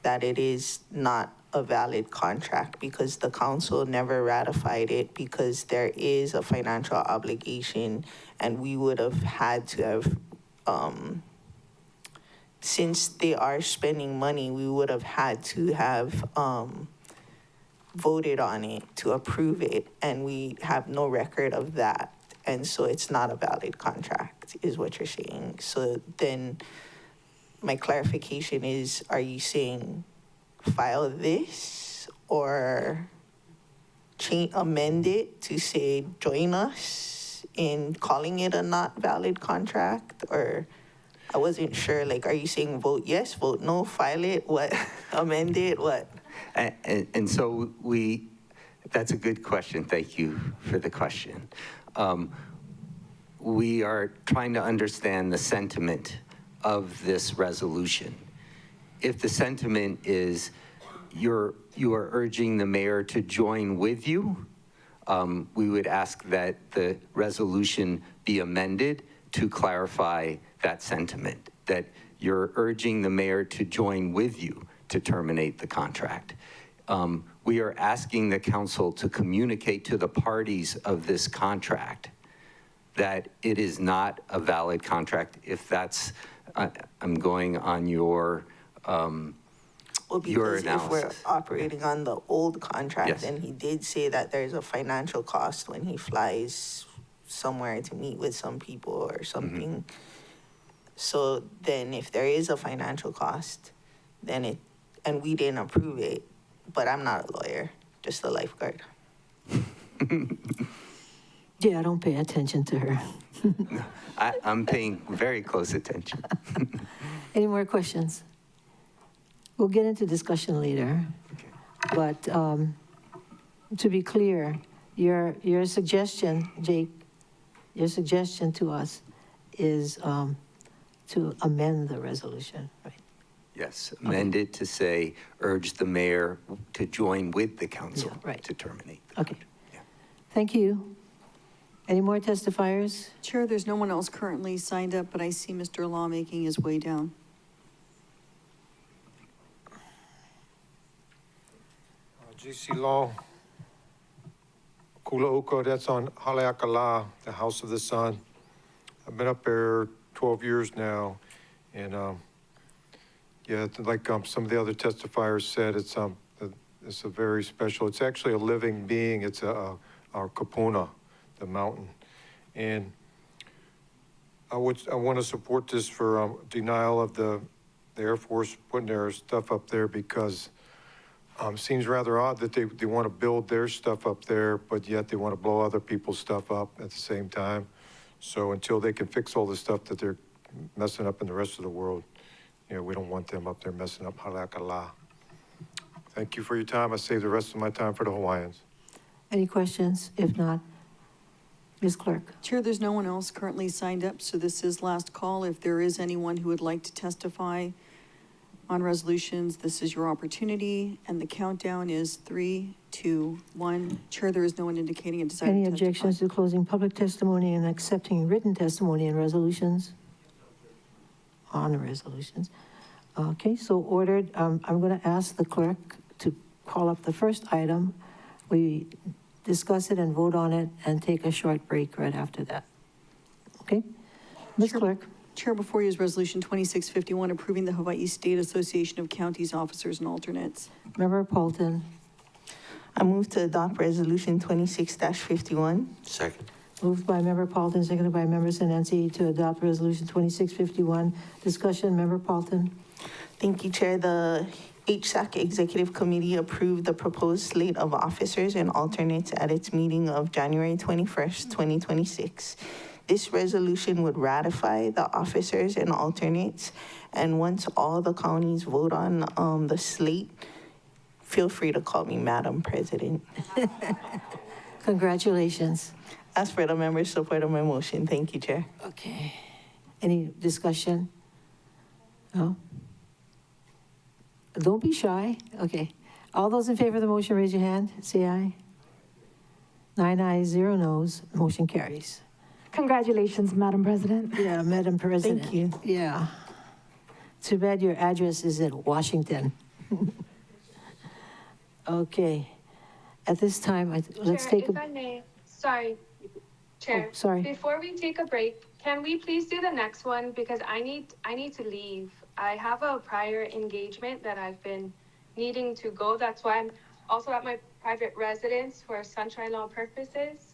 that it is not a valid contract because the council never ratified it, because there is a financial obligation, and we would have had to have, since they are spending money, we would have had to have voted on it to approve it, and we have no record of that. And so it's not a valid contract, is what you're saying. So then my clarification is, are you saying file this or amend it to say join us in calling it a not valid contract? Or I wasn't sure, like, are you saying vote yes, vote no, file it, what, amend it, what? And so that's a good question. Thank you for the question. We are trying to understand the sentiment of this resolution. If the sentiment is you are urging the mayor to join with you, we would ask that the resolution be amended to clarify that sentiment, that you're urging the mayor to join with you to terminate the contract. We are asking the council to communicate to the parties of this contract that it is not a valid contract. If that's, I'm going on your Because analysis. if we're operating on the old contract, Yes. then he did say that there's a financial cost when he flies somewhere to meet with some people or something. So then if there is a financial cost, then and we didn't approve it, but I'm not a lawyer, just a lifeguard. Yeah, don't pay attention to her. I'm paying very close attention. Any more questions? We'll get into discussion later. But to be clear, your suggestion, Jake, your suggestion to us is to amend the resolution, right? Yes, amend it to say, urge the mayor to join with the council Yeah, right. to terminate. Okay. Thank you. Any more testifiers? Chair, there's no one else currently signed up, but I see Mr. Law making his way down. GC Law, Kula that's on Haleakala, the House of the Sun. I've been up there 12 years now, and yeah, like some of the other testifiers said, it's a very special. It's actually a living being. It's our kapuna, the mountain, and I want to support this for denial of the Air Force putting their stuff up there, because seems rather odd that they want to build their stuff up there, but yet they want to blow other people's stuff up at the same time. So until they can fix all the stuff that they're messing up in the rest of the world, you know, we don't want them up there messing up Haleakala. Thank you for your time. I save the rest of my time for the Hawaiians. Any questions? If not, Ms. Clerk. Chair, there's no one else currently signed up, so this is last call. If there is anyone who would like to testify on resolutions, this is your opportunity, and the countdown is 3, 2, 1. Chair, there is no one indicating a desire to Any testify. objections to closing public testimony and accepting written testimony and resolutions? On the resolutions. Okay, so ordered. I'm going to ask the clerk to call up the first item. We discuss it and vote on it and take a short break right after that. Okay? Ms. Clerk. Chair, before you is Resolution 2651, approving the Hawaii State Association of Counties Officers and Alternates. Member Paulton. I move to adopt Resolution 26-51. Second. Moved by Member Paulton, seconded by Member Sinanci to adopt Resolution 2651. Discussion, Member Paulton. Thank you, Chair. The HSAC Executive Committee approved the proposed slate of officers and alternates at its meeting of January 21st, 2026. This resolution would ratify the officers and alternates, and once all the counties vote on the slate, feel free to call me Madam President. Congratulations. Ask for the members' support of my motion. Thank you, Chair. Okay. Any discussion? No? Don't be shy. Okay. All those in favor of the motion, raise your hand. Say aye. 9 ayes, 0 noes. Motion carries. Congratulations, Madam President. Yeah, Madam President. Thank you. Yeah. Too bad your address is in Washington. Okay. At this time, let's Chair, take if a, I may, sorry, Chair. Oh, sorry. Before we take a break, can we please do the next one? Because I need to leave. I have a prior engagement that I've been needing to go. That's why I'm also at my private residence for sunshine law purposes.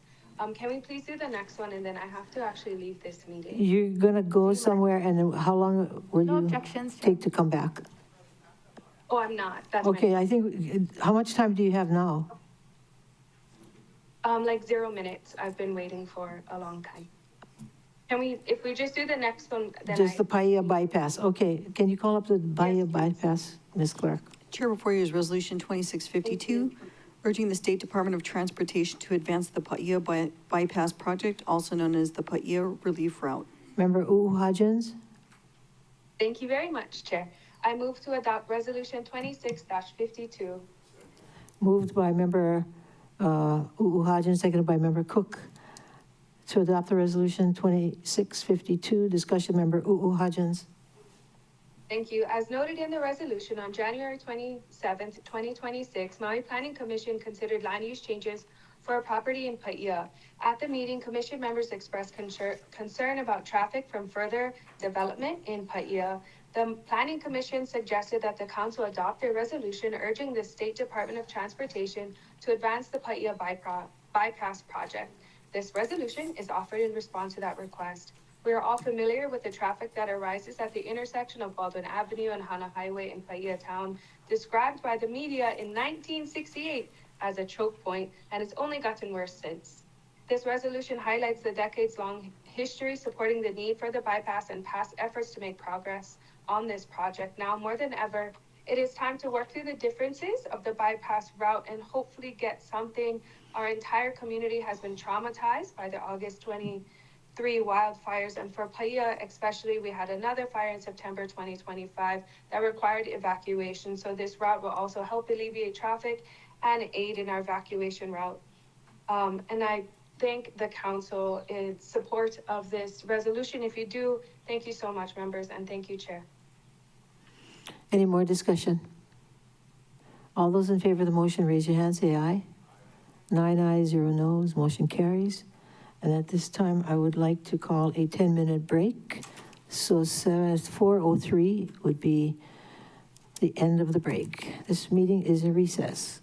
Can we please do the next one? And then I have to actually leave this meeting. you're gonna go somewhere, and then how long will No you objections, Chair. take to come back? Oh, I'm not. That's Okay, I think, how much time do you have now? like 0 minutes. I've been waiting for a long time. Can we, if we just do the next one, then Just the Paia bypass. Okay, can you call up the Paia bypass, Ms. Clerk? Chair, before you is Resolution 2652, urging the State Department of Transportation to advance the Paia Bypass Project, also known as the Paia Relief Route. Member Hodgins? Thank you very much, Chair. I move to adopt Resolution 26-52. Moved by Member Hodgins, seconded by Member Cook. To adopt the resolution 2652, discussion, Member Hodgins. Thank you. As noted in the resolution, on January 27th, 2026, Maui Planning Commission considered land use changes for a property in Paia. At the meeting, Commission members expressed concern about traffic from further development in Paia. The Planning Commission suggested that the Council adopt a resolution urging the State Department of Transportation to advance the Paia bypass project. This resolution is offered in response to that request. We are all familiar with the traffic that arises at the intersection of Baldwin Avenue and Hana Highway in Paia Town, described by the media in 1968 as a choke point, and it's only gotten worse since. This resolution highlights the decades-long history supporting the need for the bypass and past efforts to make progress on this project. Now more than ever, it is time to work through the differences of the bypass route and hopefully get something. Our entire community has been traumatized by the August 23 wildfires, and for Paia especially, we had another fire in September 2025 that required evacuation. So this route will also help alleviate traffic and aid in our evacuation route. And I thank the council in support of this resolution. If you do, thank you so much, members, and thank you, Chair. Any more discussion? All those in favor of the motion, raise your hand, say aye. 9 ayes, 0 noes, motion carries. And at this time, I would like to call a 10-minute break. So 4:03 would be the end of the break. This meeting is in recess.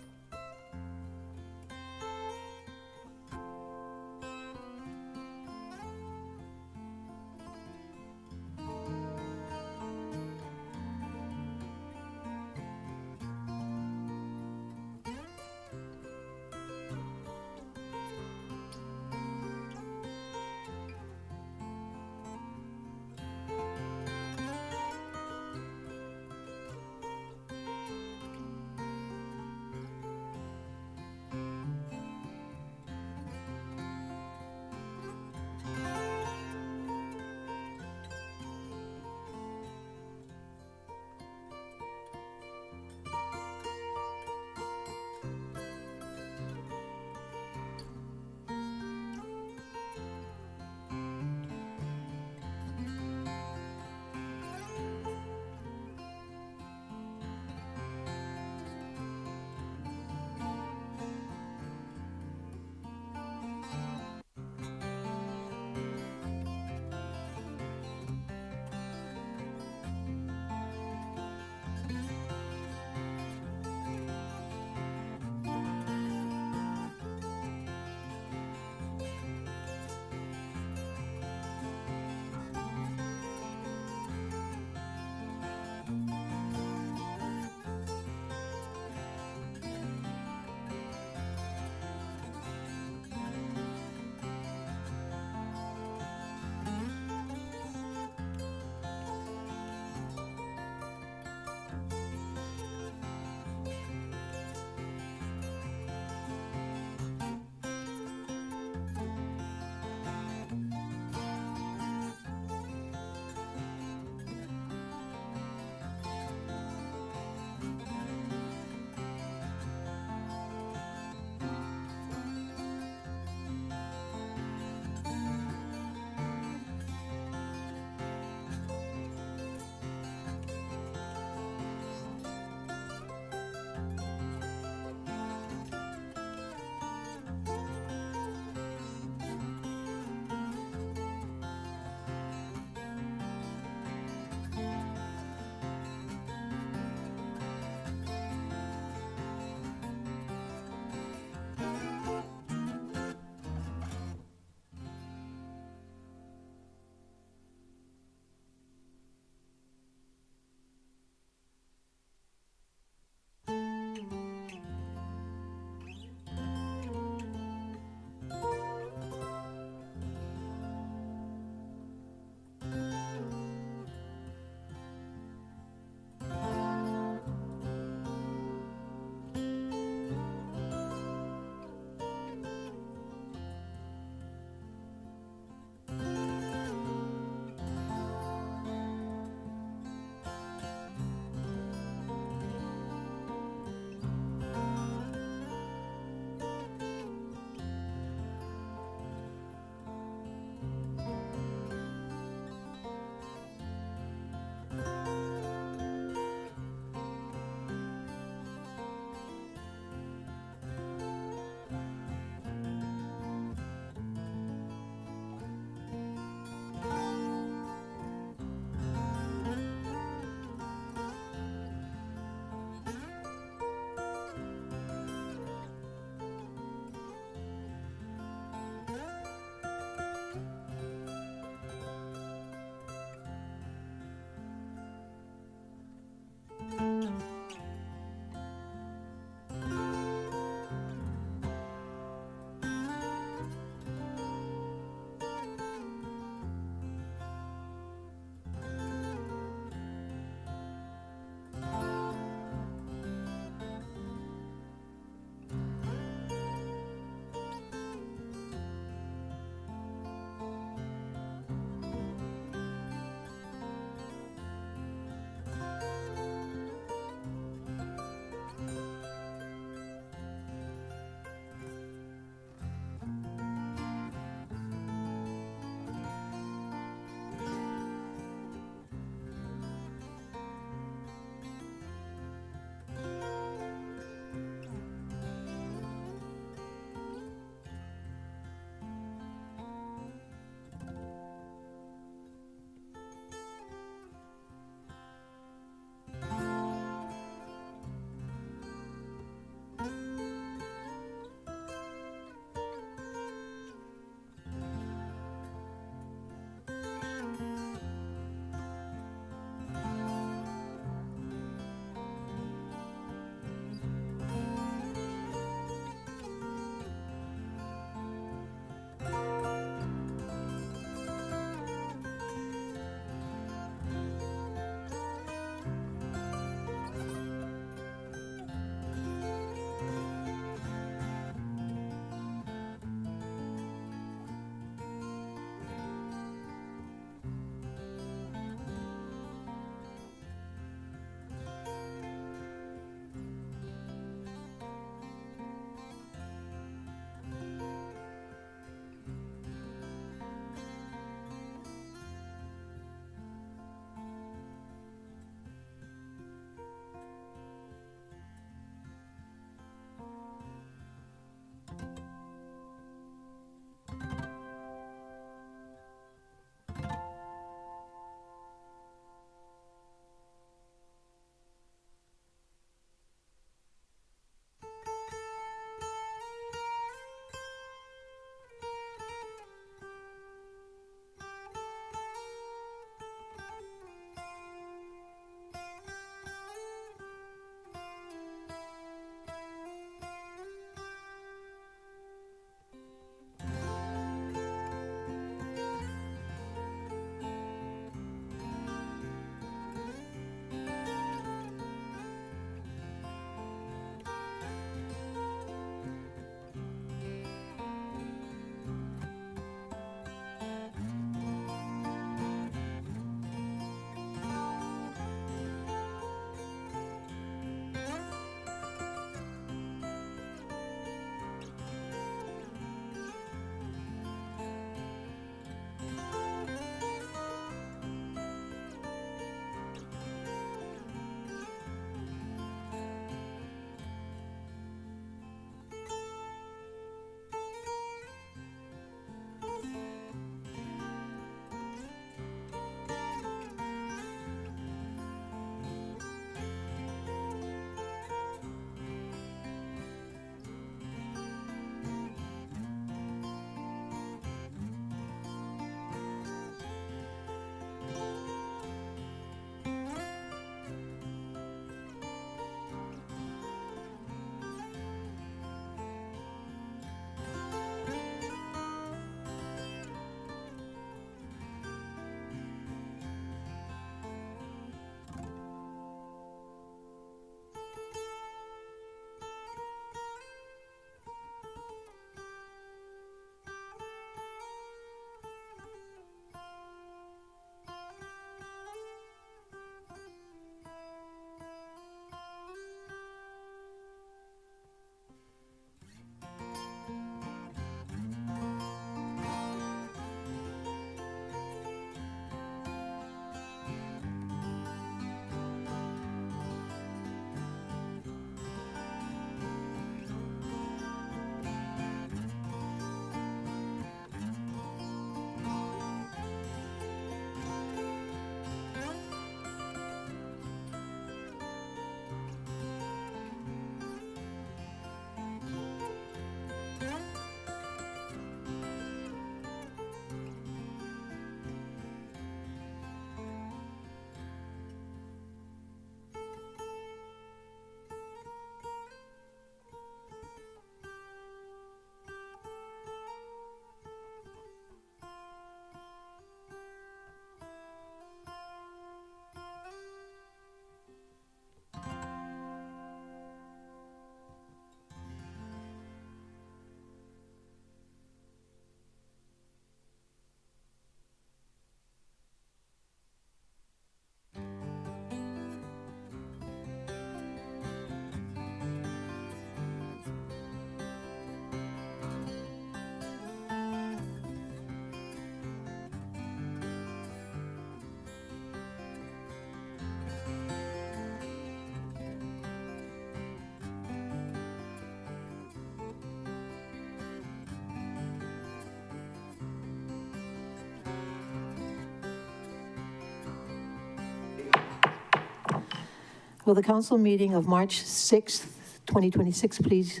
Will the council meeting of March 6th, 2026 please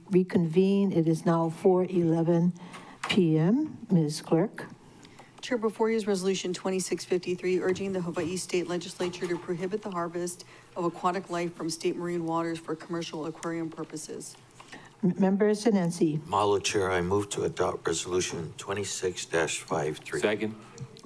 reconvene? It is now 4:11 p.m. Ms. Clerk. Chair, before you is Resolution 2653, urging the Hawaii State Legislature to prohibit the harvest of aquatic life from state marine waters for commercial aquarium purposes. Member Sinensi. Mahalo, Chair. I move to adopt Resolution 26-53. Second.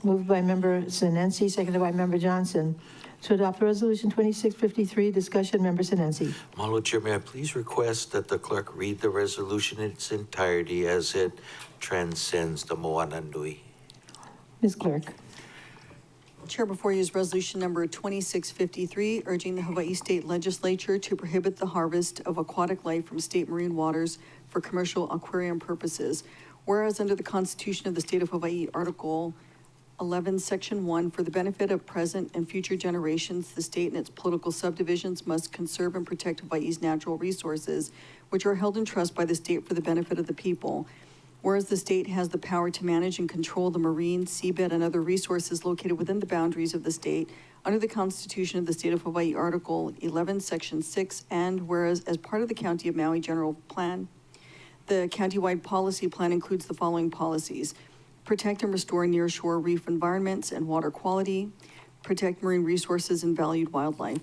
Moved by Member Sinensi, seconded by Member Johnson. To adopt Resolution 2653, discussion, Member Sinensi. Mahalo, Chair. May I please request that the clerk read the resolution in its entirety as it transcends the Moana Nui? Ms. Clerk. Chair, before you is Resolution number 2653, urging the Hawaii State Legislature to prohibit the harvest of aquatic life from state marine waters for commercial aquarium purposes. Whereas under the Constitution of the State of Hawaii, Article 11, Section 1, for the benefit of present and future generations, the state and its political subdivisions must conserve and protect Hawaii's natural resources, which are held in trust by the state for the benefit of the people. Whereas the state has the power to manage and control the marine, seabed, and other resources located within the boundaries of the state under the Constitution of the State of Hawaii, Article 11, Section 6, and whereas as part of the County of Maui General Plan, the countywide policy plan includes the following policies: protect and restore nearshore reef environments and water quality, protect marine resources and valued wildlife.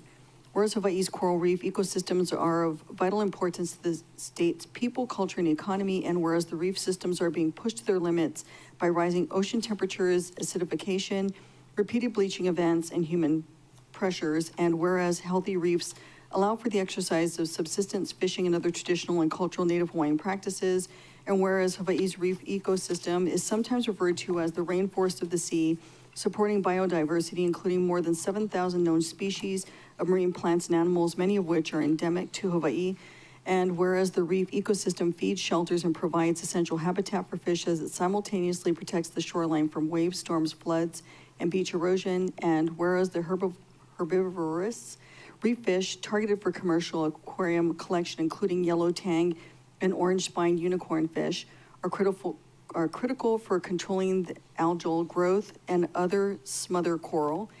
Whereas Hawaii's coral reef ecosystems are of vital importance to the state's people, culture, and economy, and whereas the reef systems are being pushed to their limits by rising ocean temperatures, acidification, repeated bleaching events, and human pressures, and whereas healthy reefs allow for the exercise of subsistence fishing and other traditional and cultural Native Hawaiian practices, and whereas Hawaii's reef ecosystem is sometimes referred to as the rainforest of the sea, supporting biodiversity, including more than 7,000 known species of marine plants and animals, many of which are endemic to Hawaii. And whereas the reef ecosystem feeds, shelters, and provides essential habitat for fish as it simultaneously protects the shoreline from waves, storms, floods, and beach erosion. And whereas the herbivorous reef fish targeted for commercial aquarium collection, including yellow tang and orange-spined unicorn fish, are critical for controlling the algal growth and other smother coral.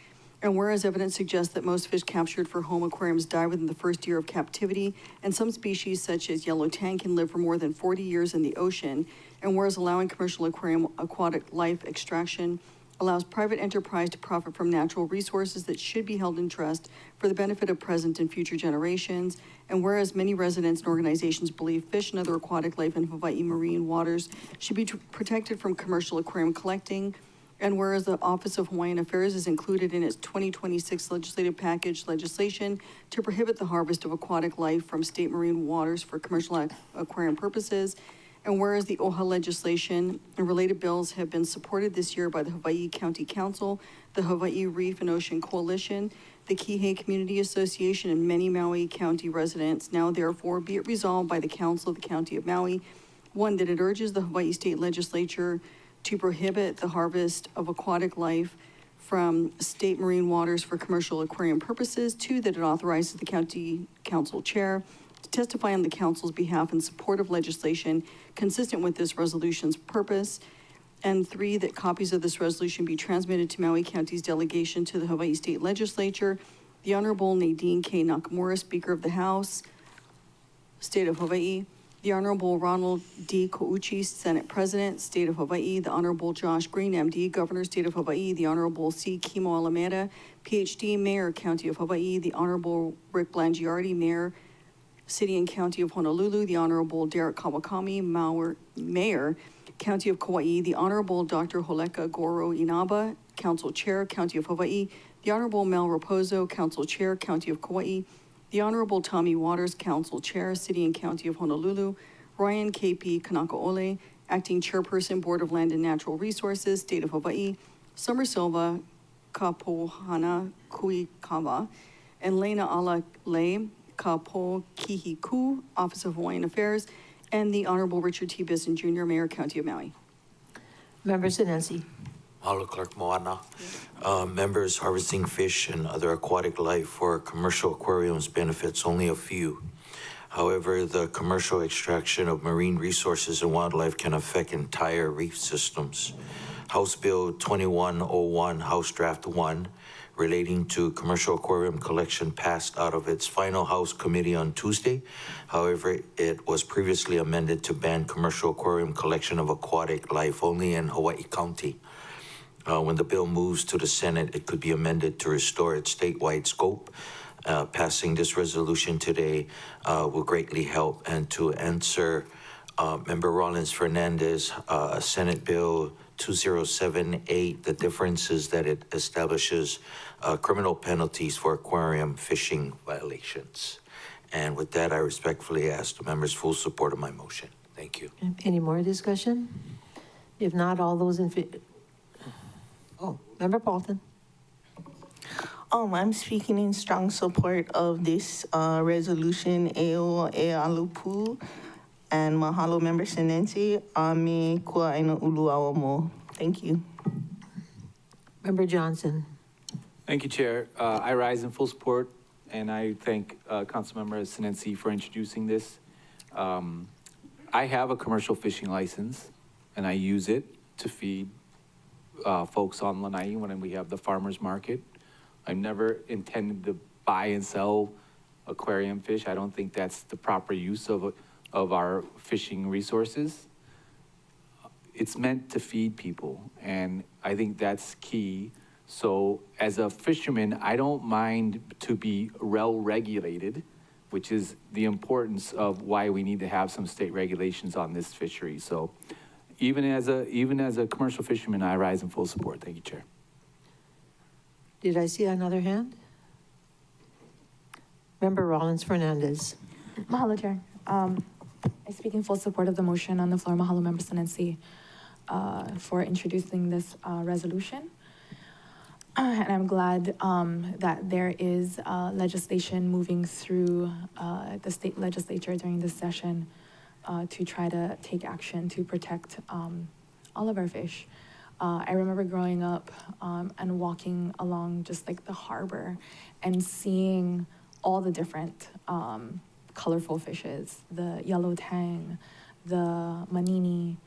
And whereas evidence suggests that most fish captured for home aquariums die within the first year of captivity, and some species such as yellow tang can live for more than 40 years in the ocean, and whereas allowing commercial aquarium aquatic life extraction allows private enterprise to profit from natural resources that should be held in trust for the benefit of present and future generations. And whereas many residents and organizations believe fish and other aquatic life in Hawaii marine waters should be protected from commercial aquarium collecting, and whereas the Office of Hawaiian Affairs is included in its 2026 legislative package legislation to prohibit the harvest of aquatic life from state marine waters for commercial aquarium purposes, and whereas the OHA legislation and related bills have been supported this year by the Hawaii County Council, the Hawaii Reef and Ocean Coalition, the Kihei Community Association, and many Maui County residents, now therefore be it resolved by the Council of the County of Maui, one, that it urges the Hawaii State Legislature to prohibit the harvest of aquatic life from state marine waters for commercial aquarium purposes. Two, that it authorizes the County Council Chair to testify on the Council's behalf in support of legislation consistent with this resolution's purpose. And three, that copies of this resolution be transmitted to Maui County's delegation to the Hawaii State Legislature. The Honorable Nadine K. Nakamura, Speaker of the House, State of Hawaii. The Honorable Ronald D. Kouchi, Senate President, State of Hawaii. The Honorable Josh Green, MD, Governor, State of Hawaii. The Honorable C. Kimo Alameda, PhD, Mayor, County of Hawaii. The Honorable Rick Blangiardi, Mayor, City and County of Honolulu. The Honorable Derek Kawakami, Mayor, County of Kauai. The Honorable Dr. Holeka Goro Inaba, Council Chair, County of Hawaii. The Honorable Mel Raposo, Council Chair, County of Kauai. The Honorable Tommy Waters, Council Chair, City and County of Honolulu. Ryan K.P. Kanakaole, Acting Chairperson, Board of Land and Natural Resources, State of Hawaii. Summer Silva, Kapohana Kuikawa. And Lena Ala Le, Kapo Kihiku, Office of Hawaiian Affairs. And the Honorable Richard T. Bisson, Jr., Mayor, County of Maui. Member Sinensi. Mahalo, Clerk Moana. Members, harvesting fish and other aquatic life for commercial aquariums benefits only a few. However, the commercial extraction of marine resources and wildlife can affect entire reef systems. House Bill 2101, House Draft 1, relating to commercial aquarium collection passed out of its final House committee on Tuesday. However, it was previously amended to ban commercial aquarium collection of aquatic life only in Hawaii County. When the bill moves to the Senate, it could be amended to restore its statewide scope. Passing this resolution today will greatly help. And to answer Member Rollins Fernandez, Senate Bill 2078, the difference is that it establishes criminal penalties for aquarium fishing violations. And with that, I respectfully ask the members' full support of my motion. Thank you. Any more discussion? If not, all those in favor? Oh, Member Paulton. I'm speaking in strong support of this resolution, Eo Alupu, and mahalo Member Senensi, me kua ina ulu awamo. Thank you. Member Johnson. Thank you, Chair. I rise in full support, and I thank Councilmember Sinensi for introducing this. I have a commercial fishing license, and I use it to feed folks on Lanai when we have the farmer's market. I've never intended to buy and sell aquarium fish. I don't think that's the proper use of our fishing resources. It's meant to feed people, and I think that's key. So as a fisherman, I don't mind to be well-regulated, which is the importance of why we need to have some state regulations on this fishery. So even as a commercial fisherman, I rise in full support. Thank you, Chair. Did I see another hand? Member Rollins Fernandez. Mahalo, Chair. I speak in full support of the motion on the floor. Mahalo, Member Senensi, for introducing this resolution. And I'm glad that there is legislation moving through the state legislature during this session to try to take action to protect all of our fish. I remember growing up and walking along just like the harbor and seeing all the different colorful fishes, the yellow tang, the manini,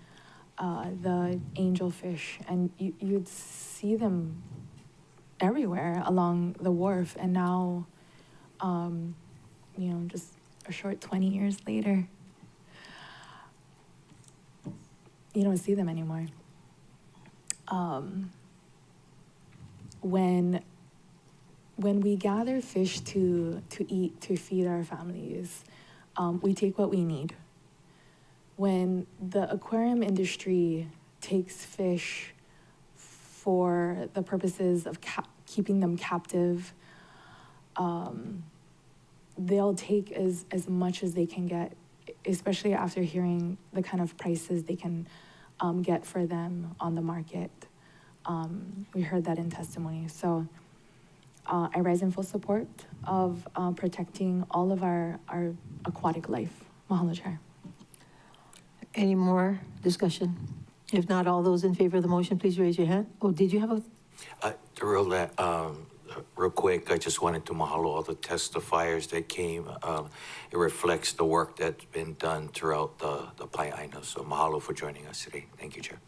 the angelfish, and you'd see them everywhere along the wharf. And now, just a short 20 years later, you don't see them anymore. When we gather fish to eat, to feed our families, we take what we need. When the aquarium industry takes fish for the purposes of keeping them captive, they'll take as much as they can get, especially after hearing the kind of prices they can get for them on the market. We heard that in testimony. So I rise in full support of protecting all of our aquatic life. Mahalo, Chair. Any more discussion? If not, all those in favor of the motion, please raise your hand. Oh, did you have a? Real quick, I just wanted to mahalo all the testifiers that came. It reflects the work that's been done throughout the Pae'aina. So mahalo for joining us today. Thank you, Chair.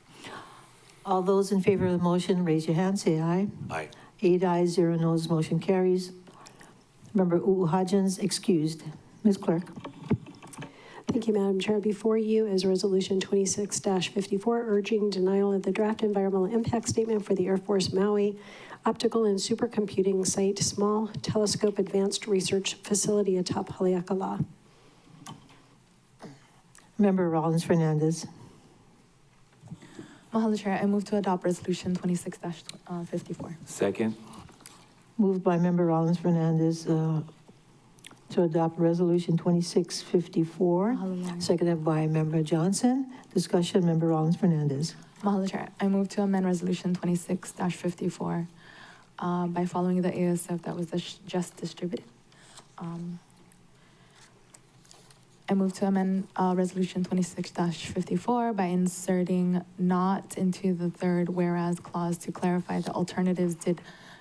All those in favor of the motion, raise your hand, say aye. Aye. 8 ayes, 0 noes, motion carries. Member U'uhajans excused. Ms. Clerk. Thank you, Madam Chair. Before you is Resolution 26-54, urging denial of the draft environmental impact statement for the Air Force Maui Optical and Supercomputing Site Small Telescope Advanced Research Facility atop Haleakala. Member Rollins Fernandez. Mahalo, Chair. I move to adopt Resolution 26-54. Second. Moved by Member Rollins Fernandez to adopt Resolution 2654. Seconded by Member Johnson. Discussion, Member Rollins Fernandez. Mahalo, Chair. I move to amend Resolution 26-54 by following the ASF that was just distributed. I move to amend Resolution 26-54 by inserting not into the third whereas clause to clarify the alternatives did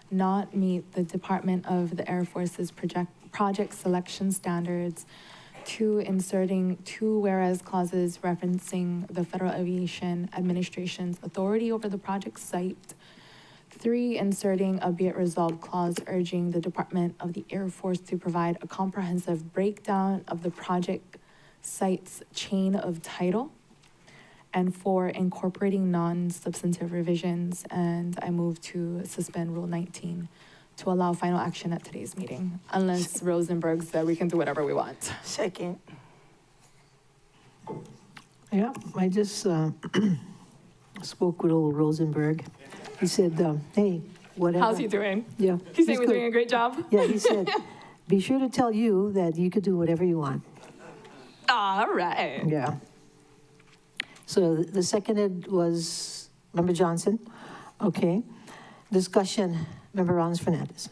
not meet the Department of the Air Force's project selection standards, to inserting two whereas clauses referencing the Federal Aviation Administration's authority over the project site, 3, inserting a be it resolved clause urging the Department of the Air Force to provide a comprehensive breakdown of the project site's chain of title. And 4, incorporating non-substantive revisions. And I move to suspend Rule 19 to allow final action at today's meeting, unless Rosenberg said we can do whatever we want. Second. Yeah, I just spoke with old Rosenberg. He said, hey, whatever. How's he doing? Yeah. He's saying we're good. doing a great job? Yeah, he said, be sure to tell you that you could do whatever you want. All right. Yeah. So the seconded was Member Johnson. Okay. Discussion, Member Rollins Fernandez.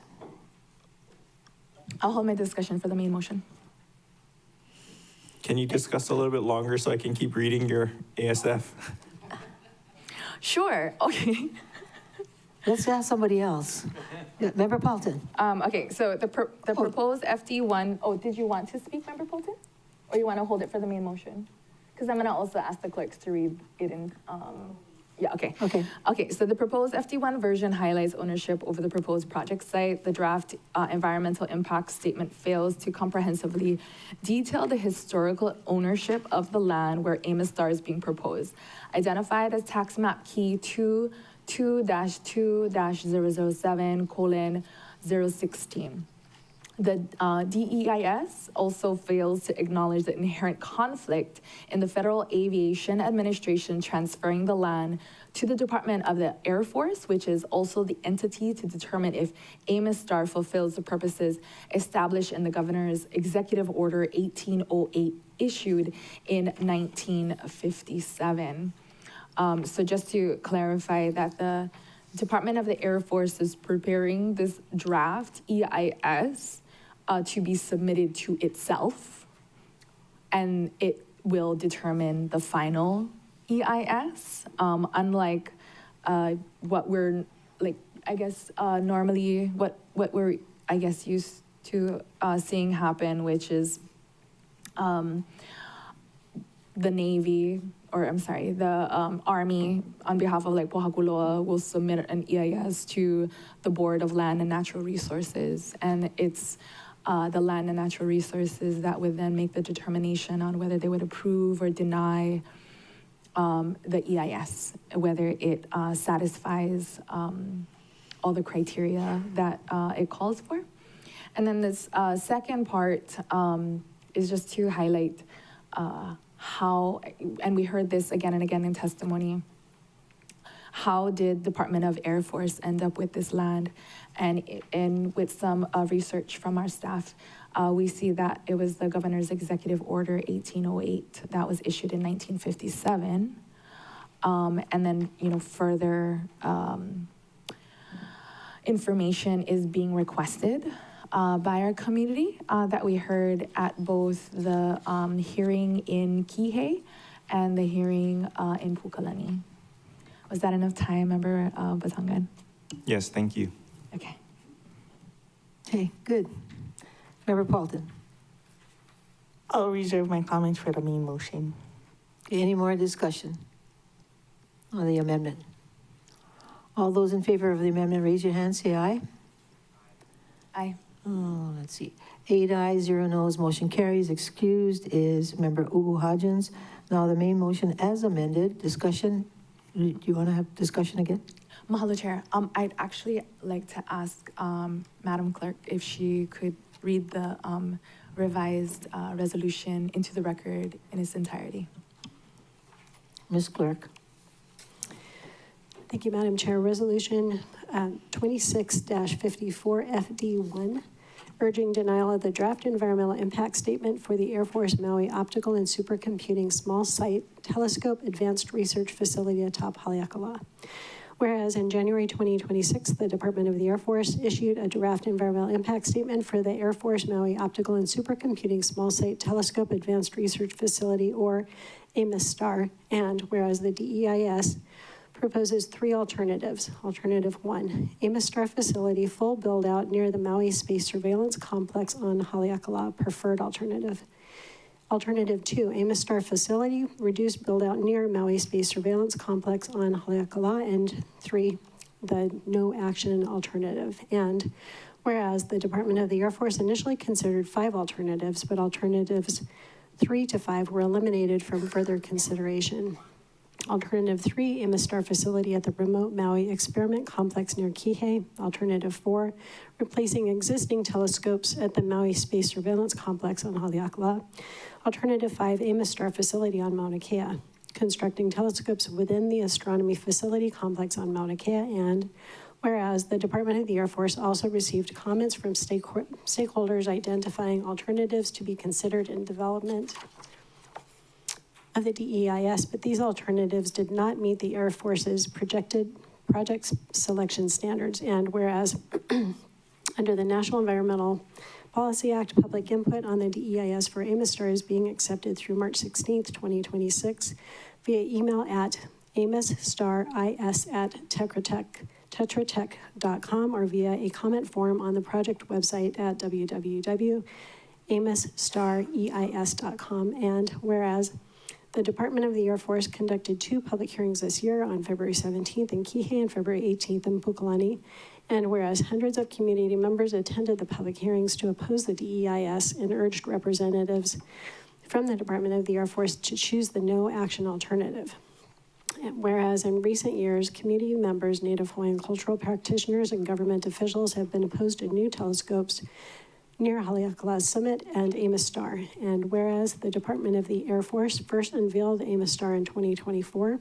I'll hold my discussion for the main motion. Can you discuss a little bit longer so I can keep reading your ASF? Sure, okay. Let's ask somebody else. Yeah, Member Paulton. Okay, so the proposed FD1, did you want to speak, Member Polton? Or you want to hold it for the main motion? Because I'm going to also ask the clerks to read it in, yeah, okay. Okay. Okay, so the proposed FD1 version highlights ownership over the proposed project site. The draft environmental impact statement fails to comprehensively detail the historical ownership of the land where Amos Star is being proposed, identified as tax map key 22-2-007:016. The DEIS also fails to acknowledge the inherent conflict in the Federal Aviation Administration transferring the land to the Department of the Air Force, which is also the entity to determine if Amos Star fulfills the purposes established in the Governor's Executive Order 1808 issued in 1957. So just to clarify that the Department of the Air Force is preparing this draft EIS to be submitted to itself, and it will determine the final EIS, unlike what we're, like, I guess, normally what we're, I guess, used to seeing happen, which is the Navy, or I'm sorry, the Army, on behalf of like Pohakuloa, will submit an EIS to the Board of Land and Natural Resources, and it's the Land and Natural Resources that would then make the determination on whether they would approve or deny the EIS, whether it satisfies all the criteria that it calls for. And then this second part is just to highlight how, and we heard this again and again in testimony, how did Department of Air Force end up with this land? And with some research from our staff, we see that it was the Governor's Executive Order 1808 that was issued in 1957. And then, further information is being requested by our community that we heard at both the hearing in Kihei and the hearing in Pukalani. Was that enough time, Member Batangan? Yes, thank you. Okay. Okay, good. Member Paulton. I'll reserve my comments for the main motion. Any more discussion on the amendment? All those in favor of the amendment, raise your hand, say aye. Aye. Oh, let's see. 8 ayes, 0 noes, motion carries. Excused is Member Ugu Hodgins. Now the main motion as amended, discussion. Do you want to have discussion again? Mahalo, Chair. I'd actually like to ask Madam Clerk if she could read the revised resolution into the record in its entirety. Ms. Clerk. Thank you, Madam Chair. Resolution 26-54 FD1, urging denial of the draft environmental impact statement for the Air Force Maui Optical and Supercomputing Small Site Telescope Advanced Research Facility atop Haleakala. Whereas in January 2026, the Department of the Air Force issued a draft environmental impact statement for the Air Force Maui Optical and Supercomputing Small Site Telescope Advanced Research Facility, or AMIS STAR, and whereas the DEIS proposes 3 alternatives. Alternative 1, AMIS STAR facility, full build out near the Maui Space Surveillance Complex on Haleakala, preferred alternative. Alternative 2, AMIS STAR facility, reduced build out near Maui Space Surveillance Complex on Haleakala. And 3, the no action alternative. And whereas the Department of the Air Force initially considered 5 alternatives, but alternatives 3 to 5 were eliminated from further consideration. Alternative 3, Amos Star facility at the remote Maui experiment complex near Kihei. Alternative 4, replacing existing telescopes at the Maui Space Surveillance Complex on Haleakala. Alternative 5, Amos Star facility on Mauna Kea. Constructing telescopes within the astronomy facility complex on Mauna Kea. And whereas the Department of the Air Force also received comments from stakeholders identifying alternatives to be considered in development of the DEIS, but these alternatives did not meet the Air Force's projected project selection standards. And whereas under the National Environmental Policy Act, public input on the DEIS for Amos Star is being accepted through March 16th, 2026 via email at amosstaris@tetratech.com or via a comment form on the project website at www.amosstareis.com. And whereas the Department of the Air Force conducted 2 public hearings this year on February 17th in Kihei and February 18th in Pukalani. And whereas hundreds of community members attended the public hearings to oppose the DEIS and urged representatives from the Department of the Air Force to choose the no action alternative. And whereas in recent years, community members, Native Hawaiian cultural practitioners, and government officials have been opposed to new telescopes near Haleakala's Summit and Amos Star. And whereas the Department of the Air Force first unveiled Amos Star in 2024,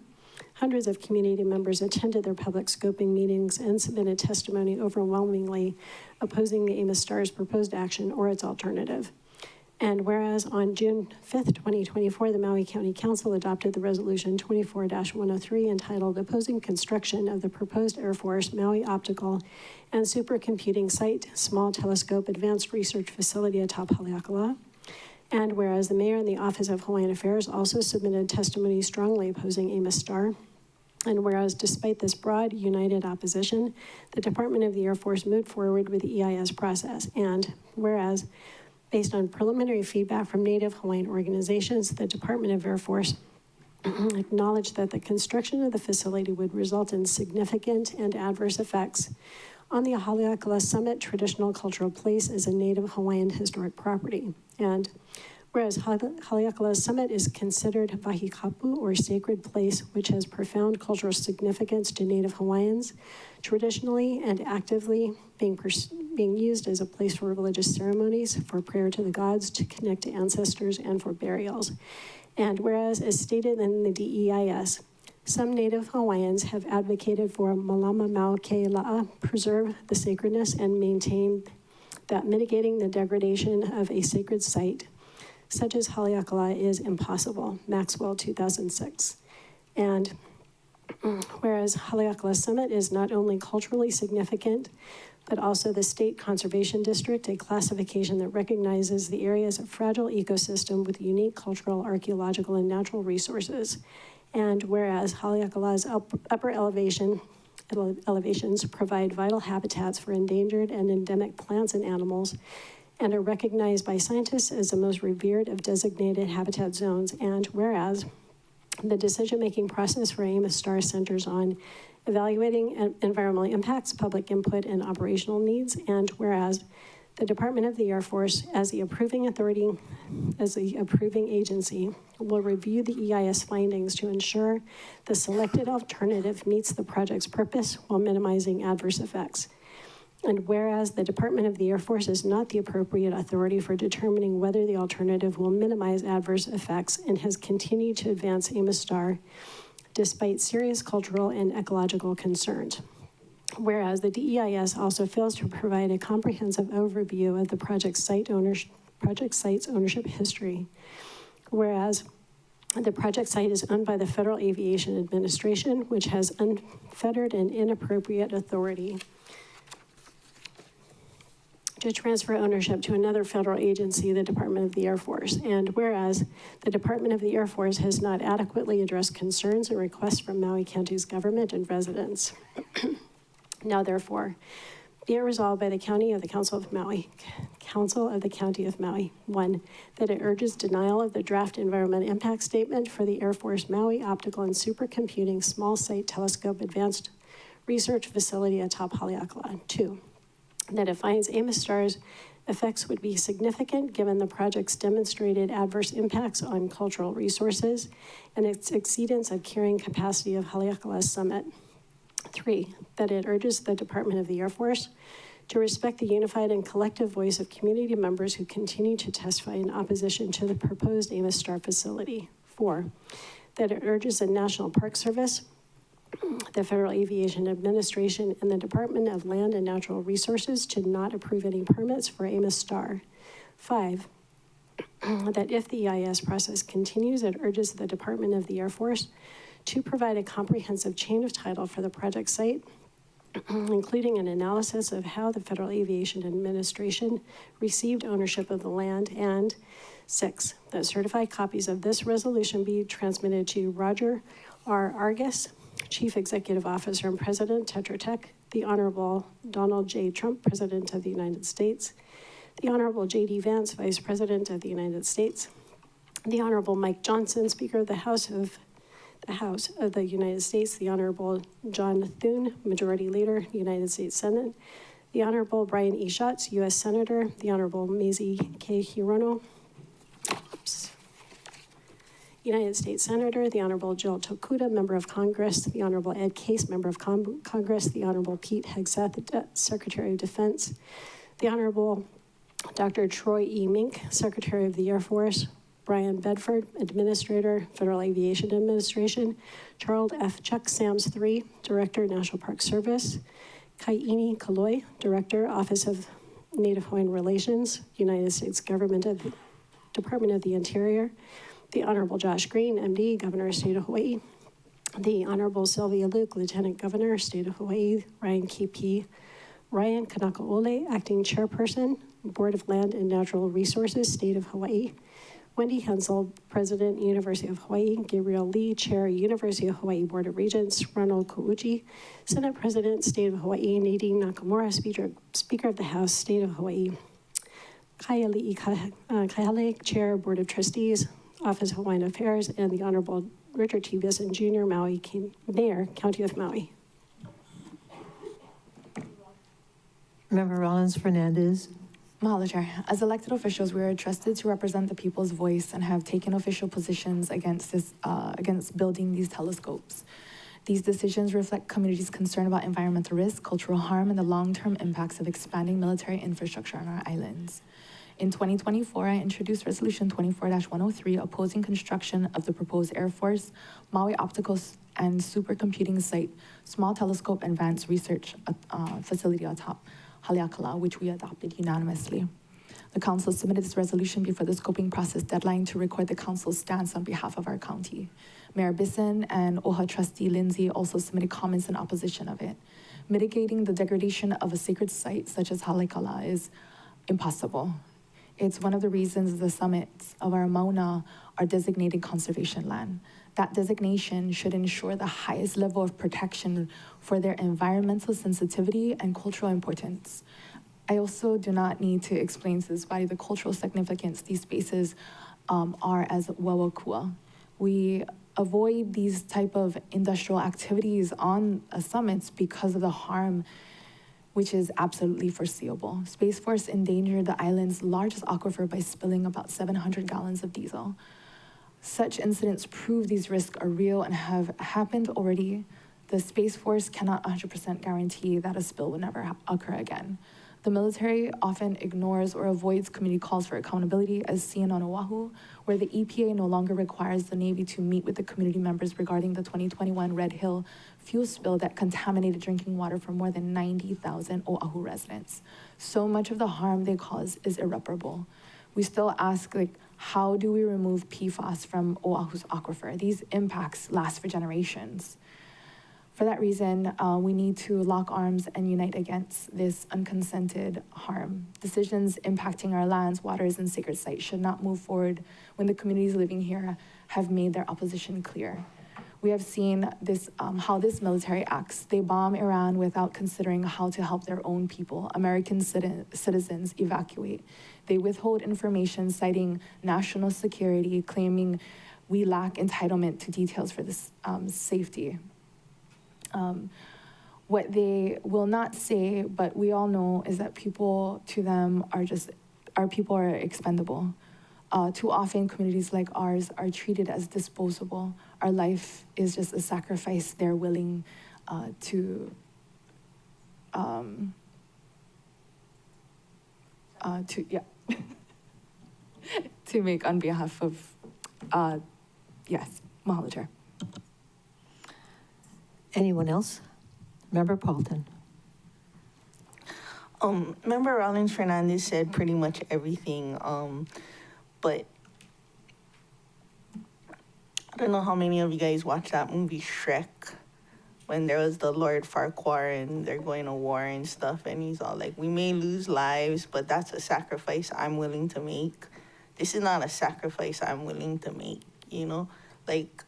hundreds of community members attended their public scoping meetings and submitted testimony overwhelmingly opposing the Amos Star's proposed action or its alternative. And whereas on June 5th, 2024, the Maui County Council adopted the resolution 24-103 entitled Opposing Construction of the Proposed Air Force Maui Optical and Supercomputing Site Small Telescope Advanced Research Facility atop Haleakala. And whereas the mayor and the Office of Hawaiian Affairs also submitted testimony strongly opposing Amos Star. And whereas despite this broad, united opposition, the Department of the Air Force moved forward with the EIS process. And whereas based on preliminary feedback from Native Hawaiian organizations, the Department of Air Force acknowledged that the construction of the facility would result in significant and adverse effects on the Haleakala Summit Traditional Cultural Place as a Native Hawaiian historic property. And whereas Haleakala Summit is considered Vahikapu, or sacred place, which has profound cultural significance to Native Hawaiians, traditionally and actively being used as a place for religious ceremonies, for prayer to the gods, to connect to ancestors, and for burials. And whereas, as stated in the DEIS, some Native Hawaiians have advocated for Malama Mau Ke La'a, preserve the sacredness and maintain that mitigating the degradation of a sacred site, such as Haleakala, is impossible. Maxwell, 2006. And whereas Haleakala Summit is not only culturally significant, but also the State Conservation District, a classification that recognizes the area as a fragile ecosystem with unique cultural, archaeological, and natural resources. And whereas Haleakala's upper elevations provide vital habitats for endangered and endemic plants and animals, and are recognized by scientists as the most revered of designated habitat zones. And whereas the decision-making process for Amos Star centers on evaluating environmental impacts, public input, and operational needs. And whereas the Department of the Air Force, as the approving agency, will review the EIS findings to ensure the selected alternative meets the project's purpose while minimizing adverse effects. And whereas the Department of the Air Force is not the appropriate authority for determining whether the alternative will minimize adverse effects and has continued to advance Amos Star despite serious cultural and ecological concerns. Whereas the DEIS also fails to provide a comprehensive overview of the project site's ownership history. Whereas the project site is owned by the Federal Aviation Administration, which has unfettered and inappropriate authority to transfer ownership to another federal agency, the Department of the Air Force. And whereas the Department of the Air Force has not adequately addressed concerns and requests from Maui County's government and residents. Now therefore, be it resolved by the Council of the County of Maui, 1, that it urges denial of the draft environmental impact statement for the Air Force Maui Optical and Supercomputing Small Site Telescope Advanced research facility atop Haleakala. 2, that it finds Amos Star's effects would be significant given the project's demonstrated adverse impacts on cultural resources and its exceedance of carrying capacity of Haleakala Summit. 3, that it urges the Department of the Air Force to respect the unified and collective voice of community members who continue to testify in opposition to the proposed Amos Star facility. 4, that it urges the National Park Service, the Federal Aviation Administration, and the Department of Land and Natural Resources to not approve any permits for Amos Star. 5, that if the EIS process continues, it urges the Department of the Air Force to provide a comprehensive chain of title for the project site, including an analysis of how the Federal Aviation Administration received ownership of the land, and 6, that certified copies of this resolution be transmitted to Roger R. Argus, Chief Executive Officer and President, Tetra Tech, the Honorable Donald J. Trump, President of the United States, the Honorable J.D. Vance, Vice President of the United States, the Honorable Mike Johnson, Speaker of the House of the United States, the Honorable John Thune, Majority Leader, United States Senate, the Honorable Brian E. Schatz, U.S. Senator, the Honorable Mazie K. Hirono, United States Senator, the Honorable Jill Tokuda, Member of Congress, the Honorable Ed Case, Member of Congress, the Honorable Pete Hegseth, Secretary of Defense, the Honorable Dr. Troy E. Mink, Secretary of the Air Force, Brian Bedford, Administrator, Federal Aviation Administration, Charles F. Chuck Sams III, Director, National Park Service, Kaini Kaloi, Director, Office of Native Hawaiian Relations, United States Government of Department of the Interior, the Honorable Josh Green, MD, Governor, State of Hawaii, the Honorable Sylvia Luke, Lieutenant Governor, State of Hawaii, Ryan KP, Ryan Kanakaole, Acting Chairperson, Board of Land and Natural Resources, State of Hawaii, Wendy Hensel, President, University of Hawaii, Gabriel Lee, Chair, University of Hawaii Board of Regents, Ronald Kouchi, Senate President, State of Hawaii, Nadine Nakamura, Speaker of the House, State of Hawaii, Kaiali'i Kaihale, Chair, Board of Trustees, Office of Hawaiian Affairs, and the Honorable Richard T. Bisson, Jr., Mayor, County of Maui. Member Rollins Fernandez. Mahalo, Chair. As elected officials, we are trusted to represent the people's voice and have taken official positions against building these telescopes. These decisions reflect communities' concern about environmental risk, cultural harm, and the long-term impacts of expanding military infrastructure on our islands. In 2024, I introduced Resolution 24-103 opposing construction of the proposed Air Force, Maui Optical and Supercomputing Site, Small Telescope Advanced Research Facility atop Haleakala, which we adopted unanimously. The council submitted this resolution before the scoping process deadline to record the council's stance on behalf of our county. Mayor Bisson and OHA trustee Lindsay also submitted comments in opposition of it. Mitigating the degradation of a sacred site such as Haleakala is impossible. It's one of the reasons the summits of our Mauna are designated conservation land. That designation should ensure the highest level of protection for their environmental sensitivity and cultural importance. I also do not need to explain to this body the cultural significance these spaces are as Wawakua. We avoid these type of industrial activities on summits because of the harm which is absolutely foreseeable. Space Force endangered the island's largest aquifer by spilling about 700 gallons of diesel. Such incidents prove these risks are real and have happened already. The Space Force cannot 100% guarantee that a spill will never occur again. The military often ignores or avoids community calls for accountability, as seen on Oahu, where the EPA no longer requires the Navy to meet with the community members regarding the 2021 Red Hill fuel spill that contaminated drinking water for more than 90,000 Oahu residents. So much of the harm they cause is irreparable. We still ask, how do we remove PFAS from Oahu's aquifer? These impacts last for generations. For that reason, we need to lock arms and unite against this unconsented harm. Decisions impacting our lands, waters, and sacred sites should not move forward when the communities living here have made their opposition clear. We have seen this, how this military acts. They bomb Iran without considering how to help their own people, American citizens, evacuate. They withhold information citing national security, claiming we lack entitlement to details for this safety. what they will not say, but we all know, is that people to them are just, our people are expendable. Too often, communities like ours are treated as disposable. Our life is just a sacrifice they're willing to to make on behalf of, yes, Mahalo, Chair. Anyone else? Member Paulton. Member Rollins Fernandez said pretty much everything, but I don't know how many of you guys watched that movie Shrek, when there was the Lord Farquhar and they're going to war and stuff, and he's all like, we may lose lives, but that's a sacrifice I'm willing to make. This is not a sacrifice I'm willing to make, you know? Like,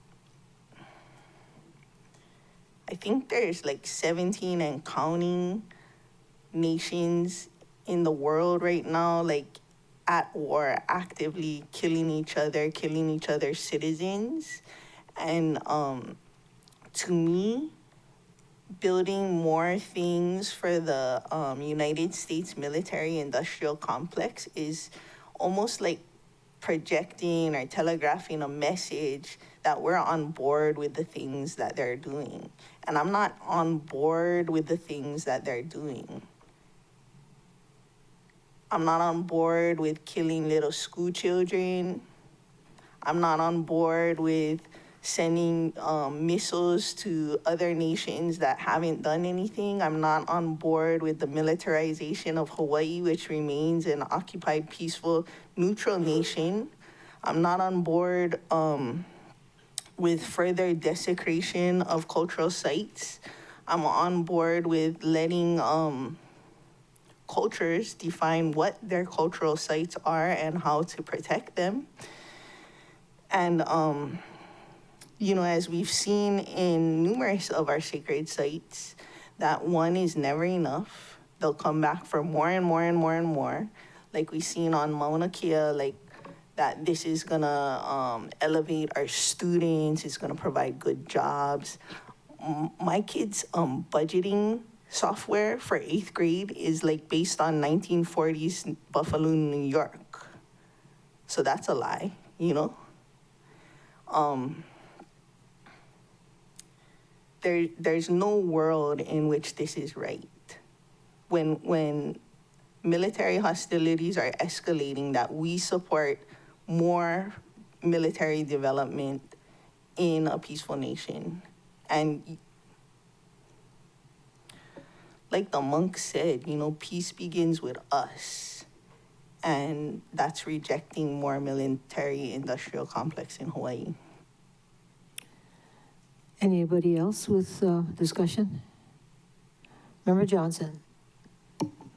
I think there's like 17 and counting nations in the world right now, like at war, actively killing each other's citizens. And to me, building more things for the United States military industrial complex is almost like projecting or telegraphing a message that we're on board with the things that they're doing. And I'm not on board with the things that they're doing. I'm not on board with killing little school children. I'm not on board with sending missiles to other nations that haven't done anything. I'm not on board with the militarization of Hawaii, which remains an occupied, peaceful, neutral nation. I'm not on board with further desecration of cultural sites. I'm on board with letting cultures define what their cultural sites are and how to protect them. And, you know, as we've seen in numerous of our sacred sites, that one is never enough. They'll come back for more and more and more and more. Like we've seen on Mauna Kea, like that this is gonna elevate our students, it's gonna provide good jobs. My kids' budgeting software for 8th grade is like based on 1940s Buffalo, New York. So that's a lie, you know? There's no world in which this is right. When military hostilities are escalating, that we support more military development in a peaceful nation. And like the monk said, you know, peace begins with us. And that's rejecting more military industrial complex in Hawaii. Anybody else with discussion? Member Johnson.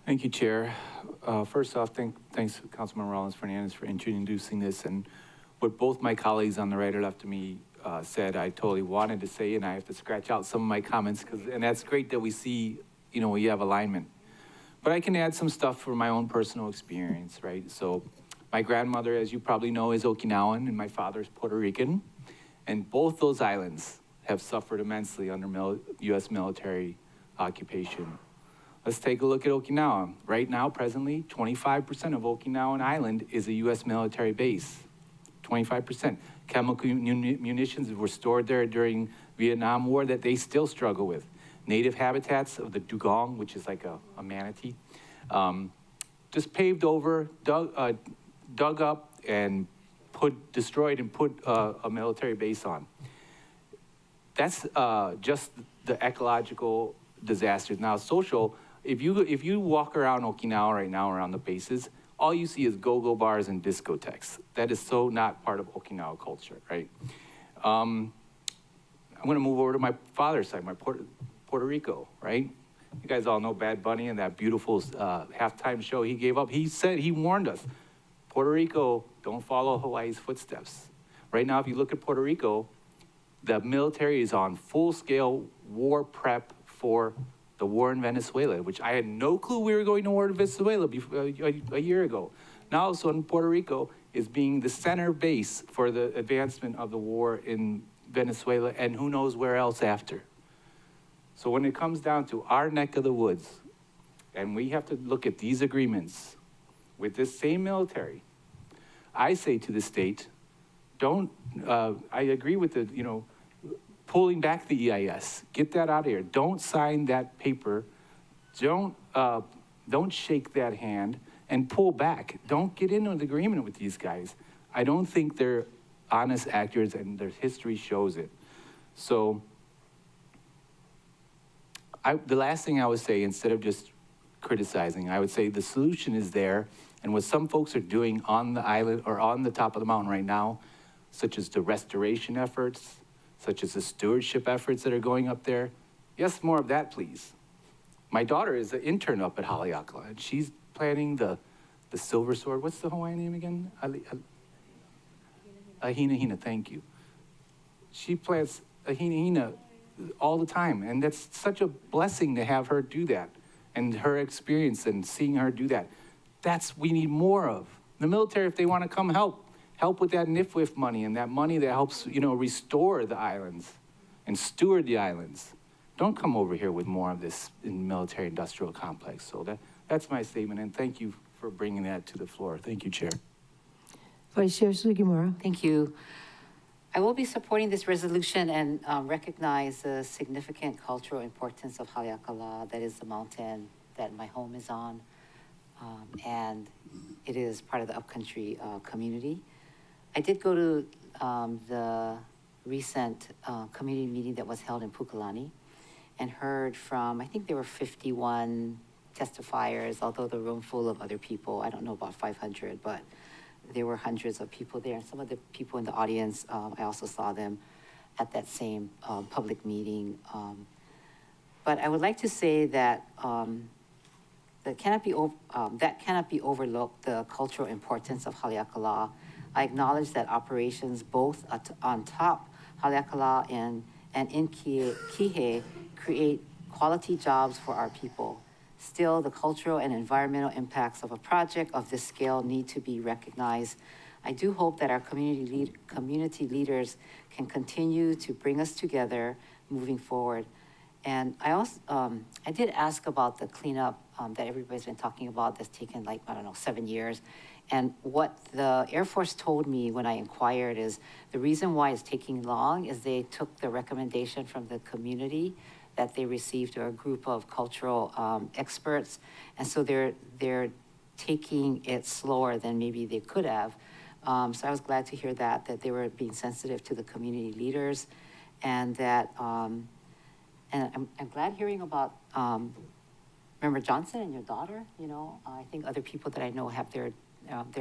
Thank you, Chair. First off, thanks Councilman Rollins Fernandez for introducing this. And what both my colleagues on the right or left of me said, I totally wanted to say, and I have to scratch out some of my comments, and that's great that we see, you know, we have alignment. But I can add some stuff from my own personal experience, right? So my grandmother, as you probably know, is Okinawan, and my father's Puerto Rican. And both those islands have suffered immensely under U.S. military occupation. Let's take a look at Okinawa. Right now, presently, 25% of Okinawan Island is a U.S. military base. 25%. Chemical munitions were stored there during Vietnam War that they still struggle with. Native habitats of the dugong, which is like a manatee, just paved over, dug up, and destroyed and put a military base on. That's just the ecological disasters. Now, social, if you walk around Okinawa right now around the bases, all you see is go-go bars and discotheques. That is so not part of Okinawa culture, right? I'm gonna move over to my father's side, my Puerto Rico, right? You guys all know Bad Bunny and that beautiful halftime show he gave up. He warned us, Puerto Rico, don't follow Hawaii's footsteps. Right now, if you look at Puerto Rico, the military is on full-scale war prep for the war in Venezuela, which I had no clue we were going to war in Venezuela a year ago. Now, all of a sudden, Puerto Rico is being the center base for the advancement of the war in Venezuela, and who knows where else after. So when it comes down to our neck of the woods, and we have to look at these agreements with this same military, I say to the state, don't, I agree with the, pulling back the EIS. Get that out of here. Don't sign that paper. Don't shake that hand and pull back. Don't get into an agreement with these guys. I don't think they're honest actors, and their history shows it. So the last thing I would say, instead of just criticizing, I would say the solution is there. And what some folks are doing on the island or on the top of the mountain right now, such as the restoration efforts, such as the stewardship efforts that are going up there, yes, more of that, please. My daughter is an intern up at Haleakala, and she's planning the Silver Sword. What's the Hawaiian name again? Ahina Hina, thank you. She plants Ahina Hina all the time, and that's such a blessing to have her do that, and her experience and seeing her do that. We need more of. The military, if they want to come help with that NIFWIF money and that money that helps, restore the islands and steward the islands. Don't come over here with more of this in the military-industrial complex. So that's my statement, and thank you for bringing that to the floor. Thank you, Chair. Vice Chair Sugimura. Thank you. I will be supporting this resolution and recognize the significant cultural importance of Haleakala, that is the mountain that my home is on, and it is part of the upcountry community. I did go to the recent community meeting that was held in Pukalani and heard from, I think there were 51 testifiers, although the room full of other people, I don't know about 500, but there were hundreds of people there. And some of the people in the audience, I also saw them at that same public meeting. But I would like to say that that cannot be overlooked, the cultural importance of Haleakala. I acknowledge that operations both on top Haleakala and in Kihei create quality jobs for our people. Still, the cultural and environmental impacts of a project of this scale need to be recognized. I do hope that our community leaders can continue to bring us together moving forward. And I also, I did ask about the cleanup that everybody's been talking about that's taken 7 years. And what the Air Force told me when I inquired is the reason why it's taking long is they took the recommendation from the community that they received, or a group of cultural experts. And so they're taking it slower than maybe they could have. So I was glad to hear that they were being sensitive to the community leaders, and that, and I'm glad hearing about Member Johnson and your daughter. I think other people that I know have their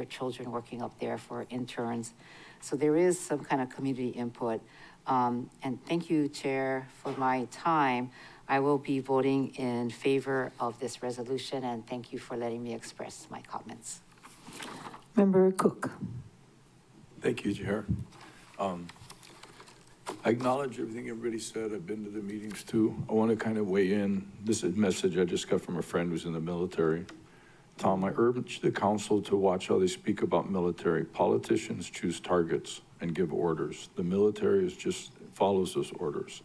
children working up there for interns. So there is some kind of community input. And thank you, Chair, for my time. I will be voting in favor of this resolution, and thank you for letting me express my comments. Member Cook. Thank you, Chair. I acknowledge everything everybody said. I've been to the meetings too. I want to kind of weigh in. This is a message I just got from a friend who's in the military. Tom, I urge the council to watch how they speak about military. Politicians choose targets and give orders. The military just follows those orders.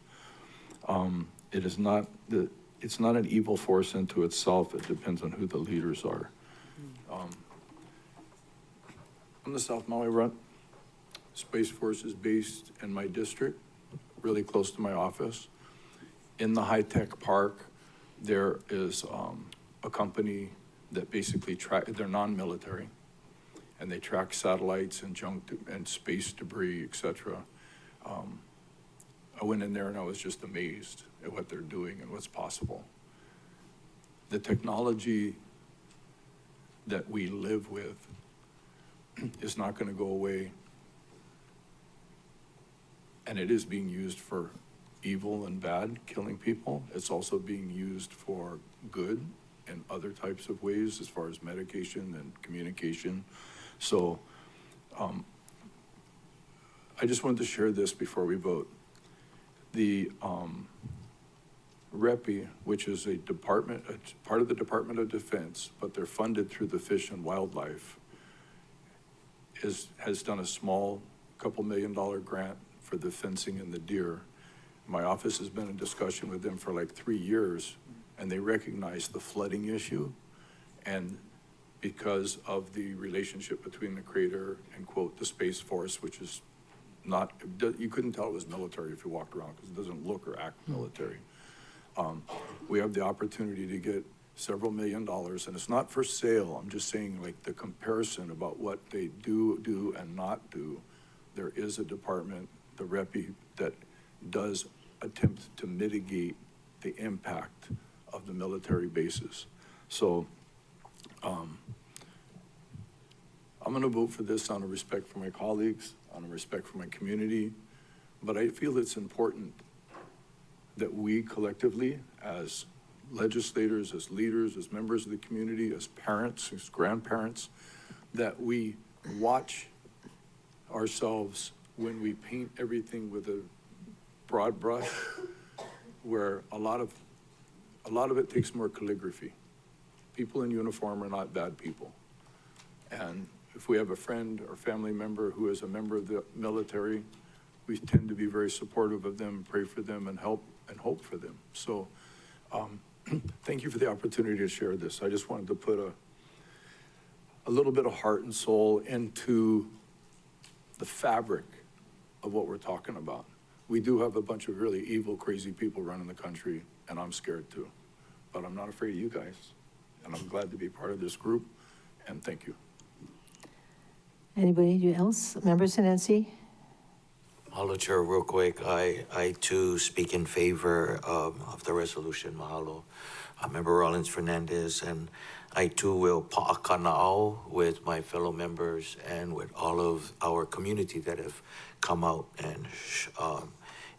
It's not an evil force unto itself. It depends on who the leaders are. On the South Maui Run, Space Force is based in my district, really close to my office. In the high-tech park, there is a company that basically they're non-military, and they track satellites and junk and space debris, etc. I went in there and I was just amazed at what they're doing and what's possible. The technology that we live with is not going to go away, and it is being used for evil and bad, killing people. It's also being used for good in other types of ways, as far as medication and communication. So I just wanted to share this before we vote. The REPI, which is a department, part of the Department of Defense, but they're funded through the Fish and Wildlife, has done a small $2 million grant for the fencing and the deer. My office has been in discussion with them for like 3 years, and they recognize the flooding issue. And because of the relationship between the crater and quote, the Space Force, which is not, you couldn't tell it was military if you walked around because it doesn't look or act military. We have the opportunity to get several $1 million, and it's not for sale. I'm just saying like the comparison about what they do and not do. There is a department, the REPI, that does attempt to mitigate the impact of the military bases. So I'm gonna vote for this on a respect for my colleagues, on a respect for my community, but I feel it's important that we collectively, as legislators, as leaders, as members of the community, as parents, as grandparents, that we watch ourselves when we paint everything with a broad brush, where a lot of it takes more calligraphy. People in uniform are not bad people. And if we have a friend or family member who is a member of the military, we tend to be very supportive of them, pray for them, and help and hope for them. So thank you for the opportunity to share this. I just wanted to put a little bit of heart and soul into the fabric of what we're talking about. We do have a bunch of really evil, crazy people running the country, and I'm scared too. But I'm not afraid of you guys, and I'm glad to be part of this group, and thank you. Anybody else? Member Sinensi? Mahalo, Chair, real quick. I too speak in favor of the resolution. Mahalo. Member Rollins Fernandez, and I too will pa'akana'au with my fellow members and with all of our community that have come out and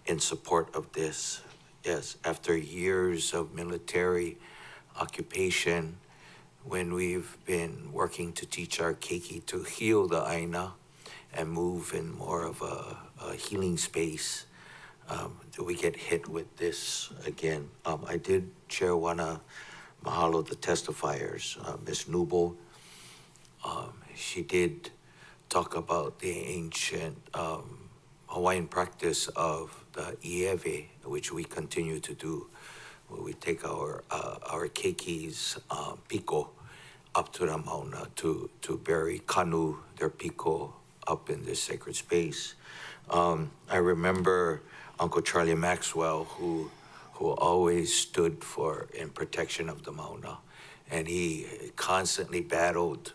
in support of this. Yes, after years of military occupation, when we've been working to teach our keiki to heal the aina and move in more of a healing space, do we get hit with this again? I did, Chair, wanna mahalo the testifiers, Ms. Nubel. She did talk about the ancient Hawaiian practice of the ieve, which we continue to do, where we take our keikis, piko, up to the mauna to bury kanu, their piko, up in this sacred space. I remember Uncle Charlie Maxwell, who always stood for in protection of the mauna, and he constantly battled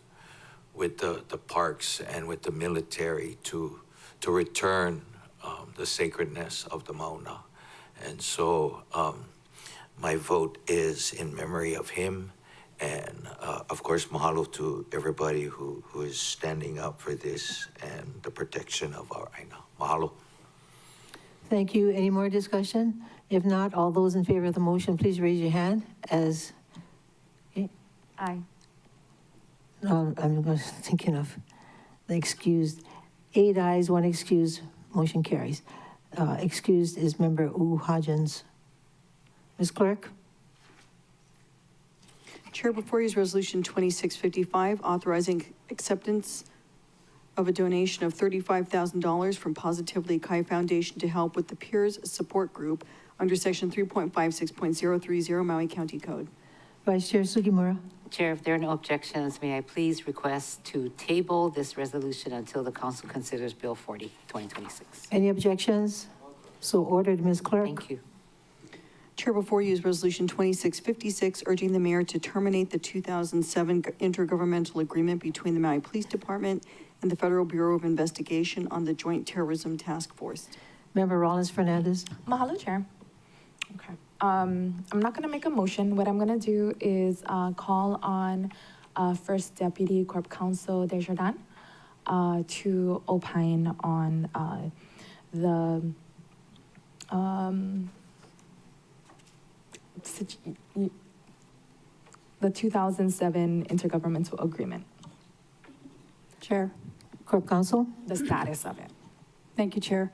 with the parks and with the military to return the sacredness of the mauna. And so my vote is in memory of him. And of course, mahalo to everybody who is standing up for this and the protection of our aina. Mahalo. Thank you. Any more discussion? If not, all those in favor of the motion, please raise your hand as. Aye. No, I'm thinking of the excused. 8 ayes, 1 excused, motion carries. Excused is member Uhajans. Ms. Clerk? Chair, before you is Resolution 2655, authorizing acceptance of a donation of $35,000 from Positively Kai Foundation to help with the Peers Support Group under Section 3.56.030 Maui County Code. Vice Chair Sugimura. Chair, if there are no objections, may I please request to table this resolution until the council considers Bill 40, 2026. Any objections? So ordered, Ms. Clerk. Thank you. Chair, before you is Resolution 2656, urging the mayor to terminate the 2007 intergovernmental agreement between the Maui Police Department and the Federal Bureau of Investigation on the Joint Terrorism Task Force. Member Rollins Fernandez. Mahalo, Chair. Okay. I'm not going to make a motion. What I'm going to do is call on First Deputy Corp Counsel Desjardins to opine on the 2007 intergovernmental agreement. Chair. Corp Counsel. The status of it. Thank you, Chair.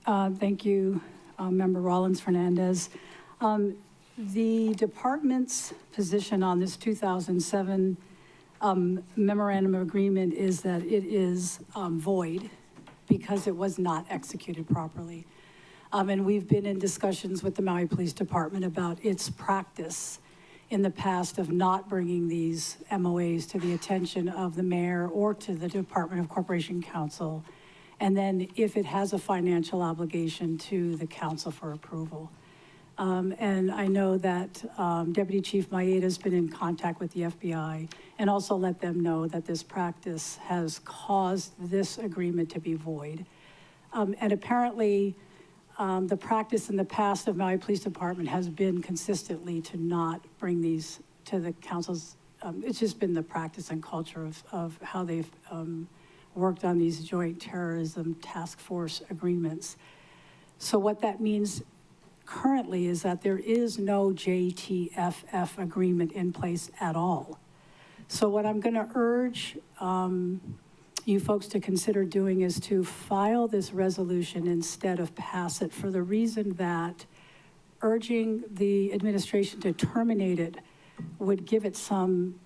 Thank you, Member Rollins Fernandez. The department's position on this 2007 memorandum of agreement is that it is void because it was not executed properly. And we've been in discussions with the Maui Police Department about its practice in the past of not bringing these MOAs to the attention of the mayor or to the Department of Corporation Counsel. And then if it has a financial obligation to the council for approval. And I know that Deputy Chief Maeda's been in contact with the FBI and also let them know that this practice has caused this agreement to be void. And apparently, the practice in the past of Maui Police Department has been consistently to not bring these to the council's, it's just been the practice and culture of how they've worked on these joint terrorism task force agreements. So what that means currently is that there is no JTFF agreement in place at all. So what I'm going to urge you folks to consider doing is to file this resolution instead of pass it, for the reason that urging the administration to terminate it would give it some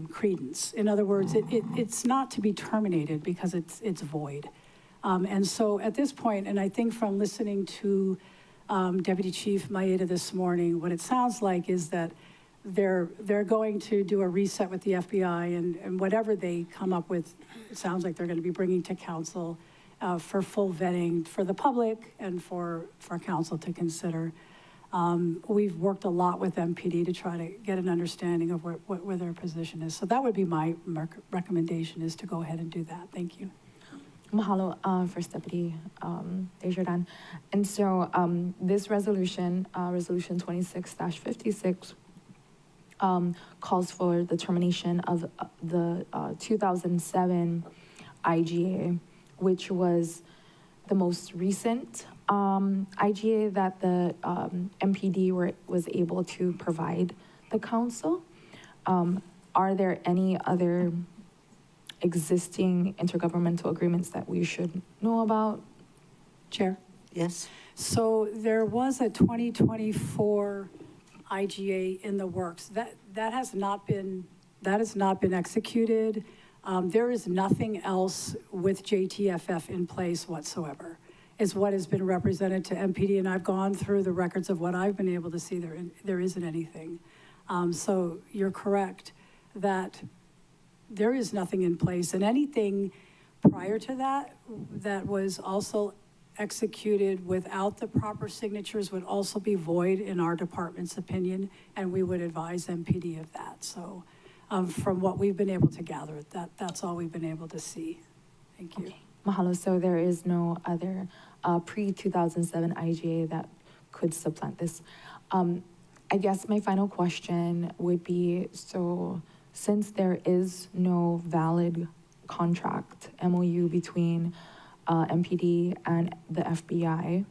credence. In other words, it's not to be terminated because it's void. And so at this point, and I think from listening to Deputy Chief Maeda this morning, what it sounds like is that they're going to do a reset with the FBI, and whatever they come up with, it sounds like they're going to be bringing to council for full vetting for the public and for council to consider. We've worked a lot with MPD to try to get an understanding of where their position is. So that would be my recommendation, is to go ahead and do that. Thank you. Mahalo, First Deputy Desjardins. And so this resolution, Resolution 26-56, calls for the termination of the 2007 IGA, which was the most recent IGA that the MPD was able to provide the council. Are there any other existing intergovernmental agreements that we should know about? Chair? Yes. So there was a 2024 IGA in the works. That has not been executed. There is nothing else with JTFF in place whatsoever, is what has been represented to MPD, and I've gone through the records of what I've been able to see. There isn't anything. So you're correct that there is nothing in place, and anything prior to that was also executed without the proper signatures would also be void in our department's opinion, and we would advise MPD of that. So from what we've been able to gather, that's all we've been able to see. Thank you. Okay. Mahalo. So there is no other pre-2007 IGA that could supplant this. I guess my final question would be, so since there is no valid contract, MOU between MPD and the FBI,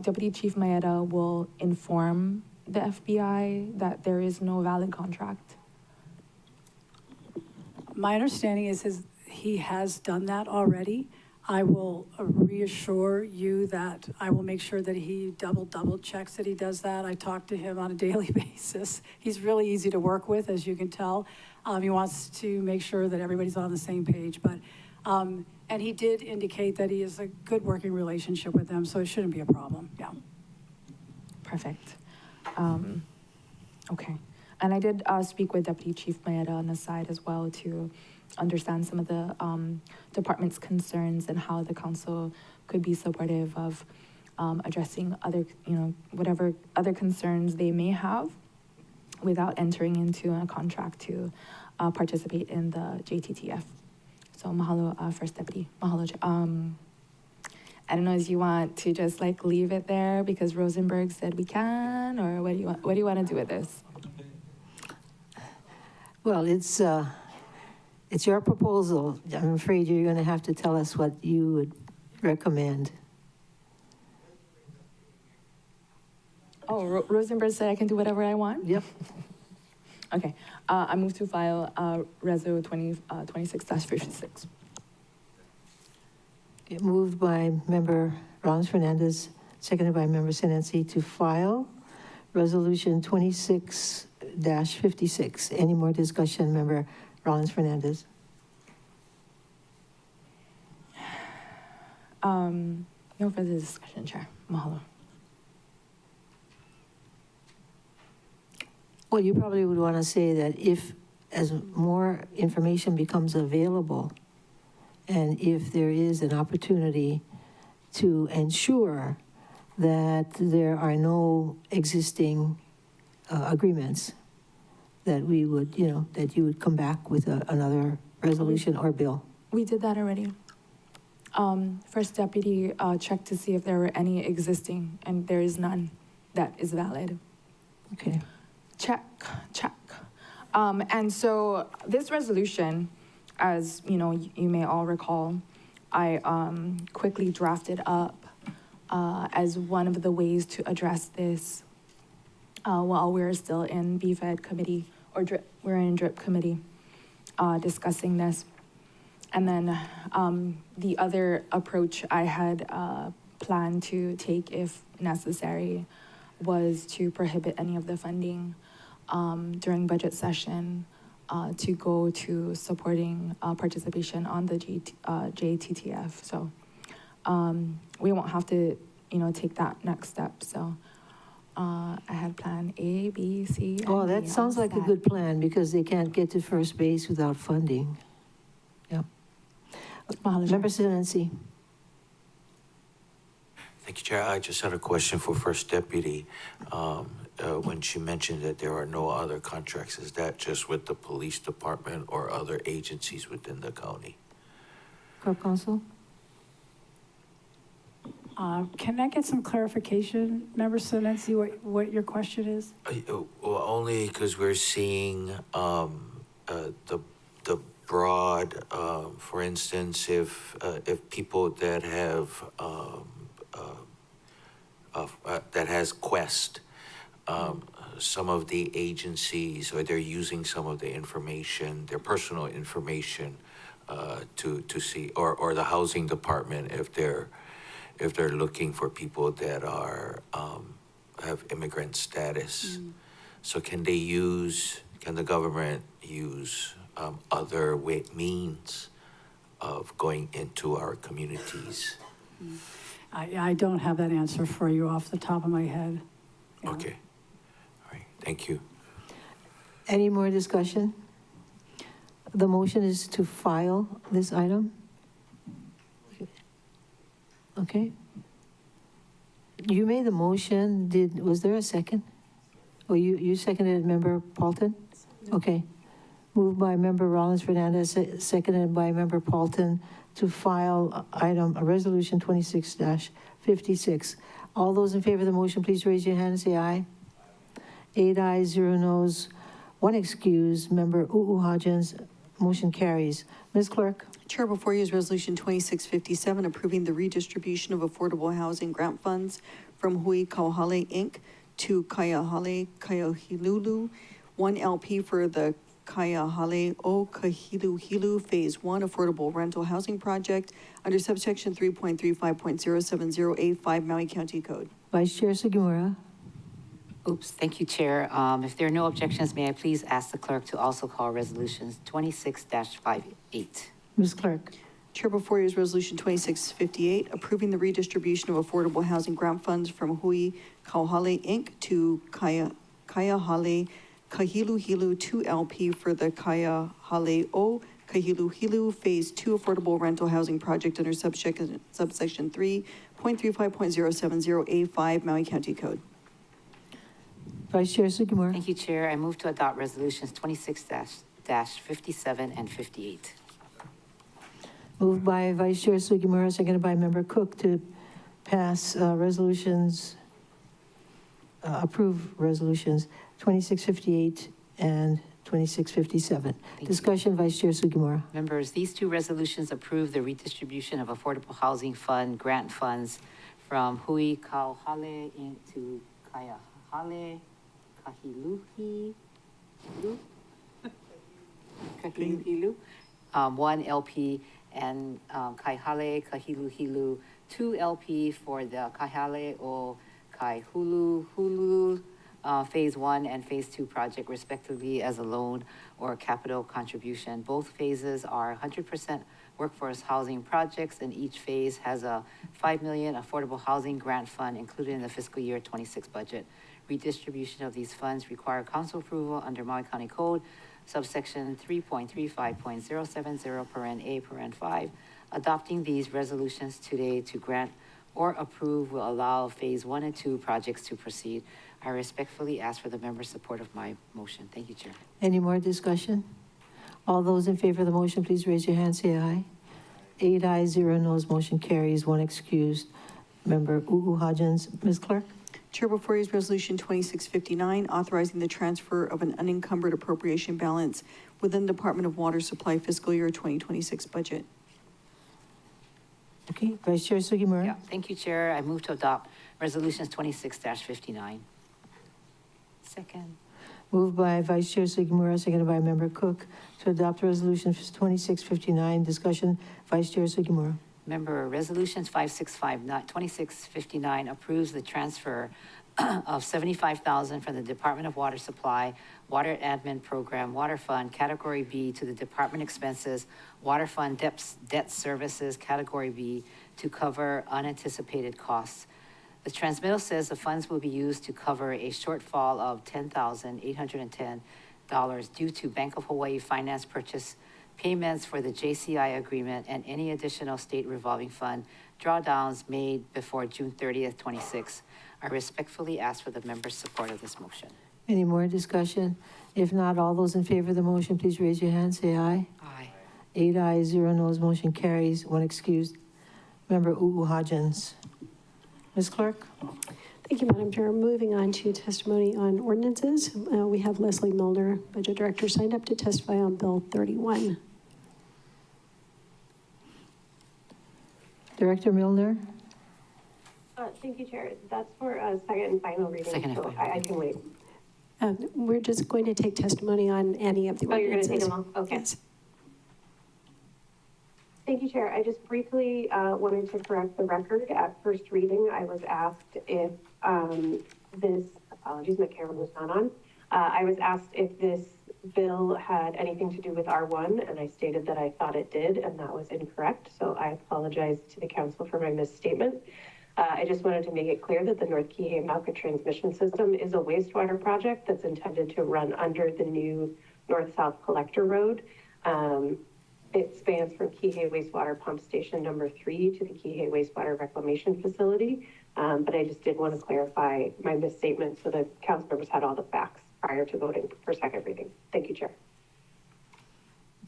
Deputy Chief Maeda will inform the FBI that there is no valid contract? My understanding is he has done that already. I will reassure you that I will make sure that he double checks that he does that. I talk to him on a daily basis. He's really easy to work with, as you can tell. He wants to make sure that everybody's on the same page, but, and he did indicate that he has a good working relationship with them, so it shouldn't be a problem, yeah. Perfect. Okay. And I did speak with Deputy Chief Maeda on the side as well to understand some of the department's concerns and how the council could be supportive of addressing other, whatever other concerns they may have without entering into a contract to participate in the JTTF. So mahalo, First Deputy. Mahalo. I don't know if you want to just like leave it there because Rosenberg said we can, or what do you want to do with this? Well, it's your proposal. I'm afraid you're going to have to tell us what you would recommend. Oh, Rosenberg said I can do whatever I want? Yep. Okay. I move to file Reso 26-56. Moved by Member Rollins-Fernandez, seconded by Member Sinensi to file Resolution 26-56. Any more discussion, Member Rollins-Fernandez? No further discussion, Chair. Mahalo. Well, you probably would want to say that if, as more information becomes available, and if there is an opportunity to ensure that there are no existing agreements, that we would, that you would come back with another resolution or bill. We did that already. First Deputy checked to see if there were any existing, and there is none that is valid. Okay. Check. And so this resolution, as you know, you may all recall, I quickly drafted up as one of the ways to address this while we're still in BFED committee, or we're in DRIP committee discussing this. And then the other approach I had planned to take, if necessary, was to prohibit any of the funding during budget session to go to supporting participation on the JTTF. So we won't have to, take that next step. So I had plan A, B, C, and Oh, that D sounds all like a set. good plan, because they can't get to first base without funding. Yeah. Member Sinancy. Thank you, Chair. I just had a question for First Deputy. When she mentioned that there are no other contracts, is that just with the police department or other agencies within the county? Corp Counsel? Can I get some clarification, Member Sinancy, what your question is? Well, only because we're seeing the broad, for instance, if people that have that has Quest, some of the agencies, or they're using some of the information, their personal information, to see, or the housing department, if they're looking for people that are have immigrant status. So can the government use other means of going into our communities? I don't have that answer for you off the top of my head. Yeah. Okay. All right. Thank you. Any more discussion? The motion is to file this item? Okay. You made the motion. Was there a second? Oh, you seconded, Member Paulton? Okay. Moved by Member Rollins Fernandez, seconded by Member Paulton, to file resolution 26-56. All those in favor of the motion, please raise your hand and say aye. 8 ayes, 0 noes, 1 excuse. Member Hodgins, motion carries. Ms. Clerk. Chair, before you is Resolution 2657, approving the redistribution of affordable housing grant funds from Hui Kauhale, Inc. to Kaihale Kaiohilulu, 1 LP for the Kaihale o Kahiluhilu Phase 1 Affordable Rental Housing Project under subsection 3.35.070A5 Maui County Code. Vice Chair Sugimura. Oops, thank you, Chair. If there are no objections, may I please ask the clerk to also call resolutions 26-58. Ms. Clerk. Chair, before you is Resolution 2658, approving the redistribution of affordable housing grant funds from Hui Kauhale, Inc. to Kaihale Kahiluhilu 2 LP for the Kaihale o Kahiluhilu Phase 2 Affordable Rental Housing Project under subsection 3.35.070A5 Maui County Code. Vice Chair Sugimura. Thank you, Chair. I move to adopt resolutions 26-57 and 58. Moved by Vice Chair Sugimura, seconded by Member Cook, to pass approve resolutions 2658 and 2657. Discussion, Vice Chair Sugimura. Members, these two resolutions approve the redistribution of Affordable Housing Fund grant funds from Hui Kauhale Inc. to Kaihale Kahiluhilu, 1 LP, and Kaihale Kahiluhilu 2 LP for the Kaihale o Kaihuluhulu Phase 1 and Phase 2 project respectively as a loan or capital contribution. Both phases are 100% workforce housing projects, and each phase has a $5 million affordable housing grant fund included in the fiscal year 26 budget. Redistribution of these funds require council approval under Maui County Code, subsection 3.35.070, paren A, paren 5. Adopting these resolutions today to grant or approve will allow Phase 1 and 2 projects to proceed. I respectfully ask for the members' support of my motion. Thank you, Chair. Any more discussion? All those in favor of the motion, please raise your hand, say aye. 8 ayes, 0 noes, motion carries, 1 excused. Member Hodgins. Ms. Clerk? Chair, before you is Resolution 2659, authorizing the transfer of an unencumbered appropriation balance within the Department of Water Supply fiscal year 2026 budget. Okay, Vice Chair Sugimura. Yeah, thank you, Chair. I move to adopt resolutions 26-59. Second. Moved by Vice Chair Sugimura, seconded by Member Cook, to adopt Resolution 2659. Discussion, Vice Chair Sugimura. Member, Resolutions 2659 approves the transfer of $75,000 from the Department of Water Supply, Water Admin Program, Water Fund, Category B, to the Department Expenses, Water Fund Debt Services, Category B, to cover unanticipated costs. The transmittal says the funds will be used to cover a shortfall of $10,810 due to Bank of Hawaii finance purchase payments for the JCI agreement and any additional state revolving fund drawdowns made before June 30th, 26. I respectfully ask for the members' support of this motion. Any more discussion? If not, all those in favor of the motion, please raise your hand, say aye. Aye. 8 ayes, 0 noes, motion carries, 1 excused. Member Hodgins. Ms. Clerk? Thank you, Madam Chair. Moving on to testimony on ordinances. We have Leslie Milner, Budget Director, signed up to testify on Bill 31. Director Milner? Thank you, Chair. That's for a second and final reading, Second and so final I can wait. We're just going to take testimony on any of the Oh, you're going ordinances. to take them all? Okay. Yes. Thank you, Chair. I just briefly wanted to correct the record. At first reading, I was asked if this, apologies, my camera was not on. I was asked if this bill had anything to do with R1, and I stated that I thought it did, and that was incorrect. So I apologize to the council for my misstatement. I just wanted to make it clear that the North Kihei-Mauka transmission system is a wastewater project that's intended to run under the new north-south collector road. It spans from Kihei Wastewater Pump Station number 3 to the Kihei Wastewater Reclamation Facility. But I just did want to clarify my misstatement so that council members had all the facts prior to voting for second reading. Thank you, Chair.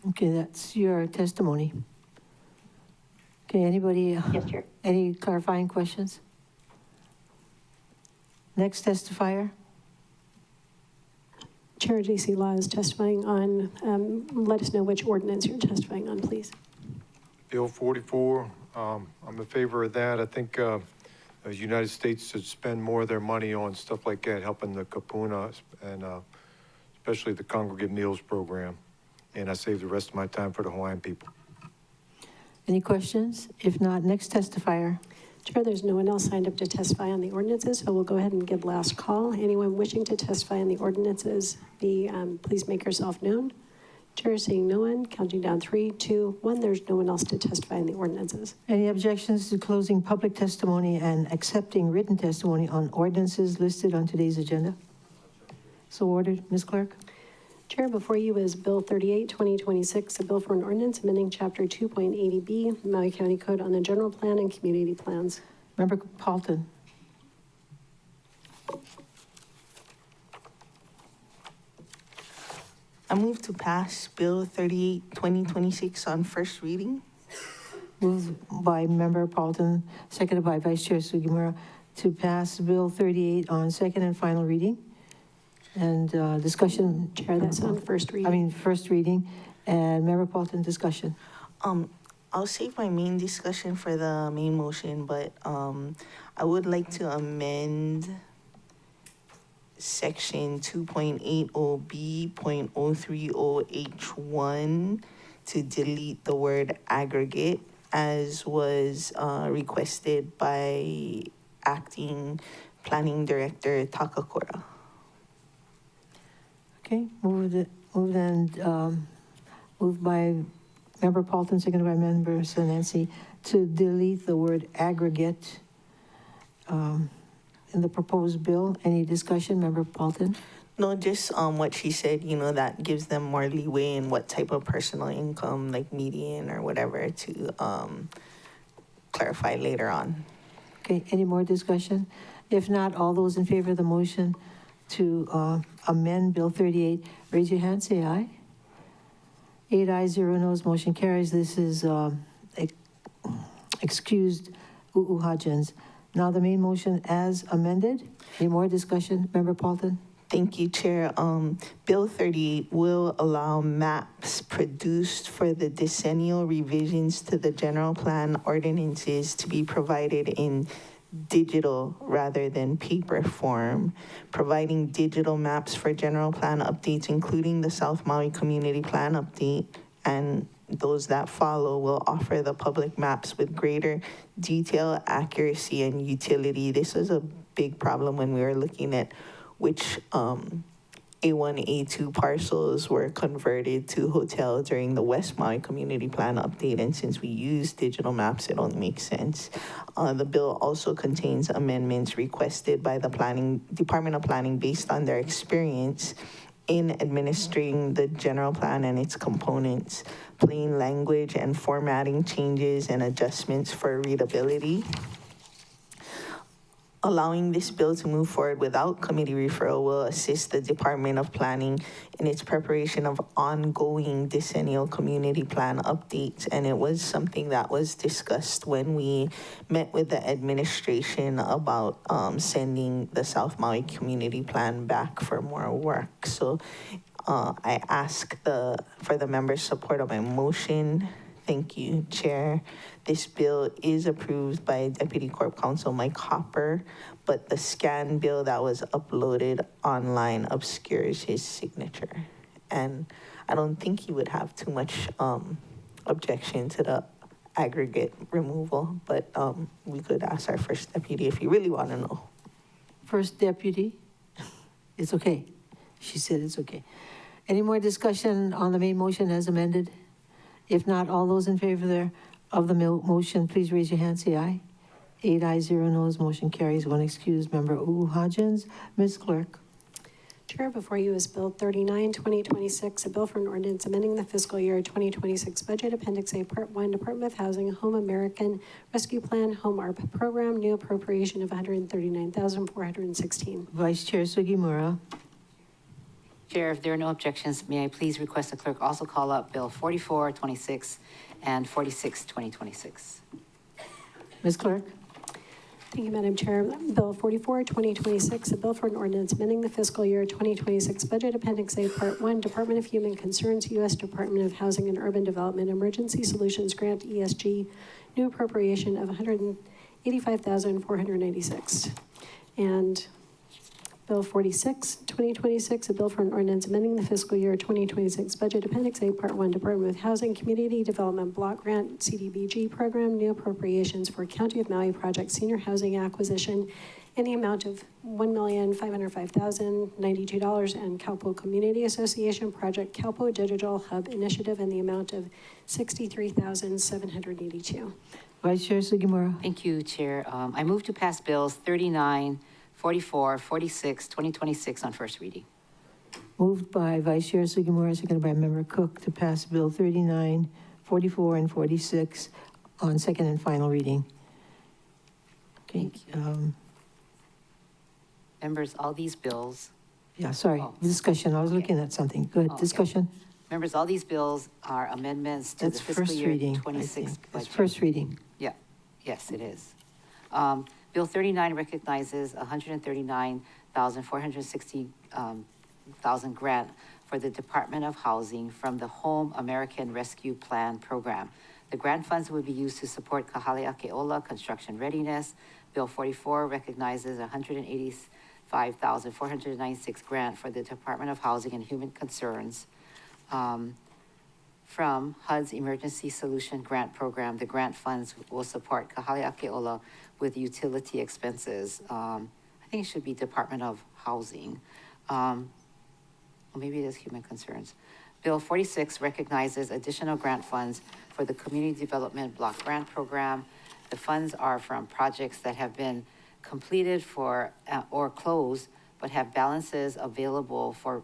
Okay, that's your testimony. Okay, anybody? Yes, Chair. Any clarifying questions? Next testifier. Chair J.C. Law is testifying on, let us know which ordinance you're testifying on, please. Bill 44, I'm in favor of that. I think the United States should spend more of their money on stuff like that, helping the Kapuna and especially the Congregate Meals Program. And I save the rest of my time for the Hawaiian people. Any questions? If not, next testifier. Chair, there's no one else signed up to testify on the ordinances, so we'll go ahead and give last call. Anyone wishing to testify on the ordinances, please make yourself known. Chair, seeing no one, counting down 3, 2, 1. There's no one else to testify on the ordinances. Any objections to closing public testimony and accepting written testimony on ordinances listed on today's agenda? So ordered. Ms. Clerk? Chair, before you is Bill 38, 2026, a bill for an ordinance amending Chapter 2.80B, Maui County Code on the General Plan and Community Plans. Member Paulton. I move to pass Bill 38, 2026 on first reading. Moved by Member Paulton, seconded by Vice Chair Sugimura, to pass Bill 38 on second and final reading. And discussion. Chair, that's on first reading. First reading. And Member Paulton, discussion. I'll save my main discussion for the main motion, but I would like to amend section 2.80B.030H1 to delete the word aggregate, as was requested by Acting Planning Director Takakura. Okay, moved by Member Paulton, seconded by Member Senency, to delete the word aggregate in the proposed bill. Any discussion, Member Paulton? No, just what she said, that gives them more leeway in what type of personal income, like median or whatever, to clarify later on. Okay, any more discussion? If not, all those in favor of the motion to amend Bill 38, raise your hand, say aye. 8 ayes, 0 noes, motion carries. This is excused Hodgins. Now the main motion as amended. Any more discussion, Member Paulton? Thank you, Chair. Bill 38 will allow maps produced for the decennial revisions to the general plan ordinances to be provided in digital rather than paper form, providing digital maps for general plan updates, including the South Maui Community Plan update, and those that follow will offer the public maps with greater detail, accuracy, and utility. This was a big problem when we were looking at which A1, A2 parcels were converted to hotel during the West Maui Community Plan update. And since we use digital maps, it only makes sense. The bill also contains amendments requested by the Department of Planning based on their experience in administering the general plan and its components, plain language and formatting changes and adjustments for readability. Allowing this bill to move forward without committee referral will assist the Department of Planning in its preparation of ongoing decennial community plan updates. And it was something that was discussed when we met with the administration about sending the South Maui Community Plan back for more work. So I ask for the members' support of my motion. Thank you, Chair. This bill is approved by Deputy Corp Counsel Mike Hopper, but the scan bill that was uploaded online obscures his signature. And I don't think he would have too much objection to the aggregate removal, but we could ask our first deputy if you really want to know. First deputy, it's okay. She said it's okay. Any more discussion on the main motion as amended? If not, all those in favor of the motion, please raise your hand, say aye. 8 ayes, 0 noes, motion carries. One excused member, Hodgins. Ms. Clerk. Chair, before you is Bill 39, 2026, a bill for an ordinance amending the fiscal year 2026 budget, Appendix A, Part 1, Department of Housing, Home American Rescue Plan, Home ARP Program, new appropriation of $139,416. Vice Chair Sugimura. Chair, if there are no objections, may I please request the clerk also call up Bill 44, 26, and 46, 2026. Ms. Clerk. Thank you, Madam Chair. Bill 44, 2026, a bill for an ordinance amending the fiscal year 2026 budget, Appendix A, Part 1, Department of Human Concerns, U.S. Department of Housing and Urban Development Emergency Solutions Grant, ESG, new appropriation of $185,496. And Bill 46, 2026, a bill for an ordinance amending the fiscal year 2026 budget, Appendix A, Part 1, Department of Housing, Community Development Block Grant, CDBG Program, new appropriations for County of Maui Project Senior Housing Acquisition in the amount of $1,505,092, and Kaupo Community Association Project Kaupo Digital Hub Initiative in the amount of $63,782. Vice Chair Sugimura. Thank you, Chair. I move to pass bills 39, 44, 46, 2026 on first reading. Moved by Vice Chair Sugimura, seconded by Member Cook to pass Bill 39, 44, and 46 on second and final reading. Okay. Members, all these bills. Discussion. I was looking at something. Good. Discussion. Members, all these bills are amendments to That's the fiscal first year reading, 26 budget. It's first reading. Yeah, yes, it is. Bill 39 recognizes $139,460,000 grant for the Department of Housing from the Home American Rescue Plan program. The grant funds will be used to support Kahaleakeola construction readiness. Bill 44 recognizes $185,496 grant for the Department of Housing and Human Concerns from HUD's Emergency Solution Grant Program. The grant funds will support Kahaleakeola with utility expenses. I think it should be Department of Housing. well, maybe it is human concerns. Bill 46 recognizes additional grant funds for the Community Development Block Grant Program. The funds are from projects that have been completed for, or closed, but have balances available for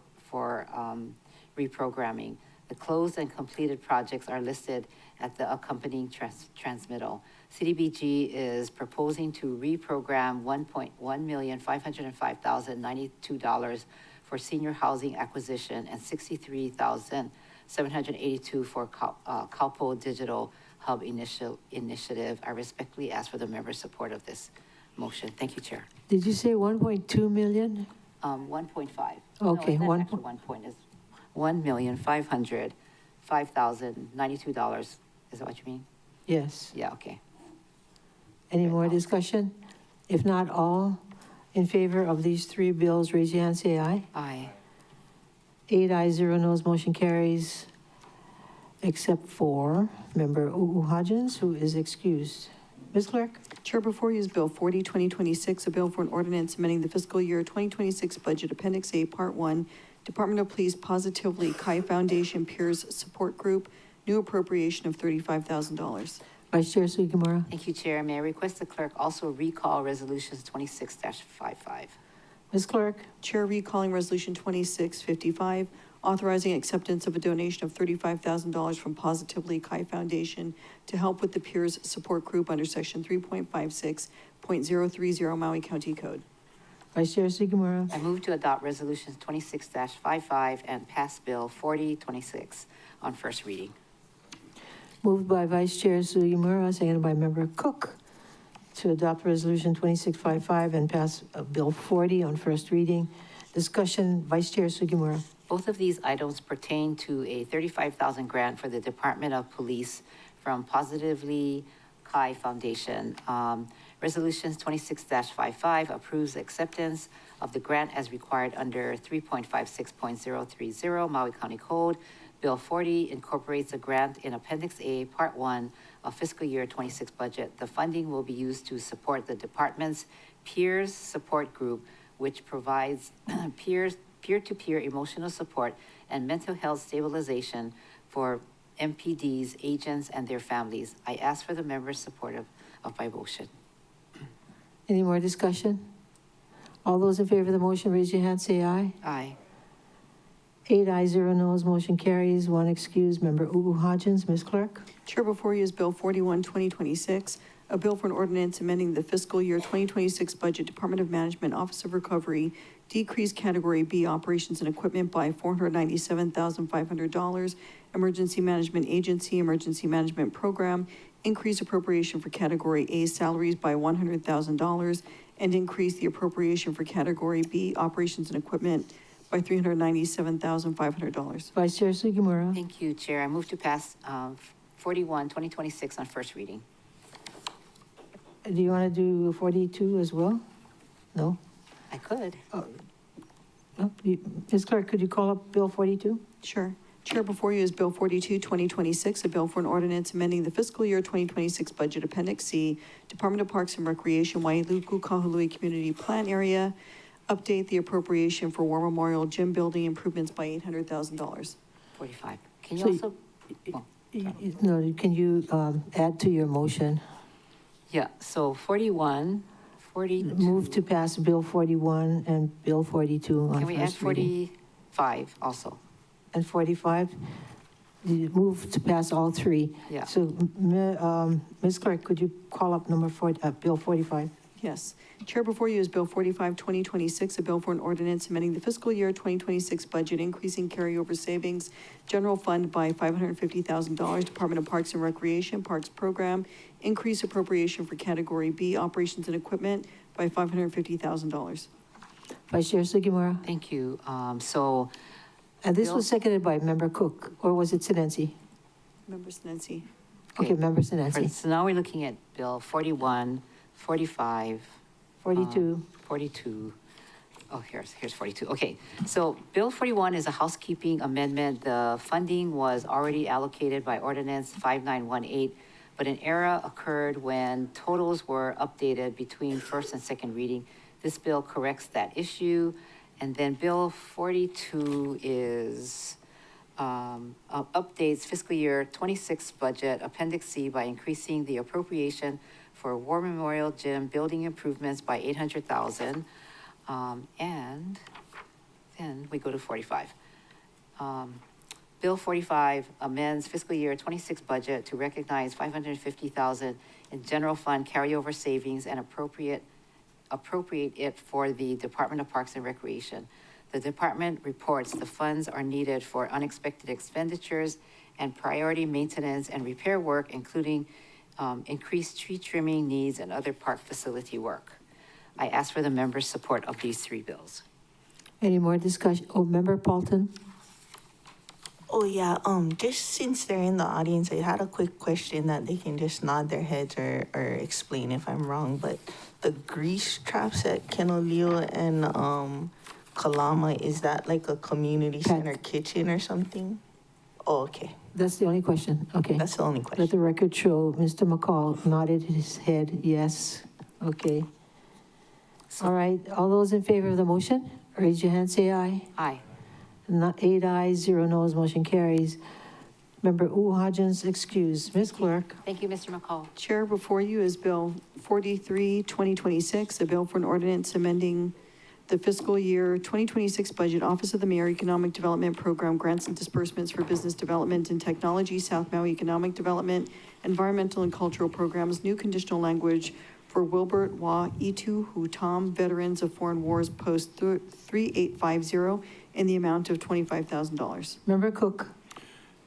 reprogramming. The closed and completed projects are listed at the accompanying transmittal. CDBG is proposing to reprogram $1,505,092 for senior housing acquisition and $63,782 for Calpo Digital Hub Initiative. I respectfully ask for the members' support of this motion. Thank you, Chair. Did you say 1.2 million? 1.5. Okay, No, one actually 1 point is $1,505,092. Is that what you mean? Yes. Yeah, okay. Any more discussion? If not, all in favor of these three bills, raise your hand, say aye. Aye. 8 ayes, 0 noes, motion carries, except for Member Hodgins, who is excused. Ms. Clerk? Chair, before you is Bill 40, 2026, a bill for an ordinance amending the fiscal year 2026 budget, Appendix A, Part 1, Department of Police Positively Kai Foundation Peers Support Group, new appropriation of $35,000. Vice Chair Sugimura. Thank you, Chair. May I request the clerk also recall resolutions 26-55? Ms. Clerk? Chair recalling Resolution 2655, authorizing acceptance of a donation of $35,000 from Positively Kai Foundation to help with the Peers Support Group under Section 3.56.030 Maui County Code. Vice Chair Sugimura. I move to adopt resolutions 26-55 and pass Bill 4026 on first reading. Moved by Vice Chair Sugimura, seconded by Member Cook, to adopt Resolution 2655 and pass Bill 40 on first reading. Discussion, Vice Chair Sugimura. Both of these items pertain to a $35,000 grant for the Department of Police from Positively Kai Foundation. Resolutions 26-55 approves acceptance of the grant as required under 3.56.030 Maui County Code. Bill 40 incorporates a grant in Appendix A, Part 1 of fiscal year 26 budget. The funding will be used to support the department's Peers Support Group, which provides peer-to-peer emotional support and mental health stabilization for MPD's agents and their families. I ask for the members' support of my motion. Any more discussion? All those in favor of the motion, raise your hand, say aye. Aye. 8 ayes, 0 noes, motion carries. One excused, Member Hodgins. Ms. Clerk? Chair, before you is Bill 41, 2026, a bill for an ordinance amending the fiscal year 2026 budget, Department of Management, Office of Recovery, decrease Category B operations and equipment by $497,500, Emergency Management Agency, Emergency Management Program, increase appropriation for Category A salaries by $100,000, and increase the appropriation for Category B operations and equipment by $397,500. Vice Chair Sugimura. Thank you, Chair. I move to pass 41, 2026 on first reading. Do you want to do 42 as well? No? I could. Ms. Clerk, could you call up Bill 42? Sure. Chair, before you is Bill 42, 2026, a bill for an ordinance amending the fiscal year 2026 budget, Appendix C, Department of Parks and Recreation, Wailuku Kahului Community Plan Area, update the appropriation for War Memorial Gym Building improvements by $800,000. 45. Can you So also? No, can you add to your motion? Yeah, so 41, 42. Move to pass Bill 41 and Bill 42 on Can we add first reading. 45 also? And 45? You move to pass all three. Yeah. So, Ms. Clerk, could you call up Bill 45? Yes. Chair, before you is Bill 45, 2026, a bill for an ordinance amending the fiscal year 2026 budget, increasing carryover savings, general fund by $550,000, Department of Parks and Recreation, Parks Program, increase appropriation for Category B, operations and equipment by $550,000. Vice Chair Sugimura. Thank you. And this was seconded by Member Cook, or was it Sinensi? Member Sinensi. Okay, Member Sinensi. So now we're looking at Bill 41, 45. 42. 42. Oh, here's 42. Okay, so Bill 41 is a housekeeping amendment. The funding was already allocated by Ordinance 5918, but an error occurred when totals were updated between first and second reading. This bill corrects that issue, And then Bill 42 is updates fiscal year 26 budget, Appendix C, by increasing the appropriation for War Memorial Gym building improvements by $800,000. And then we go to 45. Bill 45 amends fiscal year 26 budget to recognize $550,000 in general fund carryover savings and appropriate it for the Department of Parks and Recreation. The department reports the funds are needed for unexpected expenditures and priority maintenance and repair work, including increased tree trimming needs and other park facility work. I ask for the members' support of these three bills. Any more discussion? Oh, Member Paulton? Oh, yeah, just since they're in the audience, I had a quick question that they can just nod their heads or explain if I'm wrong, but the grease traps at Kenoleo and Kalama, is that like a community center kitchen or something? Oh, okay. That's the only question, okay. That's the only question. Let the record show Mr. McCall nodded his head, yes, okay. All right, all those in favor of the motion, raise your hand, say aye. Aye. 8 ayes, 0 noes, motion carries. Member Hodgins, excused. Ms. Clerk. Thank you, Mr. McCall. Chair, before you is Bill 43, 2026, a bill for an ordinance amending the fiscal year 2026 budget, Office of the Mayor Economic Development Program, grants and disbursements for business development and technology, South Maui Economic Development, environmental and cultural programs, new conditional language for Wilbert Wa Itu Hutam, Veterans of Foreign Wars, Post 3850, in the amount of $25,000. Member Cook.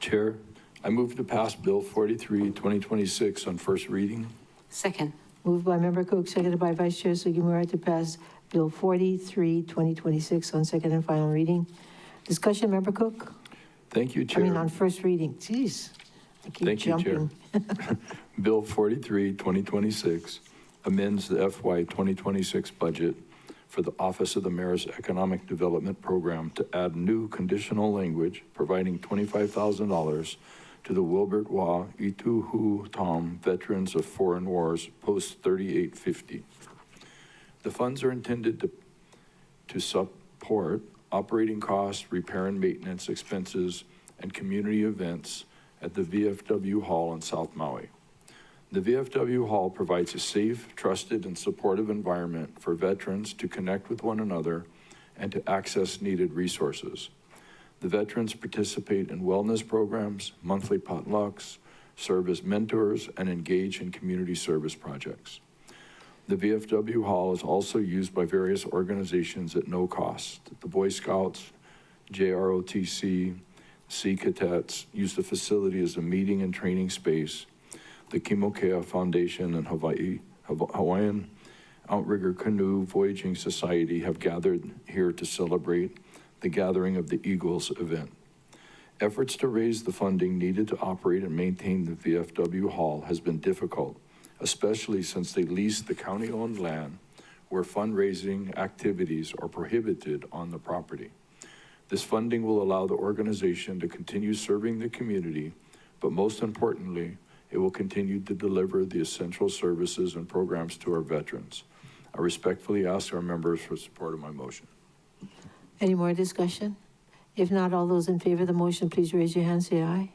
Chair, I move to pass Bill 43, 2026 on first reading. Second. Moved by Member Cook, seconded by Vice Chair Sugimura to pass Bill 43, 2026 on second and final reading. Discussion, Member Cook? Thank you, Chair. I mean, on first reading. Jeez, I keep Thank jumping. you, Chair. Bill 43, 2026 amends the FY 2026 budget for the Office of the Mayor's Economic Development Program to add new conditional language providing $25,000 to the Wilbert Wa Itu Hutam Veterans of Foreign Wars Post 3850. The funds are intended to support operating costs, repair and maintenance expenses, and community events at the VFW Hall in South Maui. The VFW Hall provides a safe, trusted, and supportive environment for veterans to connect with one another and to access needed resources. The veterans participate in wellness programs, monthly potlucks, serve as mentors, and engage in community service projects. The VFW Hall is also used by various organizations at no cost. The Boy Scouts, JROTC, Sea Cadets use the facility as a meeting and training space. The Kimokea Foundation and Hawaiian Outrigger Canoe Voyaging Society have gathered here to celebrate the Gathering of the Eagles event. Efforts to raise the funding needed to operate and maintain the VFW Hall has been difficult, especially since they lease the county-owned land where fundraising activities are prohibited on the property. This funding will allow the organization to continue serving the community, but most importantly, it will continue to deliver the essential services and programs to our veterans. I respectfully ask our members for support of my motion. Any more discussion? If not, all those in favor of the motion, please raise your hand, say aye.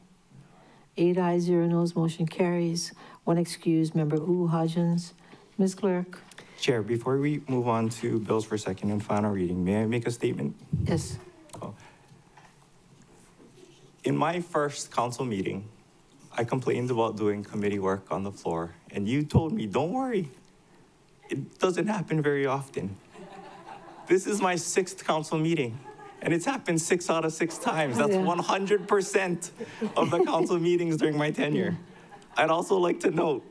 8 ayes, 0 noes, motion carries. One excused, Member Hodgins. Ms. Clerk. Chair, before we move on to bills for second and final reading, may I make a statement? Yes. In my first council meeting, I complained about doing committee work on the floor, and you told me, don't worry, it doesn't happen very often. This is my 6th council meeting, and it's happened 6 out of 6 times. That's 100% of the council meetings during my tenure. I'd also like to note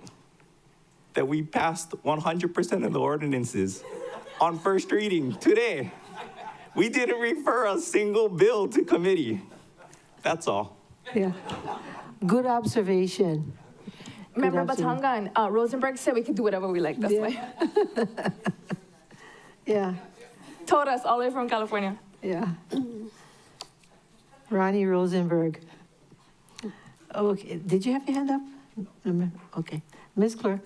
that we passed 100% of the ordinances on first reading today. We didn't refer a single bill to committee. That's all. Yeah. Good observation. Member Batanga and Rosenberg said we could do whatever we like. That's why. Yeah. Told us all the way from California. Yeah. Ronnie Rosenberg. Okay, did you have your hand up? Okay. Ms. Clerk.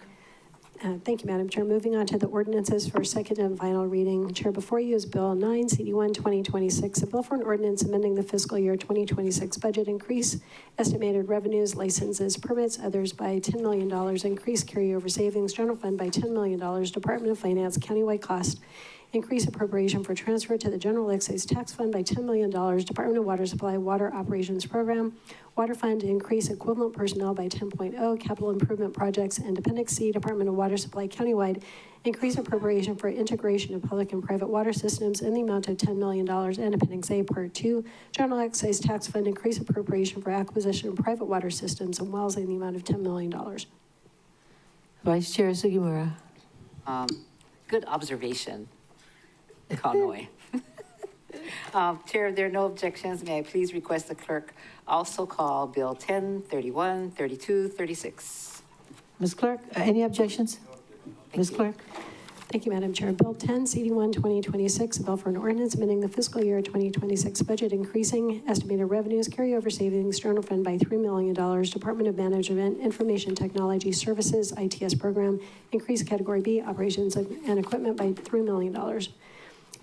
Thank you, Madam Chair. Moving on to the ordinances for second and final reading. Chair, before you is Bill 9, CD1, 2026, a bill for an ordinance amending the fiscal year 2026 budget increase, estimated revenues, licenses, permits, others by $10 million, increase carryover savings, general fund by $10 million, Department of Finance, countywide cost, increase appropriation for transfer to the general excise tax fund by $10 million, Department of Water Supply, Water Operations Program, Water Fund, increase equivalent personnel by 10.0, capital improvement projects, and Appendix C, Department of Water Supply countywide, increase appropriation for integration of public and private water systems in the amount of $10 million, and Appendix A, Part 2, General Excise Tax Fund, increase appropriation for acquisition of private water systems and wells in the amount of $10 million. Vice Chair Sugimura. Good observation, Conroy. Chair, if there are no objections, may I please request the clerk also call Bill 10, 31, 32, 36. Ms. Clerk, any objections? Ms. Clerk? Thank you, Madam Chair. Bill 10, CD1, 2026, a bill for an ordinance amending the fiscal year 2026 budget, increasing estimated revenues, carryover savings, general fund by $3 million, Department of Management, Information Technology Services, ITS program, increase category B, operations and equipment by $3 million.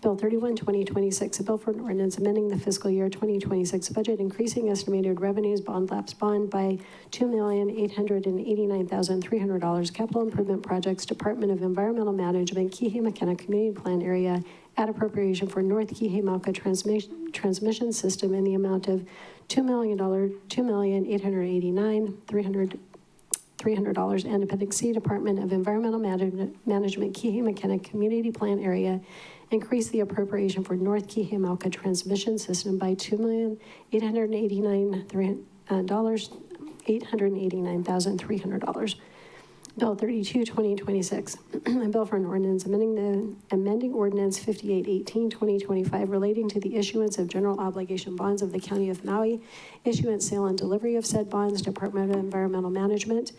Bill 31, 2026, a bill for an ordinance amending the fiscal year 2026 budget, increasing estimated revenues, bond lapse bond by $2,889,300, capital improvement projects, Department of Environmental Management, Kihei McKenna Community Plan Area, add appropriation for North Kihei Mauka transmission system in the amount of $2,889,300, and Appendix C, Department of Environmental Management, Kihei McKenna Community Plan Area, increase the appropriation for North Kihei Mauka transmission system by $2,889,300. Bill 32, 2026, a bill for an ordinance amending ordinance 5818, 2025 relating to the issuance of general obligation bonds of the County of Maui, issuance, sale, and delivery of said bonds, Department of Environmental Management,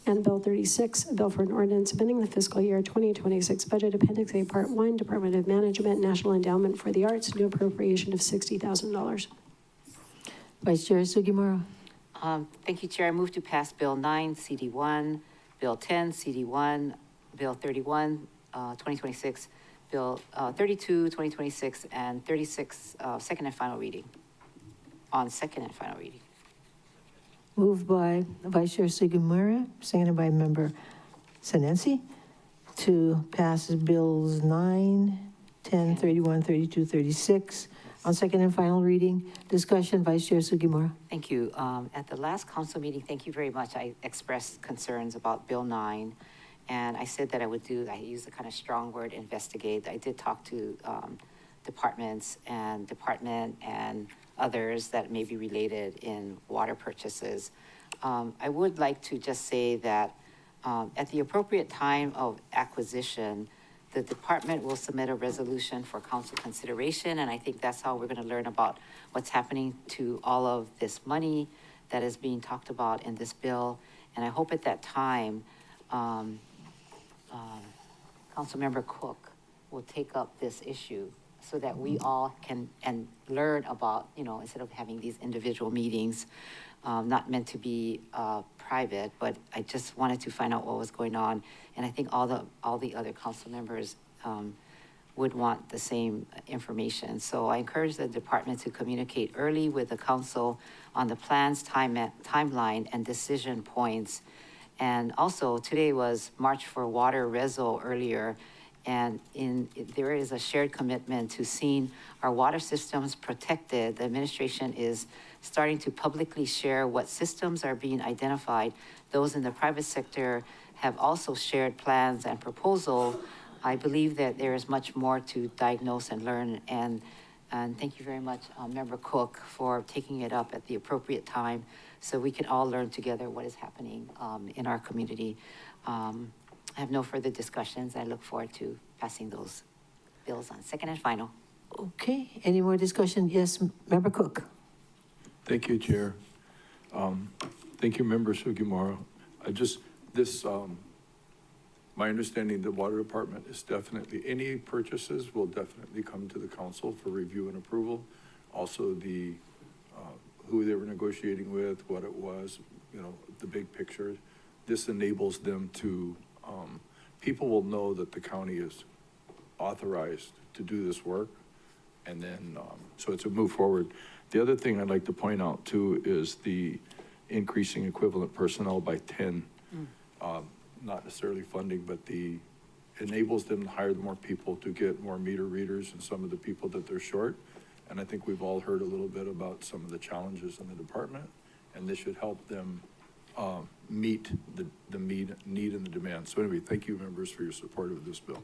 and Bill 36, a bill for an ordinance amending the fiscal year 2026 budget, Appendix A, Part 1, Department of Management, National Endowment for the Arts, new appropriation of $60,000. Vice Chair Sugimura. Thank you, Chair. I move to pass Bill 9, CD1, Bill 10, CD1, Bill 31, 2026, Bill 32, 2026, and 36, second and final reading. On second and final reading. Moved by Vice Chair Sugimura, seconded by Member Senensi, to pass Bills 9, 10, 31, 32, 36 on second and final reading. Discussion, Vice Chair Sugimura. Thank you. At the last council meeting, thank you very much. I expressed concerns about Bill 9, and I said that I used the kind of strong word, investigate. I did talk to departments and others that may be related in water purchases. I would like to just say that at the appropriate time of acquisition, the department will submit a resolution for council consideration, and I think that's how we're going to learn about what's happening to all of this money that is being talked about in this bill. And I hope at that time, Councilmember Cook will take up this issue so that we all can learn about, instead of having these individual meetings, not meant to be private, but I just wanted to find out what was going on. And I think all the other council members would want the same information. So I encourage the department to communicate early with the council on the plan's timeline and decision points. And also today was March for Water Reso earlier, and there is a shared commitment to seeing our water systems protected. The administration is starting to publicly share what systems are being identified. Those in the private sector have also shared plans and proposals. I believe that there is much more to diagnose and learn, and thank you very much, Member Cook, for taking it up at the appropriate time so we can all learn together what is happening in our community. I have no further discussions. I look forward to passing those bills on second and final. Okay, any more discussion? Yes, Member Cook. Thank you, Chair. Thank you, Member Sugimura. My understanding, the Water Department is definitely, any purchases will definitely come to the council for review and approval. Also who they were negotiating with, what it was, the big picture. This enables them to people will know that the county is authorized to do this work. And then, so it's a move forward. The other thing I'd like to point out too is the increasing equivalent personnel by 10. Not necessarily funding, but enables them to hire more people to get more meter readers and some of the people that they're short. And I think we've all heard a little bit about some of the challenges in the department, and this should help them meet the need and the demand. So anyway, thank you, members, for your support of this bill.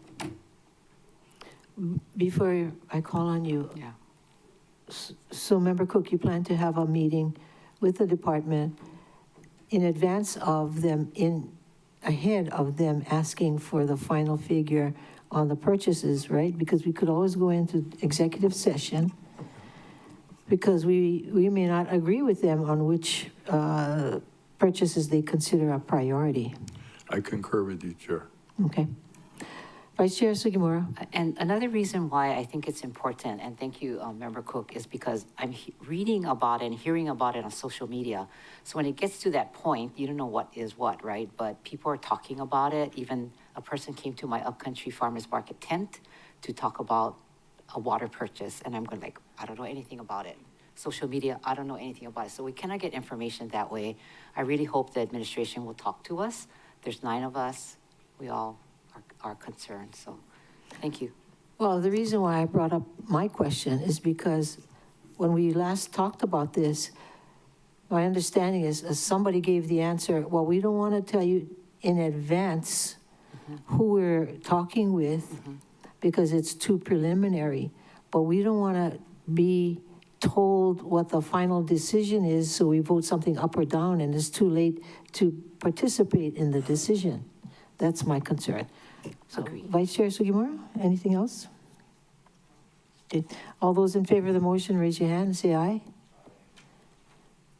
Before I call on you. Yeah. So Member Cook, you plan to have a meeting with the department in advance of them, ahead of them asking for the final figure on the purchases, right? Because we could always go into executive session because we may not agree with them on which purchases they consider a priority. I concur with you, Chair. Okay. Vice Chair Sugimura. And another reason why I think it's important, and thank you, Member Cook, is because I'm reading about it and hearing about it on social media. So when it gets to that point, you don't know what is what, right? But people are talking about it. Even a person came to my Upcountry Farmers Market tent to talk about a water purchase. And I'm going like, I don't know anything about it. Social media, I don't know anything about it. So we cannot get information that way. I really hope the administration will talk to us. There's 9 of us. We all are concerned, so thank you. Well, the reason why I brought up my question is because when we last talked about this, my understanding is somebody gave the answer, well, we don't want to tell you in advance who we're talking with because it's too preliminary, but we don't want to be told what the final decision is, so we vote something up or down and it's too late to participate in the decision. That's my concern. So, Vice Chair Sugimura, anything else? Okay. All those in favor of the motion, raise your hand and say aye.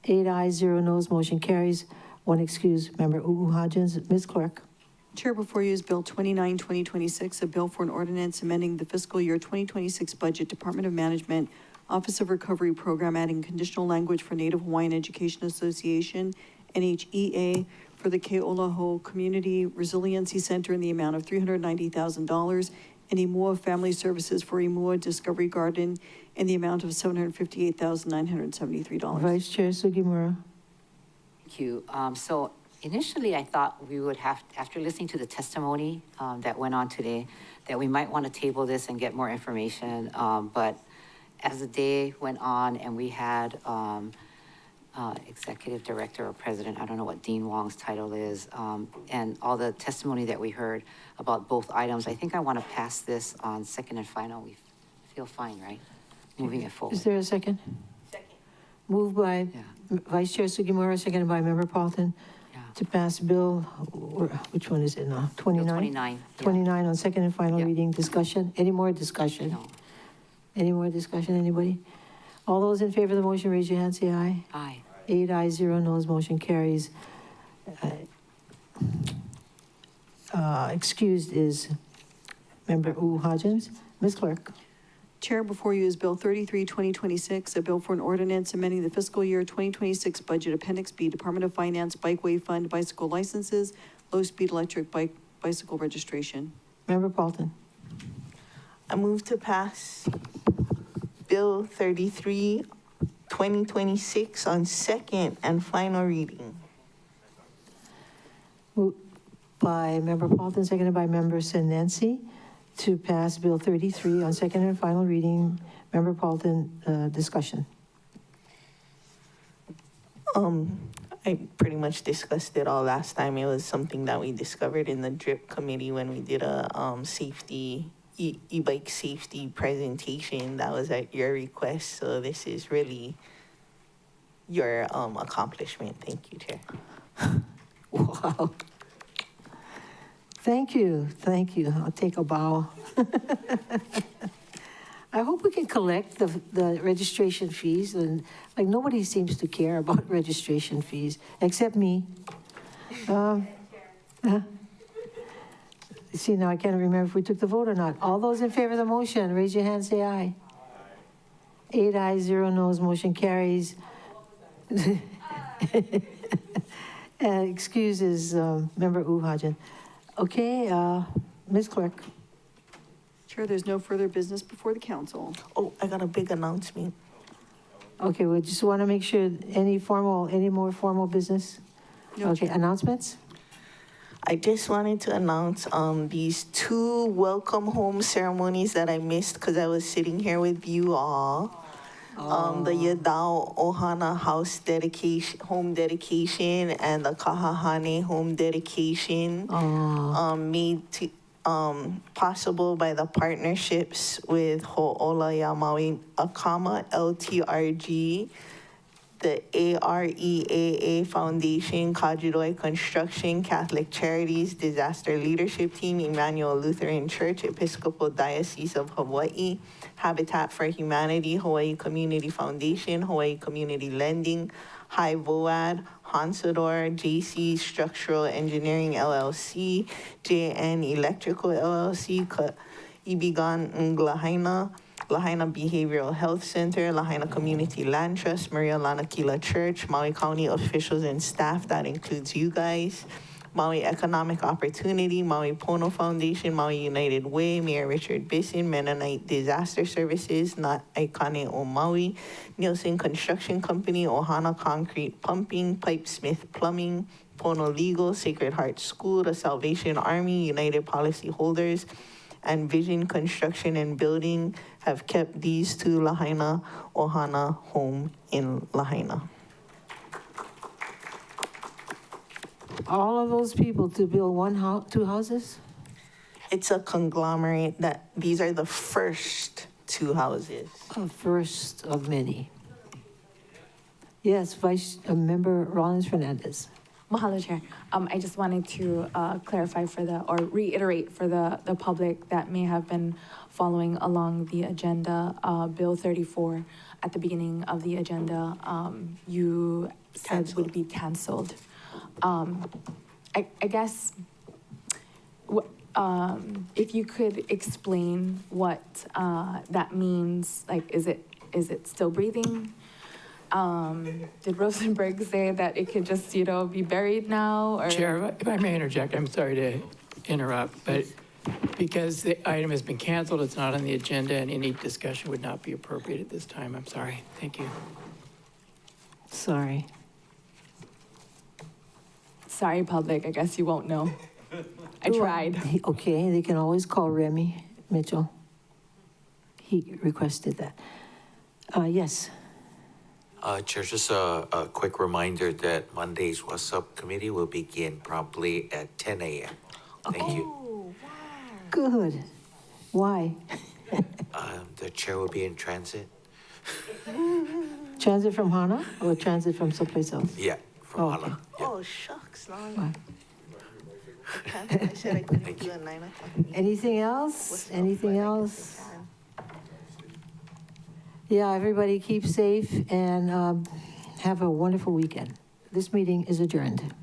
8 ayes, 0 noes, motion carries. 1 excused, Member Hodgins. Ms. Clerk. Chair, before you is Bill 29, 2026, a bill for an ordinance amending the fiscal year 2026 budget, Department of Management, Office of Recovery Program, adding conditional language for Native Hawaiian Education Association, NHEA, for the Ke'olaho Community Resiliency Center in the amount of $390,000, and Imua Family Services for Imua Discovery Garden in the amount of $758,973. Vice Chair Sugimura. Thank you. So initially I thought we would have, after listening to the testimony that went on today, that we might want to table this and get more information. But as the day went on and we had executive director or president, I don't know what Dean Wong's title is, and all the testimony that we heard about both items, I think I want to pass this on second and final. We feel fine, right? Moving it forward. Is there a second? Second. Moved by Vice Chair Sugimura, seconded by Member Paulton to pass bill, which one is it now? 29? 29. 29 on second and final reading. Discussion? Any more discussion? No. Any more discussion, anybody? All those in favor of the motion, raise your hand, say aye. Aye. 8 ayes, 0 noes, motion carries. Excused is Member Hodgins. Ms. Clerk. Chair, before you is Bill 33, 2026, a bill for an ordinance amending the fiscal year 2026 budget, Appendix B, Department of Finance, Bikeway Fund, bicycle licenses, low-speed electric bicycle registration. Member Paulton. I move to pass Bill 33, 2026 on second and final reading. Moved by Member Paulton, seconded by Member Senensi to pass Bill 33 on second and final reading. Member Paulton, discussion. I pretty much discussed it all last time. It was something that we discovered in the DRIP committee when we did a safety e-bike safety presentation. That was at your request. So this is really your accomplishment. Thank you, Chair. Wow. Thank you. Thank you. I'll take a bow. I hope we can collect the registration fees. And like nobody seems to care about registration fees except me. See, now I can't remember if we took the vote or not. All those in favor of the motion, raise your hand, say aye. 8 ayes, 0 noes, motion carries. Excuses, Member Uhajan. Okay, Ms. Clerk. Chair, there's no further business before the council. Oh, I got a big announcement. Okay, we just want to make sure, any more formal business? No, Okay, Chair. announcements? I just wanted to announce these 2 welcome home ceremonies that I missed because I was sitting here with you all. The Yadao Ohana house dedication, home dedication, and the Kahahane home dedication, made to, possible by the partnerships with Ho'ola Maui Akama LTRG, the AREAA Foundation, Kajiroi Construction, Catholic Charities, Disaster Leadership Team, Emmanuel Lutheran Church, Episcopal Diocese of Hawaii, Habitat for Humanity, Hawaii Community Foundation, Hawaii Community Lending, High Voad, Hansador, JC Structural Engineering LLC, JN Electrical LLC, Ibigan Nglahaina, Lahaina Behavioral Health Center, Lahaina Community Land Trust, Maria Lanakila Church, Maui County officials and staff, that includes you guys, Maui Economic Opportunity, Maui Pono Foundation, Maui United Way, Mayor Richard Bisson, Mennonite Disaster Services, Not Aikane o Maui, Nielsen Construction Company, Ohana Concrete Pumping, Pipesmith Plumbing, Pono Legal, Sacred Heart School, the Salvation Army, United Policy Holders, and Vision Construction and Building have kept these 2 Lahaina Ohana home in Lahaina. All of those people to build 2 houses? It's a conglomerate that these are the first 2 houses. A first of many. Yes, Vice Member Rollins Fernandez. Mahalo, Chair. I just wanted to clarify or reiterate for the public that may have been following along the agenda, Bill 34 at the beginning of the agenda, you said would be canceled. I guess if you could explain what that means, like, is it still breathing? Did Rosenberg say that it could just, be buried now? Or? Chair, if I may interject, I'm sorry to interrupt, but because the item has been canceled, it's not on the agenda, and any discussion would not be appropriate at this time. I'm sorry. Thank you. Sorry. Sorry, public. I guess you won't know. I tried. Okay, they can always call Remy Mitchell. He requested that. Yes. Chair, just a quick reminder that Monday's What's Up Committee will begin promptly at 10 a.m. Thank you. Good. Why? The chair will be in transit. Transit from Hana or transit from someplace else? Yeah, from okay. Hana. Yeah. Oh, shucks. I said I couldn't do a 9 o'clock. Anything else? Anything else? Yeah, everybody keep safe and have a wonderful weekend. This meeting is adjourned.